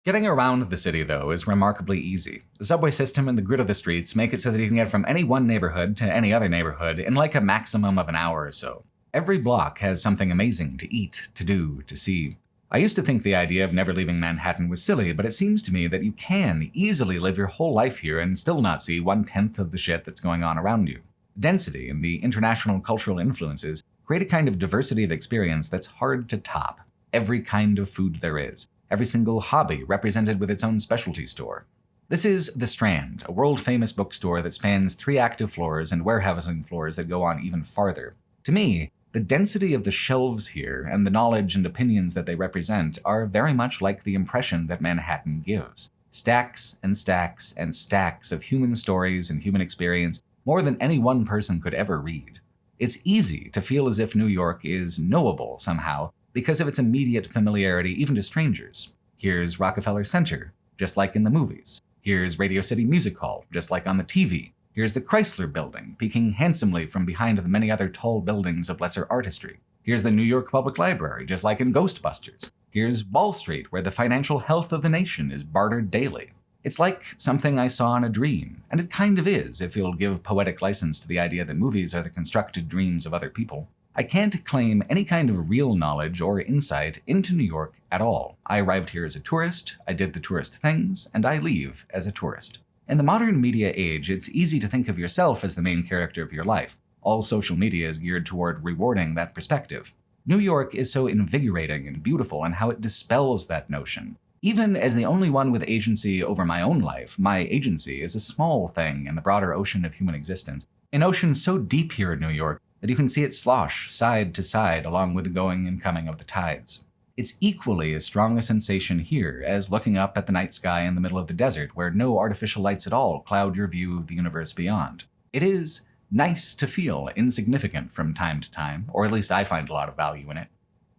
Speaker 1: Getting around the city, though, is remarkably easy. The subway system and the grid of the streets make it so that you can get from any one neighborhood to any other neighborhood in like a maximum of an hour or so. Every block has something amazing to eat, to do, to see. I used to think the idea of never leaving Manhattan was silly, but it seems to me that you can easily live your whole life here and still not see 1/10 of the shit that's going on around you. Density and the international cultural influences create a kind of diversity of experience that's hard to top. Every kind of food there is. Every single hobby represented with its own specialty store. This is The Strand, a world-famous bookstore that spans 3 active floors and warehousing floors that go on even farther. To me, the density of the shelves here and the knowledge and opinions that they represent are very much like the impression that Manhattan gives. Stacks and stacks and stacks of human stories and human experience, more than any one person could ever read. It's easy to feel as if New York is knowable somehow, because of its immediate familiarity even to strangers. Here's Rockefeller Center, just like in the movies. Here's Radio City Music Hall, just like on the TV. Here's the Chrysler Building, peeking handsomely from behind the many other tall buildings of lesser artistry. Here's the New York Public Library, just like in Ghostbusters. Here's Wall Street, where the financial health of the nation is bartered daily. It's like something I saw in a dream, and it kind of is, if you'll give poetic license to the idea that movies are the constructed dreams of other people. I can't claim any kind of real knowledge or insight into New York at all. I arrived here as a tourist, I did the tourist things, and I leave as a tourist. In the modern media age, it's easy to think of yourself as the main character of your life. All social media is geared toward rewarding that perspective. New York is so invigorating and beautiful in how it dispels that notion. Even as the only one with agency over my own life, my agency is a small thing in the broader ocean of human existence. An ocean so deep here in New York that you can see it slosh side to side along with the going and coming of the tides. It's equally as strong a sensation here as looking up at the night sky in the middle of the desert where no artificial lights at all cloud your view of the universe beyond. It is nice to feel insignificant from time to time, or at least I find a lot of value in it.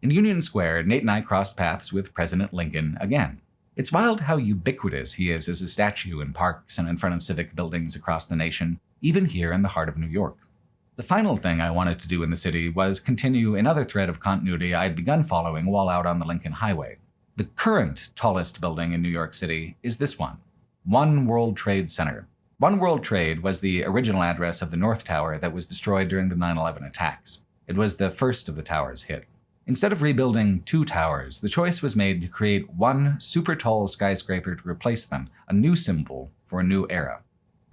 Speaker 1: In Union Square, Nate and I crossed paths with President Lincoln again. It's wild how ubiquitous he is as a statue in parks and in front of civic buildings across the nation, even here in the heart of New York. The final thing I wanted to do in the city was continue another thread of continuity I'd begun following while out on the Lincoln Highway. The current tallest building in New York City is this one, One World Trade Center. One World Trade was the original address of the North Tower that was destroyed during the 9/11 attacks. It was the first of the towers hit. Instead of rebuilding two towers, the choice was made to create one super tall skyscraper to replace them, a new symbol for a new era.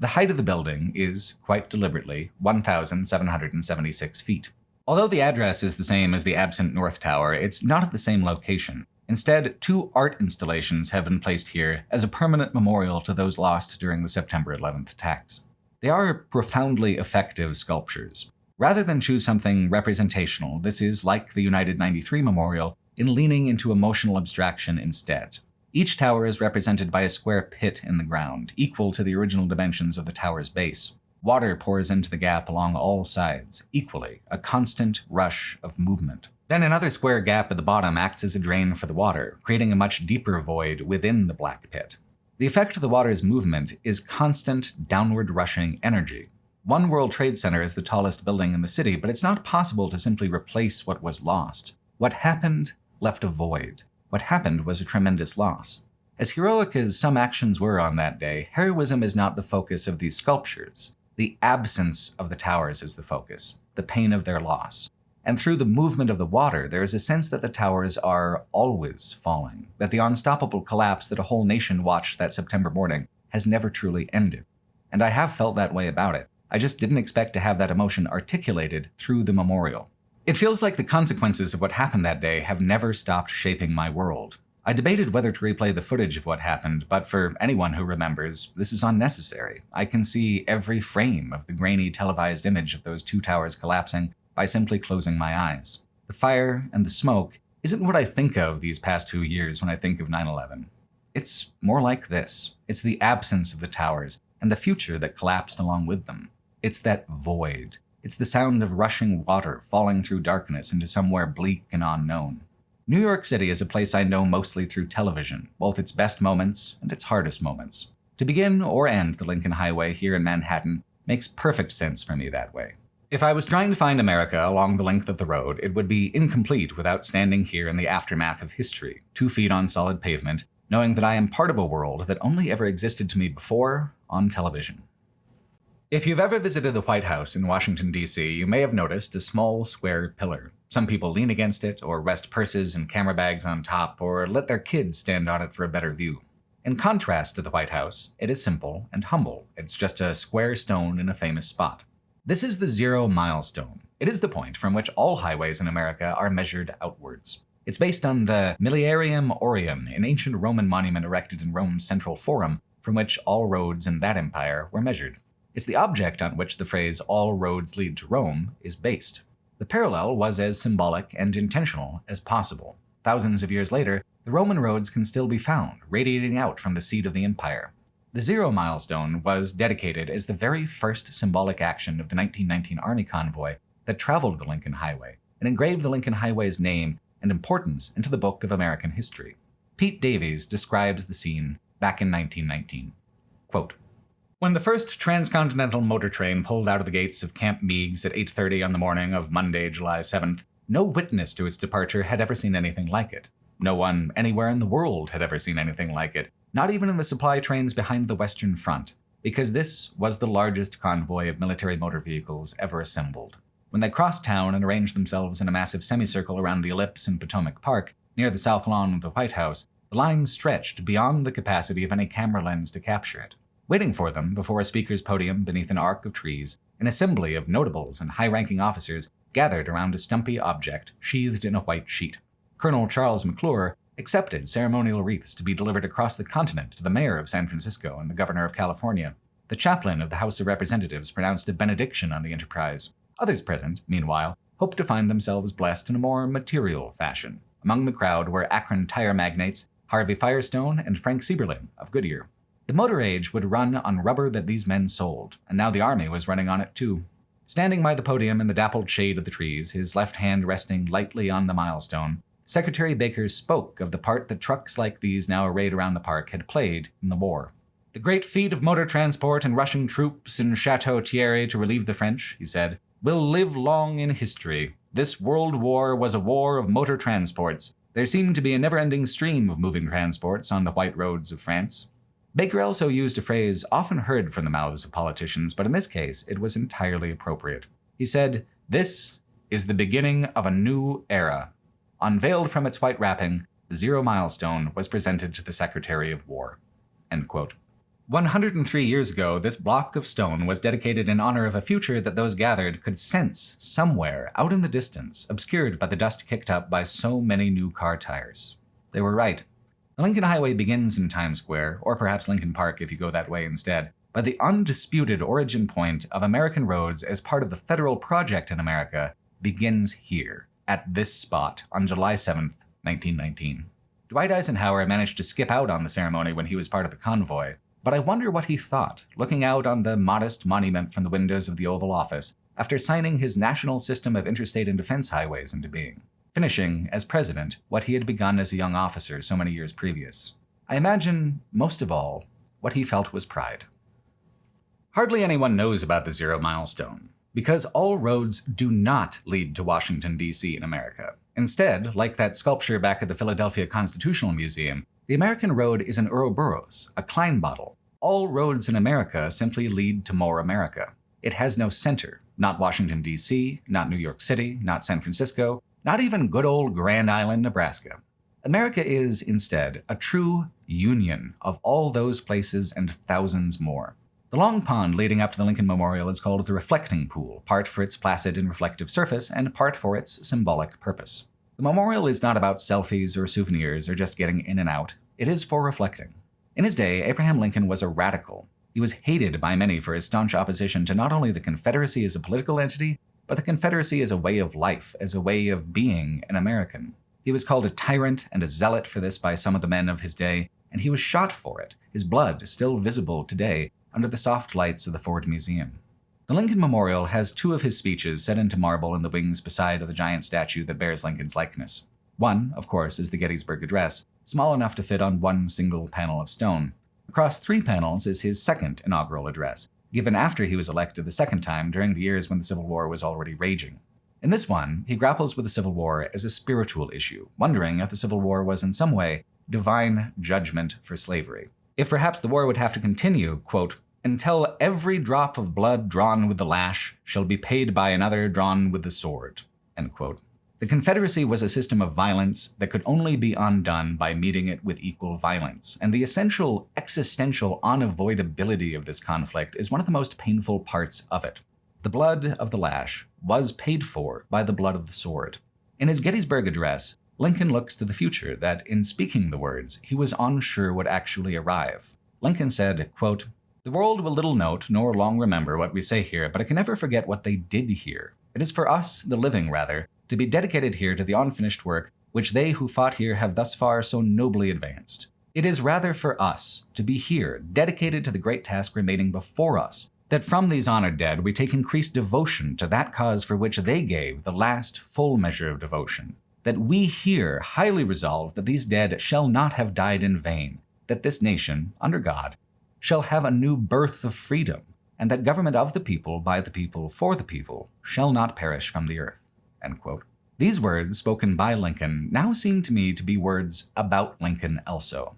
Speaker 1: The height of the building is, quite deliberately, 1,776 feet. Although the address is the same as the absent North Tower, it's not at the same location. Instead, two art installations have been placed here as a permanent memorial to those lost during the September 11th attacks. They are profoundly effective sculptures. Rather than choose something representational, this is like the United 93 Memorial in leaning into emotional abstraction instead. Each tower is represented by a square pit in the ground, equal to the original dimensions of the tower's base. Water pours into the gap along all sides, equally, a constant rush of movement. Then another square gap at the bottom acts as a drain for the water, creating a much deeper void within the black pit. The effect of the water's movement is constant, downward rushing energy. One World Trade Center is the tallest building in the city, but it's not possible to simply replace what was lost. What happened left a void. What happened was a tremendous loss. As heroic as some actions were on that day, heroism is not the focus of these sculptures. The absence of the towers is the focus, the pain of their loss. And through the movement of the water, there is a sense that the towers are always falling, that the unstoppable collapse that a whole nation watched that September morning has never truly ended. And I have felt that way about it. I just didn't expect to have that emotion articulated through the memorial. It feels like the consequences of what happened that day have never stopped shaping my world. I debated whether to replay the footage of what happened, but for anyone who remembers, this is unnecessary. I can see every frame of the grainy televised image of those two towers collapsing by simply closing my eyes. The fire and the smoke isn't what I think of these past 2 years when I think of 9/11. It's more like this. It's the absence of the towers and the future that collapsed along with them. It's that void. It's the sound of rushing water falling through darkness into somewhere bleak and unknown. New York City is a place I know mostly through television, both its best moments and its hardest moments. To begin or end the Lincoln Highway here in Manhattan makes perfect sense for me that way. If I was trying to find America along the length of the road, it would be incomplete without standing here in the aftermath of history, 2 feet on solid pavement, knowing that I am part of a world that only ever existed to me before on television. If you've ever visited the White House in Washington, D.C., you may have noticed a small square pillar. Some people lean against it, or rest purses and camera bags on top, or let their kids stand on it for a better view. In contrast to the White House, it is simple and humble. It's just a square stone in a famous spot. This is the 0 milestone. It is the point from which all highways in America are measured outwards. It's based on the Militarium Aureum, an ancient Roman monument erected in Rome's central forum, from which all roads in that empire were measured. It's the object on which the phrase, "all roads lead to Rome," is based. The parallel was as symbolic and intentional as possible. Thousands of years later, the Roman roads can still be found, radiating out from the seat of the empire. The 0 milestone was dedicated as the very first symbolic action of the 1919 Army Convoy that traveled the Lincoln Highway, and engraved the Lincoln Highway's name and importance into the book of American history. Pete Davies describes the scene back in 1919. Quote, "When the first Transcontinental motor train pulled out of the gates of Camp Meigs at 8:30 on the morning of Monday, July 7th, No witness to its departure had ever seen anything like it. No one anywhere in the world had ever seen anything like it, not even in the supply trains behind the Western Front, because this was the largest convoy of military motor vehicles ever assembled. When they crossed town and arranged themselves in a massive semicircle around the ellipse in Potomac Park, near the south lawn of the White House, the line stretched beyond the capacity of any camera lens to capture it. Waiting for them before a speaker's podium beneath an arc of trees, an assembly of notables and high-ranking officers gathered around a stumpy object sheathed in a white sheet. Colonel Charles McClure accepted ceremonial wreaths to be delivered across the continent to the mayor of San Francisco and the governor of California. The chaplain of the House of Representatives pronounced a benediction on the enterprise. Others present, meanwhile, hoped to find themselves blessed in a more material fashion. Among the crowd were Akron tire magnates Harvey Firestone and Frank Sieberling of Goodyear. The motor age would run on rubber that these men sold, and now the Army was running on it too. Standing by the podium in the dappled shade of the trees, his left hand resting lightly on the milestone, Secretary Baker spoke of the part that trucks like these now arrayed around the park had played in the war. "The great feat of motor transport and rushing troops in Chateau Thierry to relieve the French," he said, "will live long in history. This World War was a war of motor transports. There seemed to be a never-ending stream of moving transports on the white roads of France." Baker also used a phrase often heard from the mouths of politicians, but in this case it was entirely appropriate. He said, "This is the beginning of a new era." Unveiled from its white wrapping, the Zero Milestone was presented to the Secretary of War. End quote. 103 years ago, this block of stone was dedicated in honor of a future that those gathered could sense somewhere out in the distance, obscured by the dust kicked up by so many new car tires. They were right. The Lincoln Highway begins in Times Square, or perhaps Lincoln Park if you go that way instead, but the undisputed origin point of American roads as part of the federal project in America begins here, at this spot, on July 7th, 1919. Dwight Eisenhower managed to skip out on the ceremony when he was part of the convoy, but I wonder what he thought, looking out on the modest monument from the windows of the Oval Office after signing his national system of interstate and defense highways into being, finishing, as president, what he had begun as a young officer so many years previous. I imagine, most of all, what he felt was pride. Hardly anyone knows about the Zero Milestone, because all roads do not lead to Washington, D.C. in America. Instead, like that sculpture back at the Philadelphia Constitutional Museum, the American road is an Ouroboros, a Klein bottle. All roads in America simply lead to more America. It has no center, not Washington, D.C., not New York City, not San Francisco, not even good old Grand Island, Nebraska. America is, instead, a true union of all those places and thousands more. The long pond leading up to the Lincoln Memorial is called the Reflecting Pool, part for its placid and reflective surface and part for its symbolic purpose. The memorial is not about selfies or souvenirs or just getting in and out. It is for reflecting. In his day, Abraham Lincoln was a radical. He was hated by many for his staunch opposition to not only the Confederacy as a political entity, but the Confederacy as a way of life, as a way of being an American. He was called a tyrant and a zealot for this by some of the men of his day, and he was shot for it, his blood still visible today under the soft lights of the Ford Museum. The Lincoln Memorial has two of his speeches set into marble in the wings beside the giant statue that bears Lincoln's likeness. One, of course, is the Gettysburg Address, small enough to fit on one single panel of stone. Across 3 panels is his second inaugural address, given after he was elected the second time during the years when the Civil War was already raging. In this one, he grapples with the Civil War as a spiritual issue, wondering if the Civil War was in some way divine judgment for slavery. If perhaps the war would have to continue, quote, "until every drop of blood drawn with the lash shall be paid by another drawn with the sword," end quote. The Confederacy was a system of violence that could only be undone by meeting it with equal violence, and the essential existential unavoidability of this conflict is one of the most painful parts of it. The blood of the lash was paid for by the blood of the sword. In his Gettysburg Address, Lincoln looks to the future that, in speaking the words, he was unsure would actually arrive. Lincoln said, quote, "The world will little note nor long remember what we say here, but it can never forget what they did here. It is for us, the living rather, to be dedicated here to the unfinished work which they who fought here have thus far so nobly advanced. It is rather for us to be here, dedicated to the great task remaining before us, that from these honored dead we take increased devotion to that cause for which they gave the last full measure of devotion. That we here highly resolve that these dead shall not have died in vain, that this nation, under God, shall have a new birth of freedom, and that government of the people, by the people, for the people, shall not perish from the earth." End quote. These words, spoken by Lincoln, now seem to me to be words about Lincoln also.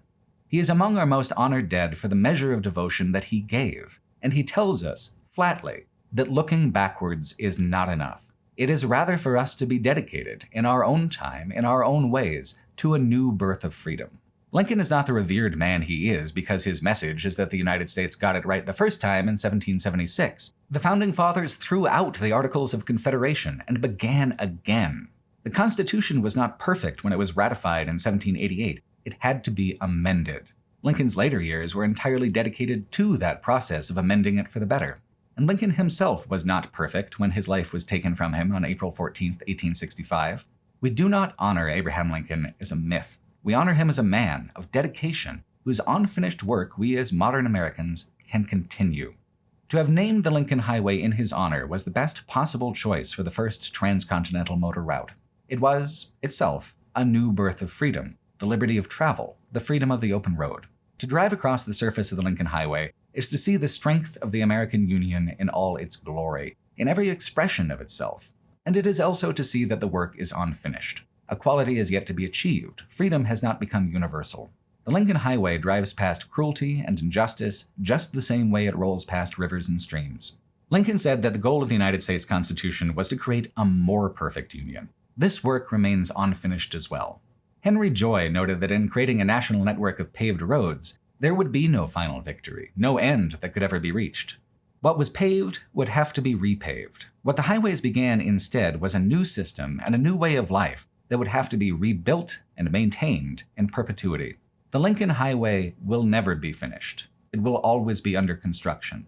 Speaker 1: He is among our most honored dead for the measure of devotion that he gave, and he tells us, flatly, that looking backwards is not enough. It is rather for us to be dedicated, in our own time, in our own ways, to a new birth of freedom. Lincoln is not the revered man he is because his message is that the United States got it right the first time in 1776. The Founding Fathers threw out the Articles of Confederation and began again. The Constitution was not perfect when it was ratified in 1788. It had to be amended. Lincoln's later years were entirely dedicated to that process of amending it for the better. And Lincoln himself was not perfect when his life was taken from him on April 14, 1865. We do not honor Abraham Lincoln as a myth. We honor him as a man of dedication whose unfinished work we as modern Americans can continue. To have named the Lincoln Highway in his honor was the best possible choice for the first transcontinental motor route. It was, itself, a new birth of freedom, the liberty of travel, the freedom of the open road. To drive across the surface of the Lincoln Highway is to see the strength of the American Union in all its glory, in every expression of itself. And it is also to see that the work is unfinished. Equality is yet to be achieved. Freedom has not become universal. The Lincoln Highway drives past cruelty and injustice just the same way it rolls past rivers and streams. Lincoln said that the goal of the United States Constitution was to create a more perfect union. This work remains unfinished as well. Henry Joy noted that in creating a national network of paved roads, there would be no final victory, no end that could ever be reached. What was paved would have to be repaved. What the highways began instead was a new system and a new way of life that would have to be rebuilt and maintained in perpetuity. The Lincoln Highway will never be finished. It will always be under construction.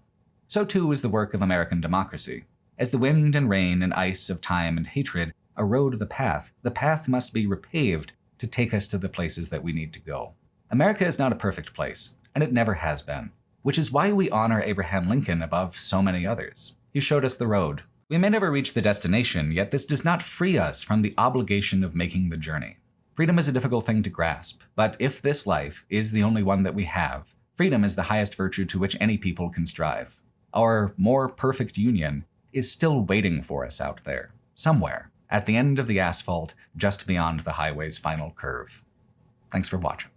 Speaker 1: So too is the work of American democracy. As the wind and rain and ice of time and hatred erode the path must be repaved to take us to the places that we need to go. America is not a perfect place, and it never has been, which is why we honor Abraham Lincoln above so many others. He showed us the road. We may never reach the destination, yet this does not free us from the obligation of making the journey. Freedom is a difficult thing to grasp, but if this life is the only one that we have, freedom is the highest virtue to which any people can strive. Our more perfect union is still waiting for us out there, somewhere, at the end of the asphalt, just beyond the highway's final curve. Thanks for watching.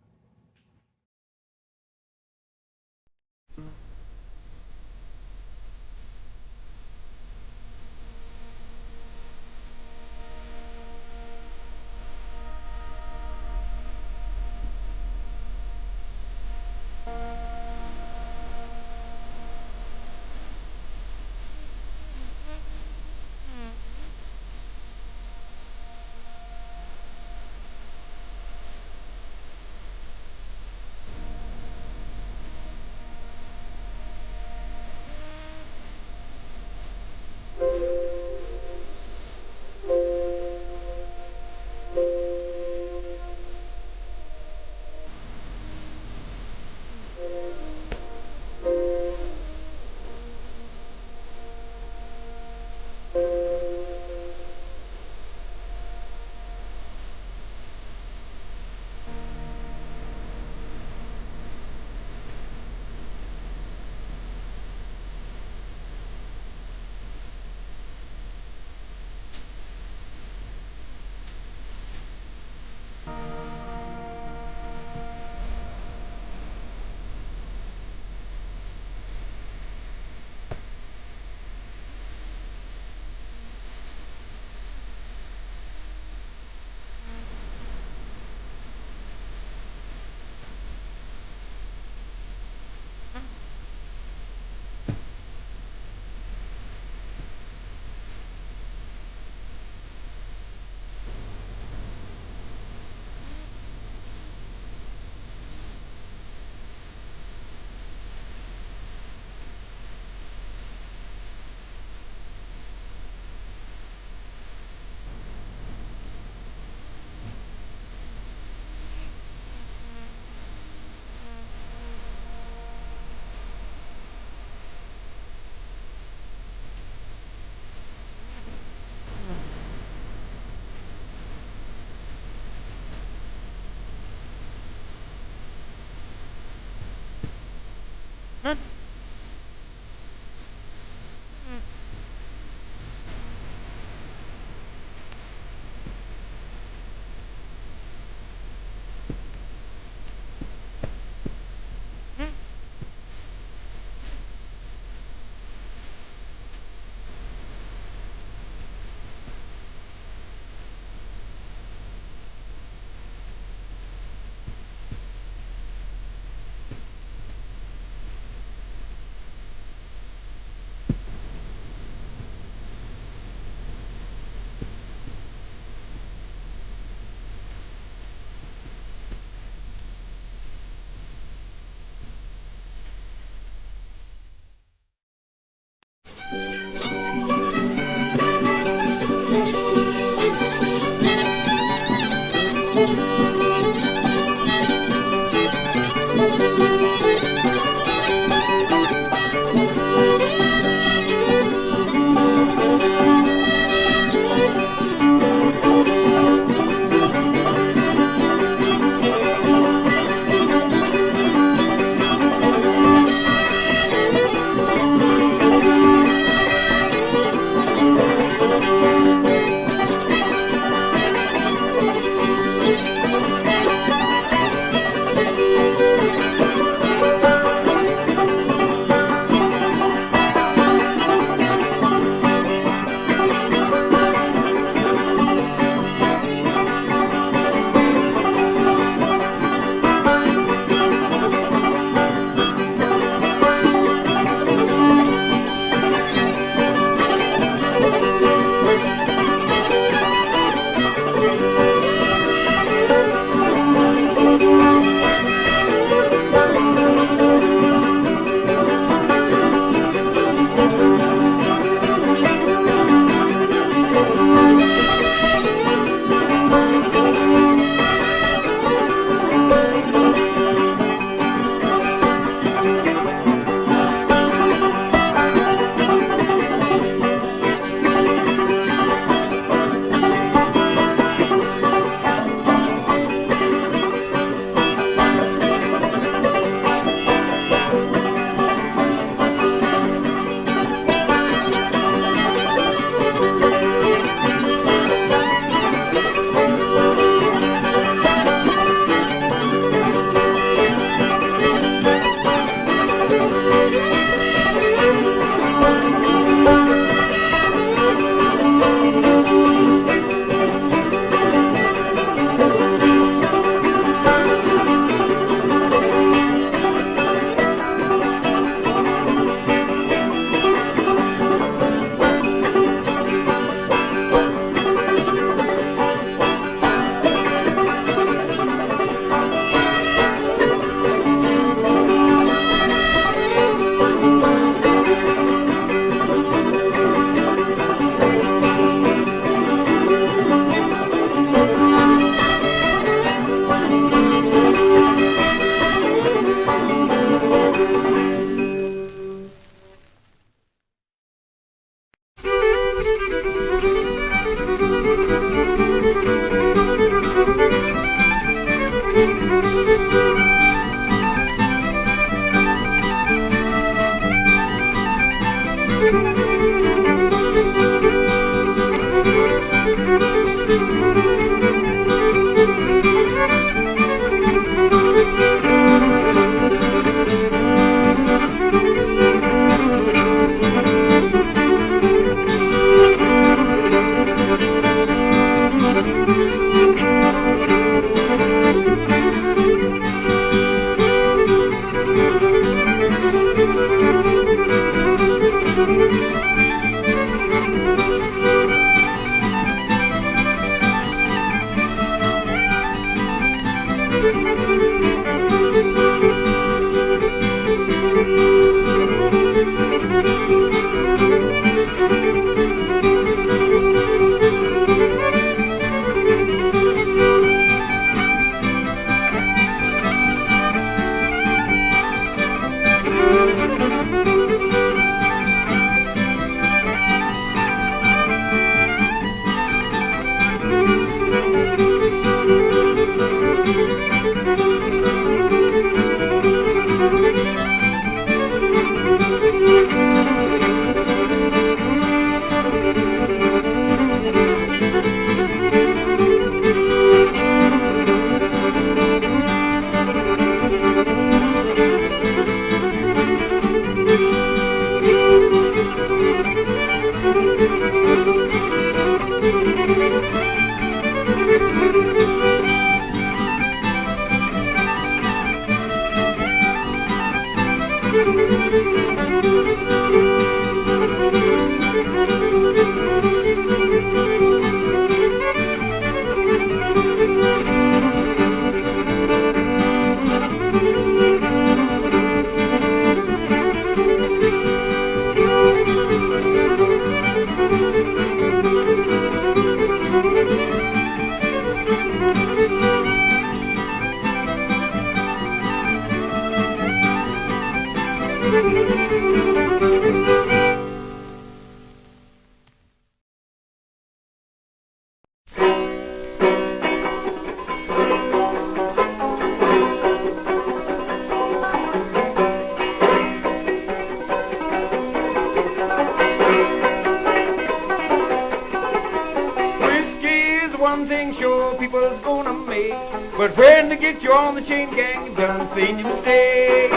Speaker 8: make. But when they get you on the chain gang, you done seen your mistake.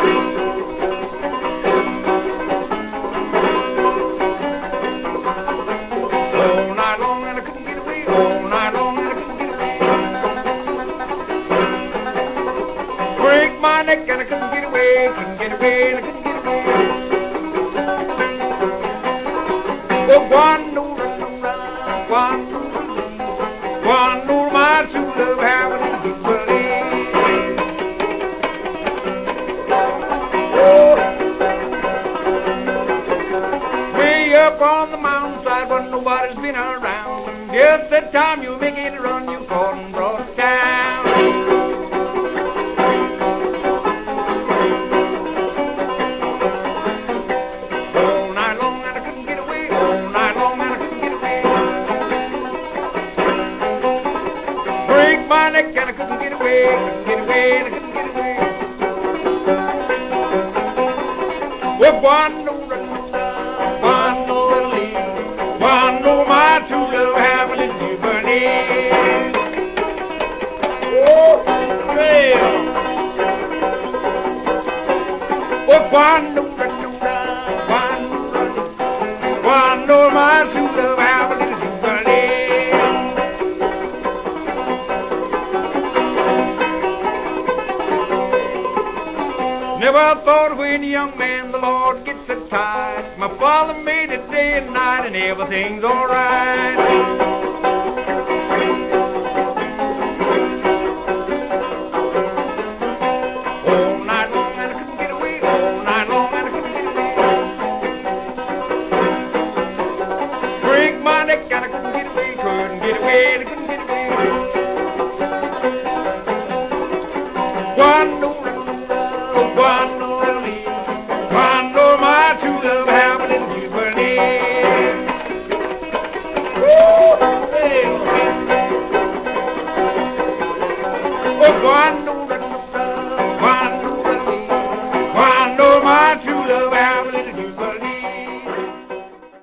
Speaker 8: All night long and I couldn't get away. All night long and I couldn't get away. Break my neck and I couldn't get away. Couldn't get away and I couldn't get away. Oh, guano, my true love, how it is way up on the mountainside when nobody's been around. Just that time you make it run, you caught and brought it down. All night long and I couldn't get away. All night long and I couldn't get away. Break my neck and I couldn't get away. Couldn't get away and I couldn't get away. Well, guano, my true love, how it is burning. Oh, well. Oh, guano, my true love, how it is burning. Never thought when a young man the Lord gets it tight. My father made it day and night and everything's alright.